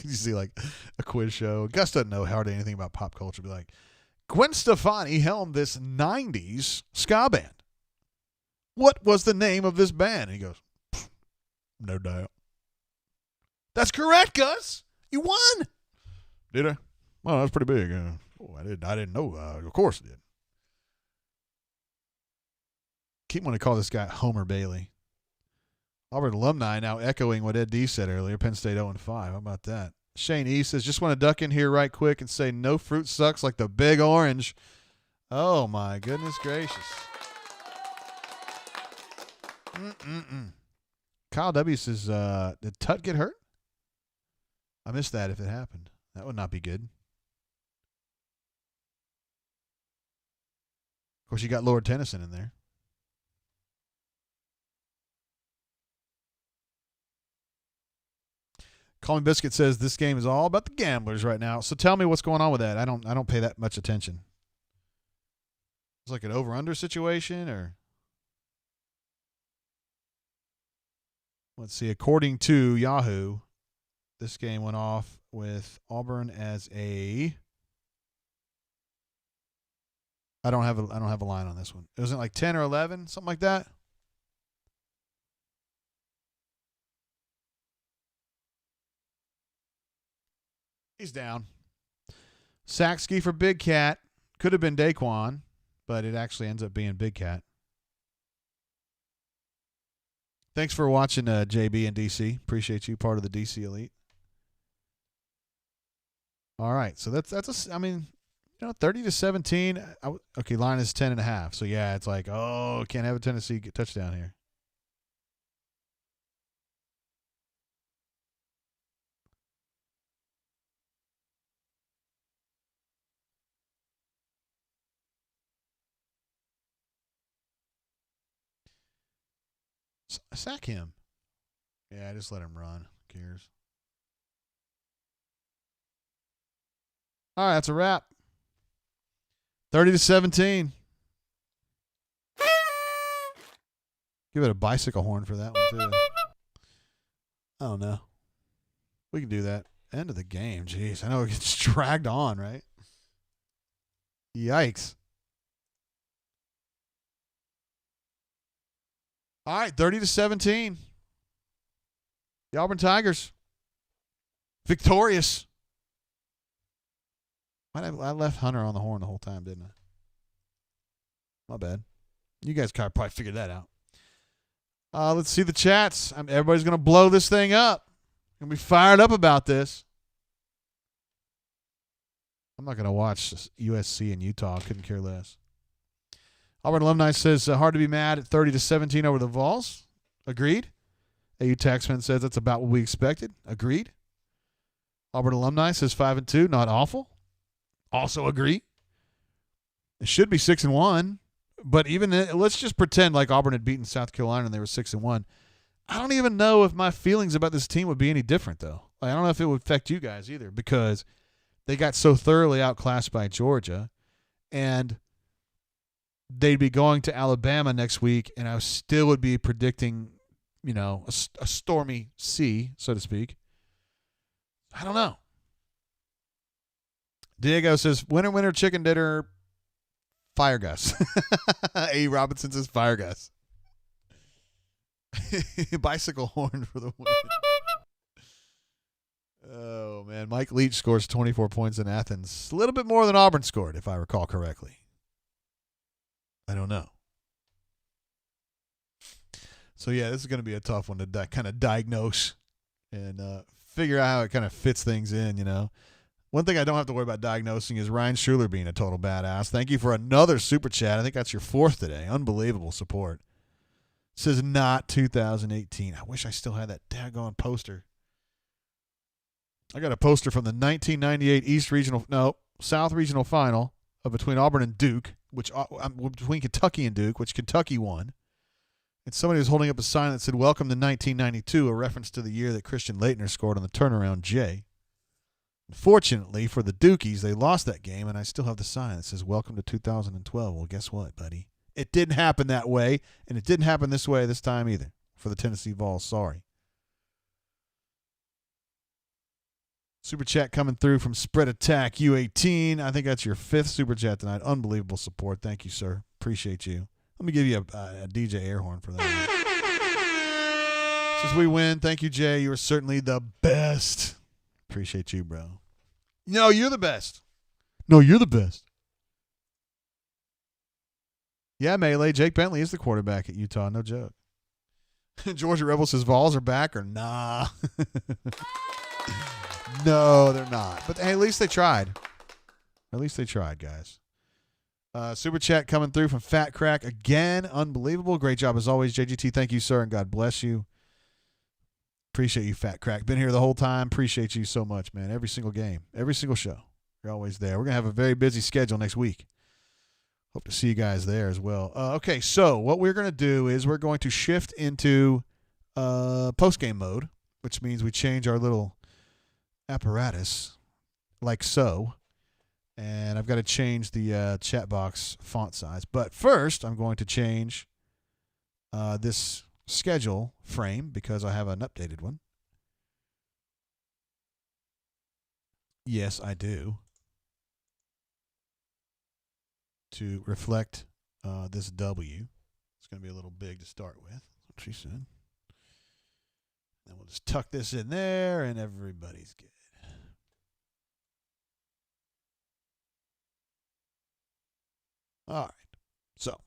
You see a quiz show. Gus doesn't know hardly anything about pop culture. Be like, Gwen Stefani helmed this 90s ska band. What was the name of this band? And he goes, no doubt. That's correct, Gus. You won. Did I? Well, that's pretty big. I didn't know. Of course I did. Keep wanting to call this guy Homer Bailey. Auburn alumni now echoing what Ed D said earlier. Penn State 0-5. How about that? Shane E says, just want to duck in here right quick and say no fruit sucks like the big orange. Oh, my goodness gracious. Kyle W says, did Tut get hurt? I missed that if it happened. That would not be good. Of course, you got Lord Tennyson in there. Call Me Biscuit says this game is all about the gamblers right now. So tell me what's going on with that. I don't pay that much attention. It's like an over-under situation, or let's see. According to Yahoo, this game went off with Auburn as a. I don't have a line on this one. It wasn't like 10 or 11, something like that. He's down. Saxky for Big Cat. Could have been Daquan, but it actually ends up being Big Cat. Thanks for watching, JB and DC. Appreciate you, part of the DC Elite. All right, so that's 30-17. Okay, line is 10.5. So yeah, it's like, oh, can't have a Tennessee touchdown here. Sack him. Yeah, just let him run. Who cares? All right, that's a wrap. 30-17. Give it a bicycle horn for that one, too. I don't know. We can do that. End of the game. Jeez, I know it gets dragged on, right? Yikes. All right, 30-17. The Auburn Tigers. Victorious. I left Hunter on the horn the whole time, didn't I? My bad. You guys probably figured that out. Let's see the chats. Everybody's going to blow this thing up. Going to be fired up about this. I'm not going to watch USC and Utah. I couldn't care less. Auburn Alumni says, hard to be mad at 30-17 over the Vols. Agreed. AU Taxman says that's about what we expected. Agreed. Auburn Alumni says 5-2, not awful. Also agree. It should be 6-1, but even let's just pretend like Auburn had beaten South Carolina and they were 6-1. I don't even know if my feelings about this team would be any different, though. Like, I don't know if it would affect you guys either, because they got so thoroughly outclassed by Georgia, and they'd be going to Alabama next week, and I still would be predicting, a stormy sea, so to speak. I don't know. Diego says, winner, chicken dinner, fire Gus. A. Robinson says, fire Gus. Bicycle horn for the win. Oh, man. Mike Leach scores 24 points in Athens. A little bit more than Auburn scored, if I recall correctly. I don't know. So, yeah, this is going to be a tough one to kind of diagnose and figure out how it kind of fits things in, One thing I don't have to worry about diagnosing is Ryan Schuler being a total badass. Thank you for another super chat. I think that's your fourth today. Unbelievable support. It says not 2018. I wish I still had that daggone poster. I got a poster from the 1998 South Regional Final between Auburn and Duke, between Kentucky and Duke, which Kentucky won. And somebody was holding up a sign that said, "Welcome to 1992," a reference to the year that Christian Laettner scored on the turnaround J. Unfortunately for the Dukies, they lost that game, and I still have the sign that says, "Welcome to 2012." Well, guess what, buddy? It didn't happen that way, and it didn't happen this way this time either for the Tennessee Vols. Sorry. Super chat coming through from Spread Attack U18. I think that's your fifth super chat tonight. Unbelievable support. Thank you, sir. Appreciate you. Let me give you a DJ air horn for that. Since we win, thank you, Jay. You are certainly the best. Appreciate you, bro. No, you're the best. No, you're the best. Yeah, Melee. Jake Bentley is the quarterback at Utah. No joke. Georgia Rebels says Vols are back or nah. No, they're not. But hey, at least they tried. At least they tried, guys. Super chat coming through from Fat Crack again. Unbelievable. Great job as always, JGT. Thank you, sir, and God bless you. Appreciate you, Fat Crack. Been here the whole time. Appreciate you so much, man. Every single game, every single show. You're always there. We're going to have a very busy schedule next week. Hope to see you guys there as well. Okay, so what we're going to do is we're going to shift into postgame mode, which means we change our little apparatus like so. And I've got to change the chat box font size. But first, I'm going to change this schedule frame because I have an updated one. Yes, I do. To reflect this W. It's going to be a little big to start with. That's what she said. Then we'll just tuck this in there and everybody's good. All right. So,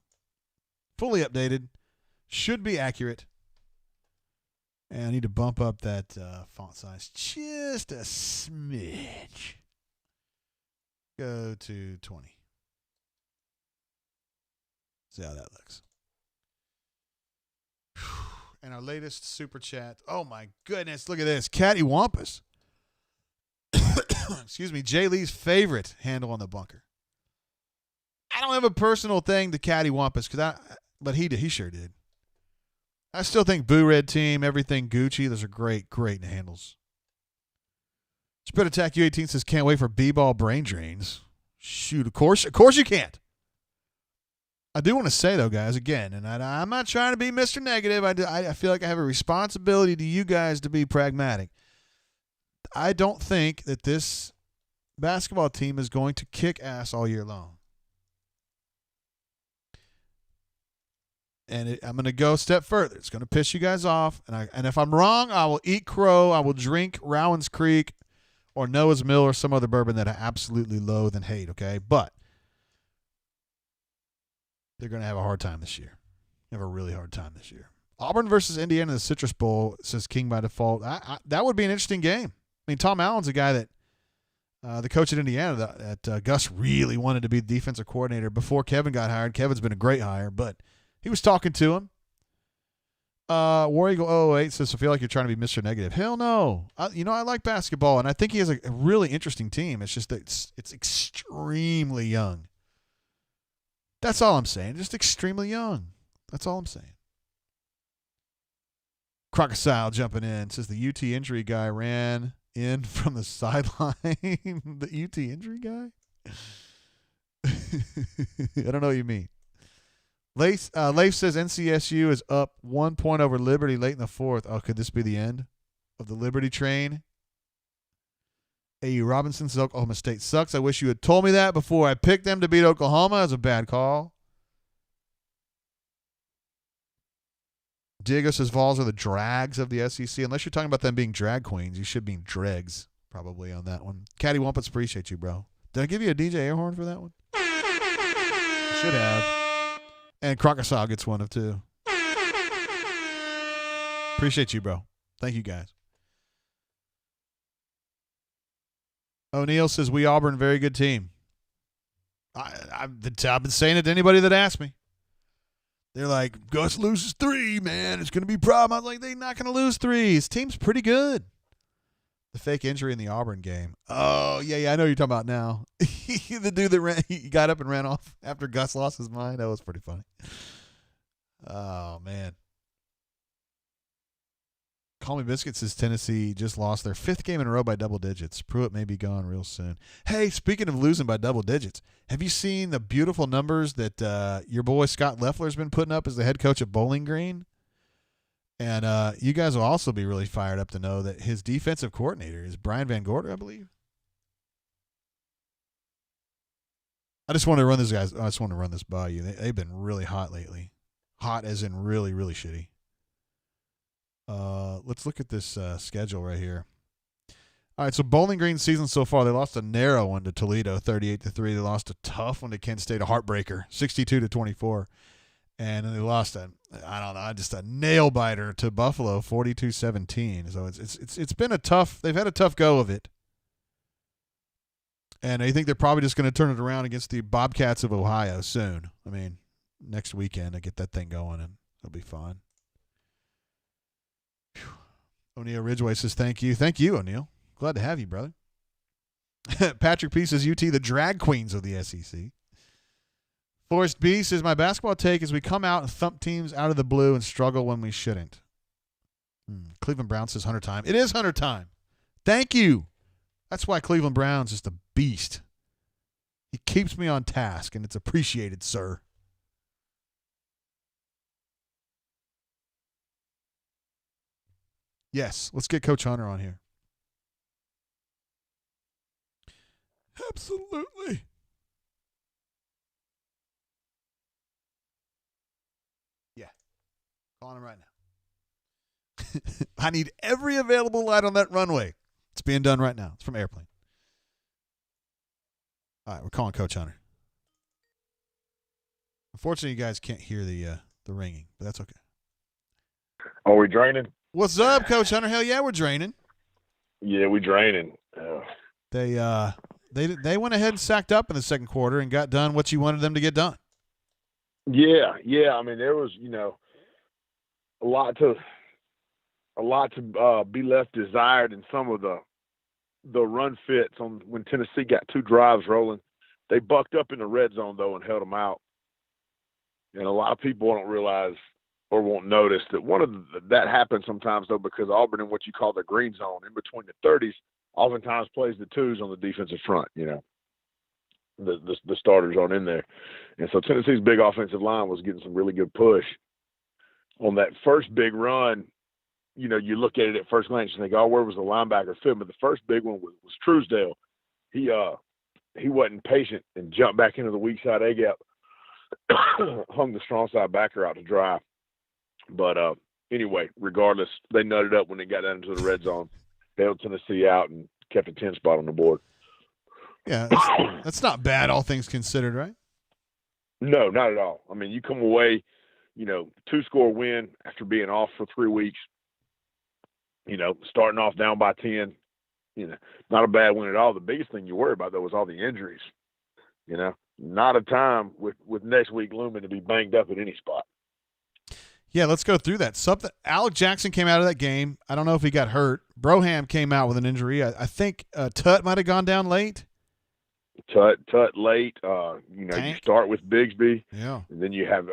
fully updated. Should be accurate. And I need to bump up that font size just a smidge. Go to 20. See how that looks. And our latest super chat. Oh, my goodness. Look at this. Catty Wampus. Excuse me. Jay Lee's favorite handle on the bunker. I don't have a personal thing to Catty Wampus, but he sure did. I still think Boo Red Team, everything Gucci, those are great handles. Spread Attack U18 says, can't wait for B-ball brain drains. Shoot, of course you can't. I do want to say, though, guys, again, and I'm not trying to be Mr. Negative. I feel like I have a responsibility to you guys to be pragmatic. I don't think that this basketball team is going to kick ass all year long. And I'm going to go a step further. It's going to piss you guys off. And if I'm wrong, I will eat crow. I will drink Rowan's Creek or Noah's Mill or some other bourbon that I absolutely loathe and hate, okay? But they're going to have a hard time this year. Have a really hard time this year. Auburn versus Indiana in the Citrus Bowl, says King by default. That would be an interesting game. I mean, Tom Allen's a guy that the coach at Indiana that Gus really wanted to be the defensive coordinator before Kevin got hired. Kevin's been a great hire, but he was talking to him. War Eagle 008 says, I feel like you're trying to be Mr. Negative. Hell no. I like basketball, and I think he has a really interesting team. It's just that it's extremely young. That's all I'm saying. Just extremely young. That's all I'm saying. Crocodile jumping in says the UT injury guy ran in from the sideline. The UT injury guy? I don't know what you mean. Leif says NCSU is up 1 point over Liberty late in the fourth. Oh, could this be the end of the Liberty train? A.U. Robinson says Oklahoma State sucks. I wish you had told me that before I picked them to beat Oklahoma. That was a bad call. Diego says Vols are the drags of the SEC. Unless you're talking about them being drag queens, you should be dregs probably on that one. Caddy Wumpus, appreciate you, bro. Did I give you a DJ air horn for that one? I should have. And Crocodile gets one of two. Appreciate you, bro. Thank you, guys. O'Neill says, we Auburn, very good team. I've been saying it to anybody that asks me. They're like, Gus loses 3, man. It's going to be a problem. I was like, they're not going to lose 3. His team's pretty good. The fake injury in the Auburn game. Oh, yeah, I know what you're talking about now. The dude that he got up and ran off after Gus lost his mind. That was pretty funny. Oh, man. Call Me Biscuit says Tennessee just lost their 5th game in a row by double digits. Pruitt may be gone real soon. Hey, speaking of losing by double digits, have you seen the beautiful numbers that your boy Scott Loeffler's been putting up as the head coach at Bowling Green? And you guys will also be really fired up to know that his defensive coordinator is Brian Van Gorder, I believe. I just want to run this by you. They've been really hot lately. Hot as in really, really shitty. Let's look at this schedule right here. All right, so Bowling Green season so far, they lost a narrow one to Toledo, 38-3. They lost a tough one to Kent State, a heartbreaker, 62-24. And they lost just a nail biter to Buffalo, 42-17. So it's been a tough. They've had a tough go of it, and I think they're probably just going to turn it around against the Bobcats of Ohio soon. I mean, next weekend to get that thing going, and it'll be fun. Whew. O'Neill Ridgeway says thank you, O'Neill. Glad to have you, brother. Patrick P says UT the drag queens of the SEC. Forrest B says, my basketball take is we come out and thump teams out of the blue and struggle when we shouldn't. Cleveland Browns says Hunter time. It is Hunter time. Thank you. That's why Cleveland Browns is just a beast. He keeps me on task, and it's appreciated, sir. Yes, let's get Coach Hunter on here. Absolutely. Calling him right now. I need every available light on that runway. It's being done right now. It's from Airplane. All right, we're calling Coach Hunter. Unfortunately, you guys can't hear the ringing, but that's okay. Are we draining? What's up, Coach Hunter? Hell yeah, we're draining. Yeah, we draining. They went ahead and sacked up in the second quarter and got done what you wanted them to get done. Yeah. I mean, there was, a lot to be left desired in some of the run fits on when Tennessee got two drives rolling. They bucked up in the red zone though and held them out. And a lot of people don't realize or won't notice that that happens sometimes though because Auburn in what you call the green zone in between the 30s oftentimes plays the twos on the defensive front. The starters aren't in there, and so Tennessee's big offensive line was getting some really good push. On that first big run, you look at it at first glance and think, oh, where was the linebacker fit? But the first big one was Truesdale. He wasn't patient and jumped back into the weak side A-gap, hung the strong side backer out to dry. But anyway, regardless, they nutted up when they got down into the red zone, bailed Tennessee out, and kept a 10 spot on the board. Yeah, that's not bad, all things considered, right? No, not at all. I mean, you come away – 2-score win after being off for 3 weeks, starting off down by 10, not a bad win at all. The biggest thing you worry about, though, was all the injuries. Not a time with next week looming to be banged up at any spot. Yeah, let's go through that. Alec Jackson came out of that game. I don't know if he got hurt. Broham came out with an injury. I think Tut might have gone down late. Tut late. You start with Bigsby. Yeah. And then you have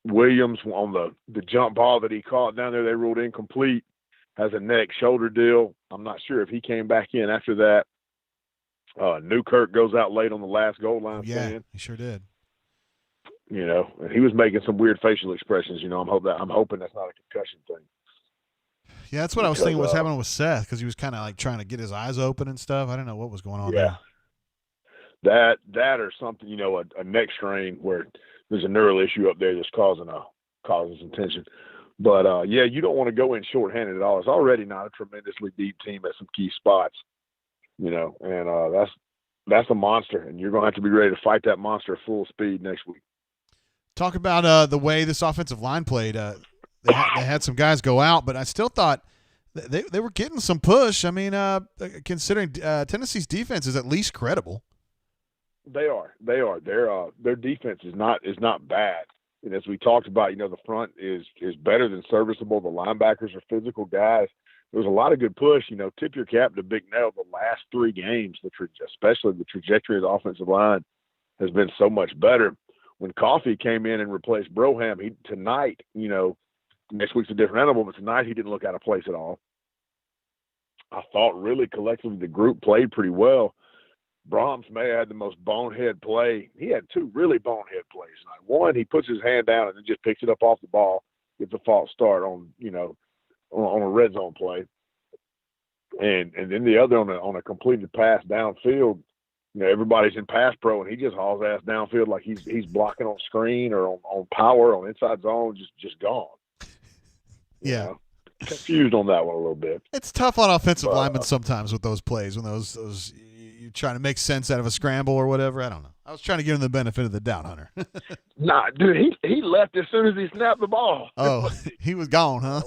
Williams on the jump ball that he caught down there. They ruled incomplete. Has a neck shoulder deal. I'm not sure if he came back in after that. Newkirk goes out late on the last goal line. Yeah, stand. he sure did. And he was making some weird facial expressions. I'm hoping that's not a concussion thing. Yeah, that's what I was thinking was happening with Seth because he was kind of like trying to get his eyes open and stuff. I didn't know what was going on there. That or something, a neck strain where there's a neural issue up there that's causing some tension. But, you don't want to go in shorthanded at all. It's already not a tremendously deep team at some key spots, and that's a monster, and you're going to have to be ready to fight that monster at full speed next week. Talk about the way this offensive line played. They had some guys go out, but I still thought they were getting some push. I mean, considering Tennessee's defense is at least credible. They are. Their defense is not bad. And as we talked about, the front is better than serviceable. The linebackers are physical guys. There's a lot of good push. Tip your cap to Big Nell. The last 3 games, especially the trajectory of the offensive line has been so much better. When Coffee came in and replaced Broham, tonight, next week's a different animal, but tonight he didn't look out of place at all. I thought really collectively the group played pretty well. Brahms may have had the most bonehead play. He had 2 really bonehead plays tonight. One, he puts his hand down and then just picks it up off the ball, gets a false start on a red zone play. And then the other on a completed pass downfield, everybody's in pass pro and he just hauls ass downfield like he's blocking on screen or on power on inside zone, just gone. Yeah. Confused on that one a little bit. It's tough on offensive linemen sometimes with those plays when those you're trying to make sense out of a scramble or whatever. I don't know. I was trying to give him the benefit of the doubt, Hunter. Nah, dude, he left as soon as he snapped the ball. Oh, he was gone, huh?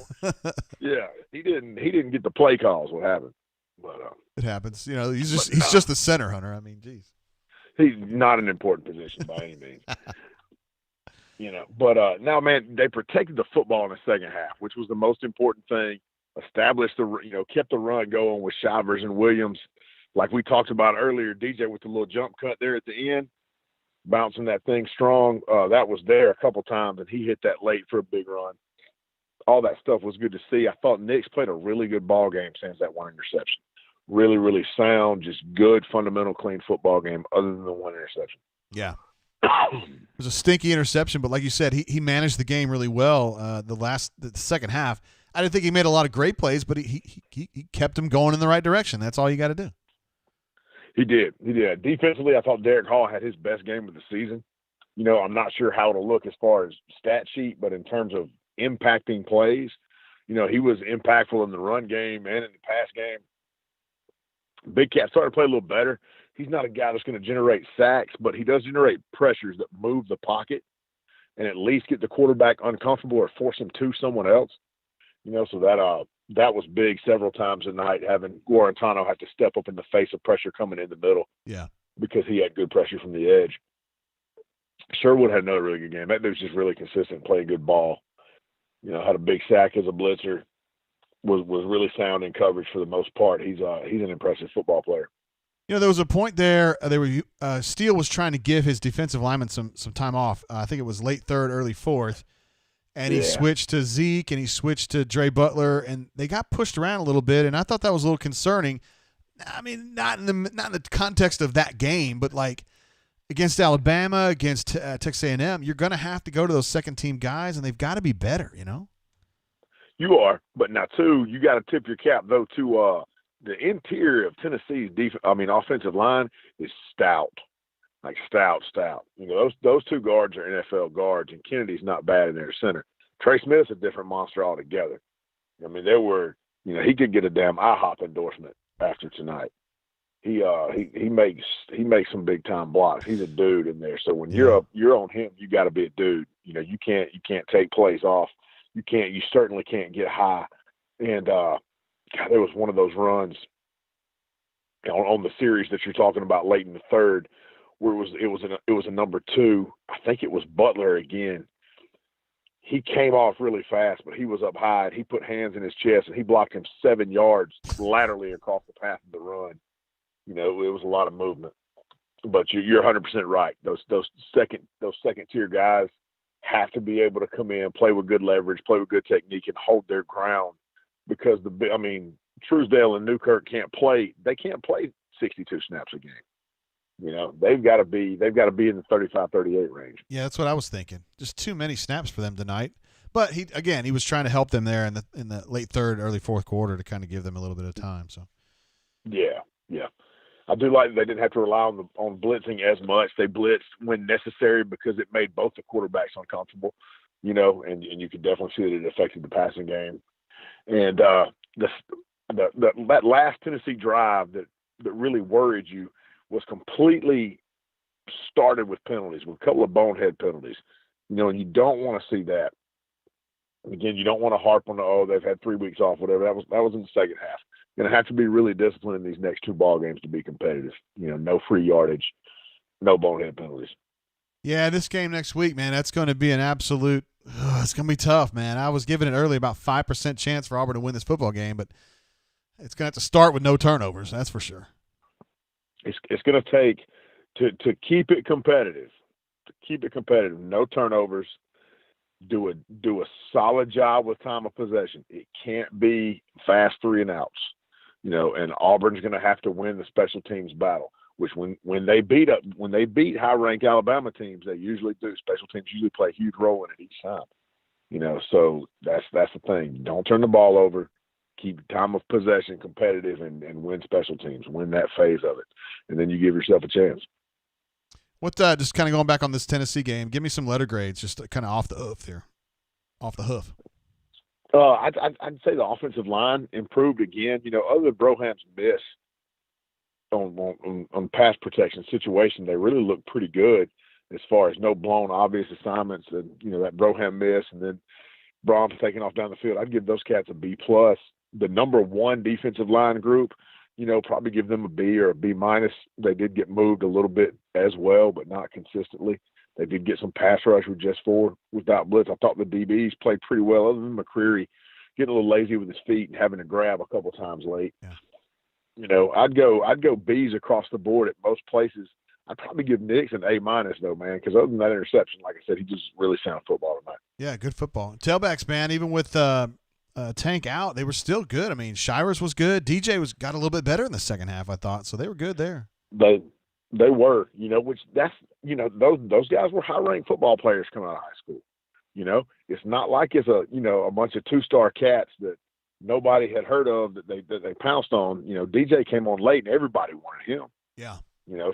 Yeah, he didn't get the play calls. What happened? But it happens. He's just the center, Hunter. I mean, geez. He's not an important position by any means. But now, man, they protected the football in the second half, which was the most important thing. Established kept the run going with Shivers and Williams. Like we talked about earlier, DJ with the little jump cut there at the end, bouncing that thing strong. That was there a couple times, and he hit that late for a big run. All that stuff was good to see. I thought Nick's played a really good ball game since that one interception. Really, really sound, just good, fundamental, clean football game other than the one interception. Yeah. It was a stinky interception, but like you said, he managed the game really well the second half. I didn't think he made a lot of great plays, but he kept him going in the right direction. That's all you got to do. He did. Defensively, I thought Derek Hall had his best game of the season. I'm not sure how it'll look as far as stat sheet, but in terms of impacting plays, he was impactful in the run game and in the pass game. Big Cat started to play a little better. He's not a guy that's going to generate sacks, but he does generate pressures that move the pocket and at least get the quarterback uncomfortable or force him to someone else. So that was big several times tonight, having Guarantano have to step up in the face of pressure coming in the middle. Yeah. Because he had good pressure from the edge. Sherwood had another really good game. That dude's just really consistent, playing good ball. Had a big sack as a blitzer. Was really sound in coverage for the most part. He's an impressive football player. There was a point there. Steele was trying to give his defensive lineman some time off. I think it was late third, early fourth. And he switched to Zeke and he switched to Dre Butler, and they got pushed around a little bit. And I thought that was a little concerning. I mean, not in the context of that game, but like against Alabama, against Texas A&M, you're going to have to go to those second team guys, and they've got to be better. You are, but now too, you got to tip your cap though to the interior of Tennessee's offensive line is stout. Like stout. Those two guards are NFL guards, and Kennedy's not bad in their center. Trey Smith's a different monster altogether. I mean, he could get a damn IHOP endorsement after tonight. He makes some big time blocks. He's a dude in there. So when you're on him, you got to be a dude. You can't take plays off. You certainly can't get high. And there was one of those runs on the series that you're talking about late in the third, where it was a number 2. I think it was Butler again. He came off really fast, but he was up high, and he put hands in his chest, and he blocked him 7 yards laterally across the path of the run. It was a lot of movement. But you're 100% right. Those second tier guys have to be able to come in, play with good leverage, play with good technique, and hold their ground, because Truesdale and Newkirk can't play 62 snaps a game. They've got to be in the 35-38 range. Yeah, that's what I was thinking. Just too many snaps for them tonight. But he was trying to help them there in the late third, early fourth quarter to kind of give them a little bit of time. So yeah. I do like that they didn't have to rely on blitzing as much. They blitzed when necessary because it made both the quarterbacks uncomfortable, and you could definitely see that it affected the passing game. And that last Tennessee drive that really worried you was completely started with penalties, with a couple of bonehead penalties, and you don't want to see that. Again, you don't want to harp on they've had 3 weeks off, whatever. That was in the second half. Going to have to be really disciplined in these next 2 ball games to be competitive. No free yardage, no bonehead penalties. Yeah, this game next week, man, that's going to be an absolute it's going to be tough, man. I was giving it early about 5% chance for Auburn to win this football game, but it's going to have to start with no turnovers, that's for sure. It's going to take to keep it competitive. No turnovers. Do a solid job with time of possession. It can't be fast 3 and outs. And Auburn's going to have to win the special teams battle, which when they beat high-ranked Alabama teams, they usually do. Special teams usually play a huge role in it each time. So that's the thing. Don't turn the ball over. Keep time of possession competitive and win special teams. Win that phase of it, and then you give yourself a chance. What just kind of going back on this Tennessee game, give me some letter grades, just kind of off the hoof there. Off the hoof. I'd say the offensive line improved again. Other than Broham's miss, on pass protection situation, they really look pretty good as far as no blown obvious assignments and, that Broham miss and then Brahms taking off down the field. I'd give those cats a B+. The number one defensive line group, probably give them a B or a B-. They did get moved a little bit as well, but not consistently. They did get some pass rush with just 4 without blitz. I thought the DBs played pretty well, other than McCreary getting a little lazy with his feet and having to grab a couple times late. Yeah. I'd go B's across the board at most places. I'd probably give Nix an A- though, man, because other than that interception, like I said, he just really sound football tonight. Yeah, good football. Tailbacks, man, even with Tank out, they were still good. I mean, Shivers was good. DJ got a little bit better in the second half, I thought, so they were good there. They were, which that's, those guys were high-ranked football players coming out of high school. It's not like it's a bunch of 2-star cats that nobody had heard of that they pounced on. DJ came on late and everybody wanted him. Yeah.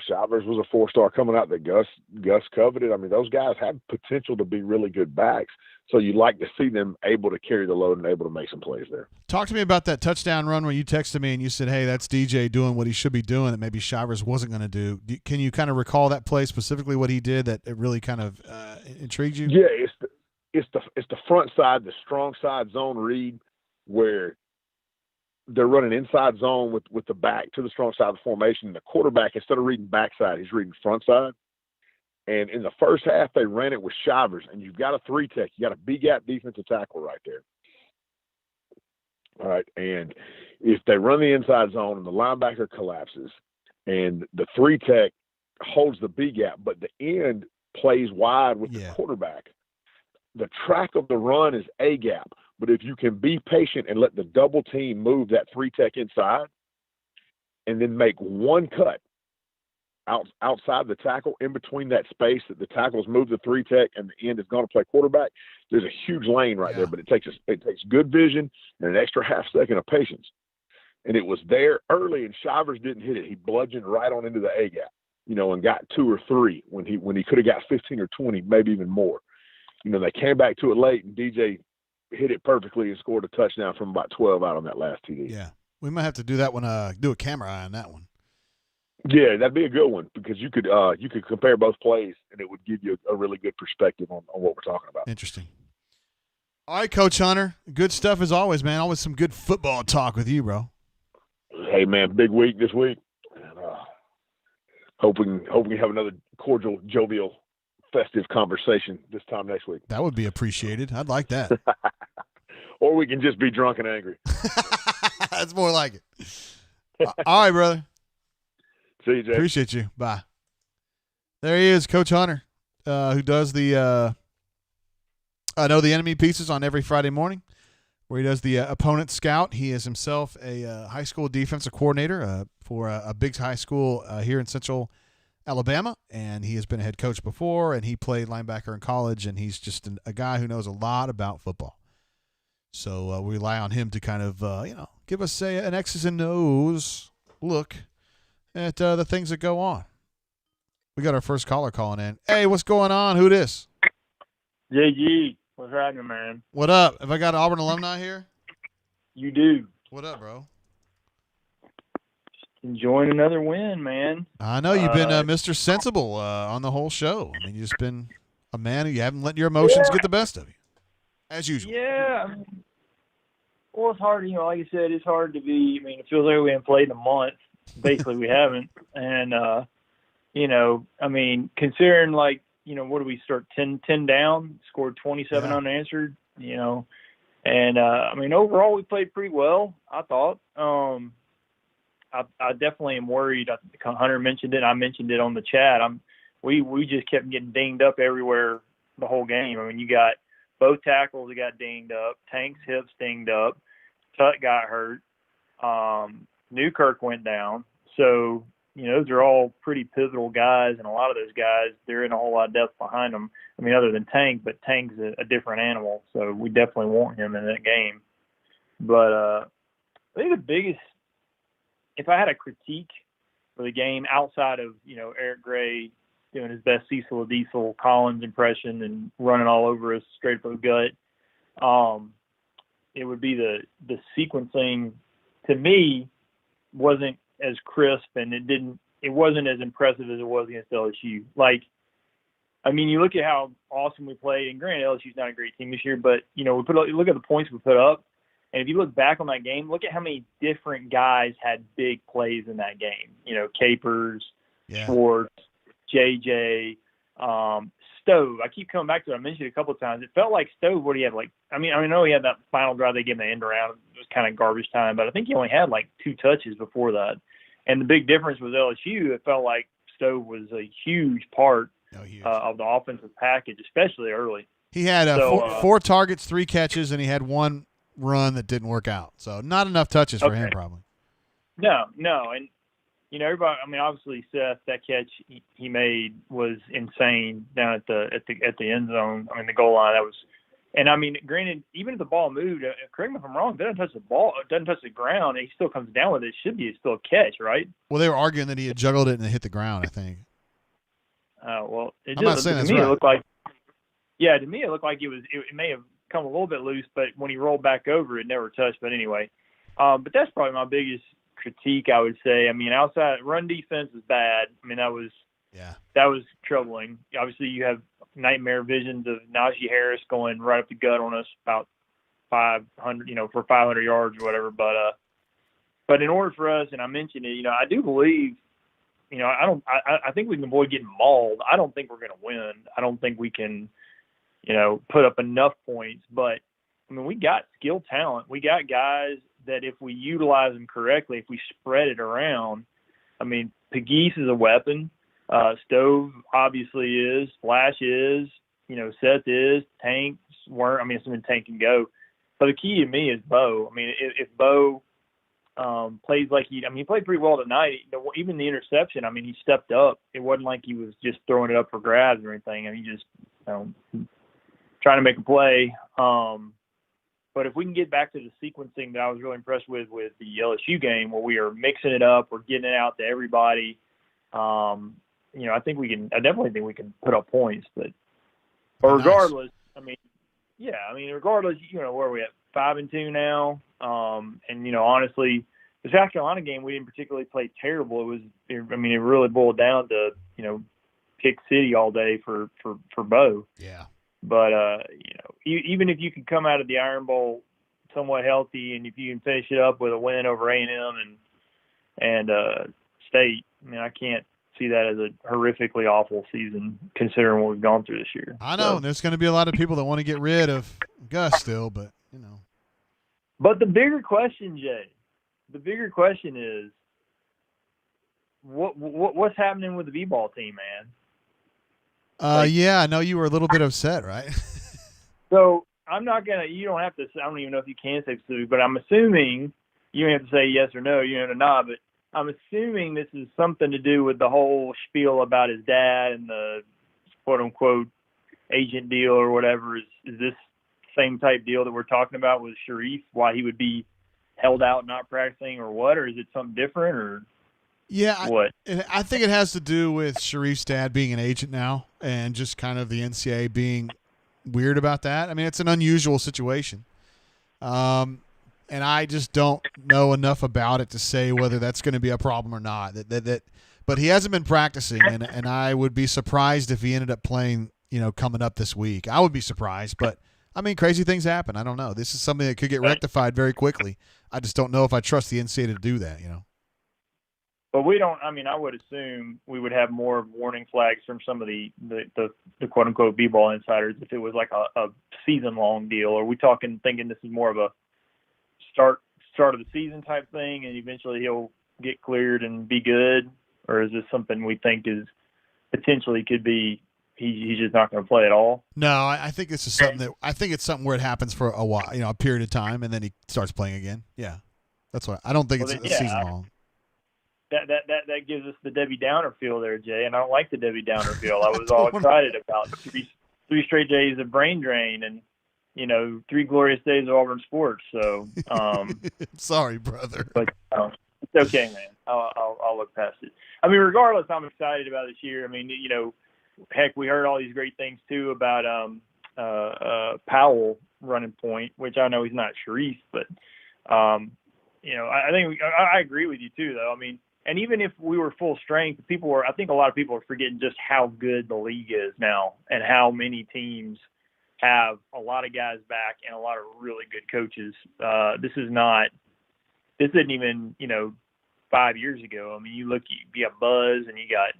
Shivers was a 4-star coming out that Gus coveted. I mean, those guys have potential to be really good backs. So you like to see them able to carry the load and able to make some plays there. Talk to me about that touchdown run where you texted me and you said, hey, that's DJ doing what he should be doing that maybe Shivers wasn't going to do. Can you kind of recall that play, specifically what he did that it really kind of intrigued you? Yeah, it's the front side, the strong side zone read where they're running inside zone with the back to the strong side of the formation. The quarterback, instead of reading backside, he's reading front side. And in the first half, they ran it with Shivers, and you've got a 3-tech. You got a B-gap defensive tackle right there. All right, and if they run the inside zone and the linebacker collapses and the 3-tech holds the B-gap, but the end plays wide with the quarterback, the track of the run is A-gap. But if you can be patient and let the double team move that 3-tech inside and then make one cut outside the tackle in between that space that the tackles move the 3-tech and the end is going to play quarterback, there's a huge lane right there. But it takes good vision and an extra half second of patience. And it was there early, and Shivers didn't hit it. He bludgeoned right on into the A-gap, and got 2 or 3 when he could have got 15 or 20, maybe even more. They came back to it late, and DJ hit it perfectly and scored a touchdown from about 12 out on that last TD. Yeah. We might have to do that one, do a camera eye on that one. Yeah, that'd be a good one because you could compare both plays and it would give you a really good perspective on what we're talking about. Interesting. All right, Coach Hunter. Good stuff as always, man. Always some good football talk with you, bro. Hey, man, big week this week. And, hoping we have another cordial, jovial, festive conversation this time next week. That would be appreciated. I'd like that. Or we can just be drunk and angry. That's more like it. All right, brother. See you, Jay. Appreciate you. Bye. There he is, Coach Hunter, who does the I Know the Enemy pieces on every Friday morning, where he does the opponent scout. He is himself a high school defensive coordinator for a big high school here in Central Alabama, and he has been a head coach before, and he played linebacker in college, and he's just a guy who knows a lot about football. So we rely on him to kind of, give us an X's and O's look at the things that go on. We got our first caller calling in. Hey, what's going on? Who this? JG, what's happening, man? What up? Have I got Auburn alumni here? You do. What up, bro? Enjoying another win, man. I know you've been Mr. Sensible on the whole show. I mean, you've just been a man who you haven't let your emotions get the best of you, as usual. Yeah. Well, it's hard, like you said, it's hard to be. I mean, it feels like we haven't played in a month. Basically, we haven't. And, considering, what do we start, 10 down, scored 27 unanswered, And, overall, we played pretty well, I thought. I definitely am worried. Hunter mentioned it. I mentioned it on the chat. We just kept getting dinged up everywhere the whole game. I mean, you got both tackles that got dinged up. Tank's hips dinged up. Tut got hurt. Newkirk went down. So, those are all pretty pivotal guys, and a lot of those guys, there isn't a whole lot of depth behind them. I mean, other than Tank, but Tank's a different animal, so we definitely want him in that game. But I think the biggest, if I had a critique for the game outside of, Eric Gray doing his best Cecil Diesel Collins impression and running all over us straight up the gut, it would be the sequencing, to me, wasn't as crisp, and it wasn't as impressive as it was against LSU. Like, I mean, you look at how awesome we played, and granted, LSU's not a great team this year, but, you know, look at the points we put up, and if you look back on that game, look at how many different guys had big plays in that game. You know, Capers, Schwartz, JJ, Stove. I keep coming back to it. I mentioned it a couple of times. It felt like Stove, what he had, like, I know he had that final drive they gave him the end around. It was kind of garbage time, but I think he only had like 2 touches before that. And the big difference was LSU. It felt like Stove was a huge part of the offensive package, especially early. He had 4 targets, 3 catches, and he had 1 run that didn't work out. So not enough touches for him, probably. No, and you know, everybody. I mean, obviously, Seth, that catch he made was insane down at the end zone. I mean, the goal line. That was, and I mean, granted, even if the ball moved, correct me if I'm wrong, it doesn't touch the ball, it doesn't touch the ground, and he still comes down with it. It should be still a catch, right? Well, they were arguing that he had juggled it and it hit the ground, I think. Well, I'm not saying that's right. It looked like, to me it looked like it may have come a little bit loose, but when he rolled back over, it never touched. But anyway, but that's probably my biggest critique, I would say. I mean, outside run defense is bad. I mean, that was troubling. Obviously, you have nightmare visions of Najee Harris going right up the gut on us about 500, for 500 yards or whatever. But in order for us, and I mentioned it, I do believe, I think we can avoid getting mauled. I don't think we're going to win. I don't think we can, put up enough points. But I mean, we got skilled talent. We got guys that if we utilize them correctly, if we spread it around, I mean, Pegues is a weapon. Stove obviously is. Flash is. Seth is. Tanks weren't. I mean, assuming Tank can go. But the key to me is Bo. I mean, if Bo plays like he played pretty well tonight. Even the interception, I mean, he stepped up. It wasn't like he was just throwing it up for grabs or anything. I mean, he just trying to make a play. But if we can get back to the sequencing that I was really impressed with the LSU game, where we are mixing it up, we're getting it out to everybody. I think we can. I definitely think we can put up points. But regardless, nice. Regardless, where are we at? 5-2 now. And honestly, the South Carolina game, we didn't particularly play terrible. It really boiled down to kick city all day for Bo. Yeah. But even if you can come out of the Iron Bowl somewhat healthy, and if you can finish it up with a win over A&M and State, I mean, I can't see that as a horrifically awful season considering what we've gone through this year. I know there's going to be a lot of people that want to get rid of Gus still, but But the bigger question, Jay, is what's happening with the B-ball team, man? Yeah, I know you were a little bit upset, right? So I'm not going to – you don't have to – I don't even know if you can say specific, but I'm assuming – you don't have to say yes or no, you don't have to nod, but I'm assuming this is something to do with the whole spiel about his dad and the quote-unquote agent deal or whatever. Is this same type deal that we're talking about with Sharif, why he would be held out not practicing or what? Or is it something different or – yeah, what? I think it has to do with Sharif's dad being an agent now and just kind of the NCAA being weird about that. I mean, it's an unusual situation. And I just don't know enough about it to say whether that's going to be a problem or not. But he hasn't been practicing, and I would be surprised if he ended up playing, coming up this week. I would be surprised, but, I mean, crazy things happen. I don't know. This is something that could get rectified very quickly. I just don't know if I trust the NCAA to do that, But we don't. I mean, I would assume we would have more warning flags from some of the quote unquote b-ball insiders if it was like a season long deal. Are we thinking this is more of a start of the season type thing, and eventually he'll get cleared and be good, or is this something we think is potentially could be he's just not going to play at all? No, I think this is something it's something where it happens for a while, a period of time, and then he starts playing again. Yeah, that's what I don't think it's a season long. That gives us the Debbie Downer feel there, Jay, and I don't like the Debbie Downer feel. I was all excited about three straight days of brain drain and 3 glorious days of Auburn sports. So, sorry, brother, but it's okay, man. I'll look past it. I mean, regardless, I'm excited about this year. I mean, heck, we heard all these great things too about Powell running point, which I know he's not Sharif, but I think I agree with you too, though. I mean, And even if we were full strength, I think a lot of people are forgetting just how good the league is now and how many teams have a lot of guys back and a lot of really good coaches. This isn't even, 5 years ago. I mean, you got Buzz and you got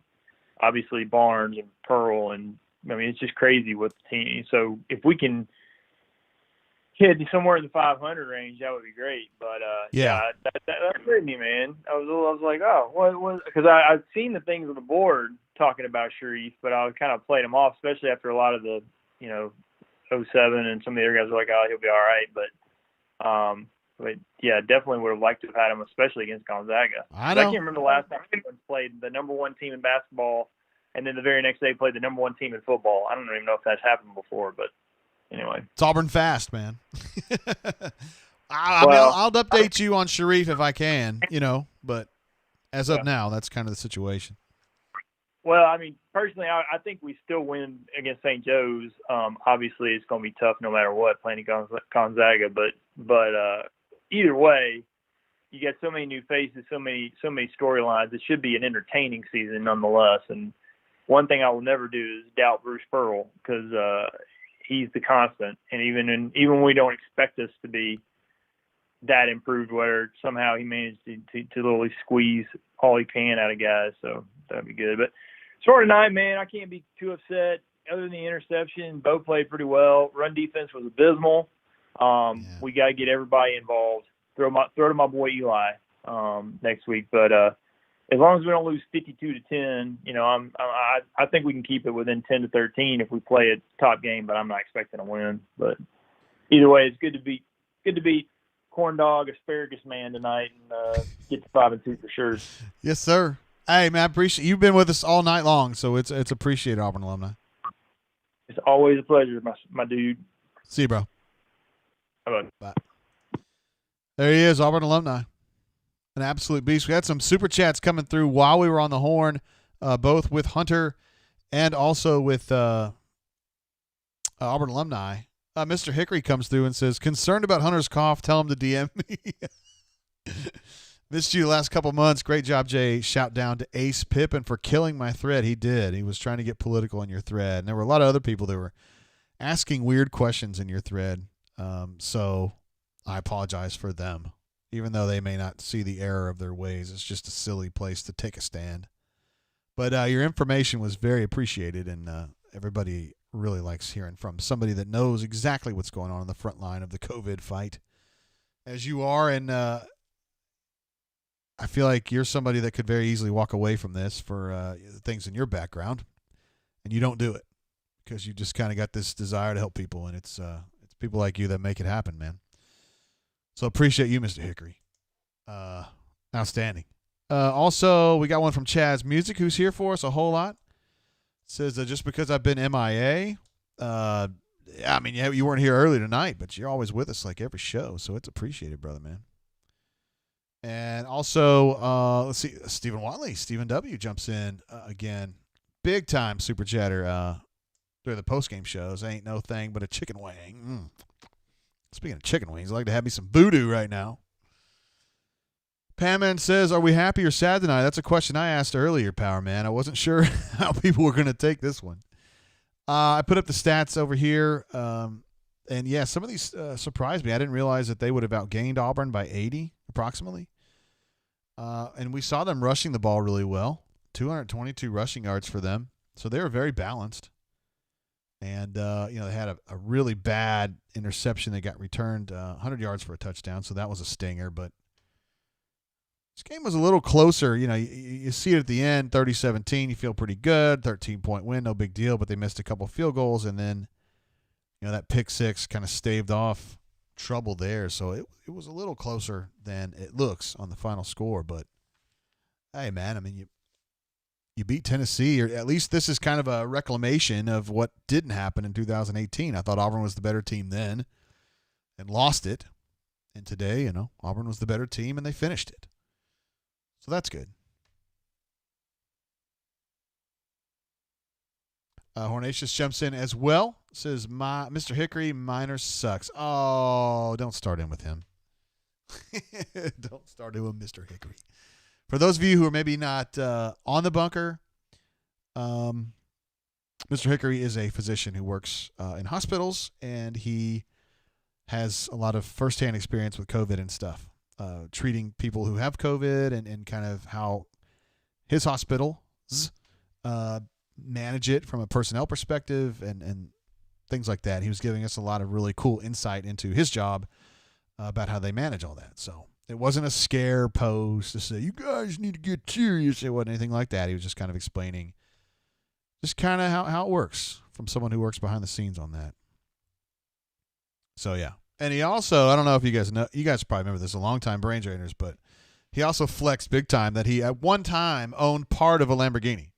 obviously Barnes and Pearl, and I mean, it's just crazy with the team. So if we can hit somewhere in the 500 range, that would be great. But that hurt me, man. I was like, oh, what? Because I've seen the things on the board talking about Sharif, but I kind of played him off, especially after a lot of the 07 and some of the other guys were like, oh, he'll be all right. But yeah, definitely would have liked to have had him, especially against Gonzaga. I know. I can't remember the last time anyone played the number one team in basketball, and then the very next day played the number one team in football. I don't even know if that's happened before, but anyway. It's Auburn fast, man. I'll update you on Sharif if I can, but as of now, that's kind of the situation. Well, I mean, personally, I think we still win against St. Joe's. Obviously, it's going to be tough no matter what playing Gonzaga, but either way, you got so many new faces, so many storylines. It should be an entertaining season nonetheless. And one thing I will never do is doubt Bruce Pearl, because he's the constant. And even when we don't expect us to be that improved, where somehow he managed to literally squeeze all he can out of guys. So that'd be good. But short tonight, man, I can't be too upset. Other than the interception, Bo played pretty well. Run defense was abysmal. We got to get everybody involved. Throw to my boy Eli next week. But as long as we don't lose 52-10, I think we can keep it within 10-13 if we play a top game. But I'm not expecting a win. But either way, it's good to beat Corn Dog Asparagus Man tonight and get to 5-2 for sure. Yes, sir. Hey, man, I appreciate you've been with us all night long, so it's appreciated, Auburn alumni. It's always a pleasure, my dude. See you, bro. Bye. There he is, Auburn alumni. An absolute beast. We had some super chats coming through while we were on the horn, both with Hunter and also with Auburn alumni. Mr. Hickory comes through and says, concerned about Hunter's cough, tell him to DM me. Missed you the last couple months. Great job, Jay. Shout down to Ace Pippin for killing my thread. He did. He was trying to get political in your thread. And there were a lot of other people that were asking weird questions in your thread. So I apologize for them, even though they may not see the error of their ways. It's just a silly place to take a stand. But your information was very appreciated, and everybody really likes hearing from somebody that knows exactly what's going on the front line of the COVID fight, as you are. And I feel like you're somebody that could very easily walk away from this for things in your background, and you don't do it because you just kind of got this desire to help people, and it's people like you that make it happen, man. So appreciate you, Mr. Hickory. Outstanding. Also, we got one from Chaz Music, who's here for us a whole lot. Says, just because I've been MIA, I mean, you weren't here early tonight, but you're always with us like every show, so it's appreciated, brother, man. And also, let's see, Stephen Watley, Stephen W. jumps in again. Big time super chatter during the postgame shows. Ain't no thing but a chicken wing. Speaking of chicken wings, I'd like to have me some voodoo right now. Pamman says, are we happy or sad tonight? That's a question I asked earlier, Power Man. I wasn't sure how people were going to take this one. I put up the stats over here. And, yeah, some of these surprised me. I didn't realize that they would have outgained Auburn by 80 approximately. And we saw them rushing the ball really well. 222 rushing yards for them. So they were very balanced. And, they had a really bad interception that got returned 100 yards for a touchdown. So that was a stinger. But this game was a little closer. You see it at the end, 30-17. You feel pretty good. 13-point win, no big deal. But they missed a couple field goals. And then, that pick six kind of staved off trouble there. So it was a little closer than it looks on the final score. But, hey, man, I mean, you beat Tennessee, or at least this is kind of a reclamation of what didn't happen in 2018. I thought Auburn was the better team then and lost it. And today, Auburn was the better team and they finished it. So that's good. Hornatius jumps in as well. Says, Mr. Hickory, Minor sucks. Oh, don't start in with him. Don't start in with Mr. Hickory. For those of you who are maybe not on the bunker, Mr. Hickory is a physician who works in hospitals, and he has a lot of firsthand experience with COVID and stuff, treating people who have COVID and kind of how his hospitals manage it from a personnel perspective and things like that. He was giving us a lot of really cool insight into his job about how they manage all that. So it wasn't a scare post to say, you guys need to get serious. It wasn't anything like that. He was just kind of explaining just kind of how it works from someone who works behind the scenes on that. So, yeah. And he also, I don't know if you guys know, you guys probably remember this, a long time brain drainers, but he also flexed big time that he at one time owned part of a Lamborghini.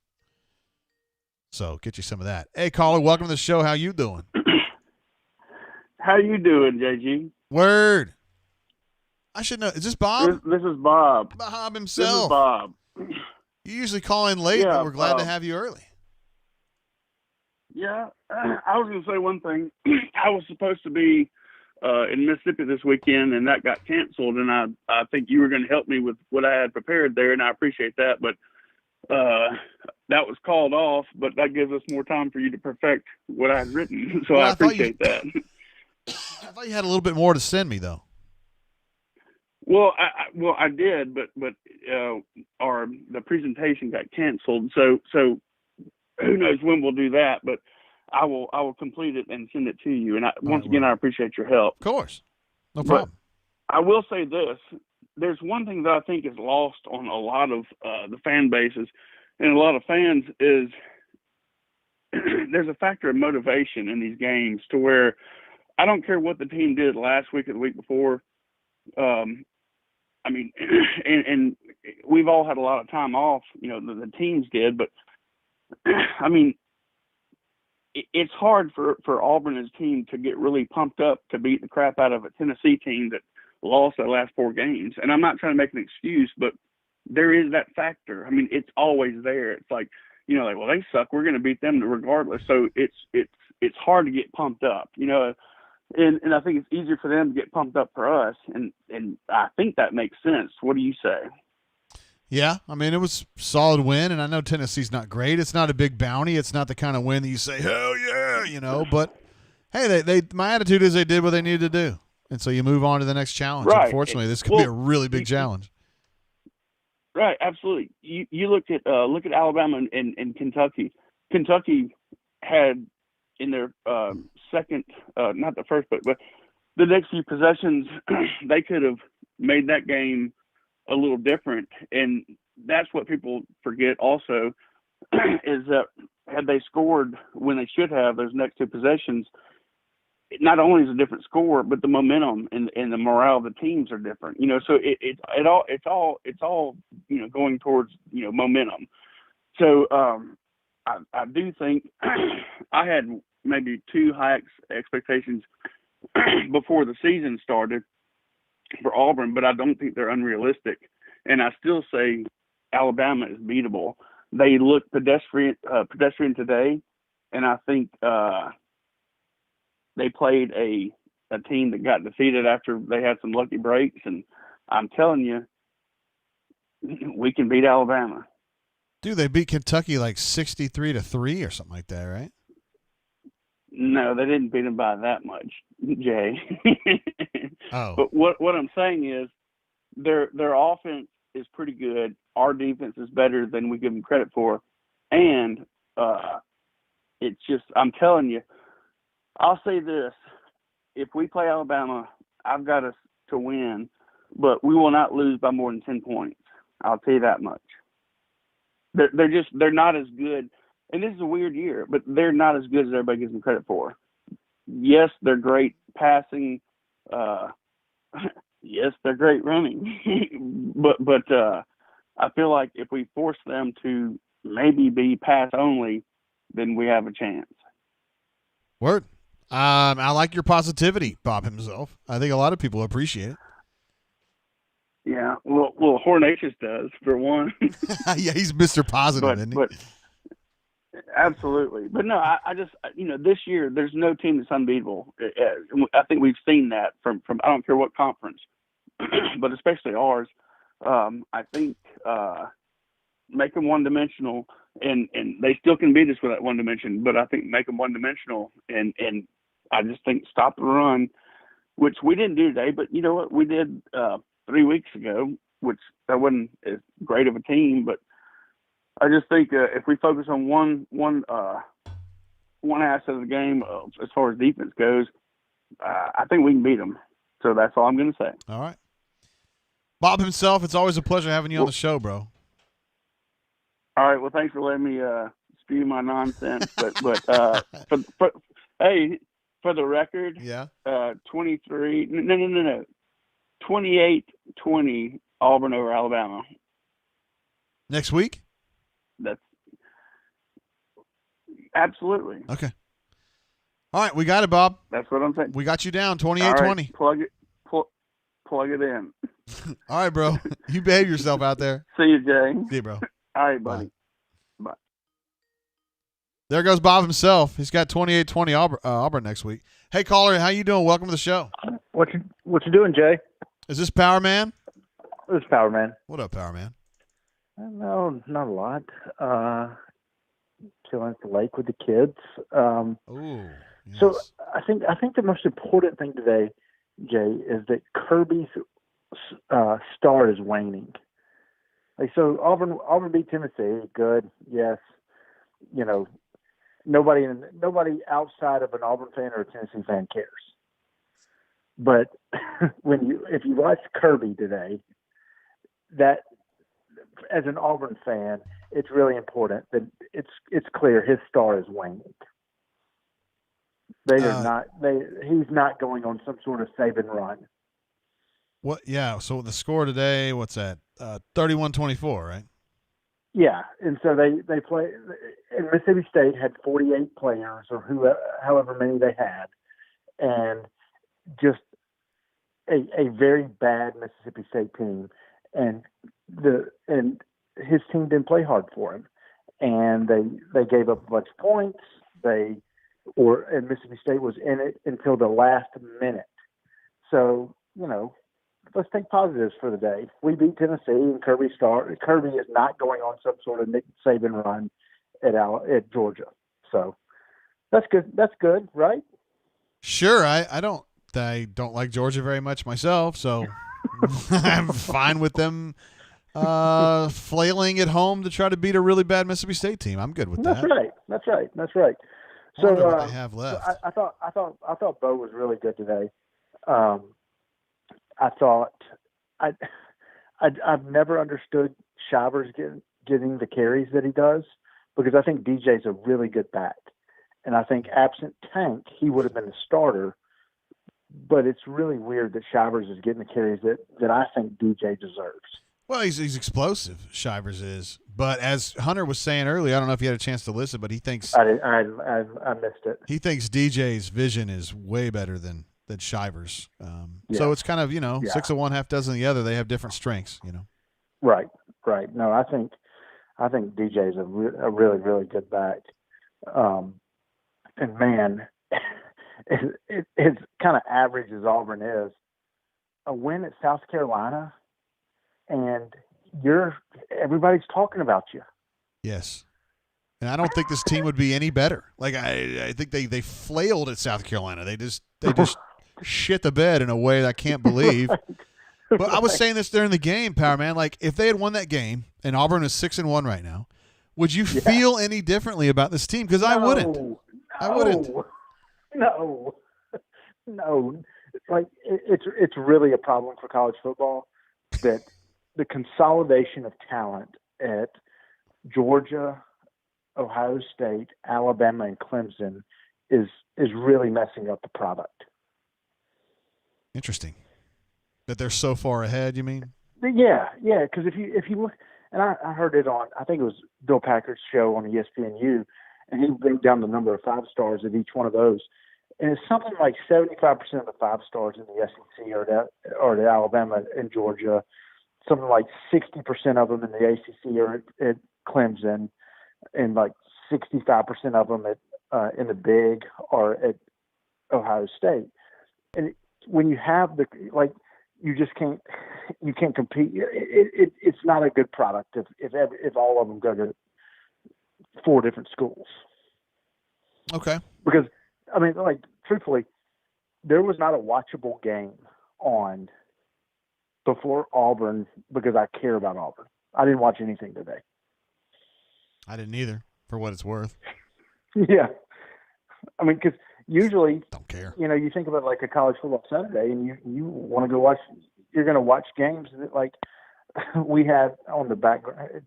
So get you some of that. Hey, caller, welcome to the show. How you doing? How you doing, JG? Word. I should know. Is this Bob? This is Bob. Bob himself. This is Bob. You usually call in late, but we're glad to have you early. Yeah, I was going to say one thing. I was supposed to be in Mississippi this weekend, and that got canceled, and I think you were going to help me with what I had prepared there, and I appreciate that, but that was called off, but that gives us more time for you to perfect what I had written, so I appreciate that. I thought you had a little bit more to send me, though. Well, I did, but the presentation got canceled, so who knows when we'll do that, but I will complete it and send it to you. And once again, I appreciate your help. Of course. No problem. But I will say this. There's one thing that I think is lost on a lot of the fan bases and a lot of fans is there's a factor of motivation in these games to where I don't care what the team did last week or the week before. I mean, and we've all had a lot of time off, the teams did, but I mean, it's hard for Auburn as a team to get really pumped up to beat the crap out of a Tennessee team that lost their last 4 games. And I'm not trying to make an excuse, but there is that factor. I mean, it's always there. It's like, well, they suck. We're going to beat them regardless. So it's hard to get pumped up, and I think it's easier for them to get pumped up for us. And I think that makes sense. What do you say? Yeah, I mean, it was a solid win, and I know Tennessee's not great. It's not a big bounty. It's not the kind of win that you say, hell yeah, but hey, my attitude is they did what they needed to do. And so you move on to the next challenge. Right. Unfortunately, this could be a really big challenge. Right, absolutely. You look at Alabama and Kentucky. Kentucky had in their second, not the first, but the next few possessions, they could have made that game a little different. And that's what people forget also is that had they scored when they should have those next 2 possessions, not only is it a different score, but the momentum and the morale of the teams are different. So it's all going towards momentum. So I do think I had maybe too high expectations before the season started for Auburn, but I don't think they're unrealistic. And I still say Alabama is beatable. They look pedestrian today, and I think they played a team that got defeated after they had some lucky breaks. And I'm telling you, we can beat Alabama. Dude, they beat Kentucky like 63-3 or something like that, right? No, they didn't beat them by that much, Jay. Oh. But what I'm saying is their offense is pretty good. Our defense is better than we give them credit for. And it's just, I'm telling you, I'll say this. If we play Alabama, I've got us to win, but we will not lose by more than 10 points. I'll tell you that much. They're not as good. And this is a weird year, but they're not as good as everybody gives them credit for. Yes, they're great passing. Yes, they're great running. but I feel like if we force them to maybe be pass only, then we have a chance. Word. I like your positivity, Bob himself. I think a lot of people appreciate it. Yeah, well, Hornacus does, for one. Yeah, he's Mr. Positive, isn't he? But absolutely. But no, I just, this year, there's no team that's unbeatable. I think we've seen that from I don't care what conference, but especially ours. I think make them one-dimensional, and they still can beat us with that one dimension, but I think make them one-dimensional, and I just think stop the run, which we didn't do today, but you know what? We did 3 weeks ago, which that wasn't as great of a team, but I just think if we focus on one asset of the game as far as defense goes, I think we can beat them. So that's all I'm going to say. All right. Bob himself, it's always a pleasure having you on the show, bro. All right. Well, thanks for letting me spew my nonsense. But hey, for the record, 28-20 Auburn over Alabama. Next week? That's absolutely. Okay. All right, we got it, Bob. That's what I'm saying. We got you down, 28-20. Right, plug it in. All right, bro. You behave yourself out there. See you, Jay. See you, bro. All right, buddy. Bye. There goes Bob himself. He's got 28-20 Auburn next week. Hey, caller, how you doing? Welcome to the show. What you doing, Jay? Is this Power Man? This is Power Man. What up, Power Man? No, not a lot. Chilling at the lake with the kids. Ooh. Yes. So I think the most important thing today, Jay, is that Kirby's star is waning. Like, so Auburn beat Tennessee. Good, yes. You know, nobody outside of an Auburn fan or a Tennessee fan cares. But if you watch Kirby today, that as an Auburn fan, it's really important that it's clear his star is waning. He's not going on some sort of save and run. What? Yeah. So the score today, what's that? 31-24, right? Yeah, and so they play. And Mississippi State had 48 players, or however many they had, and just a very bad Mississippi State team, and his team didn't play hard for him, and they gave up a bunch of points. And Mississippi State was in it until the last minute. So, you know, let's take positives for the day. We beat Tennessee, and Kirby is not going on some sort of Nick Saban run at Georgia. So that's good. That's good, right? Sure. I don't like Georgia very much myself, so I'm fine with them flailing at home to try to beat a really bad Mississippi State team. I'm good with that. That's right. I wonder what they have left. I thought Bo was really good today. I thought I've never understood Shivers getting the carries that he does, because I think DJ's a really good back, and I think absent Tank he would have been the starter. But it's really weird that Shivers is getting the carries that I think DJ deserves. Well, he's explosive, Shivers is. But as Hunter was saying earlier, I don't know if you had a chance to listen, but he thinks I missed it. He thinks DJ's vision is way better than Shivers. So it's kind of, 6 of one, half dozen of the other. They have different strengths, Right. No, I think DJ's a really, really good back. And man, it's kind of average as Auburn is. A win at South Carolina, and everybody's talking about you. Yes. And I don't think this team would be any better. Like I think they flailed at South Carolina. They just shit the bed in a way that I can't believe. But I was saying this during the game, Power Man. Like, if they had won that game and Auburn is 6-1 right now, would you feel any differently about this team? Because I wouldn't. I wouldn't. No. Like, it's really a problem for college football that the consolidation of talent at Georgia, Ohio State, Alabama, and Clemson is really messing up the product. Interesting. That they're so far ahead, you mean? Yeah. Because if you look, and I heard it on, I think it was Bill Packard's show on ESPNU, and he broke down the number of 5 stars at each one of those, and it's something like 75% of the 5 stars in the SEC are to Alabama and Georgia. Something like 60% of them in the ACC are at Clemson, and like 65% of them in the Big are at Ohio State. And when you have you just can't compete. It's not a good product if all of them go to 4 different schools. Okay. Because I mean, like, truthfully, there was not a watchable game on before Auburn because I care about Auburn. I didn't watch anything today. I didn't either, for what it's worth. Yeah. I mean, because usually, don't care. You know, you think about like a college football Saturday, and you want to go watch. You're going to watch games that, like, we had on the background.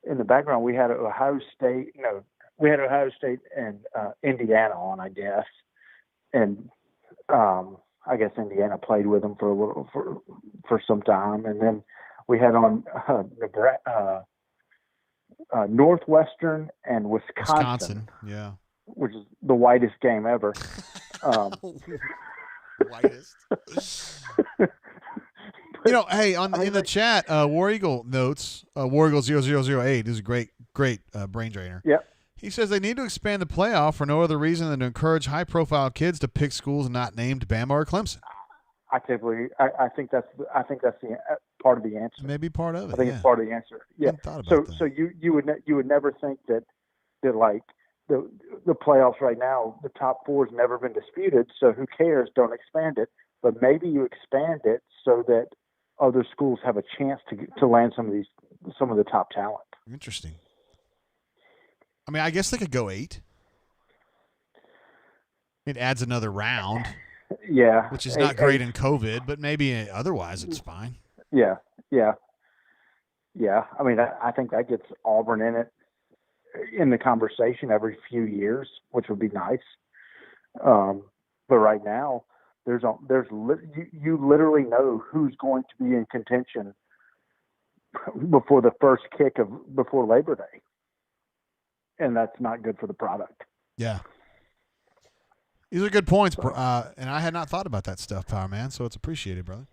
In the background, we had Ohio State. No, we had Ohio State and Indiana on, I guess, and I guess Indiana played with them for some time, and then we had on Northwestern and Wisconsin. Yeah, which is the whitest game ever. Whitest. You know, hey, in the chat, War Eagle notes, War Eagle 0008 is a great brain drainer. Yeah. He says they need to expand the playoff for no other reason than to encourage high-profile kids to pick schools not named Bama or Clemson. I think that's the part of the answer. Maybe part of it. I think it's part of the answer. Yeah. So you would never think that like the playoffs right now, the top 4 has never been disputed. So who cares? Don't expand it. But maybe you expand it so that other schools have a chance to land some of the top talent. Interesting. I mean, I guess they could go 8. It adds another round. Yeah. Which is not great in COVID, but maybe otherwise it's fine. Yeah. I mean, I think that gets Auburn in the conversation every few years, which would be nice. But right now, you literally know who's going to be in contention before the first kick before Labor Day. And that's not good for the product. Yeah. These are good points, and I had not thought about that stuff, Power Man, so it's appreciated, brother.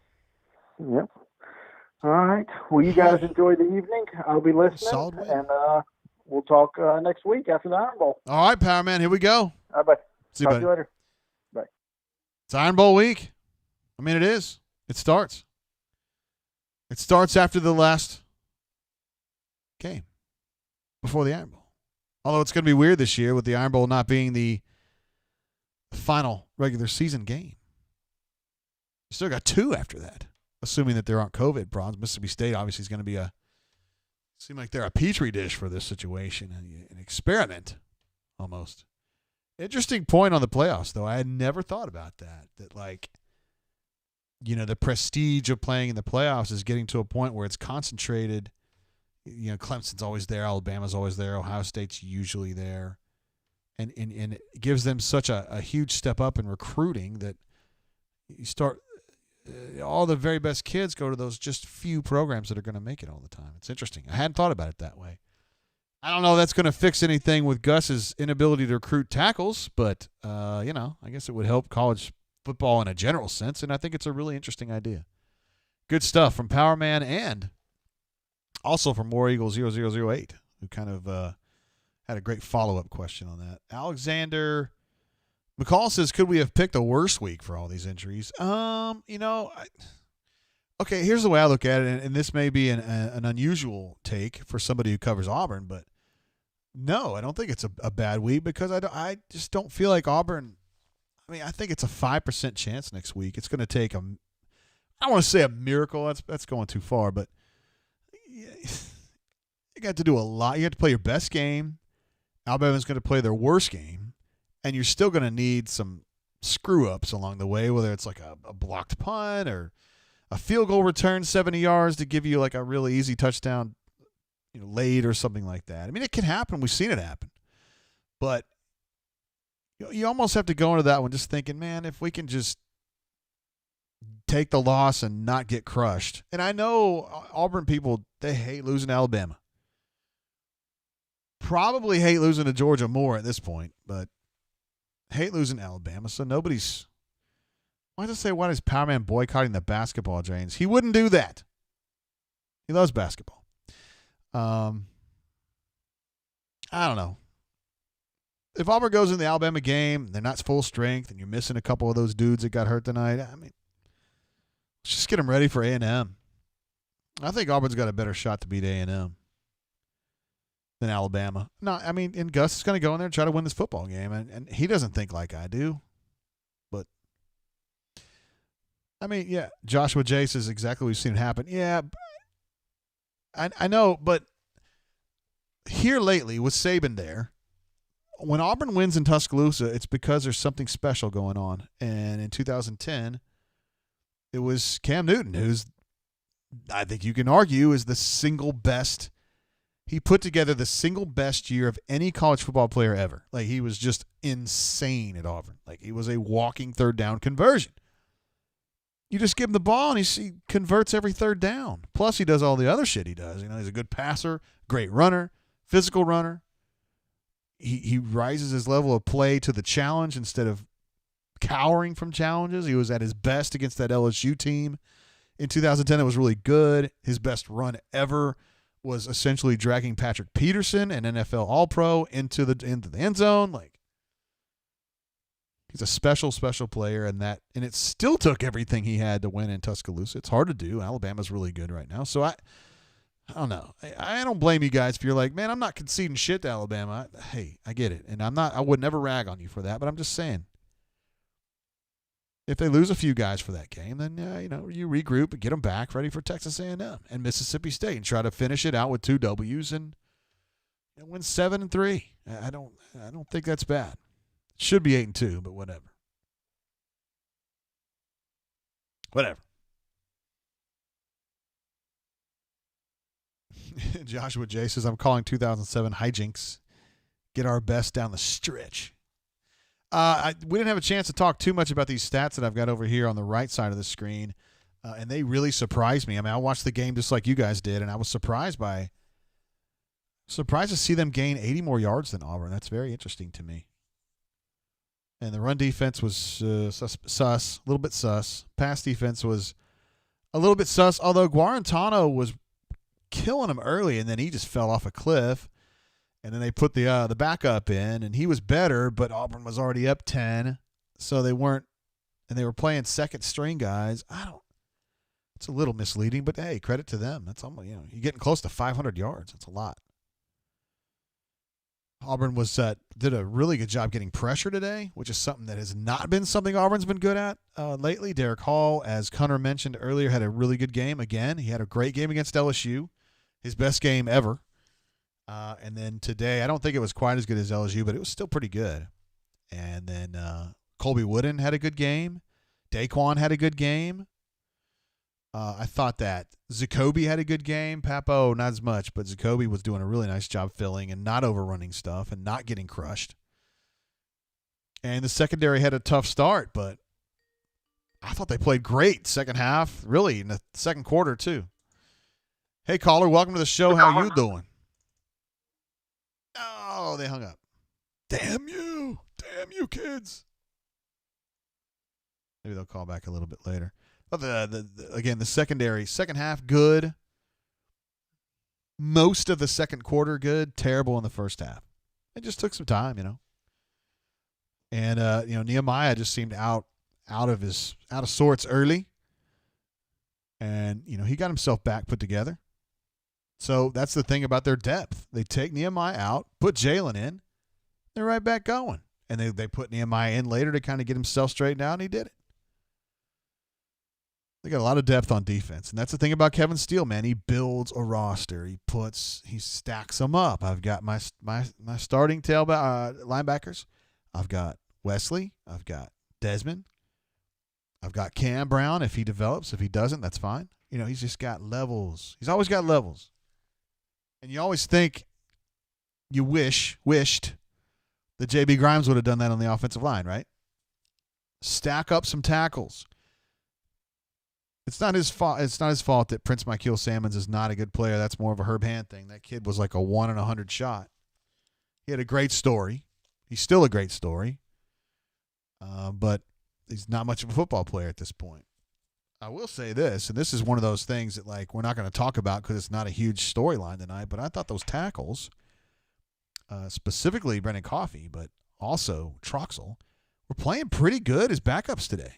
Yep. All right. Well, you guys enjoy the evening. I'll be listening. Solid win. And we'll talk next week after the Iron Bowl. All right, Power Man, here we go. All right, bye. See you, Talk buddy. to you later. Bye. It's Iron Bowl week. I mean, it is. It starts. It starts after the last game, before the Iron Bowl. Although it's going to be weird this year with the Iron Bowl not being the final regular season game. You still got 2 after that, assuming that there aren't COVID problems. Mississippi State obviously is going to seem like they're a petri dish for this situation, an experiment almost. Interesting point on the playoffs, though. I had never thought about that. That, like, you know, the prestige of playing in the playoffs is getting to a point where it's concentrated. You know, Clemson's always there, Alabama's always there, Ohio State's usually there. And it gives them such a huge step up in recruiting that you start all the very best kids go to those just few programs that are going to make it all the time. It's interesting. I hadn't thought about it that way. I don't know if that's going to fix anything with Gus's inability to recruit tackles, but, you know, I guess it would help college football in a general sense, and I think it's a really interesting idea. Good stuff from Power Man and also from War Eagle 0008, who kind of had a great follow-up question on that. Alexander McCall says, could we have picked a worse week for all these injuries? You know, okay, here's the way I look at it, and this may be an unusual take for somebody who covers Auburn, but no, I don't think it's a bad week because I just don't feel like Auburn. I mean, I think it's a 5% chance next week. It's going to take I don't want to say a miracle. That's going too far, but you got to do a lot. You have to play your best game. Alabama's going to play their worst game, and you're still going to need some screw-ups along the way, whether it's like a blocked punt or a field goal return 70 yards to give you like a really easy touchdown, you know, late or something like that. I mean, it can happen. We've seen it happen. But you almost have to go into that one just thinking, man, if we can just take the loss and not get crushed. And I know Auburn people, they hate losing to Alabama. Probably hate losing to Georgia more at this point, but hate losing to Alabama. So nobody's – why is Power Man boycotting the basketball drains? He wouldn't do that. He loves basketball. I don't know. If Auburn goes in the Alabama game, they're not full strength, and you're missing a couple of those dudes that got hurt tonight, I mean, Let's just get them ready for A&M. I think Auburn's got a better shot to beat A&M than Alabama. No, I mean, and Gus is going to go in there and try to win this football game, and he doesn't think like I do. But, I mean, yeah, Joshua Jace is exactly what we've seen happen. Yeah, I know, but here lately with Saban there, when Auburn wins in Tuscaloosa, it's because there's something special going on. And in 2010, it was Cam Newton, who's, I think you can argue, is the single best. He put together the single best year of any college football player ever. Like, he was just insane at Auburn. Like, he was a walking third down conversion. You just give him the ball, and he converts every third down. Plus, he does all the other shit he does. You know, he's a good passer, great runner, physical runner. He rises his level of play to the challenge instead of cowering from challenges. He was at his best against that LSU team. In 2010, it was really good. His best run ever was essentially dragging Patrick Peterson, an NFL All-Pro, into the end zone. Like, he's a special player, and it still took everything he had to win in Tuscaloosa. It's hard to do. Alabama's really good right now. So I don't know. I don't blame you guys if you're like, man, I'm not conceding shit to Alabama. Hey, I get it. And I would never rag on you for that, but I'm just saying, if they lose a few guys for that game, then you regroup and get them back ready for Texas A&M and Mississippi State and try to finish it out with 2 W's and win 7-3. I don't think that's bad. It should be 8-2, but whatever. Joshua J says, I'm calling 2007 hijinks. Get our best down the stretch. We didn't have a chance to talk too much about these stats that I've got over here on the right side of the screen, and they really surprised me. I mean, I watched the game just like you guys did, and I was surprised to see them gain 80 more yards than Auburn. That's very interesting to me. And the run defense was sus, a little bit sus. Pass defense was a little bit sus, although Guarantano was killing him early, and then he just fell off a cliff. And then they put the backup in, and he was better, but Auburn was already up 10, so they weren't, and they were playing second string guys. It's a little misleading, but hey, credit to them. That's almost, you're getting close to 500 yards. That's a lot. Auburn did a really good job getting pressure today, which is something that has not been something Auburn's been good at lately. Derek Hall, as Connor mentioned earlier, had a really good game again. He had a great game against LSU, his best game ever. And then today, I don't think it was quite as good as LSU, but it was still pretty good. And then Colby Wooden had a good game. Daquan had a good game. I thought that Zacoby had a good game. Papo, not as much, but Zacoby was doing a really nice job filling and not overrunning stuff and not getting crushed. And the secondary had a tough start, but I thought they played great second half, really, in the second quarter, too. Hey, caller, welcome to the show. How you doing? Oh, they hung up. Damn you, kids. Maybe they'll call back a little bit later. But again, the secondary, second half, good. Most of the second quarter, good. Terrible in the first half. It just took some time, And Nehemiah just seemed out of sorts early, and he got himself back put together. So that's the thing about their depth. They take Nehemiah out, put Jalen in, they're right back going. And they put Nehemiah in later to kind of get himself straightened out, and he did it. They got a lot of depth on defense. And that's the thing about Kevin Steele, man. He builds a roster. He stacks them up. I've got my starting linebackers. I've got Wesley. I've got Desmond. I've got Cam Brown if he develops. If he doesn't, that's fine. He's just got levels. He's always got levels. And you always think you wished that J.B. Grimes would have done that on the offensive line, right? Stack up some tackles. It's not his fault. It's not his fault that Prince Michael Salmons is not a good player. That's more of a Herb Hand thing. That kid was like a 1 in 100 shot. He had a great story. He's still a great story. But he's not much of a football player at this point. I will say this, and this is one of those things that we're not going to talk about because it's not a huge storyline tonight, but I thought those tackles, specifically Brendan Coffey, but also Troxel, were playing pretty good as backups today.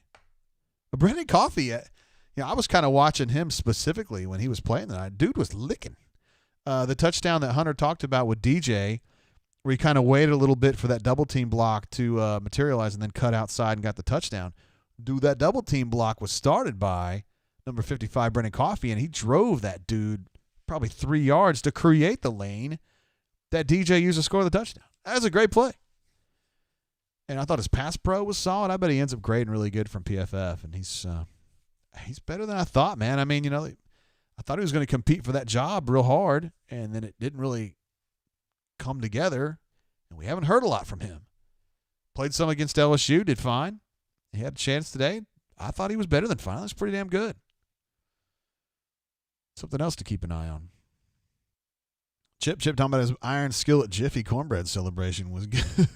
But Brendan Coffey, I was kind of watching him specifically when he was playing tonight. Dude was licking. The touchdown that Hunter talked about with DJ, where he kind of waited a little bit for that double team block to materialize and then cut outside and got the touchdown. Dude, that double team block was started by number 55, Brendan Coffey, and he drove that dude probably 3 yards to create the lane that DJ used to score the touchdown. That was a great play. And I thought his pass pro was solid. I bet he ends up grading really good from PFF, and he's better than I thought, man. I mean, I thought he was going to compete for that job real hard, and then it didn't really come together, and we haven't heard a lot from him. Played some against LSU, did fine. He had a chance today. I thought he was better than fine. That's pretty damn good. Something else to keep an eye on. Chip talking about his iron skillet Jiffy cornbread celebration was good.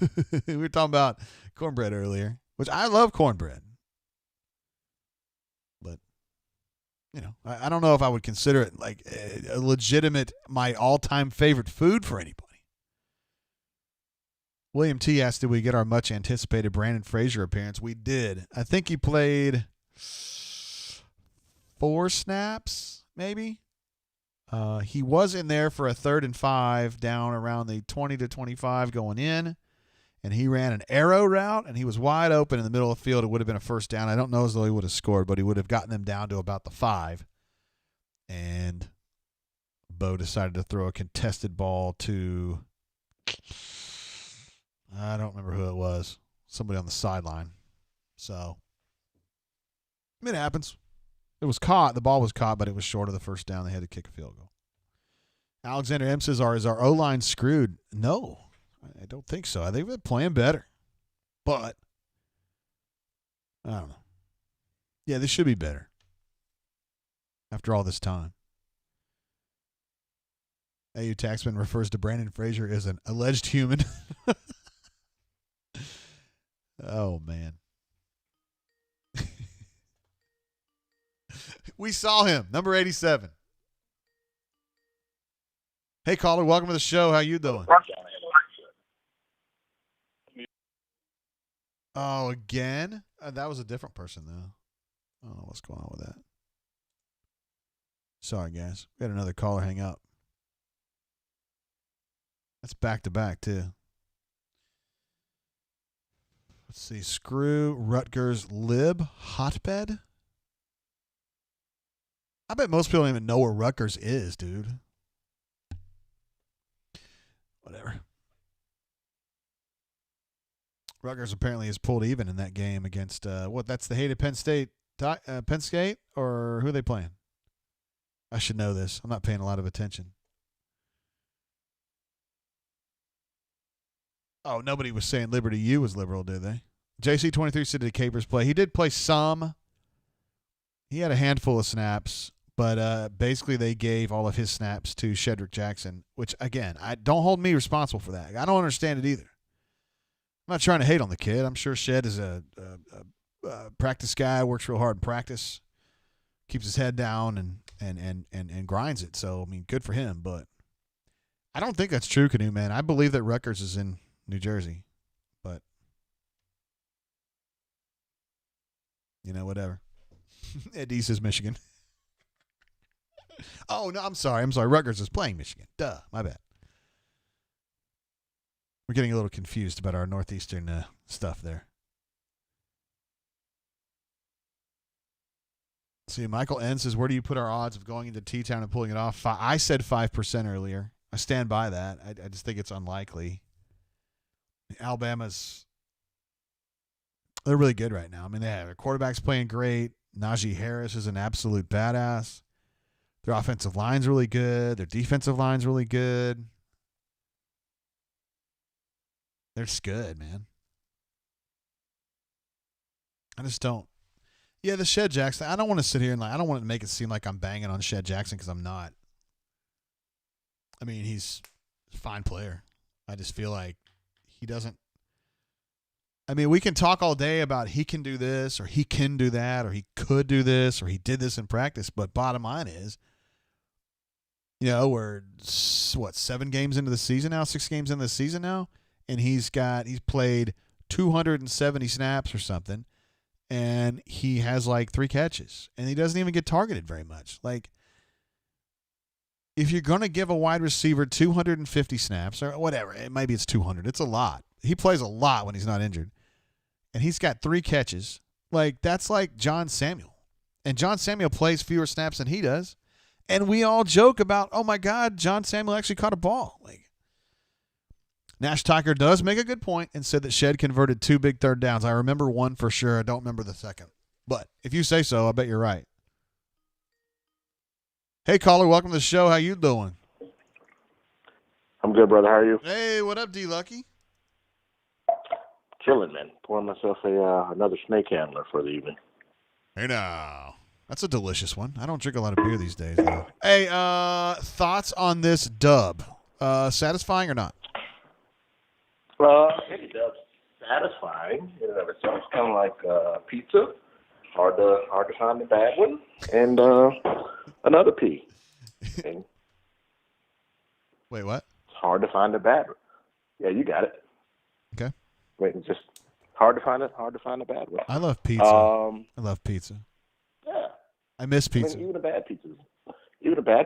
We were talking about cornbread earlier, which I love cornbread. But, I don't know if I would consider it like a legitimate, my all-time favorite food for anybody. William T. asked, did we get our much-anticipated Brandon Frazier appearance? We did. I think he played 4 snaps, maybe. He was in there for a 3rd and 5 down around the 20 to 25 going in, and he ran an arrow route, and he was wide open in the middle of the field. It would have been a first down. I don't know as though he would have scored, but he would have gotten them down to about the 5. And Bo decided to throw a contested ball to, I don't remember who it was, somebody on the sideline. So, it happens. It was caught. The ball was caught, but it was short of the first down. They had to kick a field goal. Alexander M says, is our O-line screwed? No, I don't think so. I think they're playing better. But, I don't know. Yeah, they should be better after all this time. AU Taxman refers to Brandon Frazier as an alleged human. Oh, man. We saw him, number 87. Hey, caller, welcome to the show. How you doing? Oh, again? That was a different person, though. I don't know what's going on with that. Sorry, guys. We had another caller hang up. That's back-to-back, too. Let's see. Screw Rutgers Lib Hotbed. I bet most people don't even know where Rutgers is, dude. Whatever. Rutgers apparently has pulled even in that game against, that's the hated Penn State? Penn State? Or who are they playing? I should know this. I'm not paying a lot of attention. Oh, nobody was saying Liberty U was liberal, did they? JC23 said, did Capers play? He did play some. He had a handful of snaps. But basically they gave all of his snaps to Shedrick Jackson, which, again, don't hold me responsible for that. I don't understand it either. I'm not trying to hate on the kid. I'm sure Shed is a practice guy, works real hard in practice, keeps his head down and grinds it. So, I mean, good for him. But I don't think that's true, Canoe Man. I believe that Rutgers is in New Jersey. But, whatever. Eddie says Michigan. Oh, no, I'm sorry. Rutgers is playing Michigan. Duh, my bad. We're getting a little confused about our Northeastern stuff there. See, Michael N says, where do you put our odds of going into T-Town and pulling it off? I said 5% earlier. I stand by that. I just think it's unlikely. Alabama's, they're really good right now. I mean, their quarterback's playing great. Najee Harris is an absolute badass. Their offensive line's really good. Their defensive line's really good. They're just good, man. I just don't. Yeah, the Shed Jackson. I don't want to sit here and I don't want to make it seem like I'm banging on Shed Jackson because I'm not. I mean, he's a fine player. I just feel like he doesn't. I mean, we can talk all day about he can do this or he can do that or he could do this or he did this in practice. But bottom line is, we're 7 games into the season now, 6 games into the season now, and he's played 270 snaps or something, and he has like 3 catches, and he doesn't even get targeted very much. Like, if you're going to give a wide receiver 250 snaps or whatever, maybe it's 200. It's a lot. He plays a lot when he's not injured, and he's got 3 catches. Like, that's like John Samuel, and John Samuel plays fewer snaps than he does, and we all joke about, oh my God, John Samuel actually caught a ball. Like, Nash Tiger does make a good point and said that Shed converted 2 big third downs. I remember one for sure. I don't remember the second. But if you say so, I bet you're right. Hey, caller, welcome to the show. How you doing? I'm good, brother. How are you? Hey, what up, D-Lucky? Chilling, man. Pouring myself another snake handler for the evening. Hey, now. That's a delicious one. I don't drink a lot of beer these days, though. Hey, thoughts on this dub? Satisfying or not? It does satisfying in and of itself. It's kind of like pizza. Hard to find the bad one. And another P. And wait, what? It's hard to find the bad one. Yeah, you got it. Okay. Wait, it's just hard to find the bad one. I love pizza. I love pizza. Yeah. I miss pizza. I mean, even a bad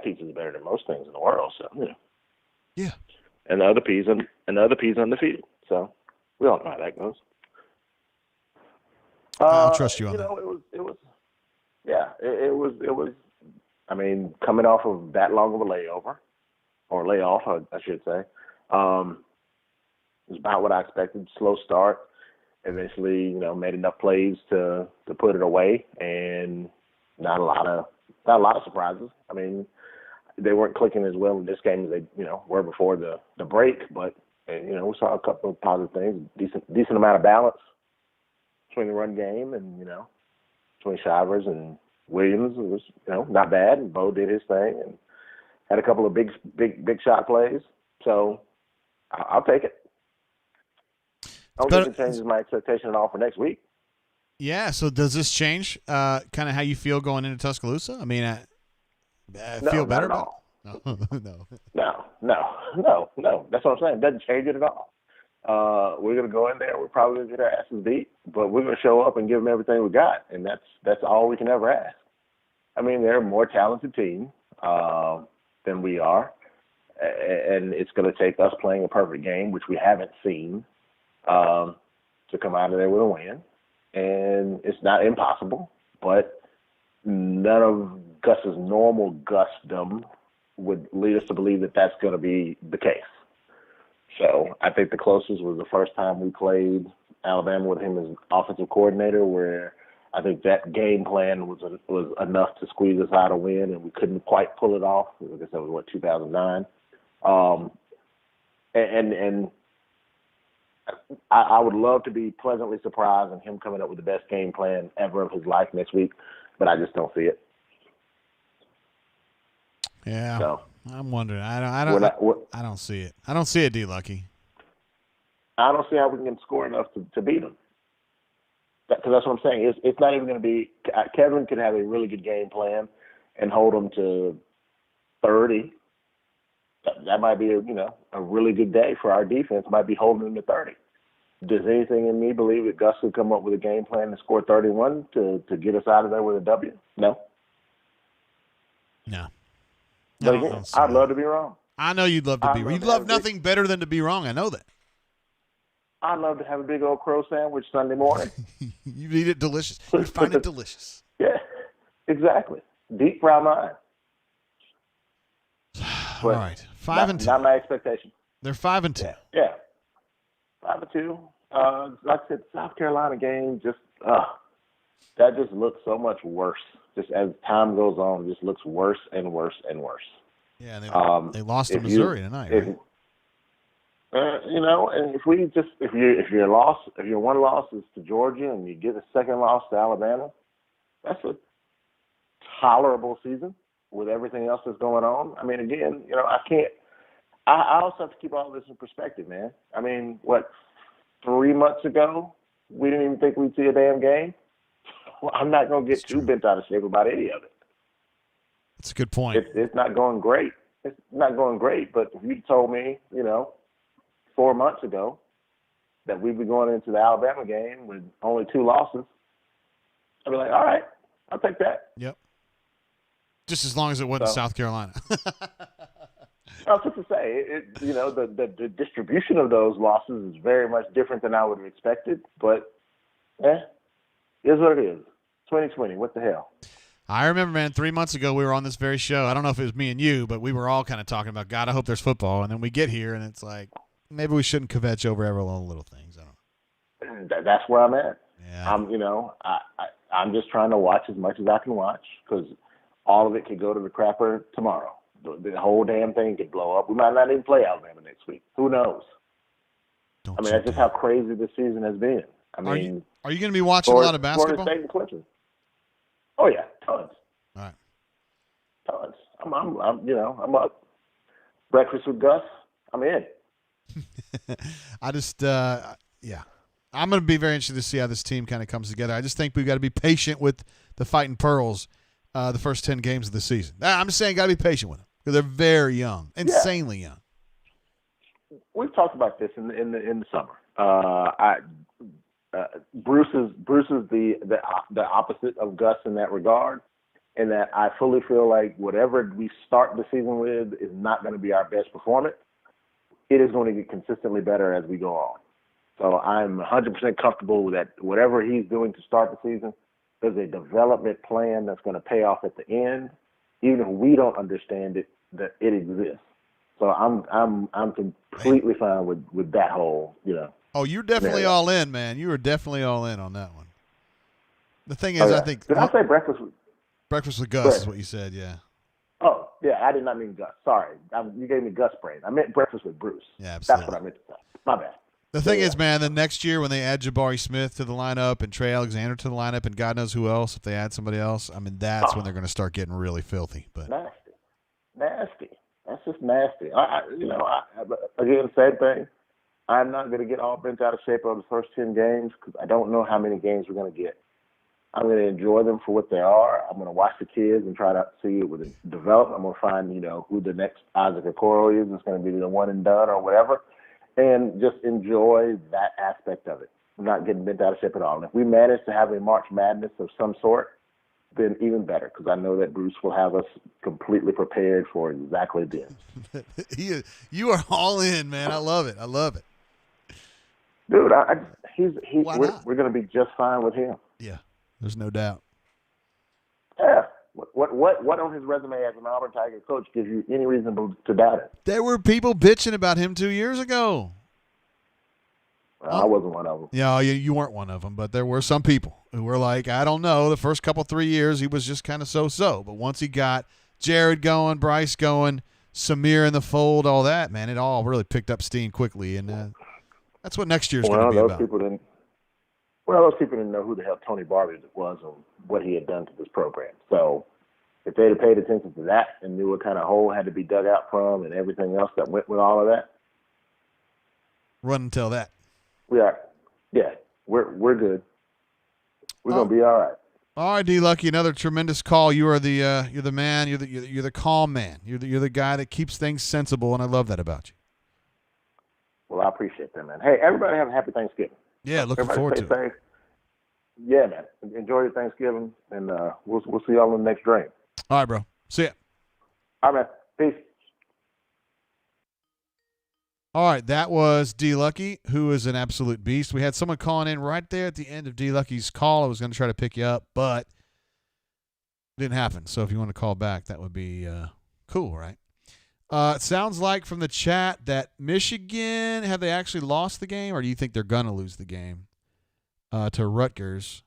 pizza is better than most things in the world. So yeah. And the other P's undefeated. So we all know how that goes. I'll trust you on that. It was. I mean, coming off of that long of a layover, or layoff, I should say, it was about what I expected. Slow start. Eventually, made enough plays to put it away, and not a lot of surprises. I mean, they weren't clicking as well in this game as they, were before the break, but we saw a couple of positive things, decent amount of balance between the run game and, between Shivers and Williams. It was, not bad, and Bo did his thing and had a couple of big shot plays. So I'll take it. I don't think it changes my expectation at all for next week. Yeah, so does this change kind of how you feel going into Tuscaloosa? I mean, feel better about it? No. That's what I'm saying. It doesn't change it at all. We're going to go in there. We're probably going to get our asses beat, but we're going to show up and give them everything we got, and that's all we can ever ask. I mean, they're a more talented team than we are, and it's going to take us playing a perfect game, which we haven't seen, to come out of there with a win. And it's not impossible, but none of Gus's normal Gusdom would lead us to believe that that's going to be the case. So I think the closest was the first time we played Alabama with him as offensive coordinator, where I think that game plan was enough to squeeze us out a win, and we couldn't quite pull it off. I guess that was 2009. And I would love to be pleasantly surprised in him coming up with the best game plan ever of his life next week, but I just don't see it. Yeah, so, I'm wondering. I don't see it. I don't see it, D-Lucky. I don't see how we can score enough to beat them. Because that's what I'm saying. It's not even going to be – Kevin could have a really good game plan and hold them to 30. That might be a really good day for our defense. Might be holding them to 30. Does anything in me believe that Gus would come up with a game plan to score 31 to get us out of there with a W? No. No. But again, I'd love to be wrong. I know you'd love to be wrong. You'd love nothing better than to be wrong. I know that. I'd love to have a big old crow sandwich Sunday morning. You'd eat it delicious. You'd find it delicious. Yeah, exactly. Deep fry mine. All right, 5-2. Not my expectation. They're 5-2. Yeah, 5-2. Like I said, the South Carolina game that just looks so much worse. Just as time goes on, it just looks worse and worse and worse. Yeah, they lost to Missouri tonight, right? And if your one loss is to Georgia and you get a second loss to Alabama, that's a tolerable season with everything else that's going on. I mean, again, I also have to keep all this in perspective, man. I mean, 3 months ago, we didn't even think we'd see a damn game. Well, I'm not going to get too bent out of shape about any of it. That's a good point. It's not going great. It's not going great, but if you told me, 4 months ago that we'd be going into the Alabama game with only 2 losses, I'd be like, all right, I'll take that. Yep. Just as long as it wasn't South Carolina. I was just to say, the distribution of those losses is very much different than I would have expected. But, it is what it is. 2020, what the hell? I remember, man, 3 months ago we were on this very show. I don't know if it was me and you, but we were all kind of talking about, God, I hope there's football. And then we get here, and it's like, maybe we shouldn't kvetch over every little things. I don't know. That's where I'm at. Yeah. I'm just trying to watch as much as I can watch because all of it could go to the crapper tomorrow. The whole damn thing could blow up. We might not even play Alabama next week. Who knows? That's just how crazy this season has been. Are you going to be watching a lot of basketball? Florida State and Clemson. Oh yeah, tons. All right. Tons. I'm up. Breakfast with Gus. I'm in. I just, I'm going to be very interested to see how this team kind of comes together. I just think we've got to be patient with the Fighting Pearls the first 10 games of the season. I'm just saying, got to be patient with them because they're very young, insanely young. We've talked about this in the summer. Bruce is the opposite of Gus in that regard, in that I fully feel like whatever we start the season with is not going to be our best performance. It is going to get consistently better as we go on. So I'm 100% comfortable with that. Whatever he's doing to start the season, there's a development plan that's going to pay off at the end, even if we don't understand it, that it exists. So I'm completely fine with that whole, Oh, you're definitely all in, man. You were definitely all in on that one. The thing is, I think. Did I say breakfast? Breakfast with Gus is what you said, yeah. Oh, yeah, I did not mean Gus. Sorry. You gave me Gus brain. I meant breakfast with Bruce. Yeah, absolutely. That's what I meant to say. My bad. The thing is, man, the next year when they add Jabari Smith to the lineup and Trey Alexander to the lineup and God knows who else, if they add somebody else, that's when they're going to start getting really filthy. But Nasty. That's just nasty. Again, same thing. I'm not going to get all bent out of shape over the first 10 games because I don't know how many games we're going to get. I'm going to enjoy them for what they are. I'm going to watch the kids and try to see it with it develop. I'm going to find, who the next Isaac Okoro is. It's going to be the one and done or whatever. And just enjoy that aspect of it. I'm not getting bent out of shape at all. And if we manage to have a March Madness of some sort, then even better, because I know that Bruce will have us completely prepared for exactly this. You are all in, man. I love it. Dude, we're going to be just fine with him. Yeah, there's no doubt. Yeah. What on his resume as an Auburn Tiger coach gives you any reason to doubt it? There were people bitching about him 2 years ago. Well, I wasn't one of them. Yeah, you weren't one of them, but there were some people who were like, I don't know, the first 3 years he was just kind of so-so. But once he got Jared going, Bryce going, Samir in the fold, all that, man, it all really picked up steam quickly. And that's what next year's going to be about. Those people didn't know who the hell Tony Barber was and what he had done to this program. So if they'd have paid attention to that and knew what kind of hole had to be dug out from and everything else that went with all of that. Run and tell that. We are. Yeah, we're good. We're going to be all right. All right, D. Lucky, another tremendous call. You are the you're the man. You're the calm man. You're the guy that keeps things sensible, and I love that about you. Well, I appreciate that, man. Hey, everybody have a happy Thanksgiving. Yeah, looking forward to it. Yeah, man. Enjoy your Thanksgiving, and we'll see y'all in the next drink. All right, bro. See ya. All right, man. Peace. All right, that was D. Lucky, who is an absolute beast. We had someone calling in right there at the end of D. Lucky's call. I was going to try to pick you up, but it didn't happen. So if you want to call back, that would be cool, right? It sounds like from the chat that Michigan, have they actually lost the game, or do you think they're going to lose the game to Rutgers?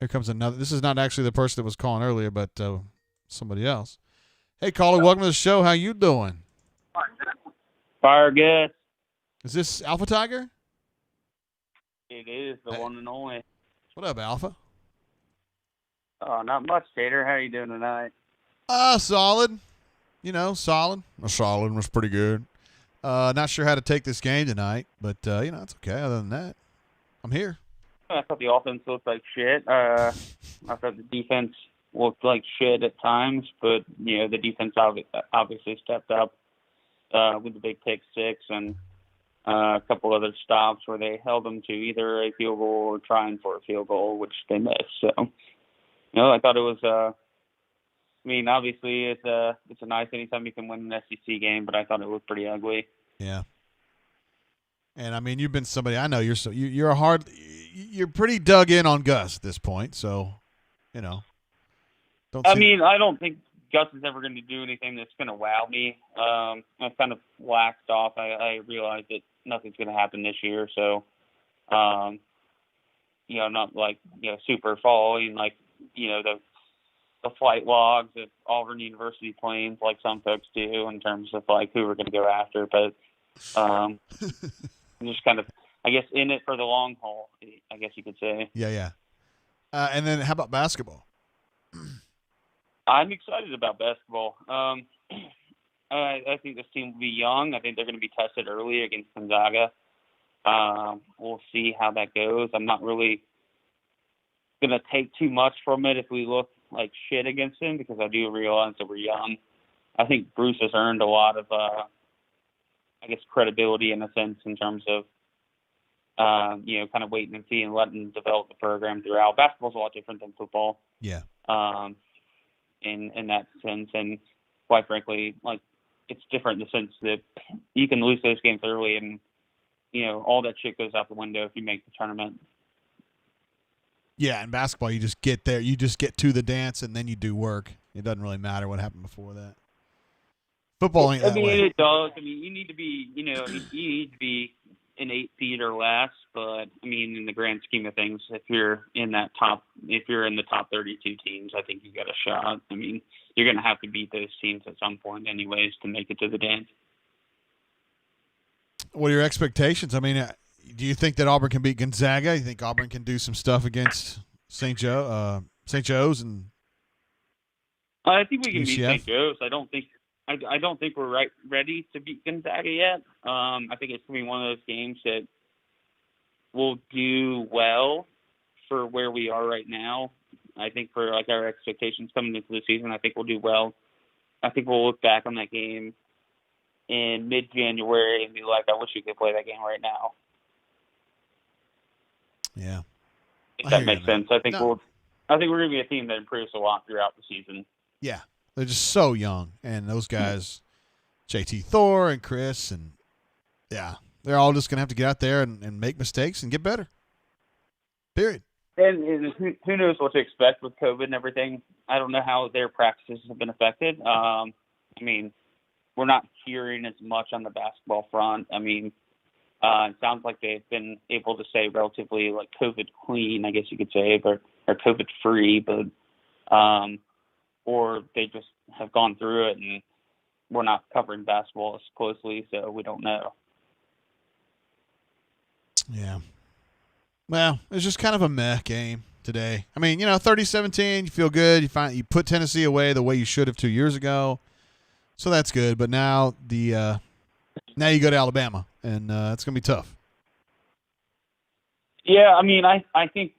Here comes another. This is not actually the person that was calling earlier, but somebody else. Hey, caller, welcome to the show. How you doing? Fire Gus. Is this Alpha Tiger? It is the one and only. What up, Alpha? Oh, not much, Tater. How you doing tonight? Solid. Solid. Solid was pretty good. Not sure how to take this game tonight, but it's okay. Other than that, I'm here. I thought the offense looked like shit. I thought the defense looked like shit at times, but the defense obviously stepped up with the big pick six, and a couple other stops where they held them to either a field goal or trying for a field goal, which they missed. So, I thought it was. Obviously it's a nice anytime you can win an SEC game, but I thought it was pretty ugly. Yeah. And you've been somebody I know. You're pretty dug in on Gus at this point. So, I don't think Gus is ever going to do anything that's going to wow me. I've kind of waxed off. I realized that nothing's going to happen this year. So, not like, super following like, the flight logs of Auburn University planes like some folks do in terms of like who we're going to go after. But I'm just kind of, I guess, in it for the long haul, I guess you could say. Yeah. And then how about basketball? I'm excited about basketball. I think this team will be young. I think they're going to be tested early against Gonzaga. We'll see how that goes. I'm not really going to take too much from it if we look like shit against him, because I do realize that we're young. I think Bruce has earned a lot of, credibility in a sense in terms of, kind of waiting and see and letting him develop the program throughout. Basketball's a lot different than football. Yeah. In that sense, and quite frankly, like, it's different in the sense that you can lose those games early and, all that shit goes out the window if you make the tournament. Yeah, in basketball, you just get there. You just get to the dance, and then you do work. It doesn't really matter what happened before that. Football ain't that way. It does. You need to be, you need to be an 8 seed or less. But in the grand scheme of things, if you're in the top 32 teams, I think you got a shot. You're going to have to beat those teams at some point, anyways, to make it to the dance. What are your expectations? Do you think that Auburn can beat Gonzaga? You think Auburn can do some stuff against St. Joe's and I think we can UCF? beat St. Joe's. I don't think we're ready to beat Gonzaga yet. I think it's going to be one of those games that will do well for where we are right now. I think for like our expectations coming into the season, I think we'll do well. I think we'll look back on that game in mid-January and be like, I wish we could play that game right now. Yeah. If that makes sense. I think we're going to be a team that improves a lot throughout the season. Yeah. They're just so young. And those guys, JT Thor and Chris, and yeah, they're all just going to have to get out there and make mistakes and get better. Period. And who knows what to expect with COVID and everything. I don't know how their practices have been affected. We're not hearing as much on the basketball front. It sounds like they've been able to stay relatively like COVID clean, I guess you could say, or COVID free, but or they just have gone through it and we're not covering basketball as closely, so we don't know. Yeah. Well, it's just kind of a meh game today. 30-17, you feel good. You put Tennessee away the way you should have 2 years ago. So that's good. But now now you go to Alabama, and it's going to be tough. Yeah, I think,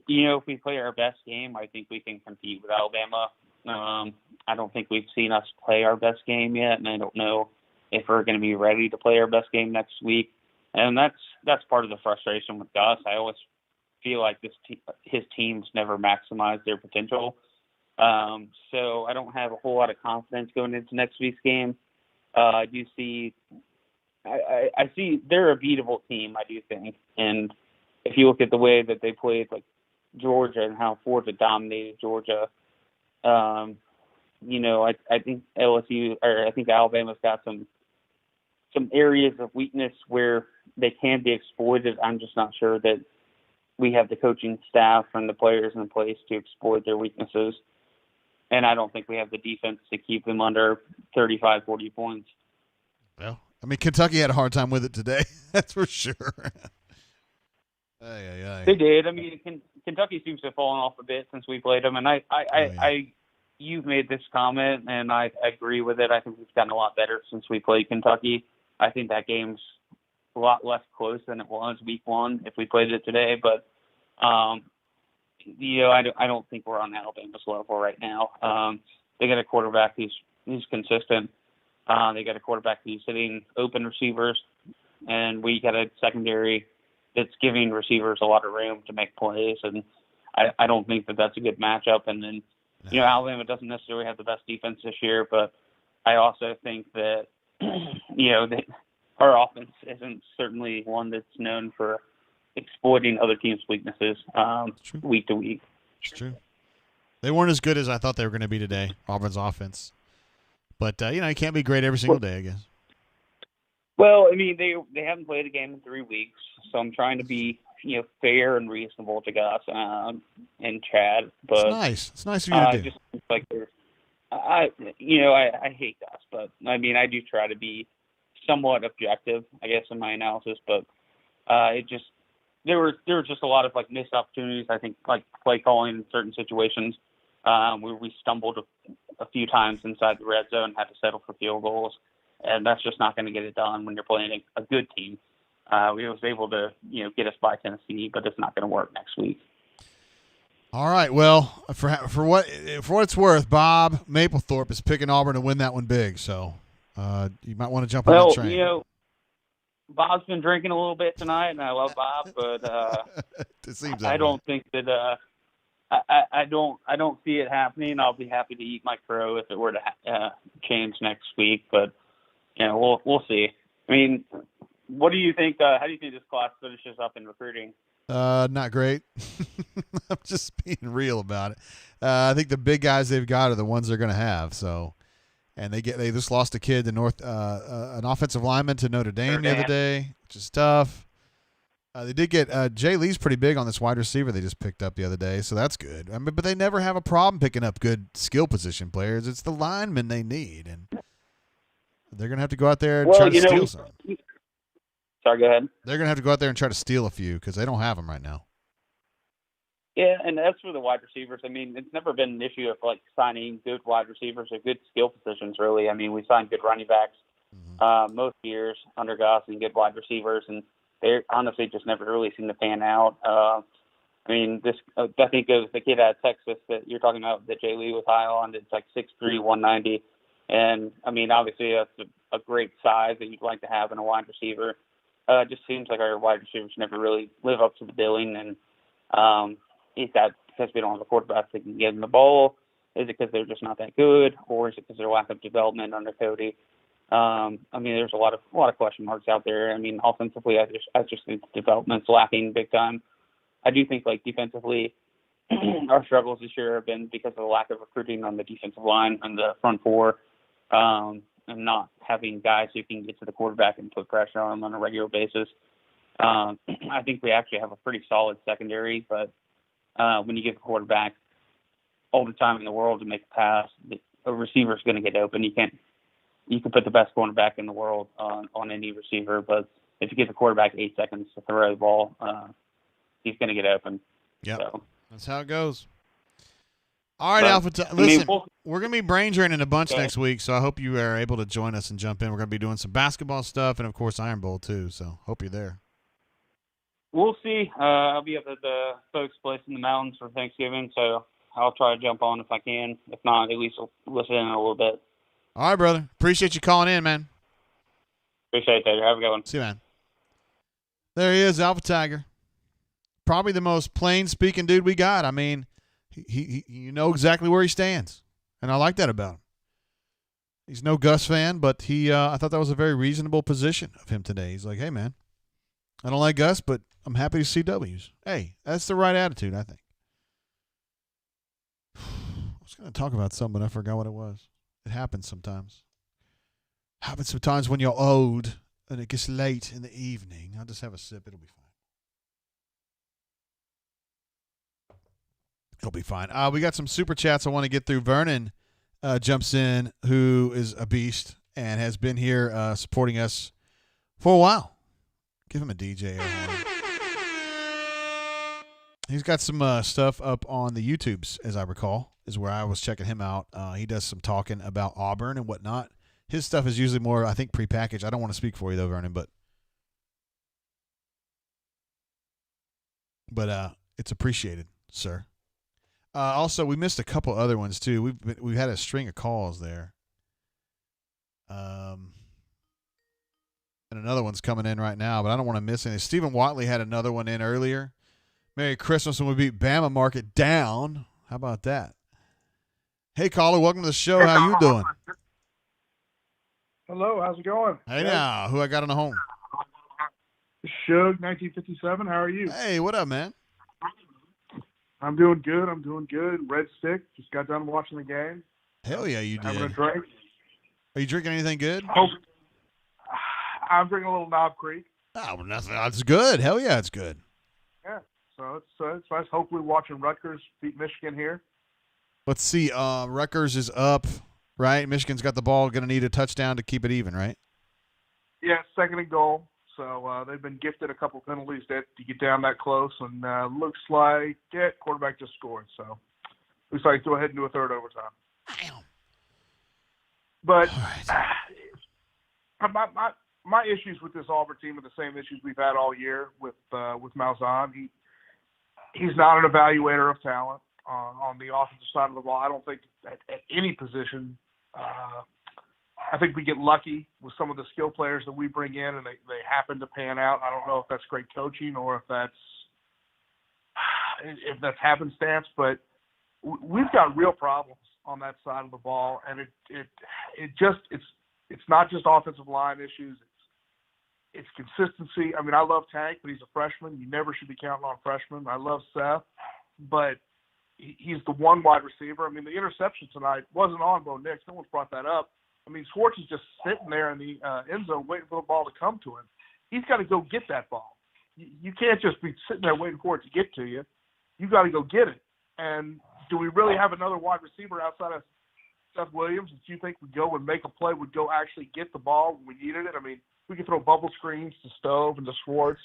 if we play our best game, I think we can compete with Alabama. I don't think we've seen us play our best game yet, and I don't know if we're going to be ready to play our best game next week. And that's part of the frustration with Gus. I always feel like his teams never maximize their potential. So I don't have a whole lot of confidence going into next week's game. I see they're a beatable team, I do think. And if you look at the way that they played like Georgia and how Florida dominated Georgia, I think I think Alabama's got some areas of weakness where they can be exploited. I'm just not sure that we have the coaching staff and the players in place to exploit their weaknesses. And I don't think we have the defense to keep them under 35, 40 points. Well, Kentucky had a hard time with it today. That's for sure. They did. Kentucky seems to have fallen off a bit since we played them. And you've made this comment, and I agree with it. I think we've gotten a lot better since we played Kentucky. I think that game's a lot less close than it was week one if we played it today. But, I don't think we're on Alabama's level right now. They got a quarterback who's consistent. They got a quarterback who's hitting open receivers. and we got a secondary that's giving receivers a lot of room to make plays, and I don't think that that's a good matchup. And then, Alabama doesn't necessarily have the best defense this year, but I also think that, that our offense isn't certainly one that's known for exploiting other teams' weaknesses week to week. It's true. They weren't as good as I thought they were going to be today, Auburn's offense. But, you can't be great every single day, I guess. Well, I mean, they haven't played a game in 3 weeks, so I'm trying to be, fair and reasonable to Gus and Chad. But it's nice. It's nice of you to do. Just like I hate Gus, but I mean, I do try to be somewhat objective, I guess, in my analysis. But there were just a lot of missed opportunities. I think play calling in certain situations where we stumbled a few times inside the red zone, had to settle for field goals, and that's just not going to get it done when you're playing a good team. We was able to get us by Tennessee, but it's not going to work next week. All right. Well, for what it's worth, Bob Mapplethorpe is picking Auburn to win that one big. So you might want to jump on that train. Bob's been drinking a little bit tonight, and I love Bob, but it seems I don't think that I don't see it happening. I'll be happy to eat my crow if it were to change next week, but we'll see. I mean, what do you think? How do you think this class finishes up in recruiting? Not great. I'm just being real about it. I think the big guys they've got are the ones they're going to have. So, and they just lost a kid to an offensive lineman to Notre Dame the other day, which is tough. They did get Jay Lee's pretty big on this wide receiver they just picked up the other day, so that's good. I mean, but they never have a problem picking up good skill position players. It's the linemen they need, and they're going to have to go out there and try to steal some. Sorry, go ahead. They're going to have to go out there and try to steal a few because they don't have them right now. Yeah, and as for the wide receivers, I mean, it's never been an issue of signing good wide receivers or good skill positions, really. I mean, we signed good running backs most years under Gus and good wide receivers, and they honestly just never really seem to pan out. I mean, I think of the kid out of Texas that you're talking about that Jay Lee was high on. It's 6'3", 190. And, I mean, obviously that's a great size that you'd like to have in a wide receiver. It just seems like our wide receivers never really live up to the billing. And is that because we don't have a quarterback that can get them the ball? Is it because they're just not that good? Or is it because their lack of development under Cody? I mean, there's a lot of question marks out there. I mean, offensively, I just think development's lacking big time. I do think defensively, our struggles this year have been because of the lack of recruiting on the defensive line and the front four, and not having guys who can get to the quarterback and put pressure on him on a regular basis. I think we actually have a pretty solid secondary, but when you give the quarterback all the time in the world to make a pass, a receiver's going to get open. You can put the best cornerback in the world on any receiver, but if you give the quarterback 8 seconds to throw the ball, he's going to get open. Yeah, so. That's how it goes. All right, Alpha. Listen, we're going to be brain draining a bunch next week, so I hope you are able to join us and jump in. We're going to be doing some basketball stuff and, of course, Iron Bowl too, so hope you're there. We'll see. I'll be up at the folks' place in the mountains for Thanksgiving, so I'll try to jump on if I can. If not, at least I'll listen in a little bit. All right, brother. Appreciate you calling in, man. Appreciate that. Have a good one. See you, man. There he is, Alpha Tiger. Probably the most plain-speaking dude we got. I mean, he you know exactly where he stands, and I like that about him. He's no Gus fan, but I thought that was a very reasonable position of him today. He's like, hey, man, I don't like Gus, but I'm happy to see W's. Hey, that's the right attitude, I think. I was going to talk about something, but I forgot what it was. It happens sometimes. Happens sometimes when you're old and it gets late in the evening. I'll just have a sip. It'll be fine. It'll be fine. We got some super chats I want to get through. Vernon jumps in, who is a beast and has been here supporting us for a while. Give him a DJ. He's got some stuff up on the YouTubes, as I recall, is where I was checking him out. He does some talking about Auburn and whatnot. His stuff is usually more, I think, prepackaged. I don't want to speak for you, though, Vernon, but it's appreciated, sir. Also, we missed a couple other ones, too. We've had a string of calls there. And And another one's coming in right now, but I don't want to miss anything. Stephen Watley had another one in earlier. Merry Christmas when we beat Bama Market down. How about that? Hey, caller, welcome to the show. How you doing? Hello, how's it going? Hey, now, who I got on the home? Suge, 1957. How are you? Hey, what up, man? I'm doing good. Red Stick. Just got done watching the game. Hell yeah, you did. Having a drink. Are you drinking anything good? I'm drinking a little Knob Creek. Oh, nothing. That's good. Hell yeah, it's good. Yeah, so it's nice. Hopefully watching Rutgers beat Michigan here. Let's see. Rutgers is up, right? Michigan's got the ball. Going to need a touchdown to keep it even, right? Yeah, second and goal. So they've been gifted a couple penalties to get down that close, and looks like quarterback just scored. So looks like go ahead and do a third overtime. Damn. But right. my issues with this Auburn team are the same issues we've had all year with Malzahn. He's not an evaluator of talent on the offensive side of the ball. I don't think at any position. I think we get lucky with some of the skill players that we bring in, and they happen to pan out. I don't know if that's great coaching or if that's happenstance, but we've got real problems on that side of the ball, and it's not just offensive line issues. It's consistency. I mean, I love Tank, but he's a freshman. You never should be counting on freshmen. I love Seth, but he's the one wide receiver. I mean, the interception tonight wasn't on Bo Nix. No one's brought that up. I mean, Schwartz is just sitting there in the end zone waiting for the ball to come to him. He's got to go get that ball. You can't just be sitting there waiting for it to get to you. You got to go get it. And do we really have another wide receiver outside of Seth Williams that you think would go and make a play, would go actually get the ball when we needed it? I mean, we can throw bubble screens to Stove and to Schwartz,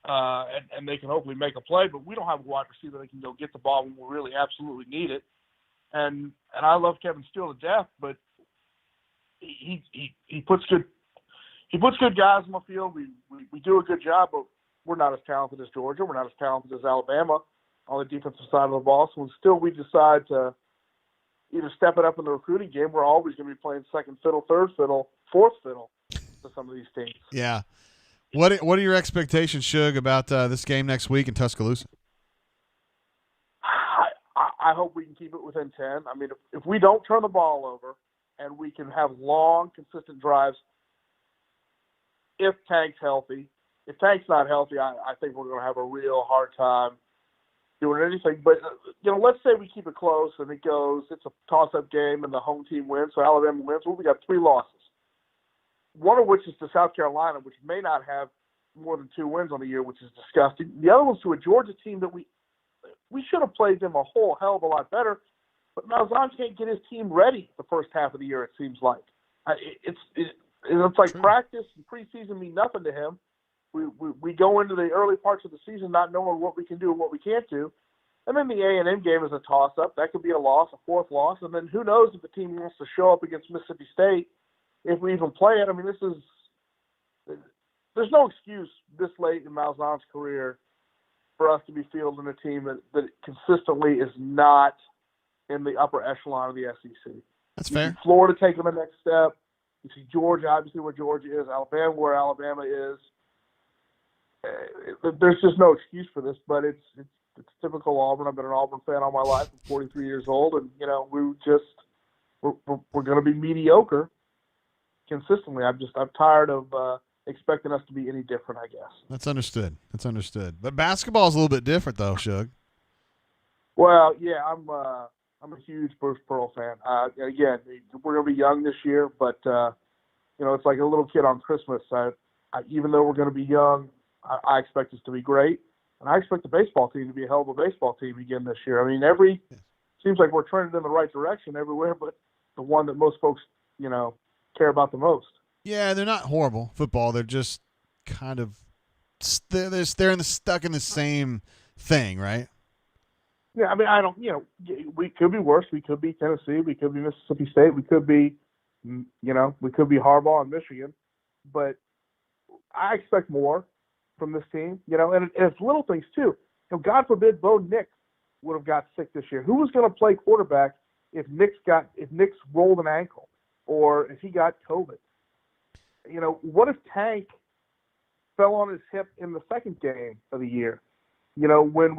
and they can hopefully make a play, but we don't have a wide receiver that can go get the ball when we really absolutely need it. And I love Kevin Steele to death, but he puts good guys on the field. We do a good job, but we're not as talented as Georgia. We're not as talented as Alabama on the defensive side of the ball. So until we decide to either step it up in the recruiting game, we're always going to be playing second fiddle, third fiddle, fourth fiddle to some of these teams. Yeah. What are your expectations, Suge, about this game next week in Tuscaloosa? I hope we can keep it within 10. I mean, if we don't turn the ball over and we can have long, consistent drives, if Tank's healthy. If Tank's not healthy, I think we're going to have a real hard time doing anything. But, let's say we keep it close and it's a toss-up game and the home team wins, so Alabama wins. Well, we got 3 losses, one of which is to South Carolina, which may not have more than 2 wins on the year, which is disgusting. The other one's to a Georgia team that we should have played them a whole hell of a lot better, but Malzahn can't get his team ready the first half of the year, it seems like. It's like practice and preseason mean nothing to him. We go into the early parts of the season not knowing what we can do and what we can't do. And then the A&M game is a toss-up. That could be a loss, a 4th loss. And then who knows if the team wants to show up against Mississippi State if we even play it. I mean, there's no excuse this late in Malzahn's career for us to be fielding a team that consistently is not in the upper echelon of the SEC. That's fair. You see Florida taking the next step. You see Georgia, obviously, where Georgia is. Alabama, where Alabama is. There's just no excuse for this, but it's typical Auburn. I've been an Auburn fan all my life. I'm 43 years old, and we're going to be mediocre consistently. I'm tired of expecting us to be any different, I guess. That's understood. But basketball is a little bit different, though, Suge. Well, yeah, I'm a huge Bruce Pearl fan. Again, we're going to be young this year, but it's like a little kid on Christmas. Even though we're going to be young, I expect us to be great, and I expect the baseball team to be a hell of a baseball team again this year. I mean, seems like we're trending in the right direction everywhere, but the one that most folks, care about the most. Yeah, they're not horrible football. They're just kind of they're stuck in the same thing, right? Yeah, I mean, we could be worse. We could be Tennessee. We could be Mississippi State. We could be, we could be Harbaugh in Michigan. But I expect more from this team, and it's little things too. God forbid Bo Nix would have got sick this year. Who was going to play quarterback if Nix rolled an ankle or if he got COVID? what if Tank fell on his hip in the second game of the year? When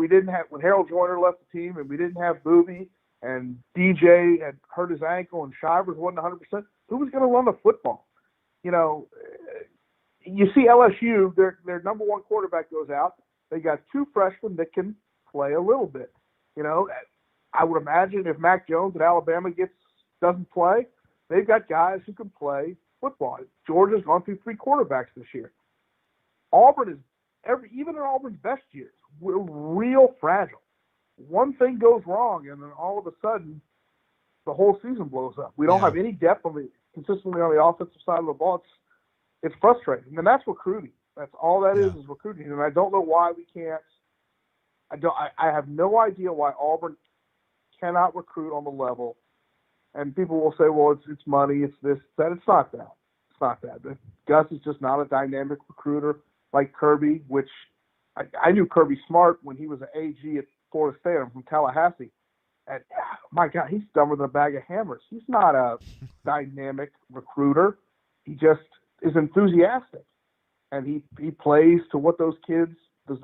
Harold Joyner left the team and we didn't have Boobie and DJ had hurt his ankle and Shivers wasn't 100%, who was going to run the football? You see LSU, their number one quarterback goes out. They got two freshmen that can play a little bit. I would imagine if Mac Jones at Alabama doesn't play, they've got guys who can play football. Georgia's gone through three quarterbacks this year. Auburn is even in Auburn's best years, we're real fragile. One thing goes wrong, and then all of a sudden, the whole season blows up. We don't have any depth consistently on the offensive side of the ball. It's frustrating, and that's recruiting. That's all that is recruiting, and I don't know why we can't. I have no idea why Auburn cannot recruit on the level. And people will say, well, it's money, it's this, that. It's not that. It's not that. Gus is just not a dynamic recruiter like Kirby, which I knew Kirby Smart when he was an AG at Florida State. I'm from Tallahassee. And my God, he's dumber than a bag of hammers. He's not a dynamic recruiter. He just is enthusiastic. And he plays to what those kids, those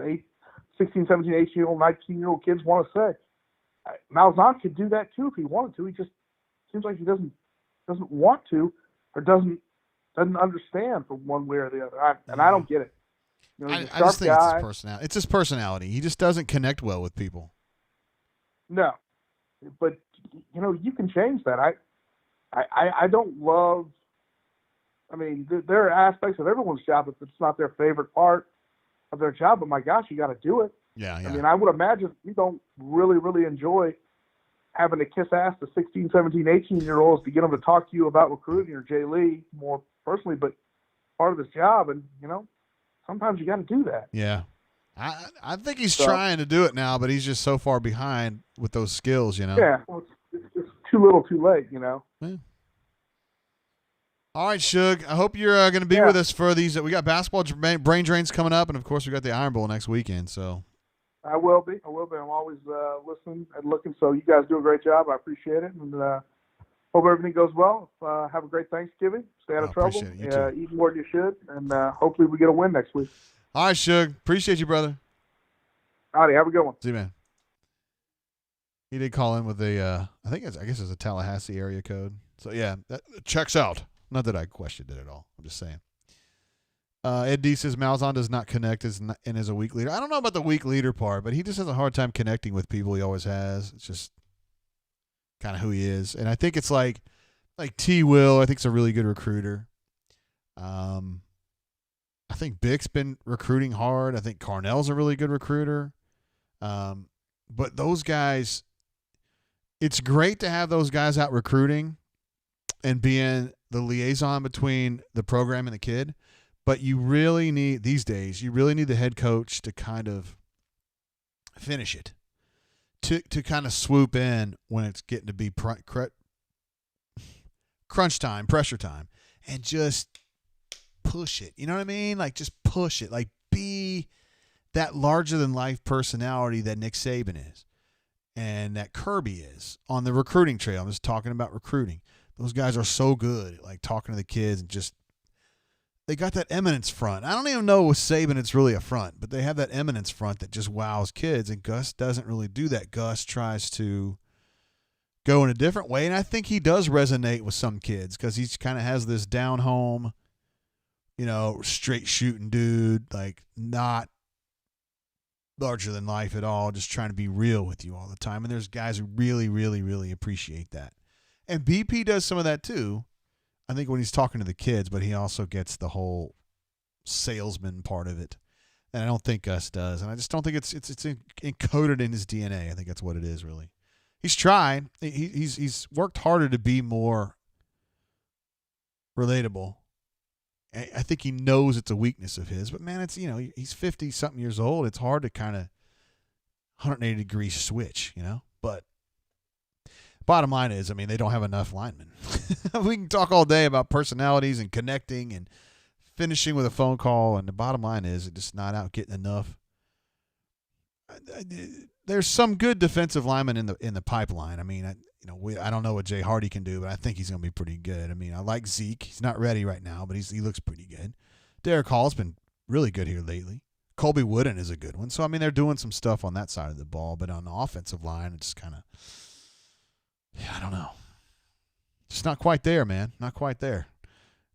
16, 17, 18-year-old, 19-year-old kids want to say. Malzahn could do that too if he wanted to. He just seems like he doesn't want to or doesn't understand from one way or the other. I don't get it. I just think it's his personality. It's his personality. He just doesn't connect well with people. No, but you can change that. I don't love. I mean, there are aspects of everyone's job if it's not their favorite part of their job. But my gosh, you got to do it. Yeah. I mean, I would imagine you don't really, really enjoy having to kiss ass to 16, 17, 18-year-olds to get them to talk to you about recruiting or Jay Lee more personally, but part of his job. And, sometimes you got to do that. Yeah. I think he's trying to do it now, but he's just so far behind with those skills, Yeah. Well, it's too little too late, Yeah. All right, Suge. I hope you're going to be with us for these. We got basketball brain drains coming up, and, of course, we got the Iron Bowl next weekend. So I will be. I'm always listening and looking. So you guys do a great job. I appreciate it, and hope everything goes well. Have a great Thanksgiving. Stay out of trouble. Eat more than you should, and hopefully we get a win next week. All right, Suge. Appreciate you, brother. Howdy. Have a good one. See you, man. He did call in with I guess it's a Tallahassee area code. So, yeah, that checks out. Not that I questioned it at all. I'm just saying. Ed D says Malzahn does not connect and is a weak leader. I don't know about the weak leader part, but he just has a hard time connecting with people. He always has. It's just kind of who he is. And I think it's like T. Will, I think is a really good recruiter. I think Bick's been recruiting hard. I think Carnell's a really good recruiter. But those guys, it's great to have those guys out recruiting and being the liaison between the program and the kid. But you really need, these days, the head coach to kind of finish it, to kind of swoop in when it's getting to be crunch time, pressure time, and just push it. You know what I mean? Like, just push it. Like, be that larger-than-life personality that Nick Saban is and that Kirby is on the recruiting trail. I'm just talking about recruiting. Those guys are so good at, like, talking to the kids and just they got that eminence front. I don't even know with Saban it's really a front, but they have that eminence front that just wows kids, and Gus doesn't really do that. Gus tries to go in a different way, and I think he does resonate with some kids because he kind of has this down-home, straight shooting dude, like not larger than life at all, just trying to be real with you all the time. And there's guys who really, really, really appreciate that. And BP does some of that too, I think, when he's talking to the kids, but he also gets the whole salesman part of it. And I don't think Gus does. And I just don't think it's encoded in his DNA. I think that's what it is, really. He's tried. He's worked harder to be more relatable. I think he knows it's a weakness of his. But, man, it's, he's 50-something years old. It's hard to kind of 180-degree switch, But bottom line is, they don't have enough linemen. We can talk all day about personalities and connecting and finishing with a phone call, and the bottom line is it's just not out getting enough there's some good defensive linemen in the pipeline. I mean, I don't know what Jay Hardy can do, but I think he's going to be pretty good. I mean, I like Zeke. He's not ready right now, but he looks pretty good. Derek Hall's been really good here lately. Colby Wooden is a good one. So, I mean, they're doing some stuff on that side of the ball, but on the offensive line, it's kind of, I don't know. Just not quite there, man. Not quite there.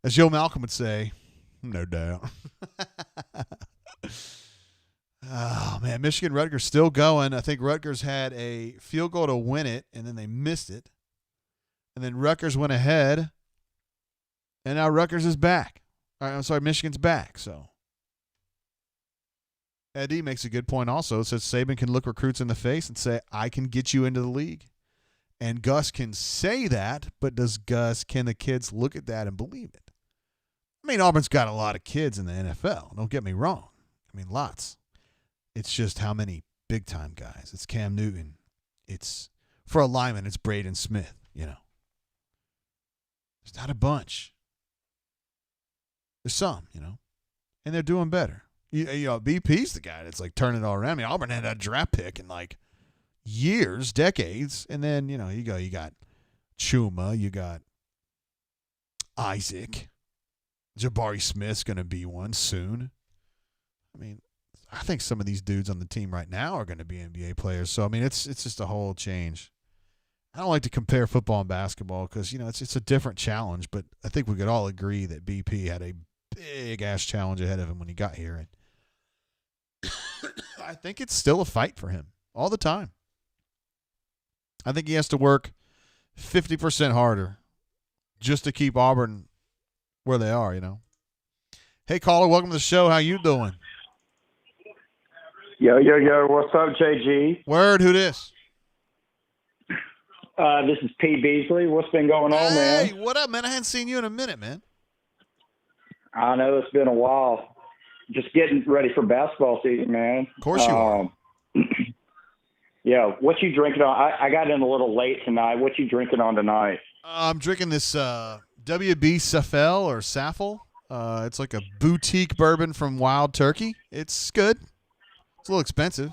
As Joe Malcolm would say, no doubt. Oh, man, Michigan-Rutgers still going. I think Rutgers had a field goal to win it, and then they missed it. And then Rutgers went ahead, and now Rutgers is back. I'm sorry, Michigan's back. So Eddie makes a good point also. It says Saban can look recruits in the face and say, I can get you into the league. And Gus can say that, but can the kids look at that and believe it? I mean, Auburn's got a lot of kids in the NFL. Don't get me wrong. I mean, lots. It's just how many big-time guys. It's Cam Newton. It's, for a lineman, it's Braden Smith, There's not a bunch. There's some, and they're doing better. BP's the guy that's, turning it all around. I mean, Auburn had a draft pick in, years, decades, and then, you got Chuma, you got Isaac. Jabari Smith's going to be one soon. I mean, I think some of these dudes on the team right now are going to be NBA players. So, I mean, it's just a whole change. I don't like to compare football and basketball because, it's a different challenge, but I think we could all agree that BP had a big-ass challenge ahead of him when he got here. And I think it's still a fight for him all the time. I think he has to work 50% harder just to keep Auburn where they are, Hey, caller, welcome to the show. How you doing? Yo, what's up, JG? Word, who this? This is P. Beasley. What's been going on, man? Hey, what up, man? I hadn't seen you in a minute, man. I know it's been a while. Just getting ready for basketball season, man. Of course you are. Yeah, what you drinking on? I got in a little late tonight. What you drinking on tonight? I'm drinking this WB Safel or Saffel. It's like a boutique bourbon from Wild Turkey. It's good. It's a little expensive.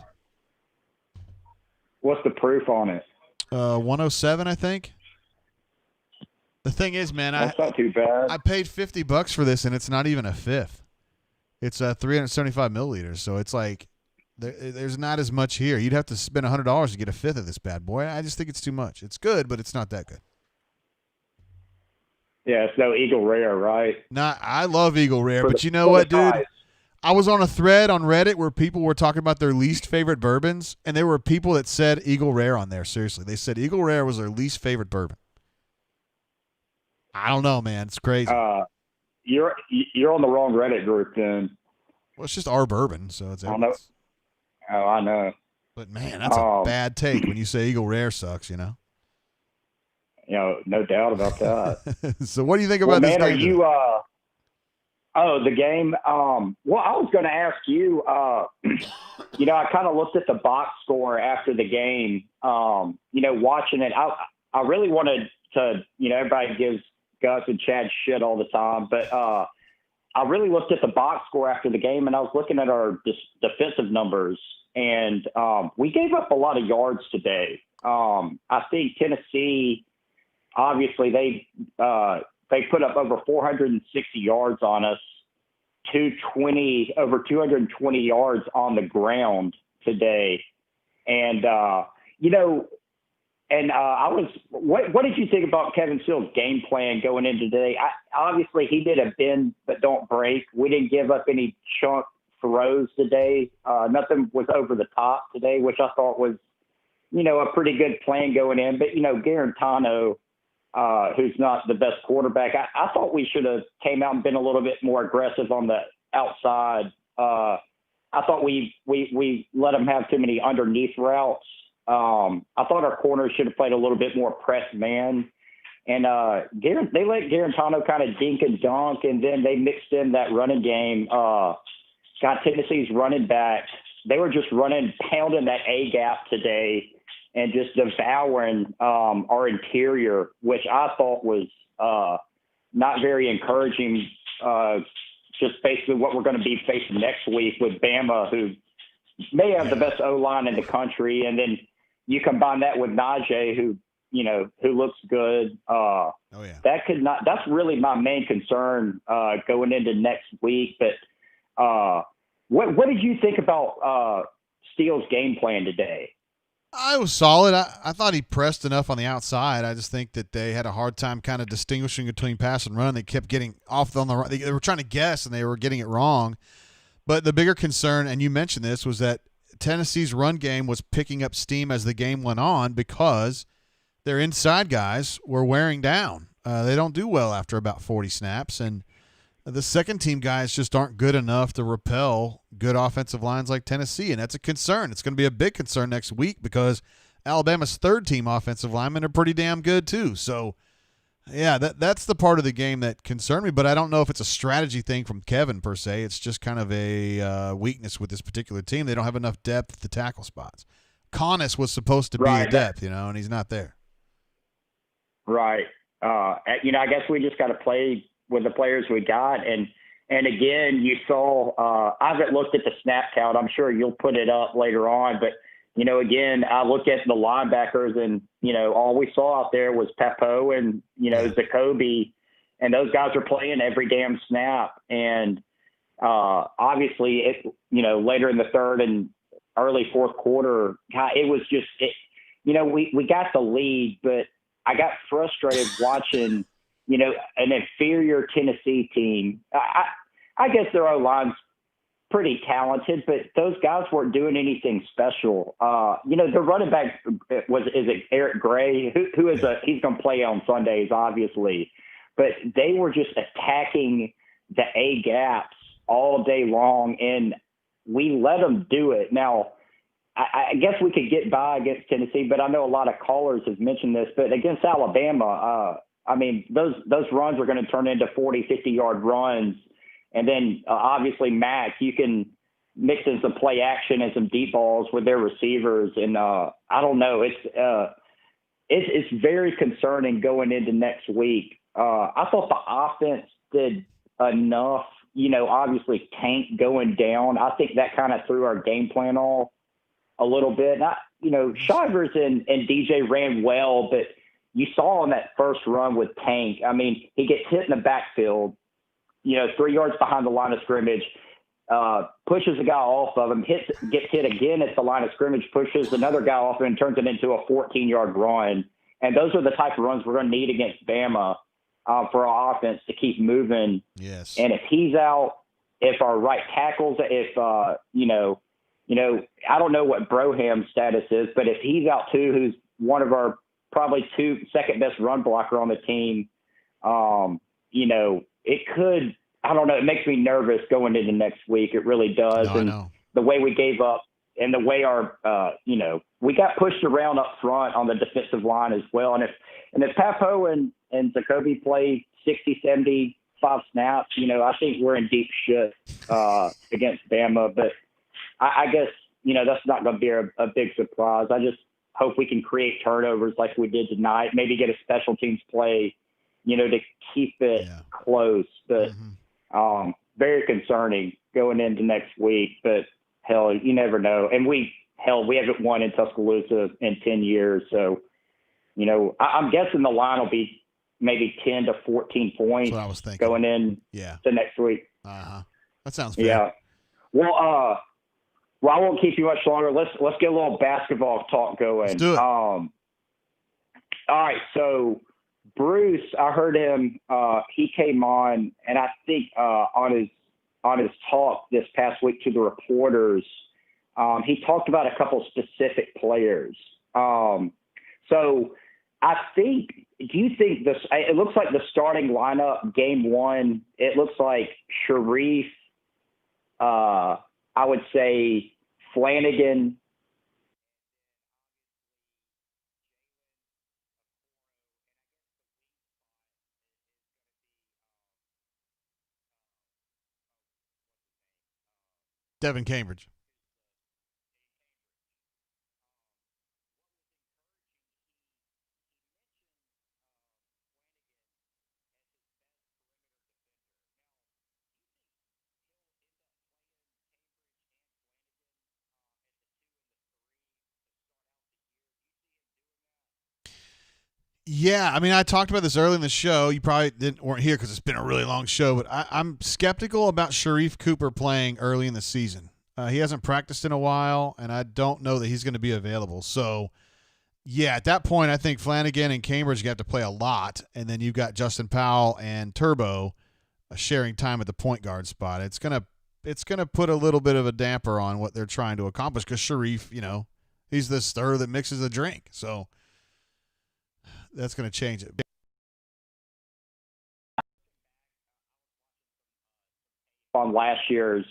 What's the proof on it? 107, I think. The thing is, man, that's not too bad. I paid $50 for this, and it's not even a fifth. It's 375 milliliters, so it's like there's not as much here. You'd have to spend $100 to get a fifth of this bad boy. I just think it's too much. It's good, but it's not that good. Yeah, it's no Eagle Rare, right? Nah, I love Eagle Rare, but you know what, dude? I was on a thread on Reddit where people were talking about their least favorite bourbons, and there were people that said Eagle Rare on there. Seriously, they said Eagle Rare was their least favorite bourbon. I don't know, man. It's crazy. You're on the wrong Reddit group then. Well, it's just our bourbon, so it's. I know. Oh, I know. But man, that's a bad take when you say Eagle Rare sucks. No doubt about that. So, what do you think about this? Man, are you? The game. Well, I was going to ask you. I kind of looked at the box score after the game. Watching it, I really wanted to. Everybody gives Gus and Chad shit all the time, but I really looked at the box score after the game, and I was looking at our defensive numbers, and we gave up a lot of yards today. I think Tennessee, obviously, they put up over 460 yards on us, over 220 yards on the ground today, and what did you think about Kevin Steele's game plan going into today? Obviously, he did a bend but don't break. We didn't give up any chunk throws today. Nothing was over the top today, which I thought was, a pretty good plan going in. But, Garantano, who's not the best quarterback, I thought we should have came out and been a little bit more aggressive on the outside. I thought we let him have too many underneath routes. I thought our corners should have played a little bit more press man, and they let Garantano kind of dink and dunk, and then they mixed in that running game. Got Tennessee's running back. They were just pounding that A gap today, and just devouring our interior, which I thought was not very encouraging. Just basically what we're going to be facing next week with Bama, who may have the best O-line in the country, and then you combine that with Najee, who looks good. That's really my main concern going into next week. But what did you think about Steele's game plan today? I was solid. I thought he pressed enough on the outside. I just think that they had a hard time kind of distinguishing between pass and run. They kept getting off on the run. They were trying to guess, and they were getting it wrong. But the bigger concern, and you mentioned this, was that Tennessee's run game was picking up steam as the game went on because their inside guys were wearing down. They don't do well after about 40 snaps, and the second-team guys just aren't good enough to repel good offensive lines like Tennessee, and that's a concern. It's going to be a big concern next week because Alabama's third-team offensive linemen are pretty damn good too. So, yeah, that's the part of the game that concerned me, but I don't know if it's a strategy thing from Kevin per se. It's just kind of a weakness with this particular team. They don't have enough depth at the tackle spots. Connis was supposed to be the depth, and he's not there. Right. I guess we just got to play with the players we got. And again, you saw, I haven't looked at the snap count. I'm sure you'll put it up later on, but again, I look at the linebackers and, all we saw out there was Pepo and, Zacoby, and those guys are playing every damn snap. And obviously later in the third and early fourth quarter, it was just, we got the lead, but I got frustrated watching, an inferior Tennessee team. I guess their O-line's pretty talented, but those guys weren't doing anything special. The running back is it Eric Gray, who is he's going to play on Sundays, obviously, but they were just attacking the A gaps all day long, and we let them do it. Now, I guess we could get by against Tennessee, but I know a lot of callers have mentioned this, but against Alabama, those runs are going to turn into 40, 50-yard runs. And then obviously Mac, you can mix in some play action and some deep balls with their receivers. And I don't know, it's very concerning going into next week. I thought the offense did enough, obviously Tank going down. I think that kind of threw our game plan off a little bit. Shivers and DJ ran well, but you saw on that first run with Tank, he gets hit in the backfield, 3 yards behind the line of scrimmage, pushes a guy off of him, gets hit again at the line of scrimmage, pushes another guy off him, and turns it into a 14-yard run. And those are the type of runs we're going to need against Bama for our offense to keep moving. Yes. And if he's out, if our right tackles, if, I don't know what Broham's status is, but if he's out too, who's one of our probably second best run blocker on the team, it could, I don't know, it makes me nervous going into next week. It really does. No, and the way we gave up and the way our, we got pushed around up front on the defensive line as well. And if Papo and Zacoby play 60, 75 snaps, I think we're in deep shit against Bama. But I guess, that's not going to be a big surprise. I just hope we can create turnovers like we did tonight, maybe get a special teams play, to keep it close. But very concerning going into next week. But, hell, you never know. And we haven't won in Tuscaloosa in 10 years. So, I'm guessing the line will be maybe 10 to 14 points. That's what I was thinking. Going in to next week. That sounds fair. Yeah. Well, I won't keep you much longer. Let's get a little basketball talk going. Let's do it. All right. So Bruce, I heard him. He came on, and I think on his talk this past week to the reporters, he talked about a couple specific players. So I think. Do you think this? It looks like the starting lineup, game one. It looks like Sharif. I would say Flanagan. Devin Cambridge. Yeah, I mean, I talked about this early in the show. You probably weren't here because it's been a really long show, but I'm skeptical about Sharif Cooper playing early in the season. He hasn't practiced in a while, and I don't know that he's going to be available. So, yeah, at that point, I think Flanagan and Cambridge have to play a lot, and then you've got Justin Powell and Turbo sharing time at the point guard spot. It's gonna put a little bit of a damper on what they're trying to accomplish because Sharif, he's the stir that mixes the drink. So that's going to change it. On last year's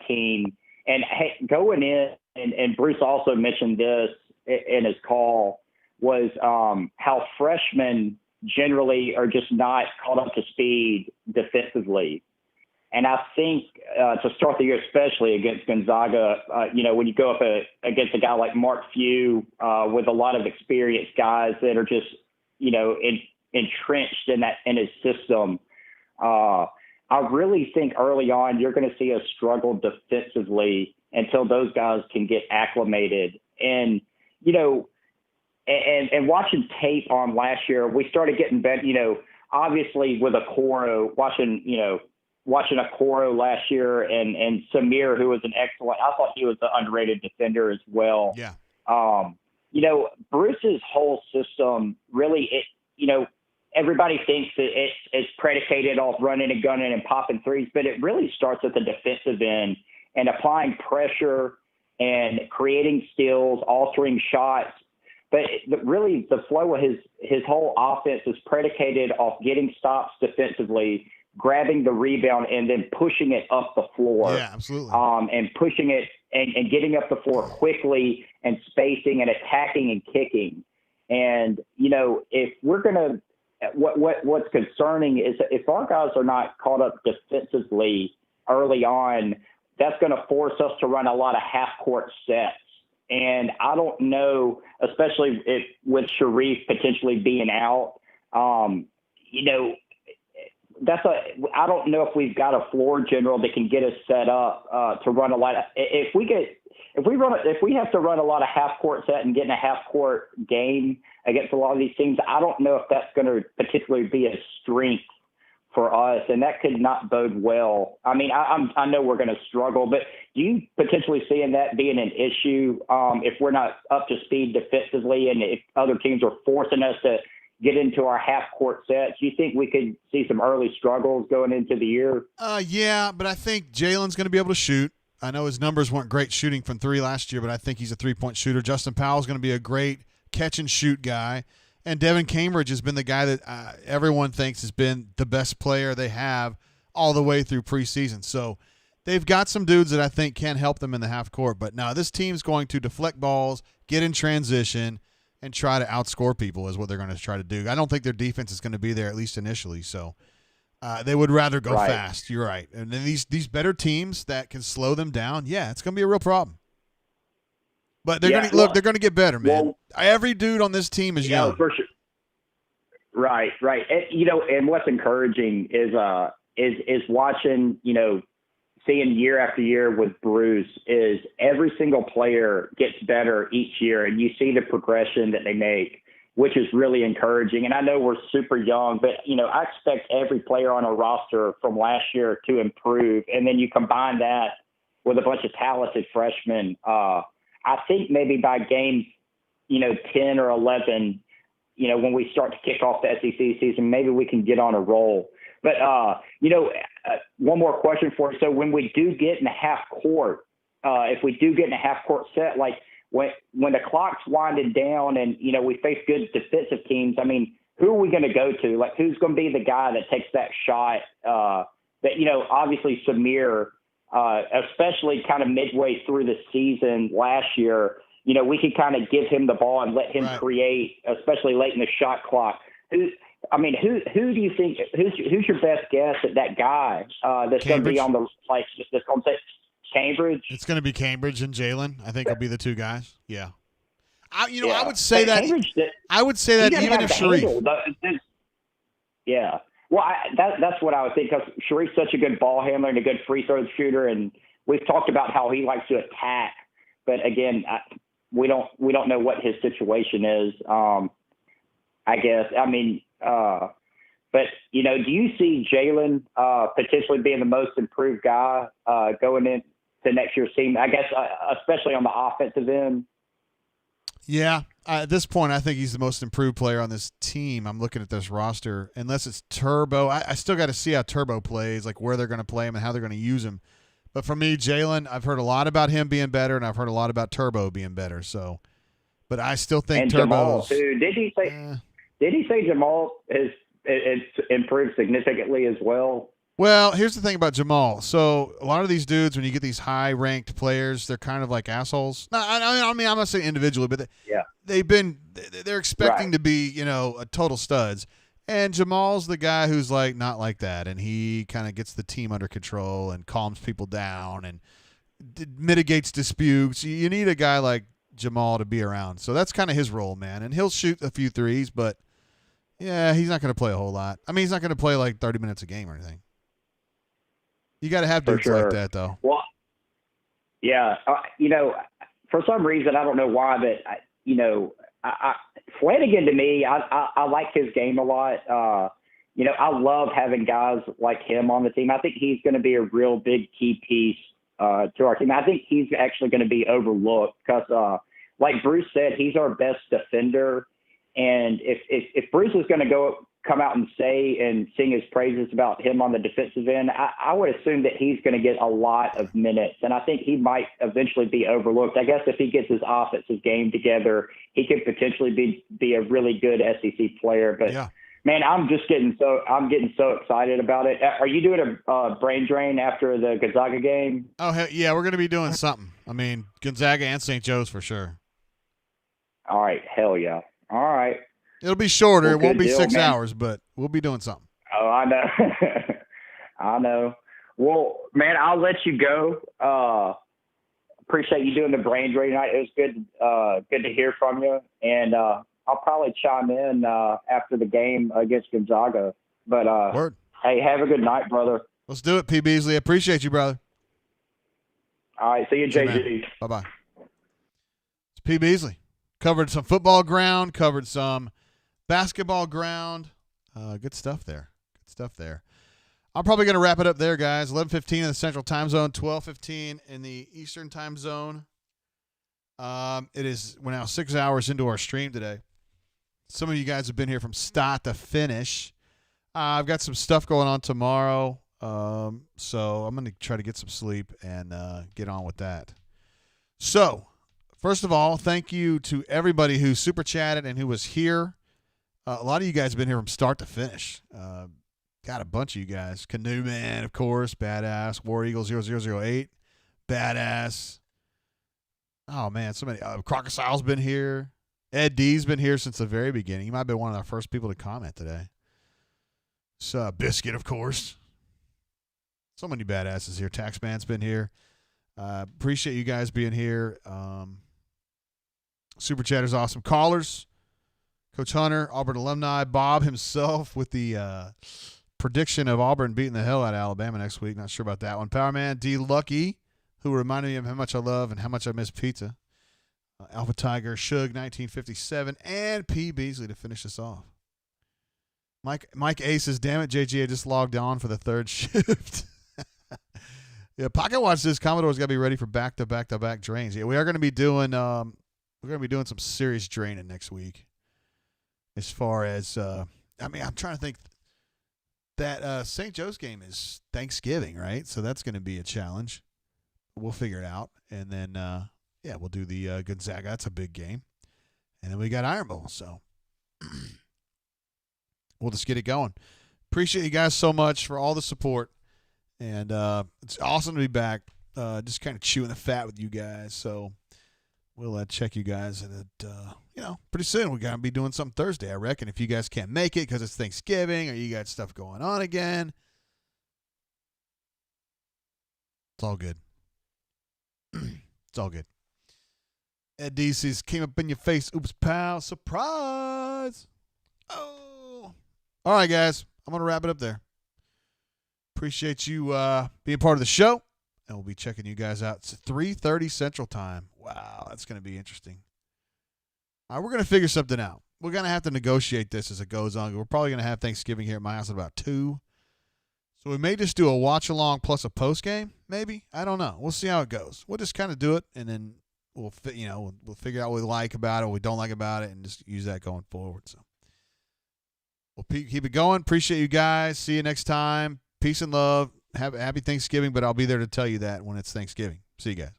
team, and going in, and Bruce also mentioned this in his call, was how freshmen generally are just not caught up to speed defensively. And I think to start the year, especially against Gonzaga, when you go up against a guy like Mark Few with a lot of experienced guys that are just, entrenched in his system, I really think early on you're going to see us struggle defensively until those guys can get acclimated. And, and watching tape on last year, we started getting better, obviously with Okoro, watching Okoro last year and Samir, who was I thought he was an underrated defender as well. Yeah. Bruce's whole system really, everybody thinks that it's predicated off running and gunning and popping threes, but it really starts at the defensive end and applying pressure and creating steals, altering shots. But really the flow of his whole offense is predicated off getting stops defensively, grabbing the rebound, and then pushing it up the floor. Yeah, absolutely. And pushing it and getting up the floor quickly and spacing and attacking and kicking. And, if we're going to, what's concerning is that if our guys are not caught up defensively early on, that's going to force us to run a lot of half-court sets. And I don't know, especially with Sharif potentially being out, I don't know if we've got a floor general that can get us set up to run a lot. If we have to run a lot of half-court set and get in a half-court game against a lot of these teams, I don't know if that's going to particularly be a strength for us, and that could not bode well. I mean, I know we're going to struggle, but do you potentially seeing that being an issue if we're not up to speed defensively and if other teams are forcing us to get into our half-court sets? Do you think we could see some early struggles going into the year? Yeah, but I think Jalen's going to be able to shoot. I know his numbers weren't great shooting from three last year, but I think he's a three-point shooter. Justin Powell's going to be a great catch-and-shoot guy. And Devin Cambridge has been the guy that everyone thinks has been the best player they have all the way through preseason. So they've got some dudes that I think can help them in the half court. But now this team's going to deflect balls, get in transition, and try to outscore people is what they're going to try to do. I don't think their defense is going to be there, at least initially. So they would rather go fast. You're right. And then these better teams that can slow them down, yeah, it's going to be a real problem. But they're going to they're going to get better, man. Well, every dude on this team is young. For sure. Right. And, and what's encouraging is watching, seeing year after year with Bruce is every single player gets better each year, and you see the progression that they make, which is really encouraging. And I know we're super young, but, I expect every player on our roster from last year to improve. And then you combine that with a bunch of talented freshmen. I think maybe by game, 10 or 11, when we start to kick off the SEC season, maybe we can get on a roll. But, one more question for you. So when we do get in a half court, if we do get in a half court set, like when the clock's winding down and, we face good defensive teams, I mean, who are we going to go to? Like, who's going to be the guy that takes that shot that, obviously Samir, especially kind of midway through the season last year, we could kind of give him the ball and let him create, especially late in the shot clock. Who do you think, who's your best guess at that guy that's going to be on the, that's going to say Cambridge? It's going to be Cambridge and Jalen. I think it'll be the two guys. Yeah. I would say that. I would say that even if Sharif. Yeah. Well, that's what I would think, because Sharif's such a good ball handler and a good free throw shooter, and we've talked about how he likes to attack. But again, we don't know what his situation is. I guess. I mean, but, you know, do you see Jalen potentially being the most improved guy going into next year's team? I guess, especially on the offensive end. Yeah, at this point, I think he's the most improved player on this team. I'm looking at this roster. Unless it's Turbo, I still got to see how Turbo plays, like where they're going to play him and how they're going to use him. But for me, Jalen, I've heard a lot about him being better, and I've heard a lot about Turbo being better. So, but I still think and Turbo's. Jamal, too. Did he say Jamal has improved significantly as well? Well, here's the thing about Jamal. So a lot of these dudes, when you get these high-ranked players, they're kind of like assholes. No, I mean, I'm not saying individually, but they're expecting to be, you know, a total studs. And Jamal's the guy who's like not like that, and he kind of gets the team under control and calms people down and mitigates disputes. You need a guy like Jamal to be around. So that's kind of his role, man. And he'll shoot a few threes, but yeah, he's not going to play a whole lot. I mean, he's not going to play like 30 minutes a game or anything. You got to have dudes like that, though. Well, yeah, you know, for some reason, I don't know why, but you know, Flanagan to me, I like his game a lot. You know, I love having guys like him on the team. I think he's going to be a real big key piece to our team. I think he's actually going to be overlooked because, like Bruce said, he's our best defender. And if Bruce is going to come out and say and sing his praises about him on the defensive end, I would assume that he's going to get a lot of minutes. And I think he might eventually be overlooked. I guess if he gets his offensive game together, he could potentially be a really good SEC player. But man, I'm getting so excited about it. Are you doing a brain drain after the Gonzaga game? Oh, hell, yeah, we're going to be doing something. I mean, Gonzaga and St. Joe's for sure. All right, hell yeah. All right. It'll be shorter. Well, it won't be 6 man. hours, but we'll be doing something. Oh, I know. I know. Well, man, I'll let you go. Appreciate you doing the brain drain tonight. It was good to hear from you. And I'll probably chime in after the game against Gonzaga. But hey, have a good night, brother. Let's do it, P. Beasley. I appreciate you, brother. All right. See you, JG. Bye-bye. It's P. Beasley. Covered some football ground, covered some basketball ground. Good stuff there. I'm probably going to wrap it up there, guys. 11:15 in the Central Time Zone, 12:15 in the Eastern Time Zone. We're now 6 hours into our stream today. Some of you guys have been here from start to finish. I've got some stuff going on tomorrow, so I'm going to try to get some sleep and get on with that. So, first of all, thank you to everybody who super chatted and who was here. A lot of you guys have been here from start to finish. Got a bunch of you guys. Canoe Man, of course, badass. War Eagle 0008, badass. Oh, man, so many. Crocosile's been here. Ed D's been here since the very beginning. He might have been one of our first people to comment today. So, Biscuit, of course. So many badasses here. Taxman's been here. Appreciate you guys being here. Super Chatter's awesome. Callers, Coach Hunter, Auburn alumni, Bob himself with the prediction of Auburn beating the hell out of Alabama next week. Not sure about that one. Powerman, D. Lucky, who reminded me of how much I love and how much I miss pizza. Alpha Tiger, Suge, 1957, and P. Beasley to finish us off. Mike Ace says, damn it, JG, I just logged on for the third shift. Yeah, Pocket Watch says Commodore's got to be ready for back-to-back drains. Yeah, we are going to be doing some serious draining next week. As far as I'm trying to think that St. Joe's game is Thanksgiving, right? So that's going to be a challenge. We'll figure it out, and then we'll do the Gonzaga. That's a big game, and then we got Iron Bowl. So we'll just get it going. Appreciate you guys so much for all the support. And it's awesome to be back, just kind of chewing the fat with you guys. So we'll check you guys pretty soon. We're going to be doing something Thursday, I reckon, if you guys can't make it because it's Thanksgiving or you got stuff going on again. It's all good. It's all good. Ed DC's came up in your face. Oops, pal. Surprise. Oh. All right, guys. I'm going to wrap it up there. Appreciate you being part of the show, and we'll be checking you guys out. It's 3:30 Central Time. Wow, that's going to be interesting. All right, we're going to figure something out. we're going to have to negotiate this as it goes on. We're probably going to have Thanksgiving here at my house at about 2. So we may just do a watch-along plus a post-game, maybe. I don't know. We'll see how it goes. We'll just kind of do it, and then we'll figure out what we like about it, what we don't like about it, and just use that going forward. So we'll keep it going. Appreciate you guys. See you next time. Peace and love. Happy Thanksgiving, but I'll be there to tell you that when it's Thanksgiving. See you guys.